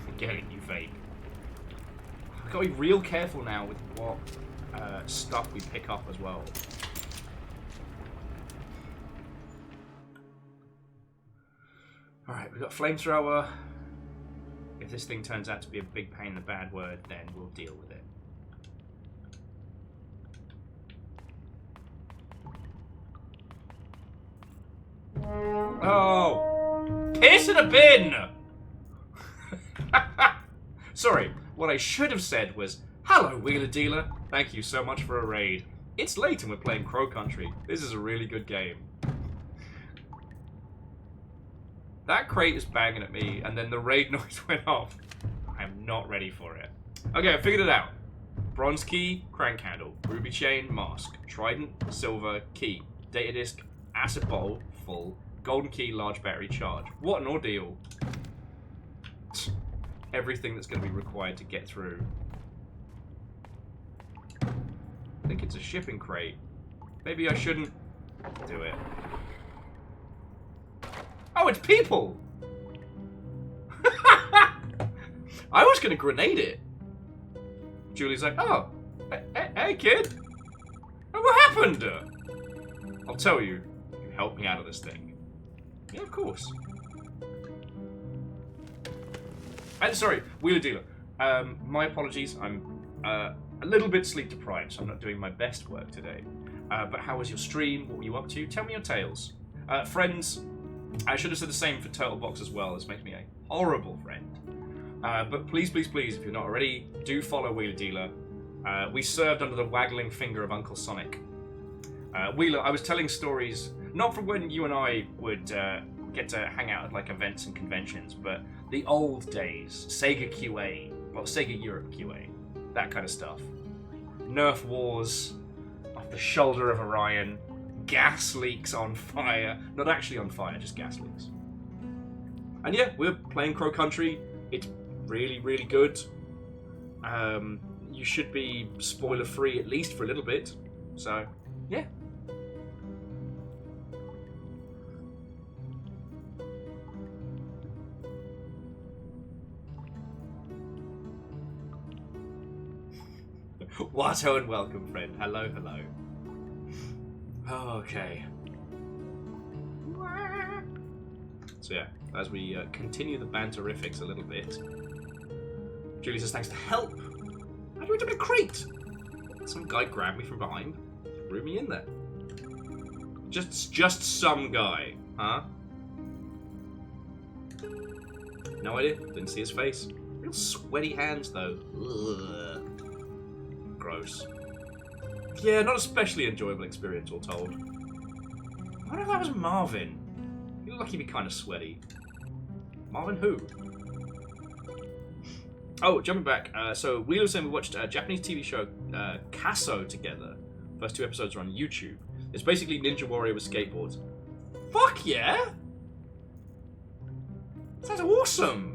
Forget it, you fake. I've got to be real careful now with what stuff we pick up as well. Alright, we've got flamethrower. If this thing turns out to be a big pain in the bad word, then we'll deal with it. Oh! Piss in a bin! Sorry, what I should have said was, hello, Wheeler Dealer. Thank you so much for a raid. It's late and we're playing Crow Country. This is a really good game. That crate is banging at me, and then the raid noise went off. I'm not ready for it. Okay, I figured it out. Bronze key, crank handle, ruby chain, mask, trident, silver, key, data disk, acid bottle, full, golden key, large battery charge. What an ordeal. Everything that's going to be required to get through. I think it's a shipping crate. Maybe I shouldn't do it. Oh, it's people! I was gonna grenade it. Julie's like, oh, hey kid. Oh, what happened? I'll tell you. You helped me out of this thing. Yeah, of course. And sorry, Wheeler Dealer. My apologies. I'm a little bit sleep deprived, so I'm not doing my best work today. But how was your stream? What were you up to? Tell me your tales. Friends, I should have said the same for Turtlebox as well. This makes me a horrible friend. But please, please, please, if you're not already, do follow Wheeler Dealer. We served under the waggling finger of Uncle Sonic. Wheeler, I was telling stories, not from when you and I would get to hang out at like events and conventions, but the old days, Sega QA, well, Sega Europe QA, that kind of stuff. Nerf wars, off the shoulder of Orion, gas leaks on fire. Not actually on fire, just gas leaks. And yeah, we're playing Crow Country. It's really, really good. You should be spoiler-free at least for a little bit. So, yeah. Watto and welcome, friend. Hello, hello. Okay. So yeah, as we continue the banterifics a little bit, Julie says thanks to help. How do we do a crate? Some guy grabbed me from behind, threw me in there. Just some guy, huh? No idea. Didn't see his face. Real sweaty hands though. Ugh. Gross. Yeah, not especially enjoyable experience, all told. I wonder if that was Marvin. He looked like he'd be kind of sweaty. Marvin who? Oh, jumping back. So Wheeler was saying we watched a Japanese TV show, Kaso, together. First 2 episodes are on YouTube. It's basically Ninja Warrior with skateboards. Fuck yeah! Sounds awesome!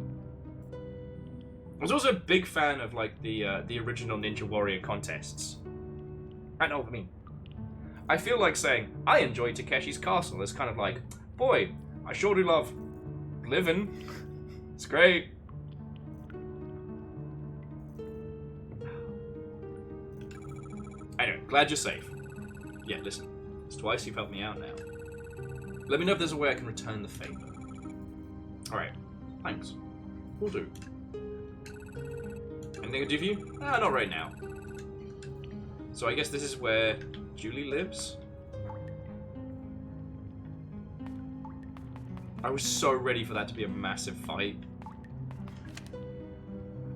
I was also a big fan of like the original Ninja Warrior contests. I know what I mean. I feel like saying, I enjoy Takeshi's Castle. It's kind of like, boy, I sure do love living. It's great. Anyway, glad you're safe. Yeah, listen. It's twice you've helped me out now. Let me know if there's a way I can return the favor. Alright. Thanks. Will do. Anything I do for you? Not right now. So I guess this is where Julie lives? I was so ready for that to be a massive fight.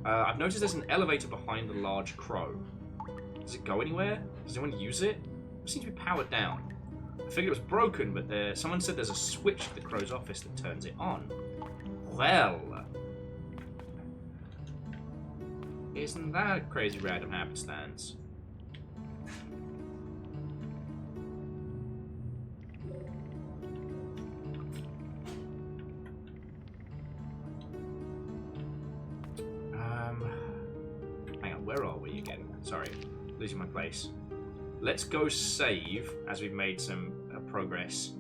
I've noticed there's an elevator behind the large crow. Does it go anywhere? Does anyone use it? It seems to be powered down. I figured it was broken, but someone said there's a switch at the crow's office that turns it on. Well... isn't that a crazy random happenstance? Hang on, where are we again? Sorry, losing my place. Let's go save as we've made some progress.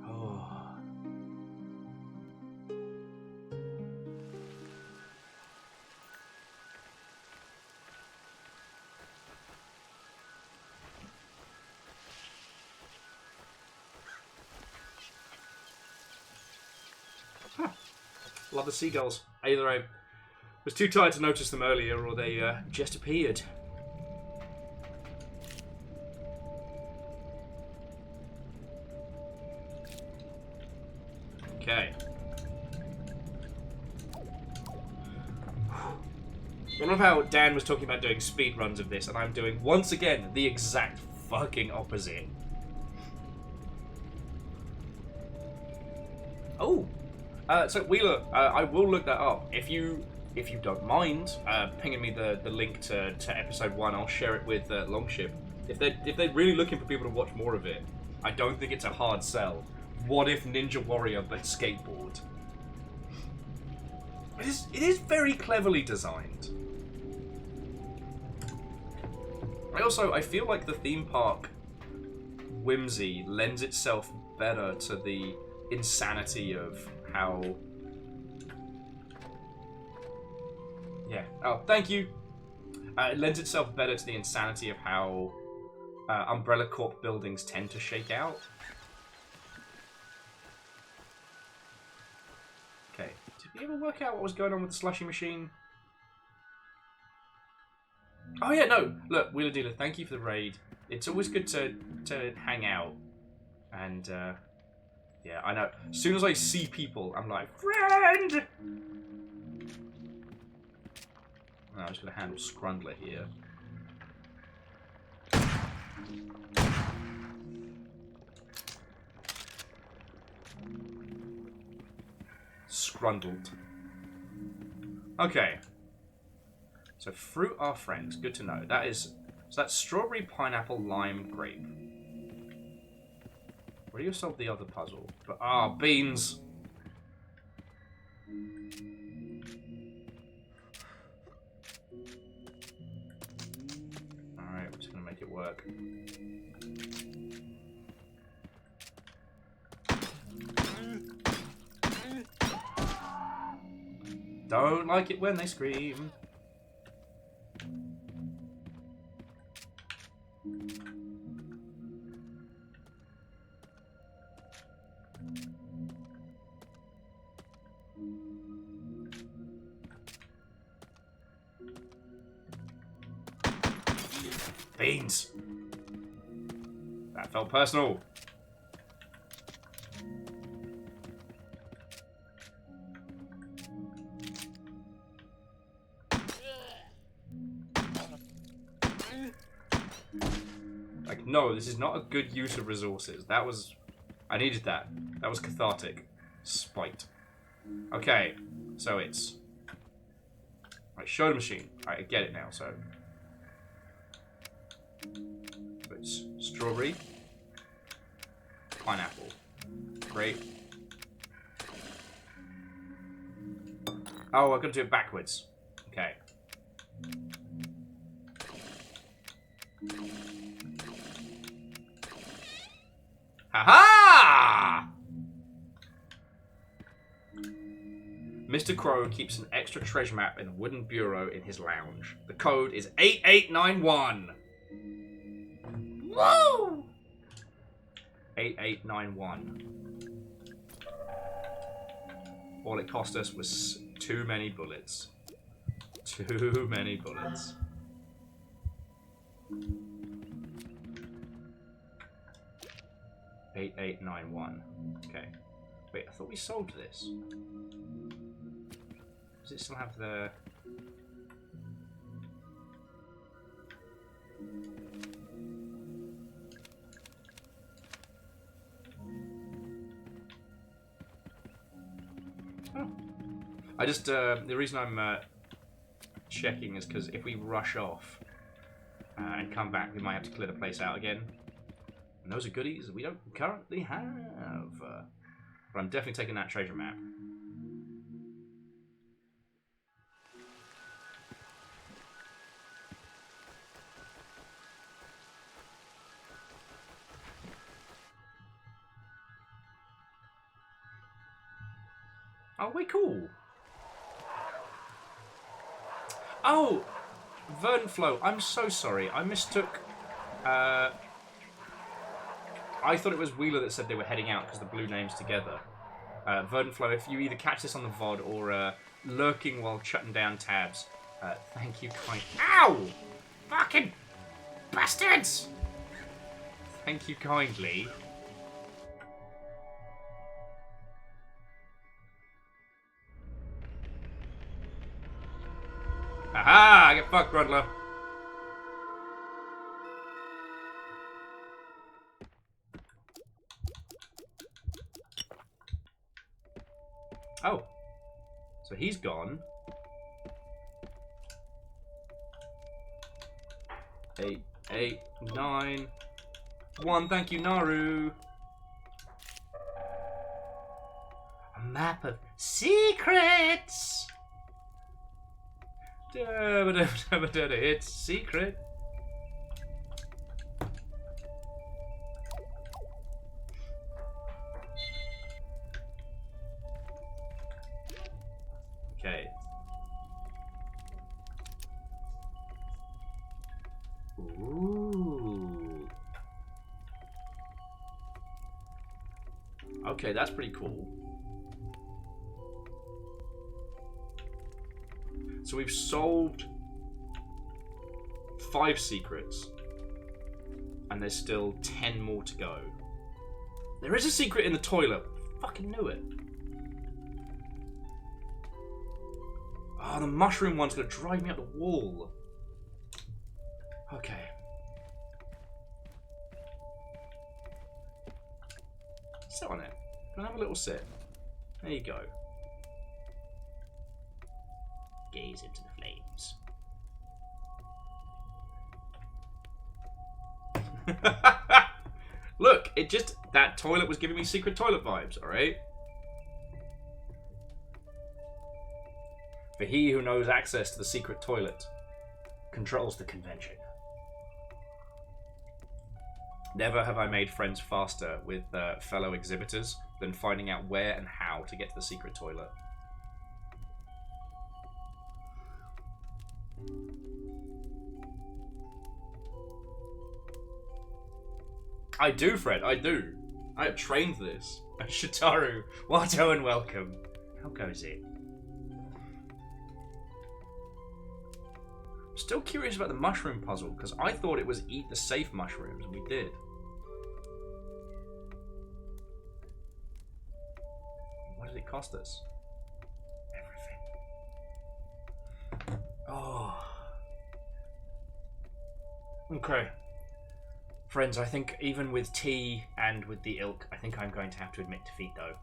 Oh. Huh. Love the seagulls. Either I was too tired to notice them earlier, or they just appeared. Okay. I love how Dan was talking about doing speed runs of this, and I'm doing, once again, the exact fucking opposite. Oh! So, Wheeler, I will look that up. If you don't mind pinging me the link to episode 1, I'll share it with Longship. If they're really looking for people to watch more of it, I don't think it's a hard sell. What if Ninja Warrior but skateboard? It is very cleverly designed. I feel like the theme park whimsy lends itself better to the insanity of how... Yeah. Oh, thank you. It lends itself better to the insanity of how Umbrella Corp buildings tend to shake out. Okay. Did we ever work out what was going on with the slushy machine? Oh yeah, no. Look, Wheeler Dealer, thank you for the raid. It's always good to hang out. And, yeah, I know. As soon as I see people, I'm like, friend! Oh, I'm just going to handle Scrundler here. Scrundled. Okay. So fruit are friends. Good to know. That is... So that's strawberry, pineapple, lime, grape. Where do you solve the other puzzle? But beans. Alright, we're just gonna make it work. Don't like it when they scream. Beans. That felt personal. Like, no, this is not a good use of resources. That was... I needed that. That was cathartic. Spite. Okay, so it's... Right, show the machine. Alright, I get it now, so... It's strawberry, pineapple, grape. Oh, I'm gonna do it backwards. Okay. Ha-ha! Mr. Crow keeps an extra treasure map in a wooden bureau in his lounge. The code is 8891. Woo! 8891. All it cost us was too many bullets. Too many bullets. $8891. Okay. Wait, I thought we solved this. Does it still have the... I just, the reason I'm checking is because if we rush off and come back, we might have to clear the place out again. And those are goodies we don't currently have. But I'm definitely taking that treasure map. Oh, we're cool. Oh, Vernflow, I'm so sorry. I mistook... I thought it was Wheeler that said they were heading out because the blue names together. Vernflow, if you either catch this on the VOD or lurking while shutting down tabs, thank you kind... Ow! Fucking bastards! Thank you kindly. Aha! Get fucked, Grundler. Oh. So he's gone. 8, 8, 9, 1. Thank you, Naru. A map of secrets. It's secret. Okay. Ooh. Okay, that's pretty cool. So we've solved 5 secrets, and there's still 10 more to go. There is a secret in the toilet. Fucking knew it. Oh, Oh, the mushroom one's gonna drive me up the wall. Okay. Sit on it. Can I have a little sit? There you go. Gaze into the flames. Look, that toilet was giving me secret toilet vibes, alright? For he who knows access to the secret toilet controls the convention. Never have I made friends faster with fellow exhibitors than finding out where and how to get to the secret toilet. I do, Fred, I do. I have trained this. Shitaru, Watto and welcome. How goes it? I'm still curious about the mushroom puzzle, because I thought it was eat the safe mushrooms, and we did. What did it cost us? Everything. Oh. Okay. Friends, I think even with tea and with the ilk, I think I'm going to have to admit defeat, though.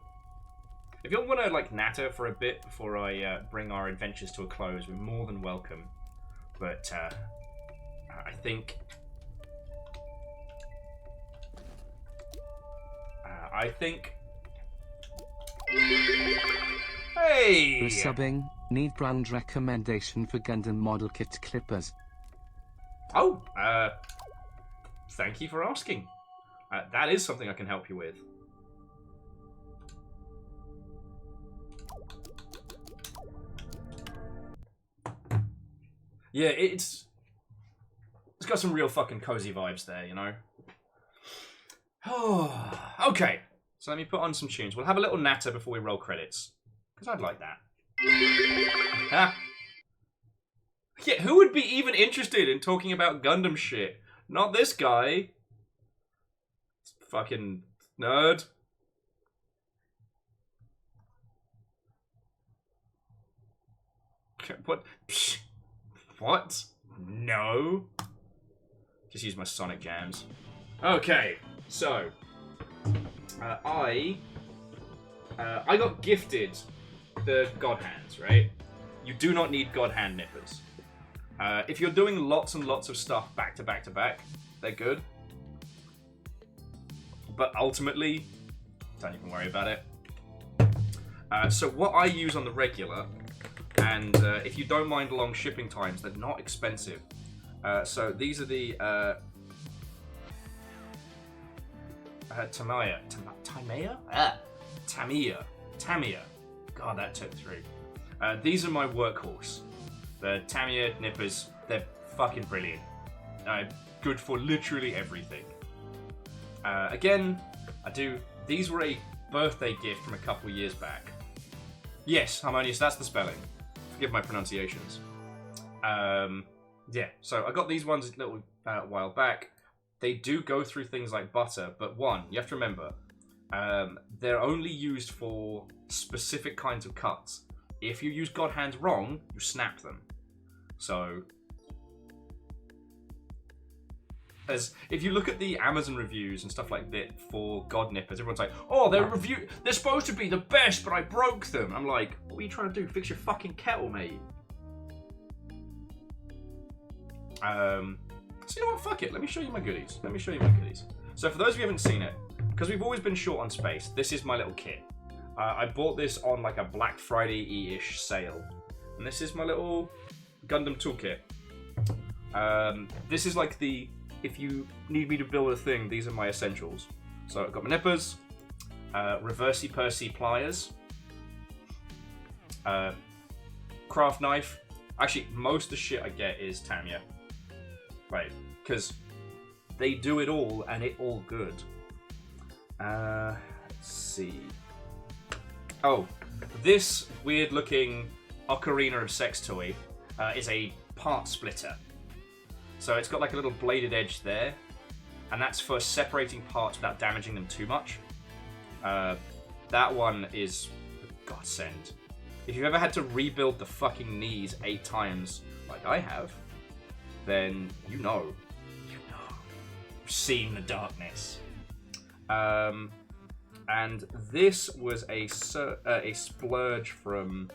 If you all want to, like, natter for a bit before I bring our adventures to a close, we're more than welcome. But, I think... Hey! Resubbing, need brand recommendation for Gundam model kit clippers. Oh, thank you for asking. That is something I can help you with. Yeah, it's got some real fucking cozy vibes there, you know? Oh, okay. So let me put on some tunes. We'll have a little natter before we roll credits. Because I'd like that. Huh? Yeah, who would be even interested in talking about Gundam shit? Not this guy. Fucking nerd. What? Psh. What? No. Just use my Sonic jams. Okay, so I got gifted the God Hands, right? You do not need God Hand nippers. If you're doing lots and lots of stuff back to back to back, they're good. But ultimately, don't even worry about it. So what I use on the regular, and if you don't mind long shipping times, they're not expensive. So these are the Tamiya. God, that took three. These are my workhorse. The Tamiya nippers, they're fucking brilliant. Good for literally everything. Again, these were a birthday gift from a couple years back. Yes, Harmonious, that's the spelling. Forgive my pronunciations. Yeah, so I got these ones a little while back. They do go through things like butter, but one, you have to remember, they're only used for specific kinds of cuts. If you use God Hands wrong, you snap them. So, if you look at the Amazon reviews and stuff like that for God Nippers, everyone's like, oh, they're supposed to be the best, but I broke them. I'm like, what are you trying to do? Fix your fucking kettle, mate. So you know what, fuck it, let me show you my goodies. So for those of you who haven't seen it, because we've always been short on space, this is my little kit. I bought this on like a Black Friday-ish sale. And this is my little Gundam toolkit. This is like if you need me to build a thing, these are my essentials. So I've got my nippers, reversey Percy pliers, craft knife. Actually, most of the shit I get is Tamiya. Right, because they do it all and it all good. Let's see. Oh, this weird looking ocarina of sex toy is a part splitter. So it's got like a little bladed edge there, and that's for separating parts without damaging them too much. That one is a godsend. If you've ever had to rebuild the fucking knees 8 times, like I have, then you know. You've seen the darkness. And this was a splurge from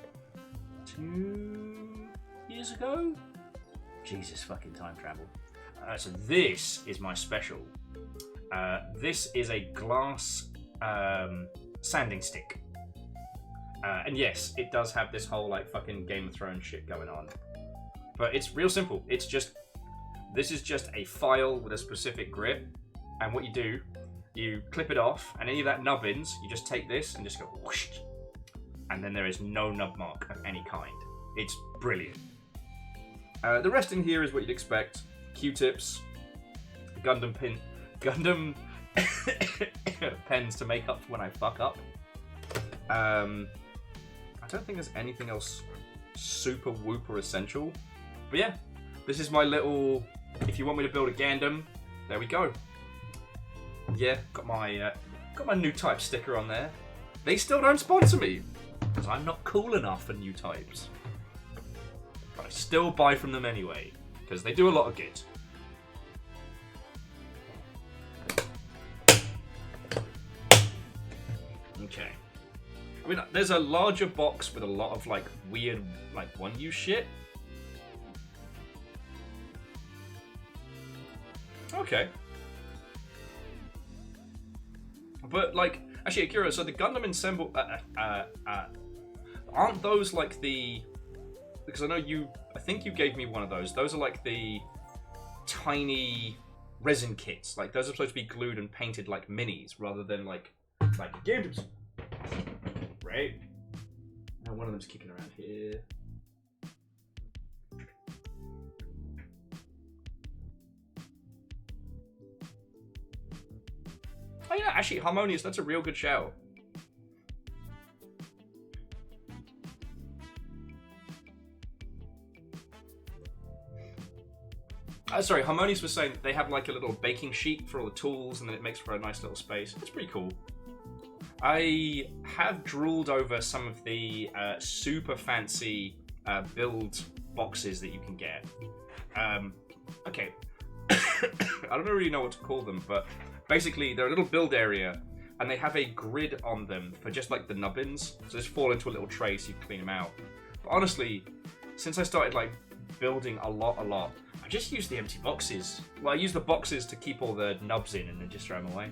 2 years ago? Jesus fucking time travel. So this is my special. This is a glass sanding stick. And yes, it does have this whole like fucking Game of Thrones shit going on. But it's real simple. It's just, this is just a file with a specific grip. And what you do, you clip it off, and any of that nubbins, you just take this and just go whoosh. And then there is no nub mark of any kind. It's brilliant. The rest in here is what you'd expect. Q-tips, Gundam pens to make up for when I fuck up. I don't think there's anything else super whooper essential. But yeah, this is my little, if you want me to build a Gundam, there we go. Yeah, got my new type sticker on there. They still don't sponsor me, because I'm not cool enough for new types. But I still buy from them anyway, because they do a lot of good. Okay. I mean, there's a larger box with a lot of, like, weird, like, one-use shit. Okay. But, like, actually, Akira, so the Gundam Ensemble, aren't those, like, the... Because I know I think you gave me one of those. Those are, like, the tiny resin kits. Like, those are supposed to be glued and painted like minis, rather than, like Gundams. Right? Now one of them's kicking around here. Oh yeah, actually, Harmonious, that's a real good shout. Sorry, Harmonious was saying they have like a little baking sheet for all the tools, and then it makes for a nice little space. It's pretty cool. I have drooled over some of the super fancy build boxes that you can get. Okay, I don't really know what to call them, but basically they're a little build area, and they have a grid on them for just like the nubbins, so just fall into a little tray so you can clean them out. But honestly, since I started like building a lot, I just use the empty boxes. Well, I use the boxes to keep all the nubs in and then just throw them away.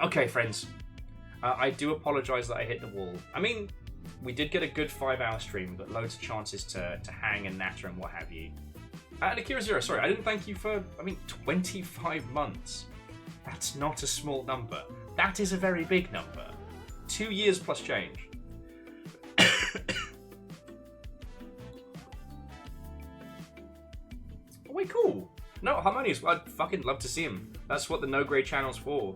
Okay, friends. I do apologise that I hit the wall. I mean, we did get a good 5-hour stream, but loads of chances to hang and natter and what have you. And Akira Zero, sorry, I didn't thank you for, 25 months. That's not a small number. That is a very big number. 2 years plus change. Wait, cool. No, Harmonious, I'd fucking love to see him. That's what the No Grade channel's for.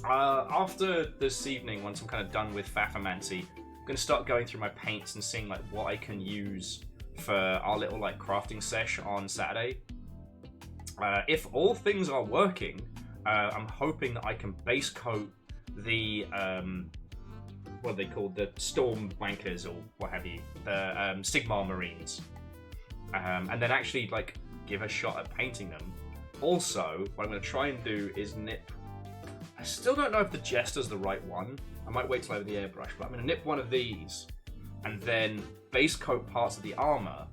After this evening, once I'm kind of done with Fafamancy, I'm going to start going through my paints and seeing like what I can use for our little like crafting sesh on Saturday. If all things are working, I'm hoping that I can base coat the what are they called, the Storm Wankers or what have you, the Sigmar Marines, and then actually like give a shot at painting them. Also, what I'm going to try and do is nip. I still don't know if the Jester's the right one. I might wait till I have the airbrush, but I'm going to nip one of these and then base coat parts of the armor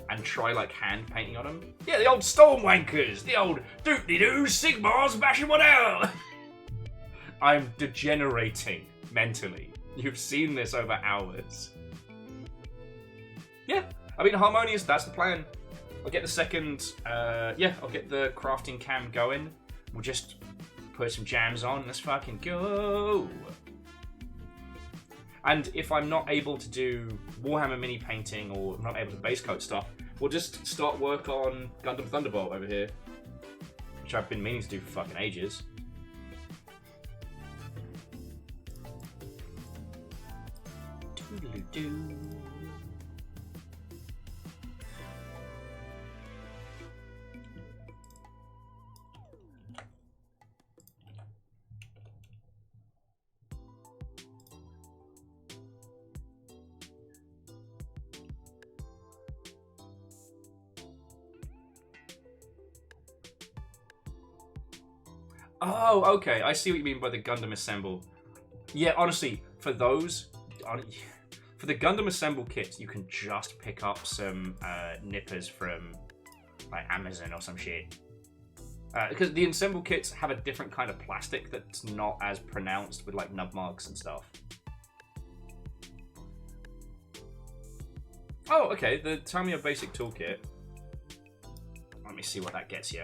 and try like hand painting on them. Yeah, the old Storm Wankers, the old doop-de-doo Sigmars bashing one out. I'm degenerating mentally. You've seen this over hours. Yeah, I mean, Harmonious, that's the plan. I'll get the second, I'll get the crafting cam going. We'll just put some jams on, let's fucking go. And if I'm not able to do Warhammer mini painting or I'm not able to base coat stuff, we'll just start work on Gundam Thunderbolt over here, which I've been meaning to do for fucking ages. Do. Oh, okay. I see what you mean by the Gundam Assemble. Yeah, honestly, for those, for the Gundam Assemble kits, you can just pick up some nippers from like Amazon or some shit. Because the Assemble kits have a different kind of plastic that's not as pronounced with like nub marks and stuff. Oh, okay. The Tamiya Basic Toolkit. Let me see what that gets you.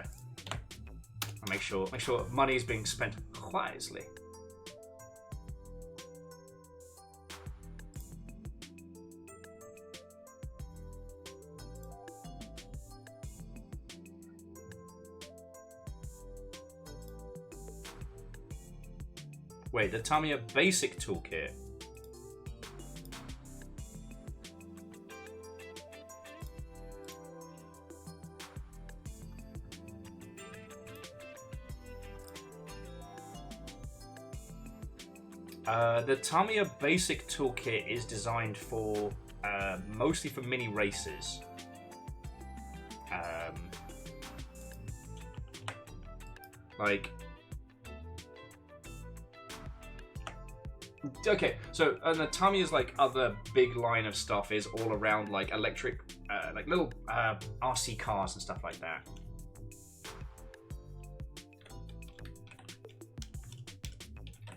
I'll make sure money is being spent wisely. Wait, the Tamiya Basic Toolkit. The Tamiya Basic Toolkit is designed for mostly for mini races. Like, okay, so the Tamiya's like other big line of stuff is all around like electric, like little RC cars and stuff like that.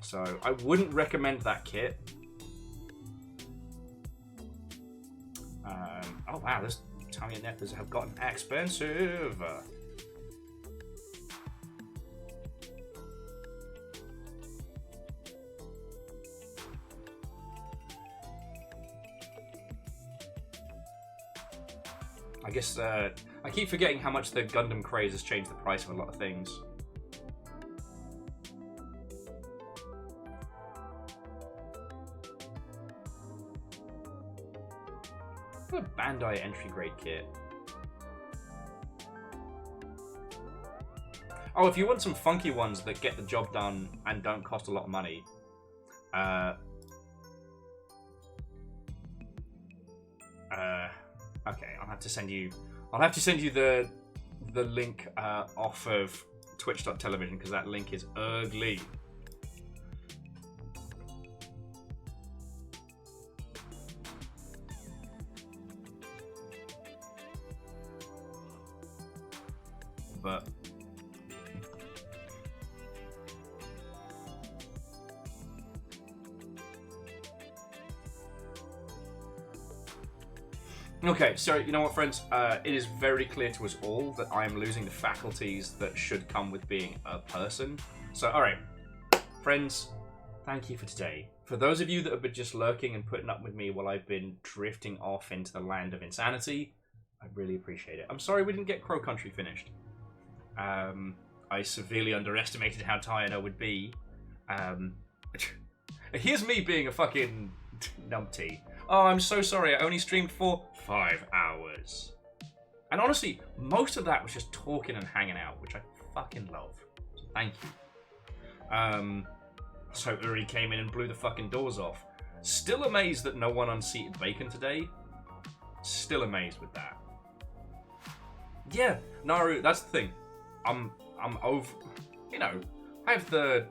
So I wouldn't recommend that kit. Oh wow, this Tamiya nippers have gotten expensive. I guess I keep forgetting how much the Gundam craze has changed the price of a lot of things. What a Bandai entry grade kit. Oh, if you want some funky ones that get the job done and don't cost a lot of money, okay, I'll have to send you the link off of twitch.television because that link is ugly. But okay, so you know what, friends? It is very clear to us all that I am losing the faculties that should come with being a person. So, all right, friends, thank you for today. For those of you that have been just lurking and putting up with me while I've been drifting off into the land of insanity, I really appreciate it. I'm sorry we didn't get Crow Country finished. I severely underestimated how tired I would be. Here's me being a fucking numpty. Oh, I'm so sorry, I only streamed for 5 hours. And honestly, most of that was just talking and hanging out, which I fucking love. So thank you. So Uri came in and blew the fucking doors off. Still amazed that no one unseated Bacon today. Still amazed with that. Yeah, Naru, that's the thing. I'm over, you know, I have the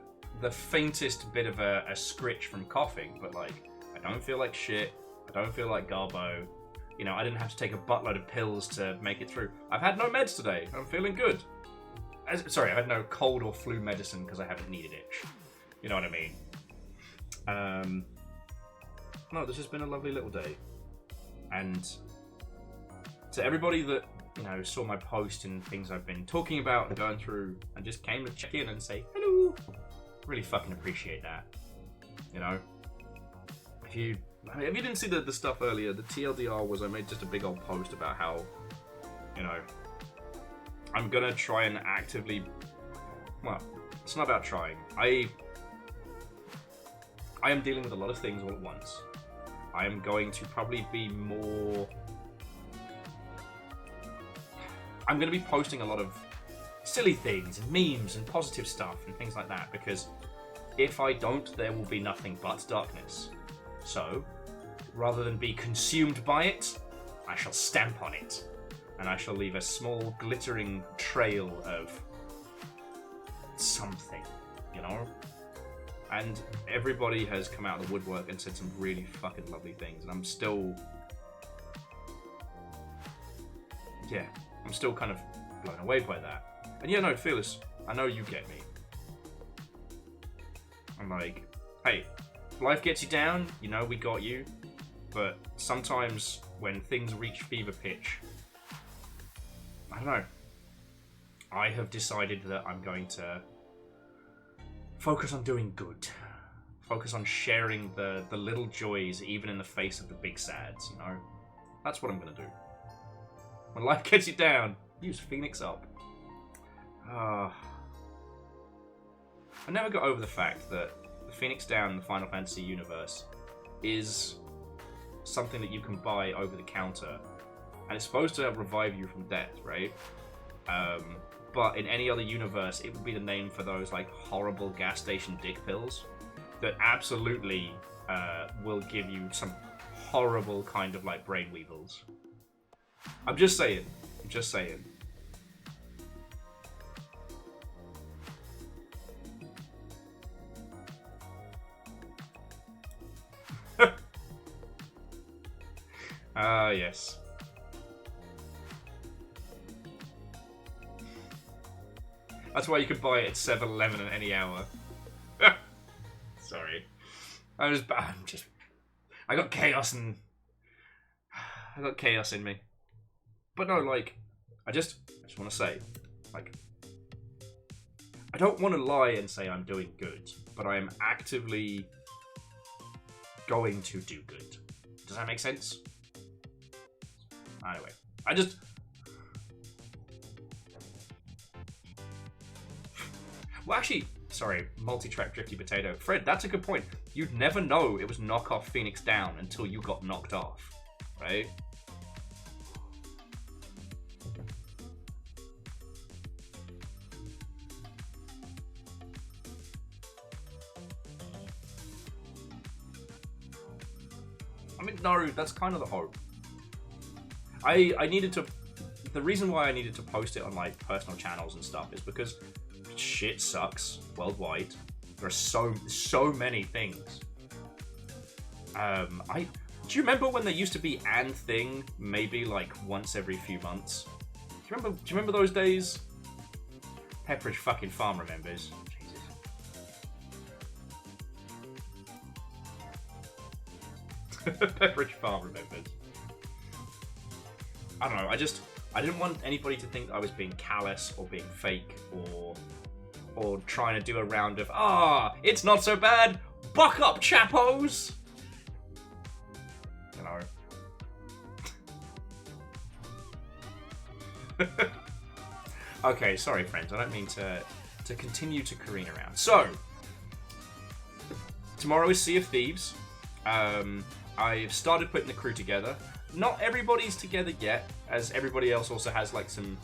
faintest bit of a scritch from coughing, but like, I don't feel like shit, I don't feel like garbo, you know, I didn't have to take a buttload of pills to make it through. I've had no meds today, I'm feeling good. Sorry, I've had no cold or flu medicine because I haven't needed it. You know what I mean? No, this has been a lovely little day. And to everybody that, you know, saw my post and things I've been talking about and going through and just came to check in and say hello, really fucking appreciate that. You know, if you didn't see the stuff earlier, the TLDR was I made just a big old post about how, you know, I'm gonna try and actively, well, it's not about trying. I am dealing with a lot of things all at once. I am going to probably be more... I'm going to be posting a lot of silly things and memes and positive stuff and things like that, because if I don't, there will be nothing but darkness. So, rather than be consumed by it, I shall stamp on it, and I shall leave a small glittering trail of something, you know? And everybody has come out of the woodwork and said some really fucking lovely things, and I'm still... yeah, I'm still kind of blown away by that. And yeah, no, Fearless, I know you get me. I'm like, hey, if life gets you down, you know we got you. But sometimes when things reach fever pitch, I don't know. I have decided that I'm going to focus on doing good. Focus on sharing the little joys, even in the face of the big sads, you know? That's what I'm going to do. When life gets you down, use Phoenix up. I never got over the fact that the Phoenix Down in the Final Fantasy universe is something that you can buy over the counter, and it's supposed to revive you from death, right? But in any other universe, it would be the name for those like horrible gas station dick pills that absolutely will give you some horrible kind of like brain weevils. I'm just saying. I'm just saying. Ah, yes. That's why you can buy it at 7-Eleven at any hour. Sorry. I got chaos and... I got chaos in me. But no, like, I just want to say, like, I don't want to lie and say I'm doing good, but I am actively going to do good. Does that make sense? Anyway, well, actually, sorry, multi-track Drifty Potato. Fred, that's a good point. You'd never know it was knockoff Phoenix Down until you got knocked off, right? I mean, no, that's kind of the hope. I needed to... The reason why I needed to post it on, like, personal channels and stuff is because shit sucks worldwide. There are so many things. Do you remember when there used to be an thing, maybe, like, once every few months? Do you remember those days? Pepperidge fucking Farm remembers. Jesus. Pepperidge Farm remembers. I don't know, I didn't want anybody to think I was being callous or being fake or trying to do a round of, it's not so bad, buck up, chappos! You know. Okay, sorry friends, I don't mean to continue to careen around. So, tomorrow is Sea of Thieves. I've started putting the crew together. Not everybody's together yet, as everybody else also has like some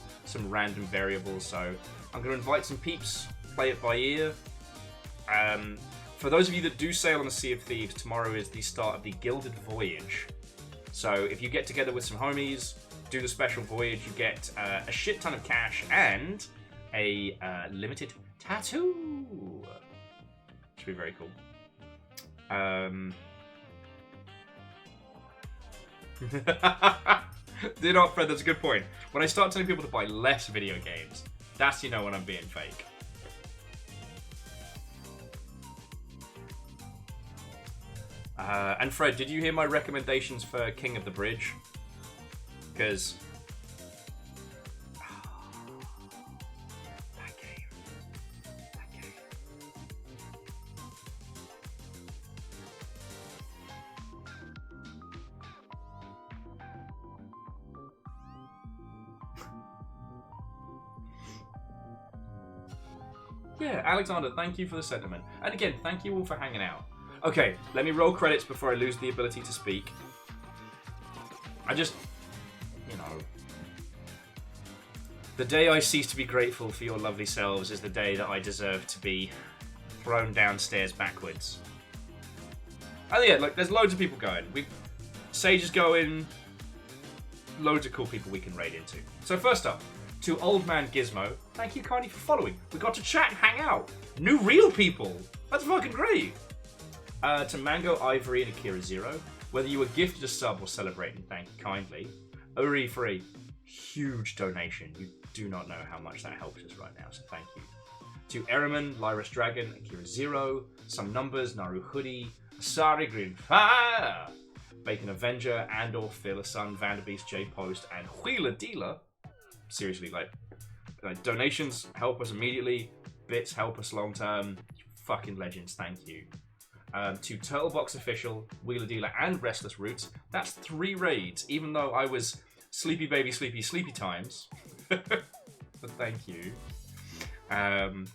random variables, so I'm going to invite some peeps, play it by ear. For those of you that do sail on the Sea of Thieves, tomorrow is the start of the Gilded Voyage. So if you get together with some homies, do the special voyage, you get a shit ton of cash and a limited tattoo. Should be very cool. Do not, Fred, that's a good point. When I start telling people to buy less video games, that's, you know, when I'm being fake. And Fred, did you hear my recommendations for King of the Bridge? Because... that game. Yeah, Alexander, thank you for the sentiment. And again, thank you all for hanging out. Okay, let me roll credits before I lose the ability to speak. I just... You know... The day I cease to be grateful for your lovely selves is the day that I deserve to be thrown downstairs backwards. Oh yeah, like, there's loads of people going. Sage is going... Loads of cool people we can raid into. So first up, to Old Man Gizmo, thank you kindly for following. We got to chat and hang out. New real people. That's fucking great. To Mango, Ivory, and Akira Zero, whether you were gifted a sub or celebrating, thank you kindly. Uri Free, huge donation. You do not know how much that helps us right now, so thank you. To Eriman, Lyris Dragon, Akira Zero, Some Numbers, Naru Hoodie, Asari Green Fire, Bacon Avenger, Andor, Fearless Sun, Vanderbeast, J Post, and Wheeler Dealer. Seriously, like donations help us immediately, bits help us long term. Fucking legends, thank you. To Turtlebox Official, Wheeler Dealer, and Restless Roots. That's 3 raids, even though I was sleepy baby, sleepy times. But thank you.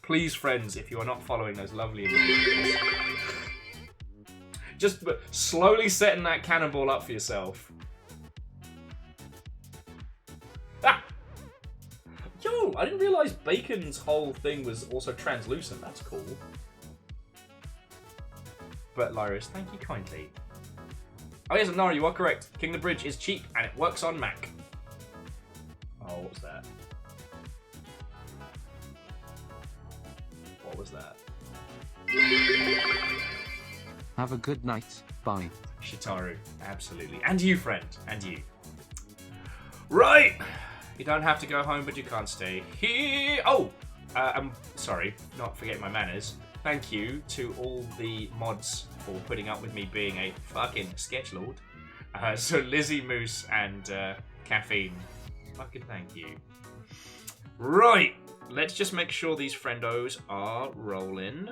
Please, friends, if you are not following those lovely individuals, just slowly setting that cannonball up for yourself. Ah! Yo, I didn't realise Bacon's whole thing was also translucent. That's cool. But Lyris, thank you kindly. Oh yes, Nara, you are correct. King the Bridge is cheap and it works on Mac. Oh, what was that? What was that? Have a good night. Bye. Shitaru, absolutely. And you, friend. And you. Right! You don't have to go home, but you can't stay here. Oh! I'm sorry, not forgetting my manners. Thank you to all the mods for putting up with me being a fucking sketchlord. So Lizzie, Moose, and Caffeine. Fucking thank you. Right! Let's just make sure these friendos are rolling.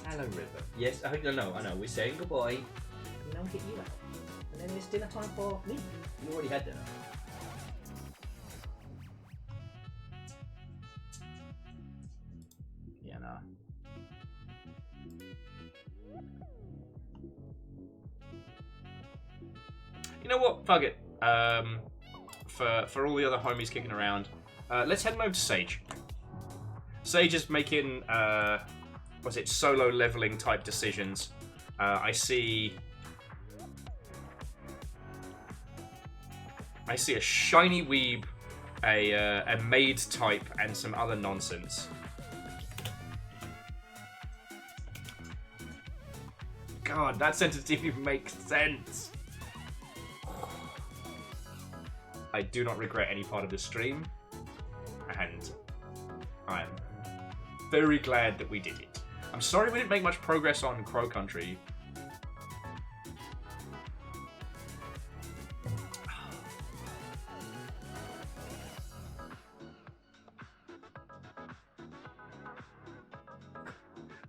Hello, River. Yes, I know. We're saying goodbye. And now get you out. And then it's dinner time for me. You already had dinner. Yeah, nah. You know what? Fuck it. For all the other homies kicking around, let's head over to Sage. Sage is making solo leveling type decisions. I see a shiny weeb, a maid type, and some other nonsense. God, that sentence didn't even make sense. I do not regret any part of this stream, and I'm very glad that we did it. I'm sorry we didn't make much progress on Crow Country.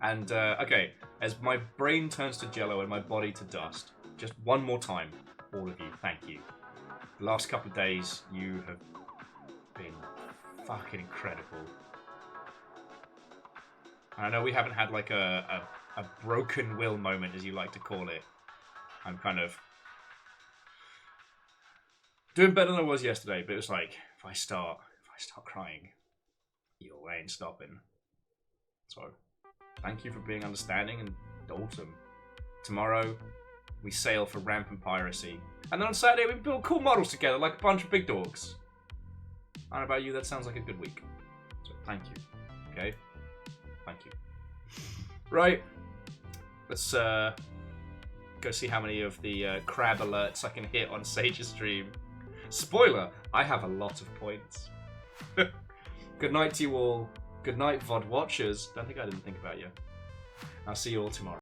And, okay, as my brain turns to jello and my body to dust, just one more time, all of you, thank you. The last couple of days, you have been fucking incredible. And I know we haven't had, like, a broken will moment, as you like to call it. I'm kind of doing better than I was yesterday, but it was like, if I start crying, you ain't stopping. So, thank you for being understanding and awesome. Tomorrow, we sail for rampant piracy. And then on Saturday, we build cool models together, like a bunch of big dogs. I don't know about you, that sounds like a good week. So, thank you. Okay? Thank you. Right. Let's go see how many of the crab alerts I can hit on Sage's stream. Spoiler, I have a lot of points. Good night to you all. Good night, VOD watchers. Don't think I didn't think about you. I'll see you all tomorrow.